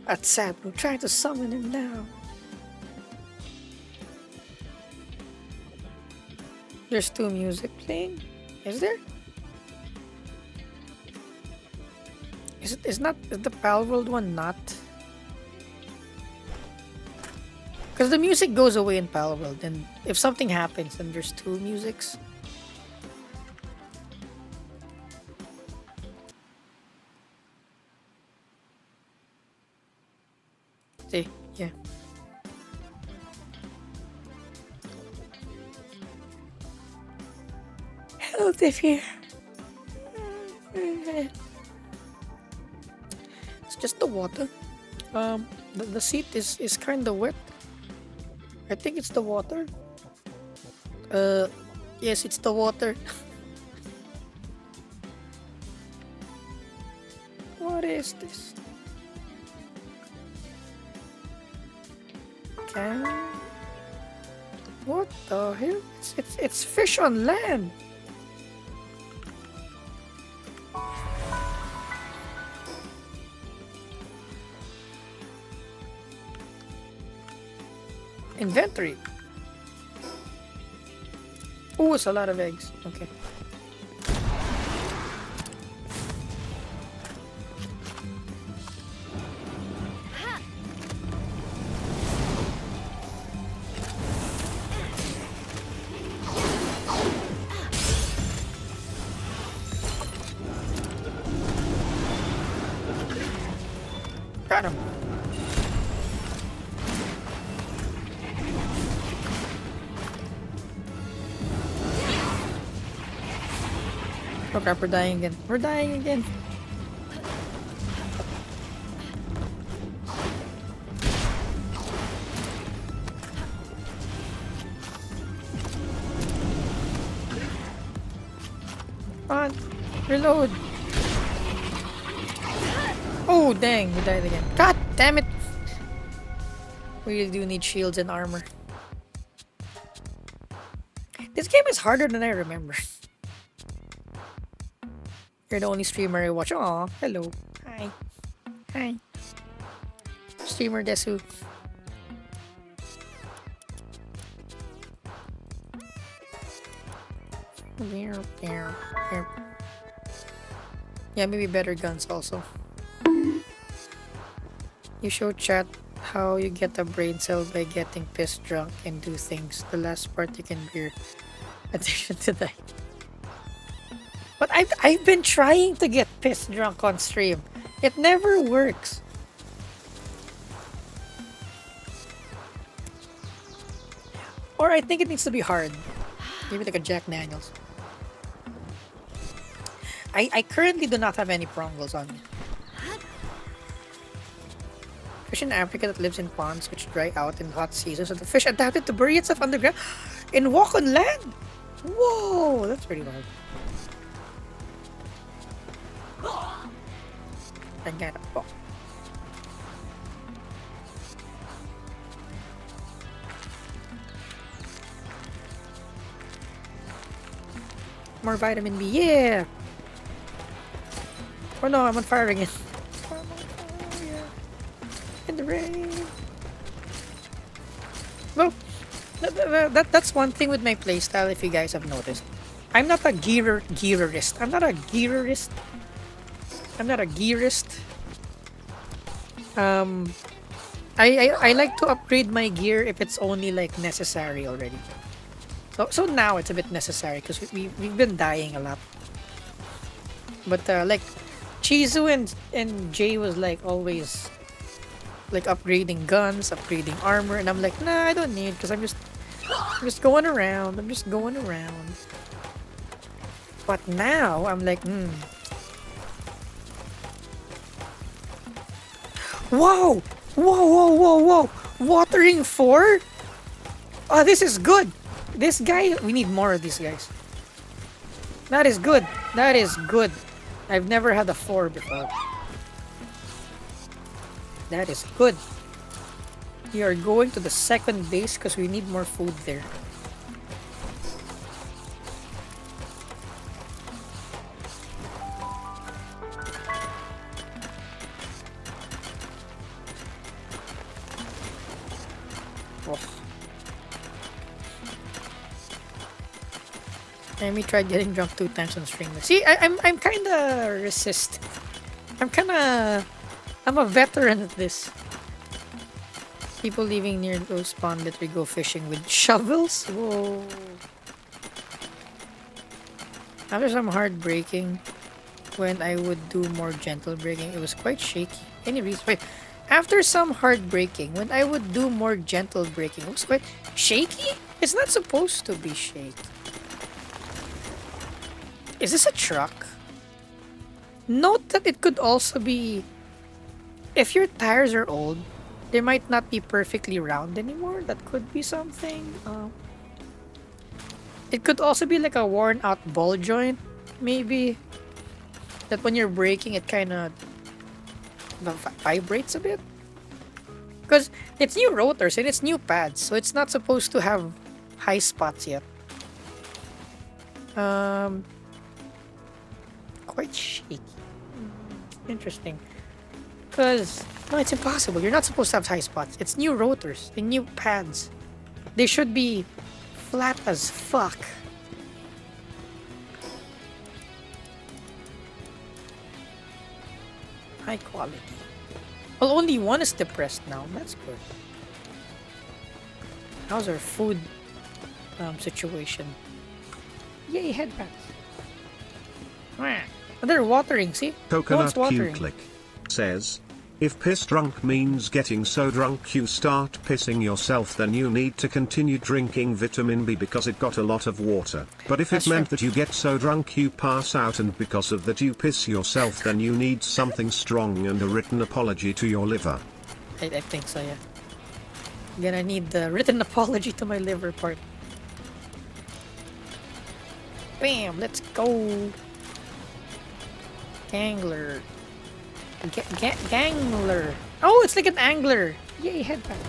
Speaker 1: That's sad. We're trying to summon him now. There's 2 music playing. Is there? Is the Palworld one not? Because the music goes away in Palworld, and if something happens, then there's 2 musics. See, yeah. Hello, Tiffy. It's just the water. The seat is kind of wet. I think it's the water. Yes, it's the water. What is this? Okay. What the hell? It's fish on land. Inventory. Oh, it's a lot of eggs. Okay. Got him. Oh crap, we're dying again. We're dying again. Come on, reload. Oh dang, we died again. God damn it. We really do need shields and armor. This game is harder than I remember. You're the only streamer I watch. Aw, hello. Hi. Hi. Streamer Desu. Yeah, maybe better guns also. You show chat how you get a brain cell by getting pissed drunk and do things. The last part you can beer. Addiction to that. But I've been trying to get pissed drunk on stream. It never works. Or I think it needs to be hard. Maybe like a Jack Daniels. I currently do not have any prongles on me. Fish in Africa that lives in ponds which dry out in hot seasons, so the fish adapted to bury itself underground and walk on land. Whoa, that's pretty wild. I got a book. More vitamin B, yeah. Oh no, I'm on fire again. In the rain. Well, that's one thing with my playstyle. If you guys have noticed, I'm not a gearerist. I'm not a gearerist. I like to upgrade my gear if it's only like necessary already. So now it's a bit necessary because we've been dying a lot. But like Chizu and Jay was like always like upgrading guns, upgrading armor, and I'm like, nah, I don't need because I'm just going around. I'm just going around. But now I'm like, Whoa! Whoa, whoa, whoa, whoa! Watering 4? Oh, this is good! This guy, we need more of these guys. That is good. That is good. I've never had a 4 before. That is good. We are going to the second base because we need more food there. Oh. Amy tried getting drunk 2 times on stream. See, I'm kind of resist. I'm a veteran at this. People living near those ponds that we go fishing with shovels. Whoa. After some hard braking, when I would do more gentle braking, it was quite shaky. Any reason? Wait. After some hard braking, when I would do more gentle braking, it was quite shaky? It's not supposed to be shaky. Is this a truck? Note that it could also be... If your tires are old, they might not be perfectly round anymore. That could be something. It could also be like a worn out ball joint, maybe. That when you're braking, it kind of vibrates a bit. Because it's new rotors and it's new pads, so it's not supposed to have high spots yet. Quite shaky. Interesting. Because, no, it's impossible. You're not supposed to have high spots. It's new rotors and new pads. They should be flat as fuck. High quality. Well, only one is depressed now. That's good. How's our food situation? Yay, headpats. They're watering, see?
Speaker 2: Coconut Q Click says, if piss drunk means getting so drunk you start pissing yourself, then you need to continue drinking vitamin B because it got a lot of water. But if it meant that you get so drunk you pass out and because of that you piss yourself, then you need something strong and a written apology to your liver.
Speaker 1: I think so, yeah. I'm gonna need the written apology to my liver part. Bam, let's go. Gangler. Gangler. Oh, it's like an angler. Yay, headband.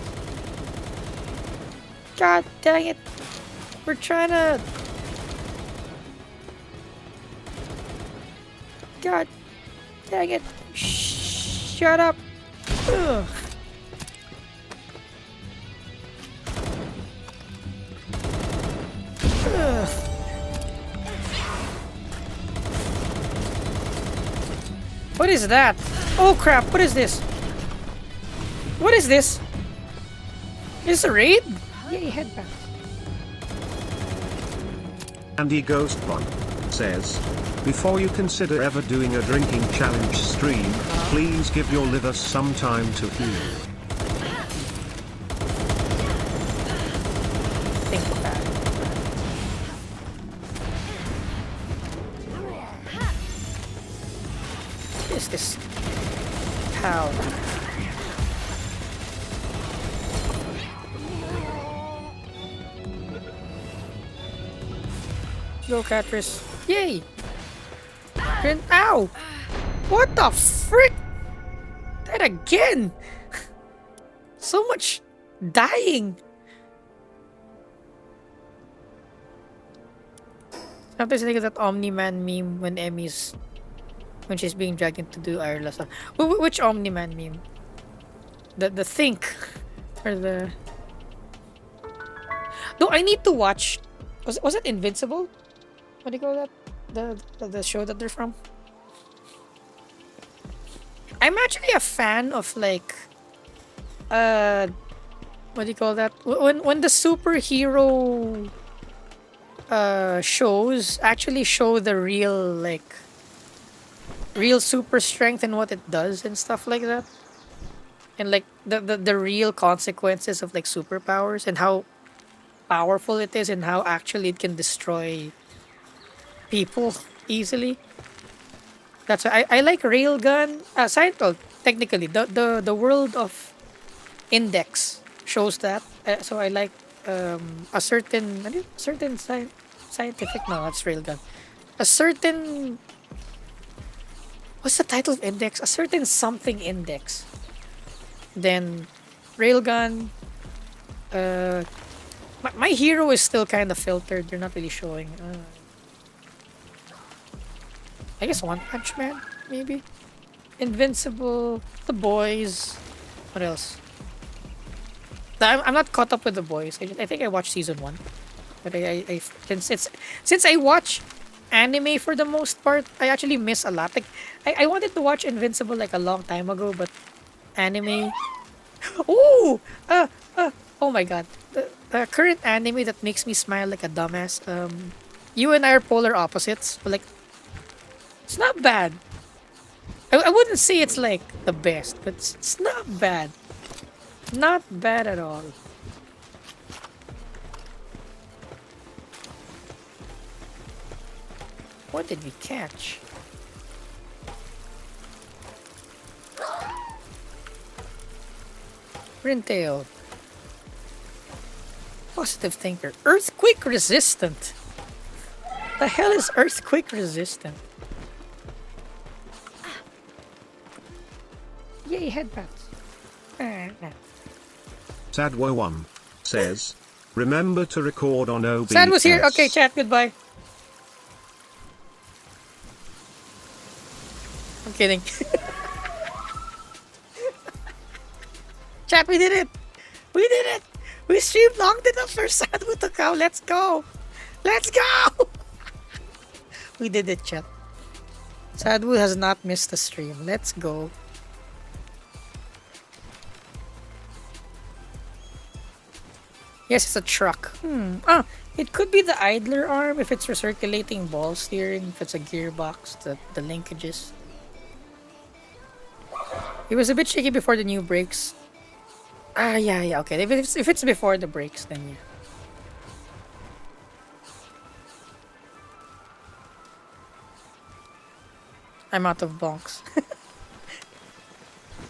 Speaker 1: God dang it. We're trying to... God dang it. Shh. Shut up. Ugh. Ugh. What is that? Oh crap, what is this? What is this? Is this a raid? Yay, headband.
Speaker 2: Andy Ghostbun says, before you consider ever doing a drinking challenge stream, please give your liver some time to heal.
Speaker 1: Think of that. What is this? How? Go, Catrice. Yay! Ow! What the frick? That again! So much dying! Sometimes I think of that Omni-Man meme when when she's being dragged into do Ireland. Which Omni-Man meme? The Think. Or the... No, I need to watch... Was it Invincible? What do you call that? The show that they're from? I'm actually a fan of like what do you call that? When the superhero shows actually show the real super strength and what it does and stuff like that. And like the real consequences of like superpowers and how powerful it is and how actually it can destroy people easily. That's why I like Railgun. Scientol, technically, the world of Index shows that. So I like a certain scientific. No, that's Railgun. A certain what's the title of Index? A certain something Index. Then Railgun. My hero is still kind of filtered. They're not really showing. I guess One Punch Man, maybe. Invincible, The Boys. What else? I'm not caught up with The Boys. I think I watched season 1, but I since I watch anime for the most part, I actually miss a lot. Like I wanted to watch Invincible like a long time ago, but anime. Oh, oh my god! The current anime that makes me smile like a dumbass. You and I are polar opposites, but like. It's not bad. I wouldn't say it's like the best, but it's not bad. Not bad at all. What did we catch? Rintail. Positive thinker. Earthquake resistant. The hell is earthquake resistant? Yay, headbands.
Speaker 2: Sadwo1 says, remember to record on OBS.
Speaker 1: Sad was here. Okay, chat, goodbye. I'm kidding. Chat, we did it. We did it. We streamed long enough for Sadwo to come. Let's go. Let's go. We did it, chat. Sadwo has not missed a stream. Let's go. Yes, it's a truck. It could be the idler arm if it's recirculating ball steering, if it's a gearbox, the linkages. It was a bit shaky before the new brakes. Yeah, okay. If it's before the brakes, then yeah. I'm out of bonks.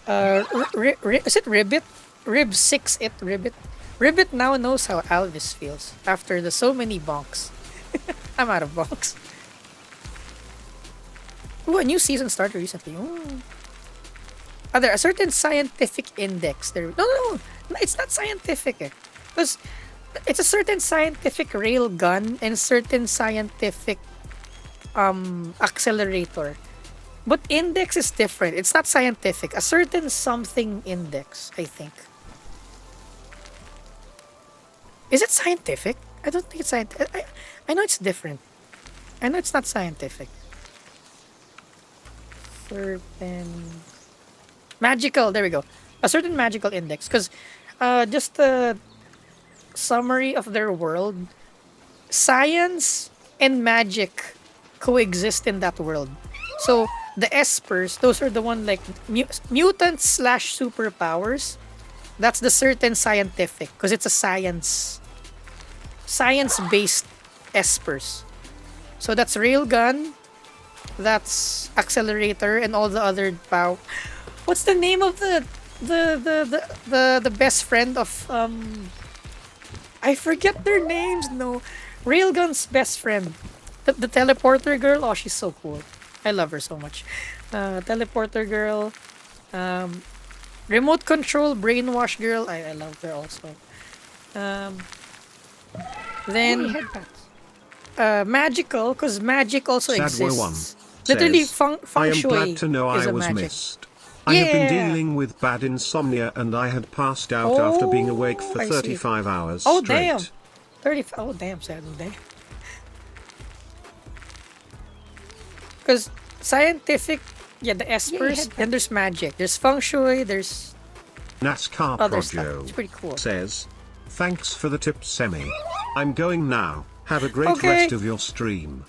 Speaker 1: Is it Ribbit? Rib 6 it Ribbit. Ribbit now knows how Alvis feels after the so many bonks. I'm out of bonks. Ooh, a new season started recently. Ooh. Are there a certain scientific index there? No, it's not scientific. Because it's a certain scientific rail gun and certain scientific accelerator. But index is different. It's not scientific. A certain something index, I think. Is it scientific? I don't think it's scientific. I know it's different. I know it's not scientific. Certain magical. There we go. A certain magical index. Because just a summary of their world. Science and magic coexist in that world. So the espers, those are the one like mutants slash superpowers. That's the certain scientific because it's a science based espers. So that's railgun, that's accelerator, and all the other power. What's the name of the best friend of I forget their names. No, railgun's best friend, the teleporter girl. Oh, she's so cool. I love her so much. Teleporter girl, remote control brainwash girl. I love her also. Then magical, because magic also
Speaker 2: Sadwo1
Speaker 1: exists. Literally,
Speaker 2: says,
Speaker 1: feng
Speaker 2: I am
Speaker 1: shui
Speaker 2: glad to know
Speaker 1: is
Speaker 2: I
Speaker 1: a
Speaker 2: was
Speaker 1: magic.
Speaker 2: missed. I have been
Speaker 1: Yeah.
Speaker 2: dealing with bad insomnia and I had passed out after being awake for
Speaker 1: I see.
Speaker 2: 35 hours
Speaker 1: Oh,
Speaker 2: straight.
Speaker 1: damn. 30. Oh, damn, sad day. Because scientific, yeah, the espers, then there's magic. There's feng shui, there's
Speaker 2: NASCAR
Speaker 1: other stuff.
Speaker 2: Projo
Speaker 1: It's pretty cool.
Speaker 2: says, thanks for the tip, Semi. I'm going now. Have a great
Speaker 1: Okay.
Speaker 2: rest of your stream.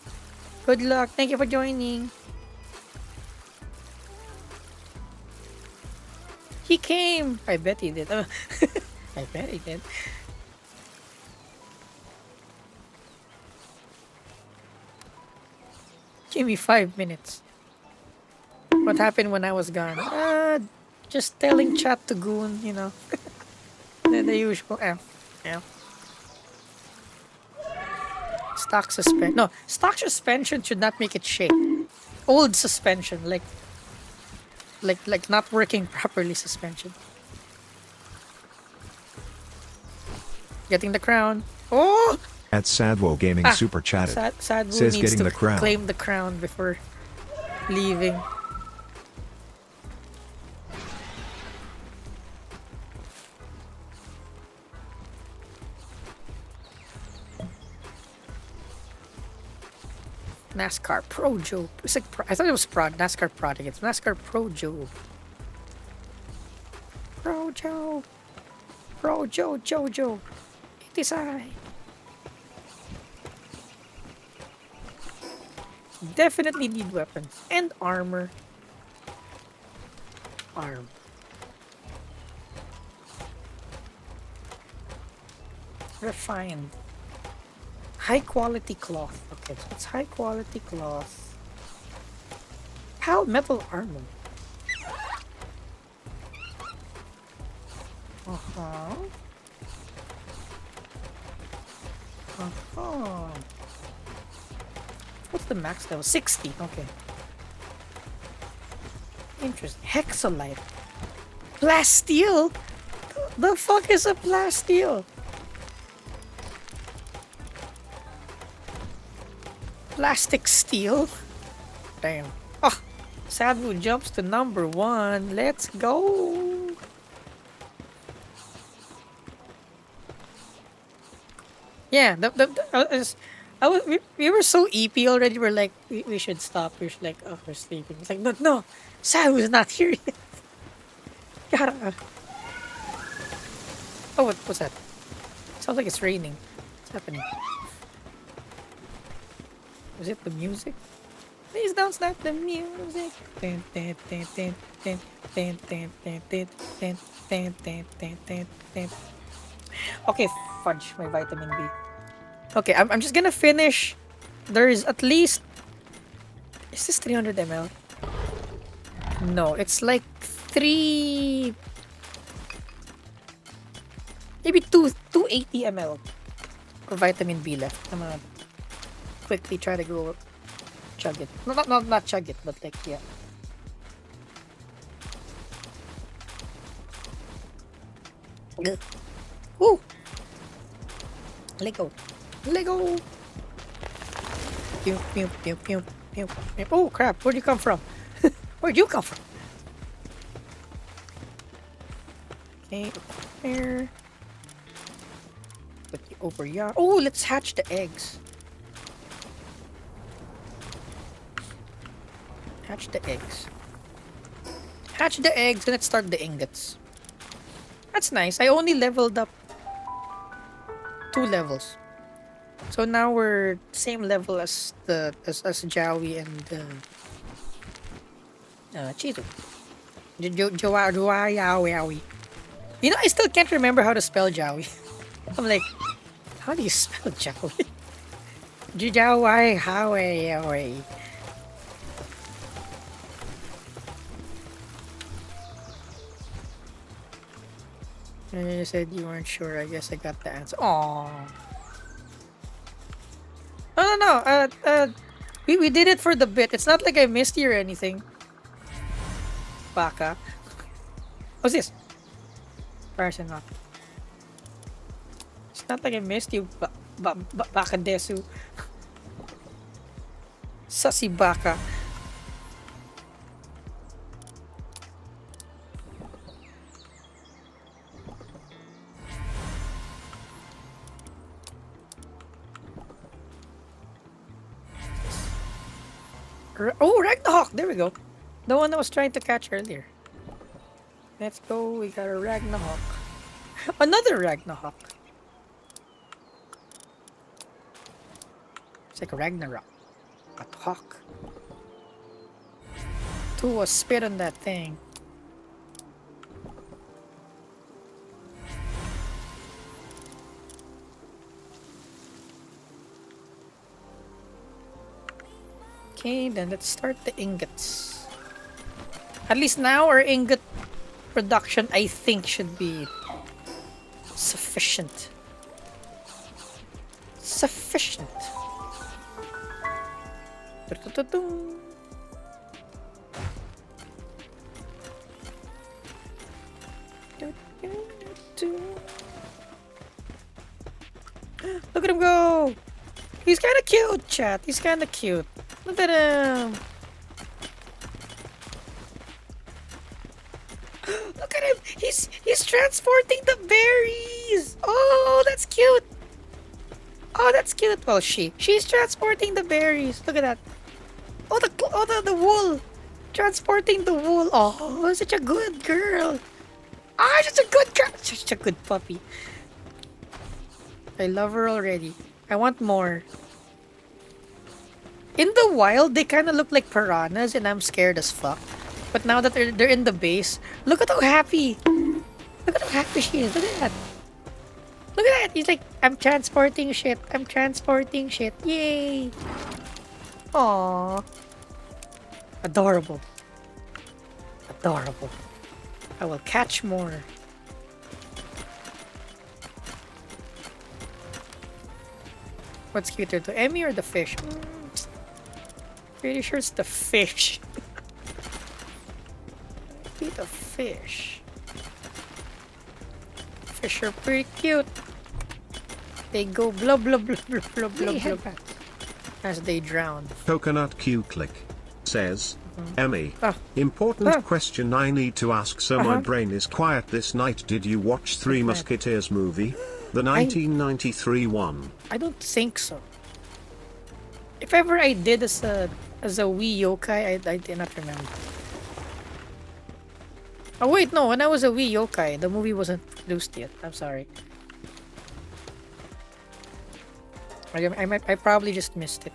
Speaker 1: Good luck. Thank you for joining. He came. I bet he did. I bet he did. Give me 5 minutes. What happened when I was gone? Just telling chat to goon, you know. the usual. Yeah. Stock suspension. No, stock suspension should not make it shake. Old suspension, like not working properly suspension. Getting the crown. Oh!
Speaker 3: At Sadwo Gaming super chatted.
Speaker 1: Sadwu
Speaker 3: Says
Speaker 1: needs
Speaker 3: getting
Speaker 1: to
Speaker 3: the crown.
Speaker 1: claim the crown before leaving. NASCAR Pro Joe. It's like I thought it was NASCAR product. It's NASCAR Pro Joe. Pro Joe. Pro Joe Jojo. It is I. Definitely need weapons and armor. Arm. Refined. High quality cloth. Okay, so it's high quality cloth. How metal armor? Uh-huh. Uh-huh. What's the max level? 60. Okay. Interesting. Hexolite. Plasteel? The fuck is a plasteel? Plastic steel? Damn. Oh, Sadwu jumps to number 1. Let's go. Yeah, we were so EP already. We're like, we should stop. We're like, oh, we're sleeping. It's like, no, Sadwu's not here yet. Gotta. Oh, what's that? Sounds like it's raining. What's happening? Was it the music? Please don't stop the music. Okay, fudge my vitamin B. Okay, I'm just gonna finish. There's at least. Is this 300 ml? No, it's like 3. Maybe 280 ml of vitamin B left. I'm gonna quickly try to go chug it. Not chug it, but like, yeah. Good. Woo! Lego. Pew, pew, pew, pew, pew, pew. Oh crap, where'd you come from? Where'd you come from? Okay, over there. Put you over here. Oh, let's hatch the eggs. Hatch the eggs. Hatch the eggs and let's start the ingots. That's nice. I only leveled up 2 levels. So now we're same level as Jowie and Chizu. Jowie. You know, I still can't remember how to spell Jowie. I'm like, how do you spell Jowie? Jowie, Howie. And you said you weren't sure. I guess I got the answer. Aww. No. We did it for the bit. It's not like I missed you or anything. Baka. What's this? Person not. It's not like I missed you, Baka Desu. Sussy Baka. Oh, Ragnahawk! There we go. The one I was trying to catch earlier. Let's go. We got a Ragnahawk. Another Ragnahawk. It's like a Ragnarok. A hawk. 2 was spit on that thing. Okay, then let's start the ingots. At least now our ingot production, I think, should be sufficient. Sufficient. Look at him go! He's kind of cute, chat. He's kind of cute. Look at him. Look at him. He's transporting the berries. Oh, that's cute. Oh, that's cute. Well, she's transporting the berries. Look at that. Oh, the wool. Transporting the wool. Oh, such a good girl. Ah, such a good girl. Such a good puppy. I love her already. I want more. In the wild, they kind of look like piranhas, and I'm scared as fuck. But now that they're in the base, look at how happy. Look at how happy she is. Look at that. Look at that. He's like, I'm transporting shit. I'm transporting shit. Yay. Aww. Adorable. Adorable. I will catch more. What's cuter, the Emmy or the fish? Pretty sure it's the fish. Be the fish. Fish are pretty cute. They go blah blah blah blah blah blah blah as they drown.
Speaker 2: Coconut Q Click says, Emmy, important question I need to ask so my brain is quiet this night. Did you watch Three Musketeers movie? The 1993 one.
Speaker 1: I don't think so. If ever I did as a Wii yokai, I did not remember. Oh wait, no, when I was a Wii yokai, the movie wasn't produced yet. I'm sorry. I probably just missed it.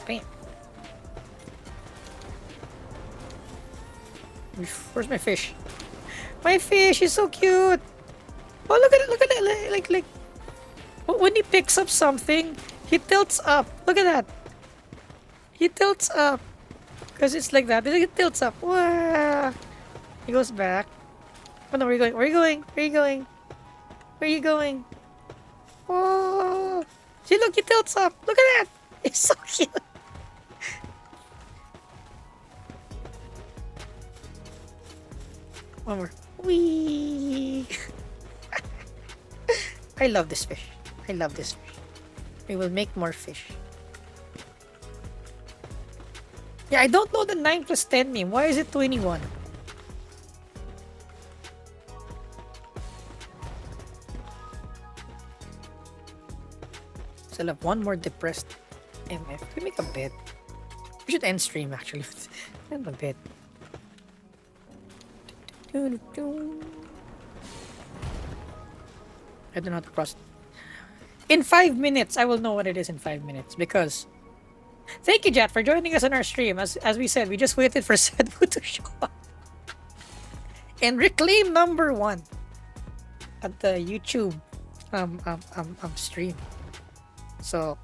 Speaker 1: Bam. Where's my fish? My fish is so cute. Oh, look at it! Look at it! Like when he picks up something, he tilts up. Look at that. He tilts up because it's like that. It tilts up. Wow. He goes back. Oh no, where are you going? Where are you going? Where are you going? Where are you going? Oh, see, look, he tilts up. Look at that. It's so cute. One more. Wee. I love this fish. I love this fish. We will make more fish. Yeah, I don't know the 9 plus 10 meme. Why is it 21? Still have one more depressed MF. Can we make a bed? We should end stream actually. End a bed. I don't know how to cross. In 5 minutes, I will know what it is in 5 minutes because. Thank you, Jet, for joining us on our stream. As we said, we just waited for Sedfu to show up and reclaim number 1 at the YouTube stream. So,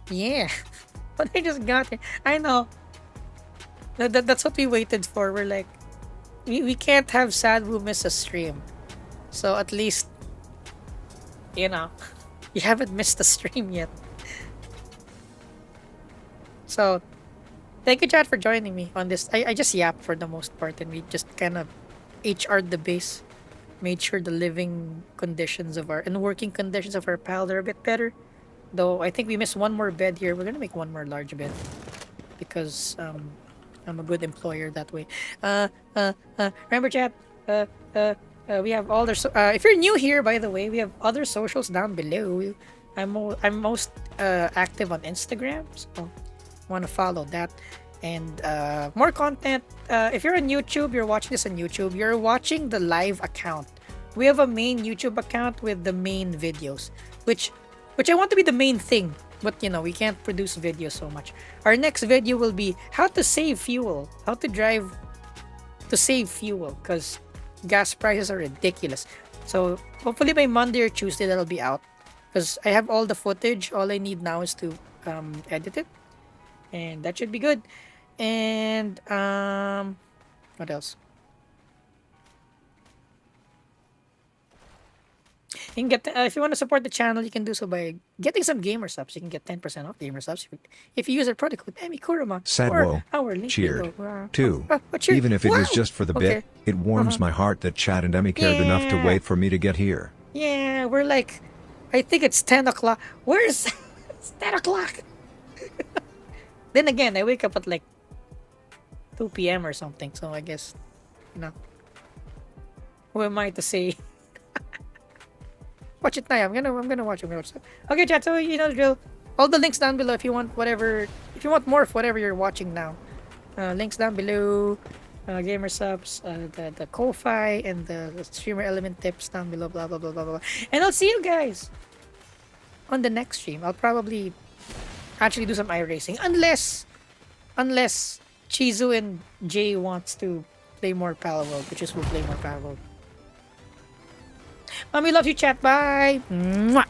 Speaker 1: yeah, but I just got it. I know. That's what we waited for. We're like, we can't have Sadhu miss a stream. So at least, you haven't missed a stream yet. So, thank you, Chad, for joining me on this. I just yapped for the most part, and we just kind of HR'd the base, made sure the living conditions of and working conditions of our pals are a bit better. Though I think we missed one more bed here. We're gonna make one more large bed because I'm a good employer that way. Remember, Chad? We have all their. If you're new here, by the way, we have other socials down below. I'm most active on Instagram, so want to follow that. And more content. If you're on YouTube, you're watching this on YouTube. You're watching the live account. We have a main YouTube account with the main videos, which I want to be the main thing. But we can't produce videos so much. Our next video will be how to save fuel, how to drive to save fuel, because gas prices are ridiculous. So hopefully by Monday or Tuesday that'll be out, because I have all the footage. All I need now is to edit it, and that should be good. And what else? You can get if you want to support the channel, you can do so by getting some gamer subs. You can get 10% off gamer subs if you use our product code Emikurama.
Speaker 3: Sadwo
Speaker 1: Our link
Speaker 3: cheered.
Speaker 1: below.
Speaker 3: Too.
Speaker 1: Cheered.
Speaker 3: Even if it was
Speaker 1: Wow.
Speaker 3: just for the
Speaker 1: Okay.
Speaker 3: bit, it warms my heart that Chad and Emmy cared enough to
Speaker 1: Yeah.
Speaker 3: wait for me to get here.
Speaker 1: Yeah, we're like, I think it's 10 o'clock. Where's it's 10 o'clock? Then again, I wake up at like 2 p.m. or something. So I guess, who am I to say? Watch it now. I'm gonna watch it. Okay, chat. So the drill. All the links down below if you want more of whatever you're watching now. Links down below. Gamer subs, the Ko-Fi, and the streamer element tips down below. Blah blah blah blah blah. And I'll see you guys on the next stream. I'll probably actually do some iRacing unless Chizu and Jay wants to play more Palworld, which is we'll play more Palworld. Mommy loves you, chat. Bye. Mwah.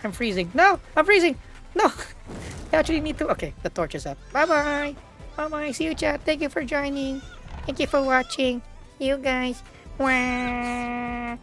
Speaker 1: I'm freezing. No, I'm freezing. No, I actually need to. Okay, the torch is up. Bye bye. Bye bye. See you, chat. Thank you for joining. Thank you for watching. See you guys. Wah.